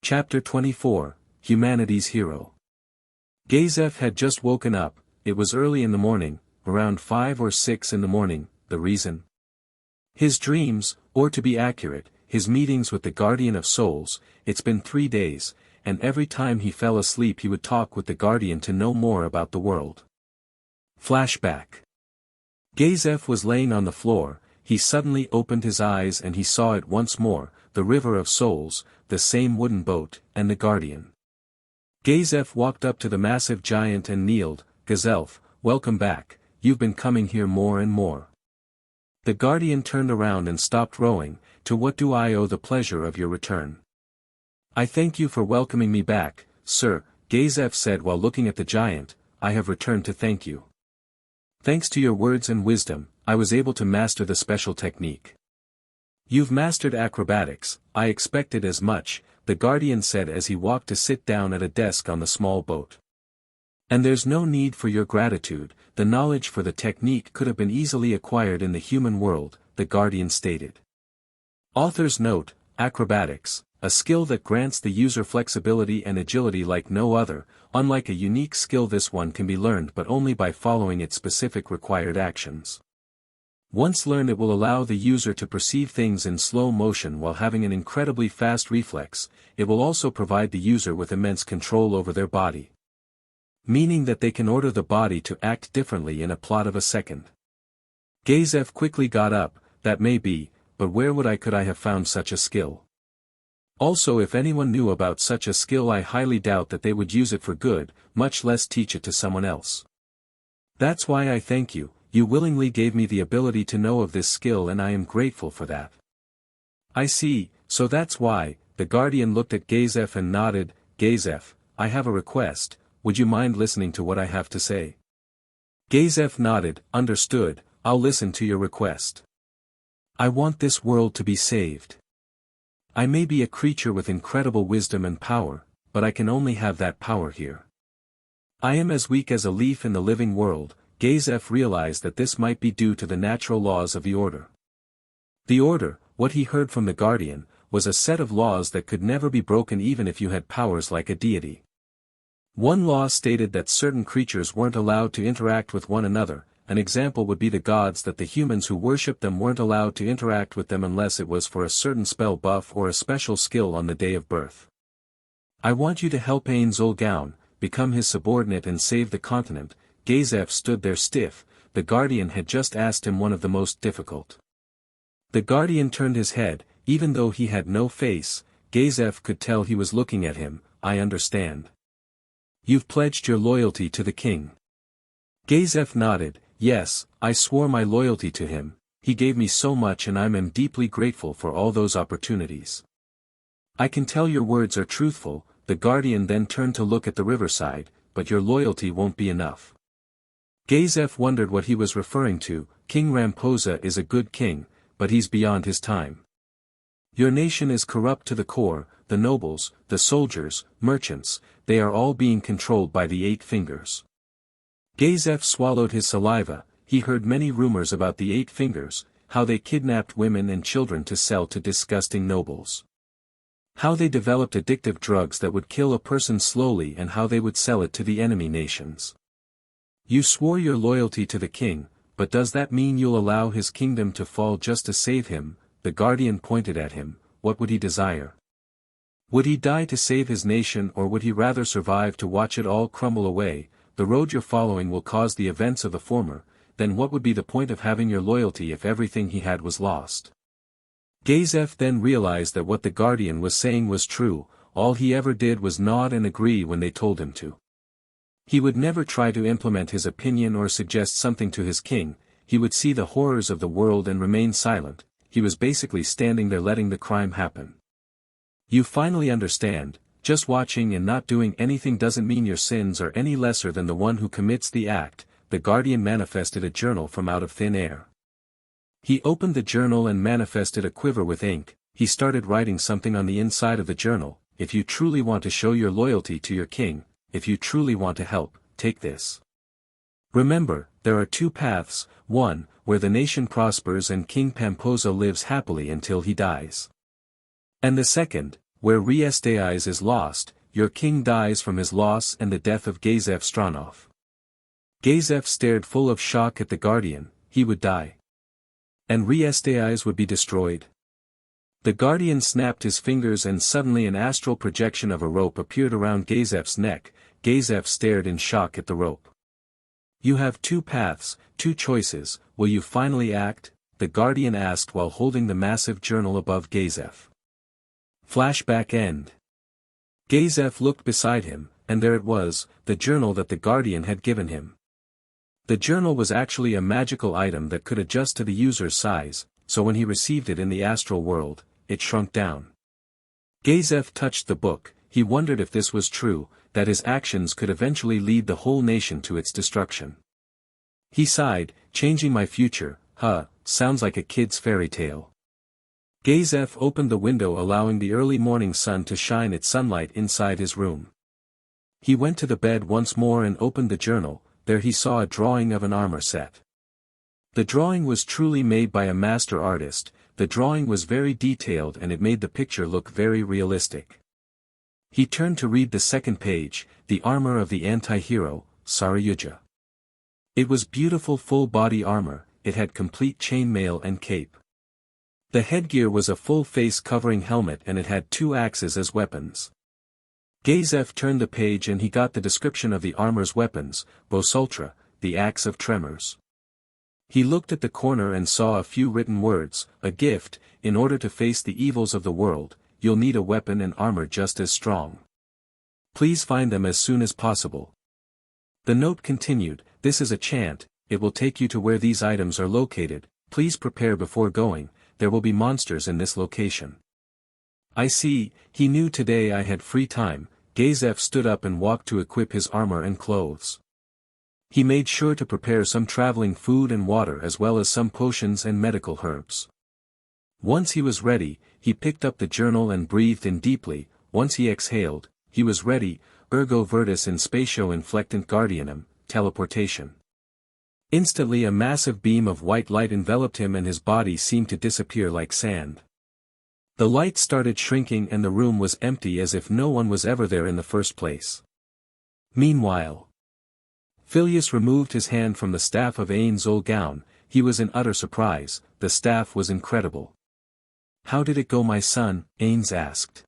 Chapter 24, Humanity's Hero. Gazef had just woken up. It was early in the morning, around 5 or 6 in the morning. The reason? His dreams, or to be accurate, his meetings with the Guardian of Souls. It's been 3 days, and every time he fell asleep he would talk with the Guardian to know more about the world. Flashback. Gazef was laying on the floor. He suddenly opened his eyes and he saw it once more, the River of Souls, the same wooden boat, and the Guardian. Gazef walked up to the massive giant and kneeled. Gazelf, welcome back, you've been coming here more and more. The Guardian turned around and stopped rowing. To what do I owe the pleasure of your return? I thank you for welcoming me back, sir, Gazef said while looking at the giant. I have returned to thank you. Thanks to your words and wisdom, I was able to master the special technique. You've mastered acrobatics, I expected as much, the Guardian said as he walked to sit down at a desk on the small boat. And there's no need for your gratitude, the knowledge for the technique could have been easily acquired in the human world, the Guardian stated. Author's note, acrobatics, a skill that grants the user flexibility and agility like no other. Unlike a unique skill, this one can be learned but only by following its specific required actions. Once learned, it will allow the user to perceive things in slow motion while having an incredibly fast reflex. It will also provide the user with immense control over their body. Meaning that they can order the body to act differently in a plot of a second. Gazef quickly got up. That may be, but where could I have found such a skill? Also, if anyone knew about such a skill, I highly doubt that they would use it for good, much less teach it to someone else. That's why I thank you. You willingly gave me the ability to know of this skill and I am grateful for that. I see, so that's why. The Guardian looked at Gazef and nodded. Gazef, I have a request, would you mind listening to what I have to say? Gazef nodded. Understood, I'll listen to your request. I want this world to be saved. I may be a creature with incredible wisdom and power, but I can only have that power here. I am as weak as a leaf in the living world. Gazef realized that this might be due to the natural laws of the Order. The Order, what he heard from the Guardian, was a set of laws that could never be broken even if you had powers like a deity. One law stated that certain creatures weren't allowed to interact with one another. An example would be the gods, that the humans who worshipped them weren't allowed to interact with them unless it was for a certain spell buff or a special skill on the day of birth. I want you to help Ainz become his subordinate and save the continent. Gazef stood there stiff. The Guardian had just asked him one of the most difficult. The Guardian turned his head. Even though he had no face, Gazef could tell he was looking at him. I understand. You've pledged your loyalty to the king. Gazef nodded. Yes, I swore my loyalty to him. He gave me so much and I am deeply grateful for all those opportunities. I can tell your words are truthful. The Guardian then turned to look at the riverside. but your loyalty won't be enough. Gazef wondered what he was referring to. King Ramposa is a good king, but he's beyond his time. Your nation is corrupt to the core, the nobles, the soldiers, merchants, they are all being controlled by the 8 fingers. Gazef swallowed his saliva. He heard many rumors about the 8 fingers, how they kidnapped women and children to sell to disgusting nobles. How they developed addictive drugs that would kill a person slowly and how they would sell it to the enemy nations. You swore your loyalty to the king, but does that mean you'll allow his kingdom to fall just to save him? The guardian pointed at him. What would he desire? Would he die to save his nation, or would he rather survive to watch it all crumble away? The road you're following will cause the events of the former, then what would be the point of having your loyalty if everything he had was lost? Gazef then realized that what the guardian was saying was true. All he ever did was nod and agree when they told him to. He would never try to implement his opinion or suggest something to his king. He would see the horrors of the world and remain silent. He was basically standing there letting the crime happen. You finally understand, just watching and not doing anything doesn't mean your sins are any lesser than the one who commits the act. The guardian manifested a journal from out of thin air. He opened the journal and manifested a quiver with ink. He started writing something on the inside of the journal. If you truly want to show your loyalty to your king, if you truly want to help, take this. Remember, there are 2 paths, one, where the nation prospers and King Pamposa lives happily until he dies. And the second, where Riesteiz is lost, your king dies from his loss and the death of Gazef Stranov. Gazef stared full of shock at the guardian. He would die. And Riesteiz would be destroyed. The guardian snapped his fingers and suddenly an astral projection of a rope appeared around Gazef's neck. Gazef stared in shock at the rope. You have 2 paths, 2 choices. Will you finally act? The guardian asked while holding the massive journal above Gazef. Flashback end. Gazef looked beside him, and there it was, the journal that the guardian had given him. The journal was actually a magical item that could adjust to the user's size, so when he received it in the astral world, it shrunk down. Gazef touched the book. He wondered if this was true, that his actions could eventually lead the whole nation to its destruction. He sighed, changing my future, sounds like a kid's fairy tale. Gazef opened the window allowing the early morning sun to shine its sunlight inside his room. He went to the bed once more and opened the journal. There he saw a drawing of an armor set. The drawing was truly made by a master artist. The drawing was very detailed and it made the picture look very realistic. He turned to read the second page, the armor of the anti-hero, Saryuja. It was beautiful full-body armor. It had complete chainmail and cape. The headgear was a full-face covering helmet and it had 2 axes as weapons. Gazef turned the page and he got the description of the armor's weapons, Bosultra, the axe of tremors. He looked at the corner and saw a few written words, a gift. In order to face the evils of the world, you'll need a weapon and armor just as strong. Please find them as soon as possible. The note continued, this is a chant, it will take you to where these items are located. Please prepare before going. There will be monsters in this location. I see. He knew today I had free time. Gazef stood up and walked to equip his armor and clothes. He made sure to prepare some traveling food and water as well as some potions and medical herbs. Once he was ready, he picked up the journal and breathed in deeply. Once he exhaled, he was ready. Ergo Virtus in Spatio Inflectant Guardianum, teleportation. Instantly a massive beam of white light enveloped him and his body seemed to disappear like sand. The light started shrinking and the room was empty as if no one was ever there in the first place. Meanwhile, Phileas removed his hand from the staff of Ainz Gown. He was in utter surprise. The staff was incredible. How did it go, my son? Ainz asked.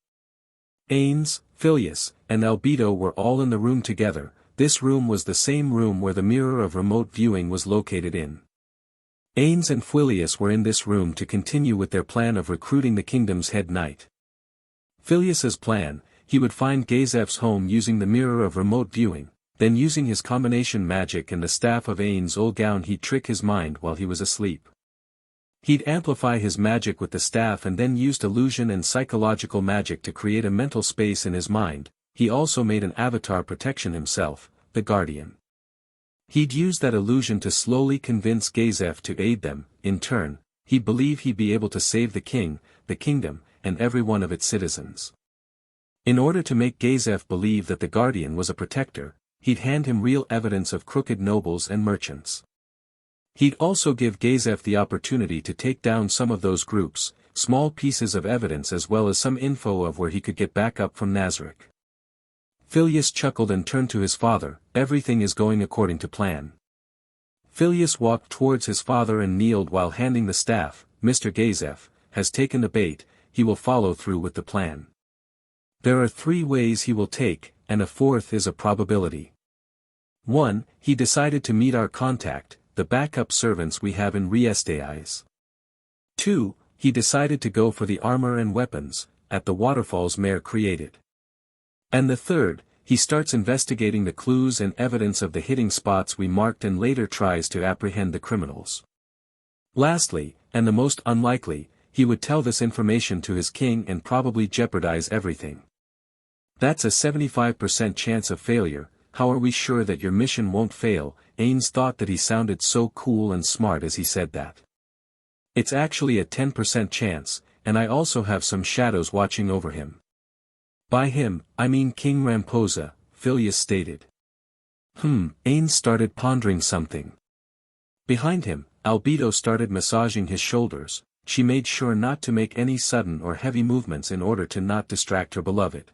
Ainz, Phileas, and Albedo were all in the room together. This room was the same room where the mirror of remote viewing was located in. Ainz and Phileas were in this room to continue with their plan of recruiting the kingdom's head knight. Phileas's plan, he would find Gazef's home using the mirror of remote viewing, then using his combination magic and the staff of Ainz Gown he'd trick his mind while he was asleep. He'd amplify his magic with the staff and then used illusion and psychological magic to create a mental space in his mind. He also made an avatar protection himself, the Guardian. He'd use that illusion to slowly convince Gazef to aid them. In turn, he'd believe he'd be able to save the king, the kingdom, and every one of its citizens. In order to make Gazef believe that the Guardian was a protector, he'd hand him real evidence of crooked nobles and merchants. He'd also give Gazef the opportunity to take down some of those groups, small pieces of evidence as well as some info of where he could get back up from Nazarick. Phileas chuckled and turned to his father. Everything is going according to plan. Phileas walked towards his father and kneeled while handing the staff. Mr. Gazef has taken the bait, he will follow through with the plan. There are 3 ways he will take, and a 4th is a probability. 1. He decided to meet our contact, the backup servants we have in Riestais. 2. He decided to go for the armor and weapons, at the waterfalls Mare created. And the 3rd, he starts investigating the clues and evidence of the hitting spots we marked and later tries to apprehend the criminals. Lastly, and the most unlikely, he would tell this information to his king and probably jeopardize everything. That's a 75% chance of failure. How are we sure that your mission won't fail? Ainz thought that he sounded so cool and smart as he said that. It's actually a 10% chance, and I also have some shadows watching over him. By him, I mean King Ramposa, Phileas stated. Ainz started pondering something. Behind him, Albedo started massaging his shoulders. She made sure not to make any sudden or heavy movements in order to not distract her beloved.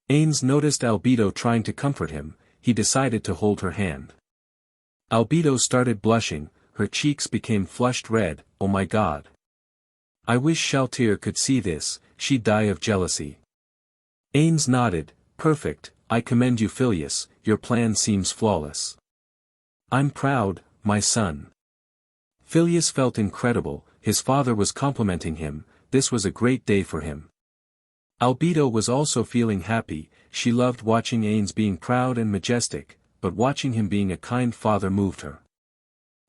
Ainz noticed Albedo trying to comfort him. He decided to hold her hand. Albedo started blushing, her cheeks became flushed red. Oh my God. I wish Shalltear could see this, she'd die of jealousy. Ainz nodded. Perfect, I commend you Phileas, your plan seems flawless. I'm proud, my son. Phileas felt incredible, his father was complimenting him, this was a great day for him. Albedo was also feeling happy, she loved watching Ainz being proud and majestic, but watching him being a kind father moved her.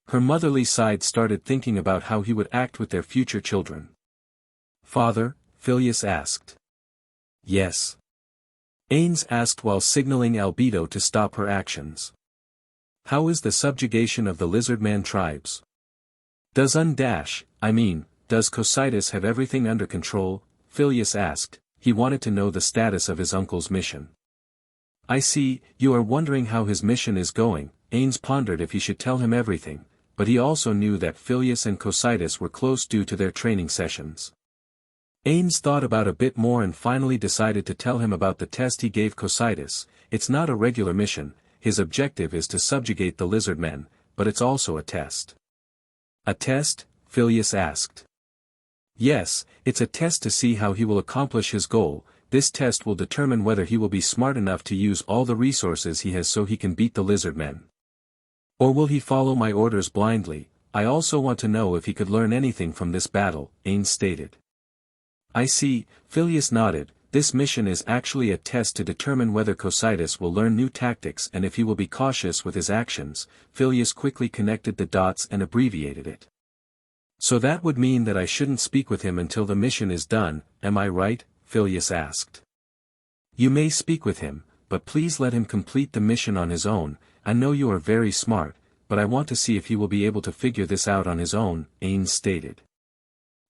Her motherly side started thinking about how he would act with their future children. Father? Phileas asked. Yes. Ainz asked while signaling Albedo to stop her actions. How is the subjugation of the Lizardman tribes? Does Cocytus have everything under control? Phileas asked, he wanted to know the status of his uncle's mission. I see, you are wondering how his mission is going. Ainz pondered if he should tell him everything, but he also knew that Phileas and Cocytus were close due to their training sessions. Ainz thought about a bit more and finally decided to tell him about the test he gave Cocytus. It's not a regular mission, his objective is to subjugate the Lizardmen, but it's also a test. A test? Phileas asked. Yes, it's a test to see how he will accomplish his goal. This test will determine whether he will be smart enough to use all the resources he has so he can beat the Lizardmen. Or will he follow my orders blindly? I also want to know if he could learn anything from this battle, Ainz stated. I see, Phileas nodded, this mission is actually a test to determine whether Cocytus will learn new tactics and if he will be cautious with his actions. Phileas quickly connected the dots and abbreviated it. So that would mean that I shouldn't speak with him until the mission is done, am I right? Phileas asked. You may speak with him, but please let him complete the mission on his own. I know you are very smart, but I want to see if he will be able to figure this out on his own, Ainz stated.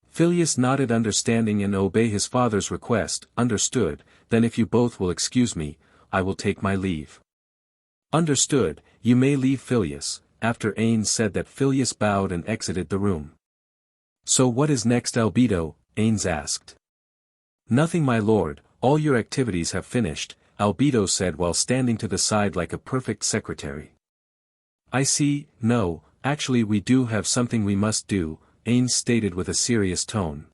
Phileas nodded understanding and obey his father's request. Understood, then if you both will excuse me, I will take my leave. Understood, you may leave Phileas. After Ainz said that, Phileas bowed and exited the room. So what is next, Albedo? Ainz asked. Nothing, my lord, all your activities have finished, Albedo said while standing to the side like a perfect secretary. I see, no, actually we do have something we must do, Ainz stated with a serious tone.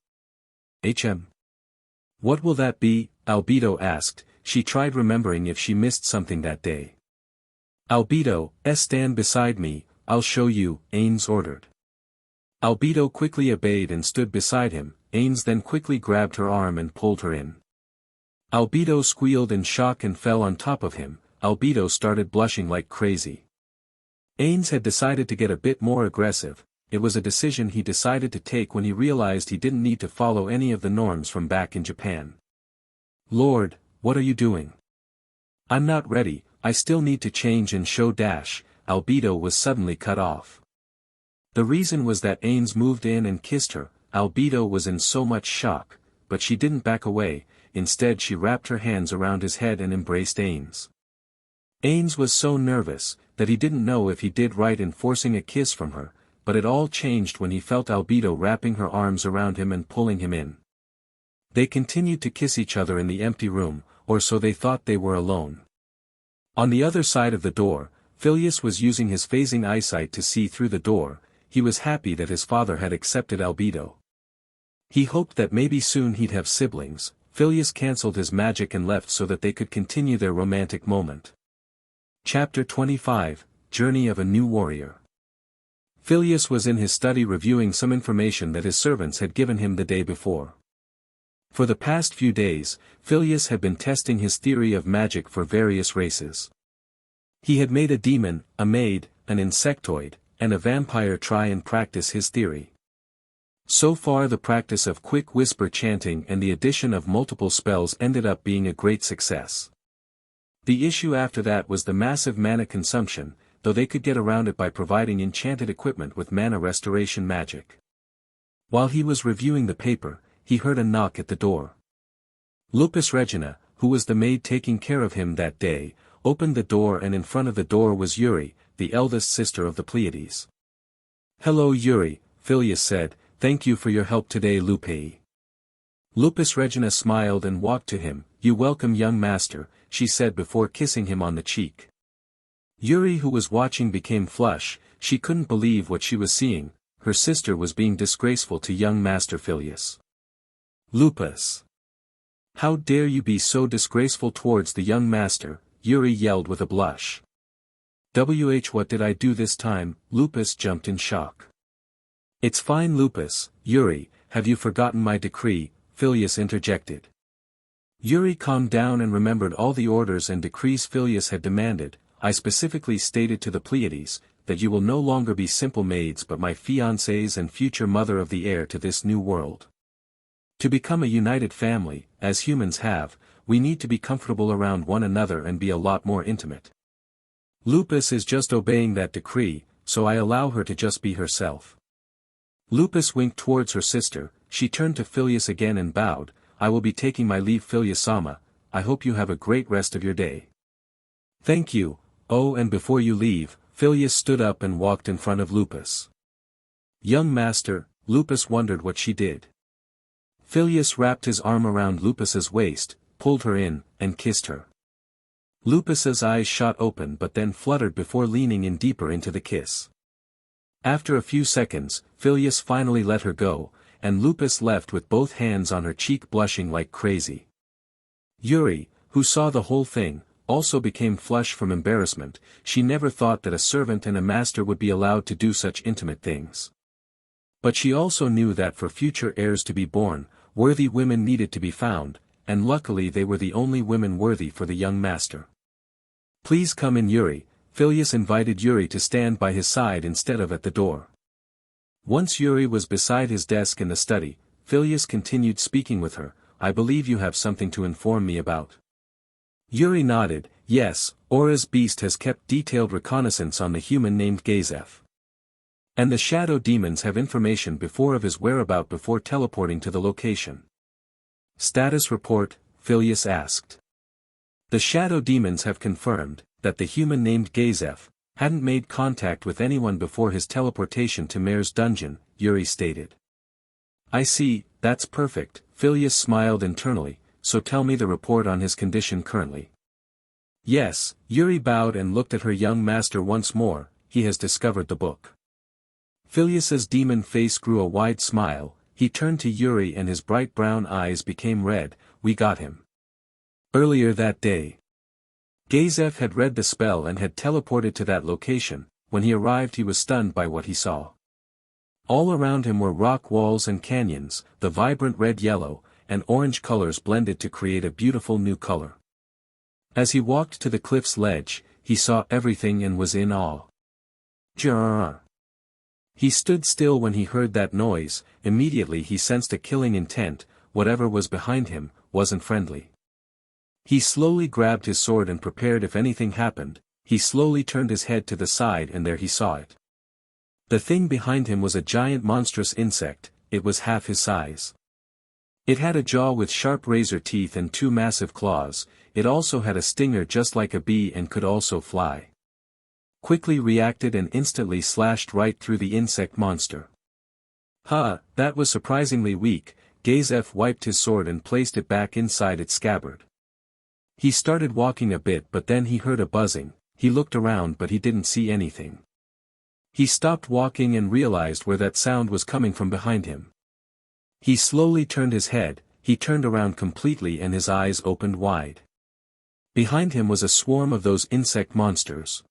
What will that be? Albedo asked, she tried remembering if she missed something that day. Albedo, stand beside me, I'll show you, Ainz ordered. Albedo quickly obeyed and stood beside him. Ainz then quickly grabbed her arm and pulled her in. Albedo squealed in shock and fell on top of him. Albedo started blushing like crazy. Ainz had decided to get a bit more aggressive. It was a decision he decided to take when he realized he didn't need to follow any of the norms from back in Japan. Lord, what are you doing? I'm not ready, I still need to change and show dash, Albedo was suddenly cut off. The reason was that Ainz moved in and kissed her. Albedo was in so much shock, but she didn't back away, instead she wrapped her hands around his head and embraced Ainz. Ainz was so nervous, that he didn't know if he did right in forcing a kiss from her, but it all changed when he felt Albedo wrapping her arms around him and pulling him in. They continued to kiss each other in the empty room, or so they thought they were alone. On the other side of the door, Phileas was using his phasing eyesight to see through the door. He was happy that his father had accepted Albedo. He hoped that maybe soon he'd have siblings. Phileas cancelled his magic and left so that they could continue their romantic moment. Chapter 25, Journey of a New Warrior. Phileas was in his study reviewing some information that his servants had given him the day before. For the past few days, Phileas had been testing his theory of magic for various races. He had made a demon, a maid, an insectoid, and a vampire try and practice his theory. So far the practice of quick whisper chanting and the addition of multiple spells ended up being a great success. The issue after that was the massive mana consumption, though they could get around it by providing enchanted equipment with mana restoration magic. While he was reviewing the paper, he heard a knock at the door. Lupus Regina, who was the maid taking care of him that day, opened the door, and in front of the door was Yuri, the eldest sister of the Pleiades. "Hello Yuri," Phileas said, "thank you for your help today Lupe." Lupus Regina smiled and walked to him. "You welcome young master," she said before kissing him on the cheek. Yuri, who was watching, became flush. She couldn't believe what she was seeing. Her sister was being disgraceful to young master Phileas. "Lupus! How dare you be so disgraceful towards the young master?" Yuri yelled with a blush. What did I do this time?" Lupus jumped in shock. "It's fine Lupus." "Yuri, have you forgotten my decree?" Phileas interjected. Yuri calmed down and remembered all the orders and decrees Phileas had demanded. "I specifically stated to the Pleiades, that you will no longer be simple maids but my fiancées and future mother of the heir to this new world. To become a united family, as humans have, we need to be comfortable around one another and be a lot more intimate. Lupus is just obeying that decree, so I allow her to just be herself." Lupus winked towards her sister. She turned to Phileas again and bowed. "I will be taking my leave Phileas-sama. I hope you have a great rest of your day." "Thank you. Oh, and before you leave," Phileas stood up and walked in front of Lupus. "Young master," Lupus wondered what she did. Phileas wrapped his arm around Lupus's waist, pulled her in, and kissed her. Lupus's eyes shot open but then fluttered before leaning in deeper into the kiss. After a few seconds, Phileas finally let her go, and Lupus left with both hands on her cheek blushing like crazy. Yuri, who saw the whole thing, also became flush from embarrassment. She never thought that a servant and a master would be allowed to do such intimate things. But she also knew that for future heirs to be born, worthy women needed to be found, and luckily they were the only women worthy for the young master. "Please come in Yuri." Phileas invited Yuri to stand by his side instead of at the door. Once Yuri was beside his desk in the study, Phileas continued speaking with her. "I believe you have something to inform me about." Yuri nodded. "Yes, Aura's beast has kept detailed reconnaissance on the human named Gazef. And the shadow demons have information of his whereabouts before teleporting to the location." "Status report?" Phileas asked. "The shadow demons have confirmed that the human named Gazef hadn't made contact with anyone before his teleportation to Mare's dungeon," Yuri stated. "I see, that's perfect." Phileas smiled internally. "So tell me the report on his condition currently." "Yes," Yuri bowed and looked at her young master once more. "He has discovered the book." Phileas's demon face grew a wide smile. He turned to Yuri and his bright brown eyes became red. "We got him." Earlier that day, Gazef had read the spell and had teleported to that location. When he arrived he was stunned by what he saw. All around him were rock walls and canyons. The vibrant red, yellow, and orange colors blended to create a beautiful new color. As he walked to the cliff's ledge, he saw everything and was in awe. Jarr! He stood still when he heard that noise. Immediately he sensed a killing intent. Whatever was behind him wasn't friendly. He slowly grabbed his sword and prepared if anything happened. He slowly turned his head to the side and there he saw it. The thing behind him was a giant monstrous insect. It was half his size. It had a jaw with sharp razor teeth and 2 massive claws. It also had a stinger just like a bee and could also fly. Quickly reacted and instantly slashed right through the insect monster. That was surprisingly weak. Gazef wiped his sword and placed it back inside its scabbard. He started walking a bit but then he heard a buzzing. He looked around but he didn't see anything. He stopped walking and realized where that sound was coming from behind him. He slowly turned his head, he turned around completely and his eyes opened wide. Behind him was a swarm of those insect monsters.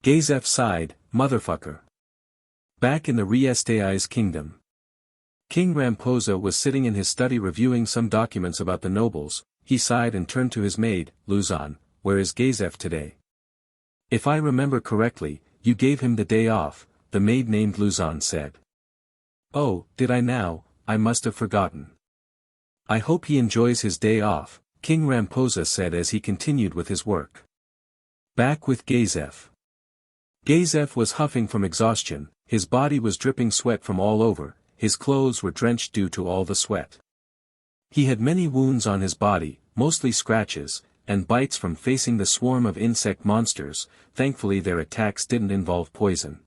Gazef sighed, motherfucker. Back in the Riestai's kingdom. King Ramposa was sitting in his study reviewing some documents about the nobles. He sighed and turned to his maid, Luzon. Where is Gazef today? If I remember correctly, you gave him the day off, the maid named Luzon said. Oh, did I now? I must have forgotten. I hope he enjoys his day off, King Ramposa said as he continued with his work. Back with Gazef. Gazef was huffing from exhaustion, his body was dripping sweat from all over, his clothes were drenched due to all the sweat. He had many wounds on his body, mostly scratches, and bites from facing the swarm of insect monsters. Thankfully their attacks didn't involve poison.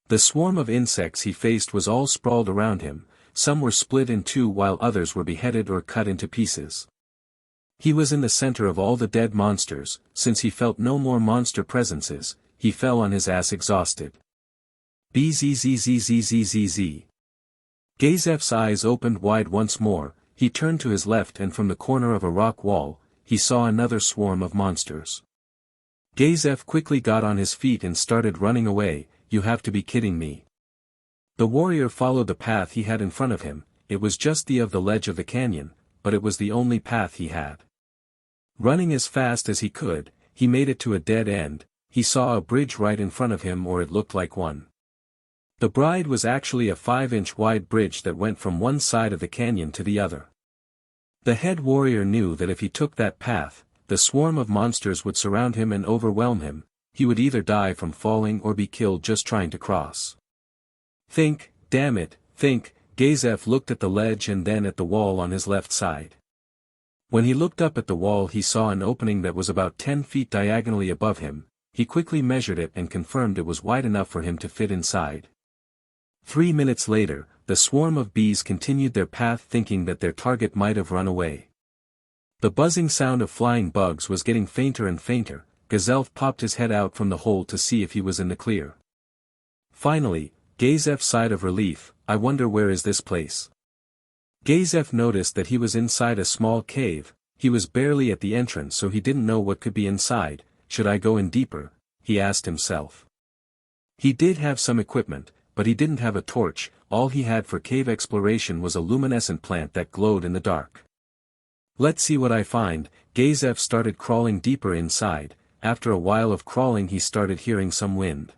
The swarm of insects he faced was all sprawled around him, some were split in 2 while others were beheaded or cut into pieces. He was in the center of all the dead monsters. Since he felt no more monster presences, he fell on his ass exhausted. Bzzzzzzzzz. Gazef's eyes opened wide once more. He turned to his left and from the corner of a rock wall, he saw another swarm of monsters. Gazef quickly got on his feet and started running away. You have to be kidding me. The warrior followed the path he had in front of him. It was just the ledge of the canyon, but it was the only path he had. Running as fast as he could, he made it to a dead end. He saw a bridge right in front of him, or it looked like one. The bride was actually a 5-inch wide bridge that went from one side of the canyon to the other. The head warrior knew that if he took that path, the swarm of monsters would surround him and overwhelm him. He would either die from falling or be killed just trying to cross. Think, damn it, think. Gazef looked at the ledge and then at the wall on his left side. When he looked up at the wall he saw an opening that was about 10 feet diagonally above him. He quickly measured it and confirmed it was wide enough for him to fit inside. 3 minutes later, the swarm of bees continued their path thinking that their target might have run away. The buzzing sound of flying bugs was getting fainter and fainter. Gazef popped his head out from the hole to see if he was in the clear. Finally, Gazef sighed of relief. I wonder where is this place. Gazef noticed that he was inside a small cave. He was barely at the entrance so he didn't know what could be inside. Should I go in deeper? He asked himself. He did have some equipment, but he didn't have a torch. All he had for cave exploration was a luminescent plant that glowed in the dark. Let's see what I find. Gazef started crawling deeper inside. After a while of crawling he started hearing some wind.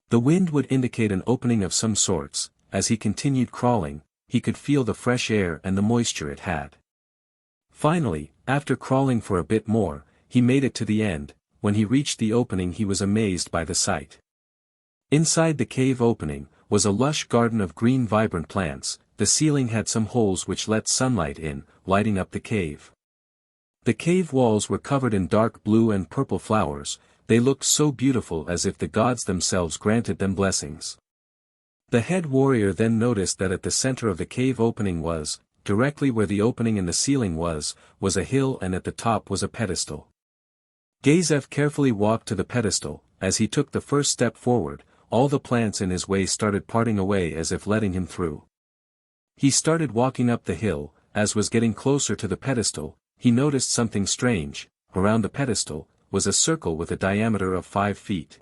The wind would indicate an opening of some sorts. As he continued crawling, he could feel the fresh air and the moisture it had. Finally, after crawling for a bit more, he made it to the end. When he reached the opening he was amazed by the sight. Inside the cave opening was a lush garden of green vibrant plants. The ceiling had some holes which let sunlight in, lighting up the cave. The cave walls were covered in dark blue and purple flowers. They looked so beautiful as if the gods themselves granted them blessings. The head warrior then noticed that at the center of the cave opening was, directly where the opening in the ceiling was a hill and at the top was a pedestal. Gazef carefully walked to the pedestal. As he took the first step forward, all the plants in his way started parting away as if letting him through. He started walking up the hill. As was getting closer to the pedestal, he noticed something strange. Around the pedestal was a circle with a diameter of 5 feet.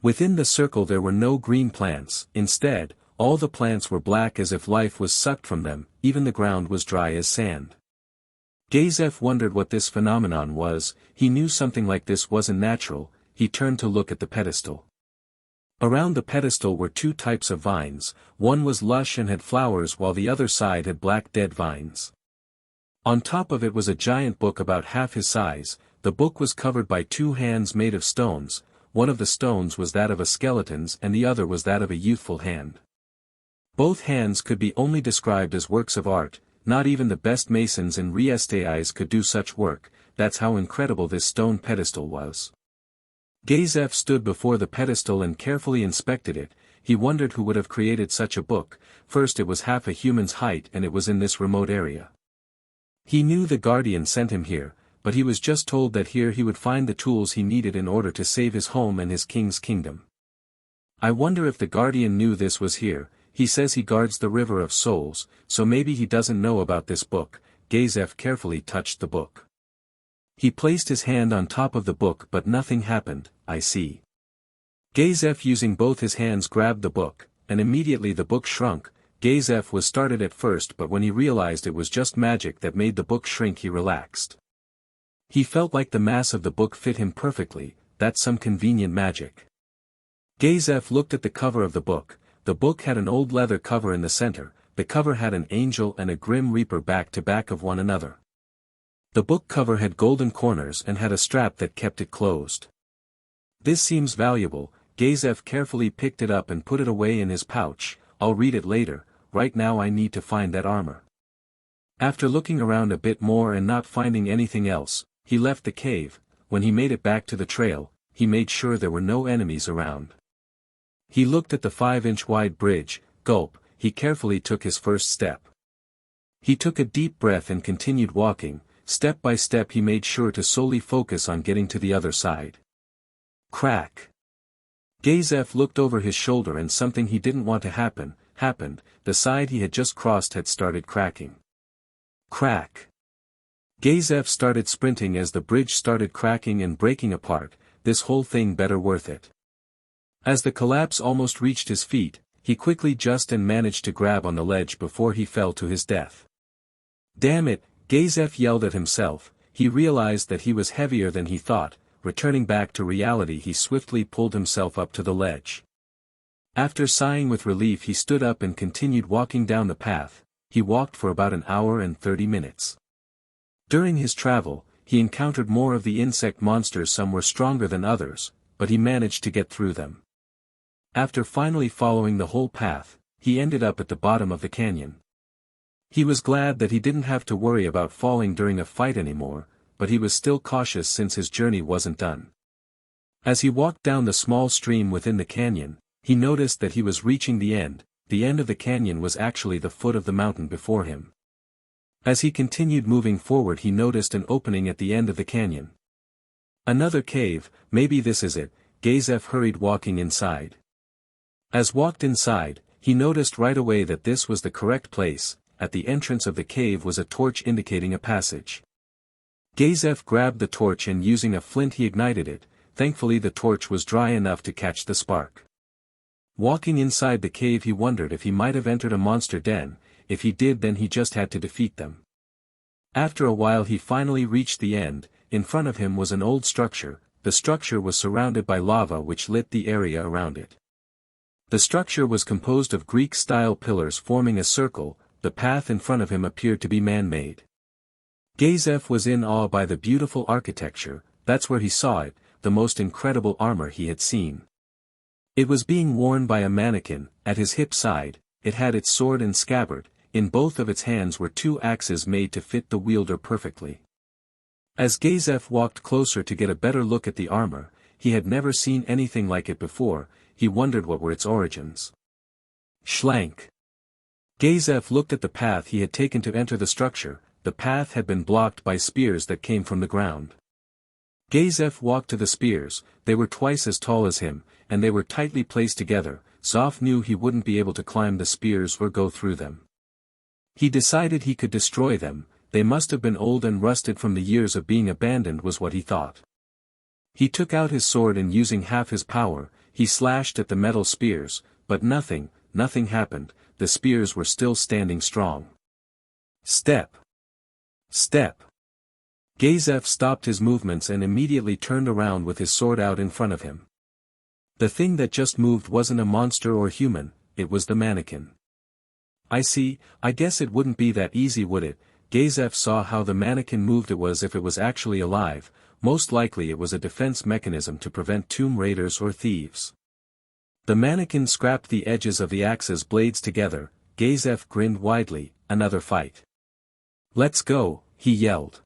Within the circle there were no green plants. Instead, all the plants were black as if life was sucked from them. Even the ground was dry as sand. Gazef wondered what this phenomenon was. He knew something like this wasn't natural. He turned to look at the pedestal. Around the pedestal were 2 types of vines. One was lush and had flowers while the other side had black dead vines. On top of it was a giant book about half his size. The book was covered by two hands made of stones. One of the stones was that of a skeleton's and the other was that of a youthful hand. Both hands could be only described as works of art. Not even the best masons in Riestais could do such work. That's how incredible this stone pedestal was. Gazef stood before the pedestal and carefully inspected it. He wondered who would have created such a book. First, it was half a human's height and it was in this remote area. He knew the Guardian sent him here, but he was just told that here he would find the tools he needed in order to save his home and his king's kingdom. I wonder if the Guardian knew this was here. He says he guards the River of Souls, so maybe he doesn't know about this book. Gazef carefully touched the book. He placed his hand on top of the book but nothing happened. I see. Gazef using both his hands grabbed the book, and immediately the book shrunk. Gazef was startled at first, but when he realized it was just magic that made the book shrink, he relaxed. He felt like the mass of the book fit him perfectly. That's some convenient magic. Gazef looked at the cover of the book. The book had an old leather cover in the center. The cover had an angel and a grim reaper back to back of one another. The book cover had golden corners and had a strap that kept it closed. This seems valuable. Gazef carefully picked it up and put it away in his pouch. I'll read it later. Right now I need to find that armor. After looking around a bit more and not finding anything else, he left the cave. When he made it back to the trail, he made sure there were no enemies around. He looked at the 5-inch wide bridge. Gulp, he carefully took his first step. He took a deep breath and continued walking. Step by step he made sure to solely focus on getting to the other side. Crack. Gazef looked over his shoulder and something he didn't want to happen, happened. The side he had just crossed had started cracking. Crack. Gazef started sprinting as the bridge started cracking and breaking apart. This whole thing better worth it. As the collapse almost reached his feet, he quickly just and managed to grab on the ledge before he fell to his death. Damn it, Gazef yelled at himself. He realized that he was heavier than he thought. Returning back to reality, he swiftly pulled himself up to the ledge. After sighing with relief, he stood up and continued walking down the path. He walked for about an hour and 30 minutes. During his travel, he encountered more of the insect monsters. Some were stronger than others, but he managed to get through them. After finally following the whole path, he ended up at the bottom of the canyon. He was glad that he didn't have to worry about falling during a fight anymore, but he was still cautious since his journey wasn't done. As he walked down the small stream within the canyon, he noticed that he was reaching the end. The end of the canyon was actually the foot of the mountain before him. As he continued moving forward, he noticed an opening at the end of the canyon. Another cave, maybe this is it. Gazef hurried walking inside. As walked inside, he noticed right away that this was the correct place. At the entrance of the cave was a torch indicating a passage. Gazef grabbed the torch and using a flint he ignited it. Thankfully the torch was dry enough to catch the spark. Walking inside the cave, he wondered if he might have entered a monster den. If he did, then he just had to defeat them. After a while he finally reached the end. In front of him was an old structure. The structure was surrounded by lava which lit the area around it. The structure was composed of Greek-style pillars forming a circle. The path in front of him appeared to be man-made. Gazef was in awe by the beautiful architecture. That's where he saw it, the most incredible armor he had seen. It was being worn by a mannequin. At his hip side, it had its sword and scabbard. In both of its hands were two axes made to fit the wielder perfectly. As Gazef walked closer to get a better look at the armor, he had never seen anything like it before. He wondered what were its origins. Schlank. Gazef looked at the path he had taken to enter the structure. The path had been blocked by spears that came from the ground. Gazef walked to the spears. They were twice as tall as him, and they were tightly placed together. Zoff knew he wouldn't be able to climb the spears or go through them. He decided he could destroy them. They must have been old and rusted from the years of being abandoned, was what he thought. He took out his sword and using half his power, he slashed at the metal spears, but nothing happened. The spears were still standing strong. Step. Step. Gazef stopped his movements and immediately turned around with his sword out in front of him. The thing that just moved wasn't a monster or human, it was the mannequin. I see, I guess it wouldn't be that easy, would it? Gazef saw how the mannequin moved. It was if it was actually alive, most likely it was a defense mechanism to prevent tomb raiders or thieves. The mannequin scrapped the edges of the axe's blades together. Gazef grinned widely. Another fight. Let's go, he yelled.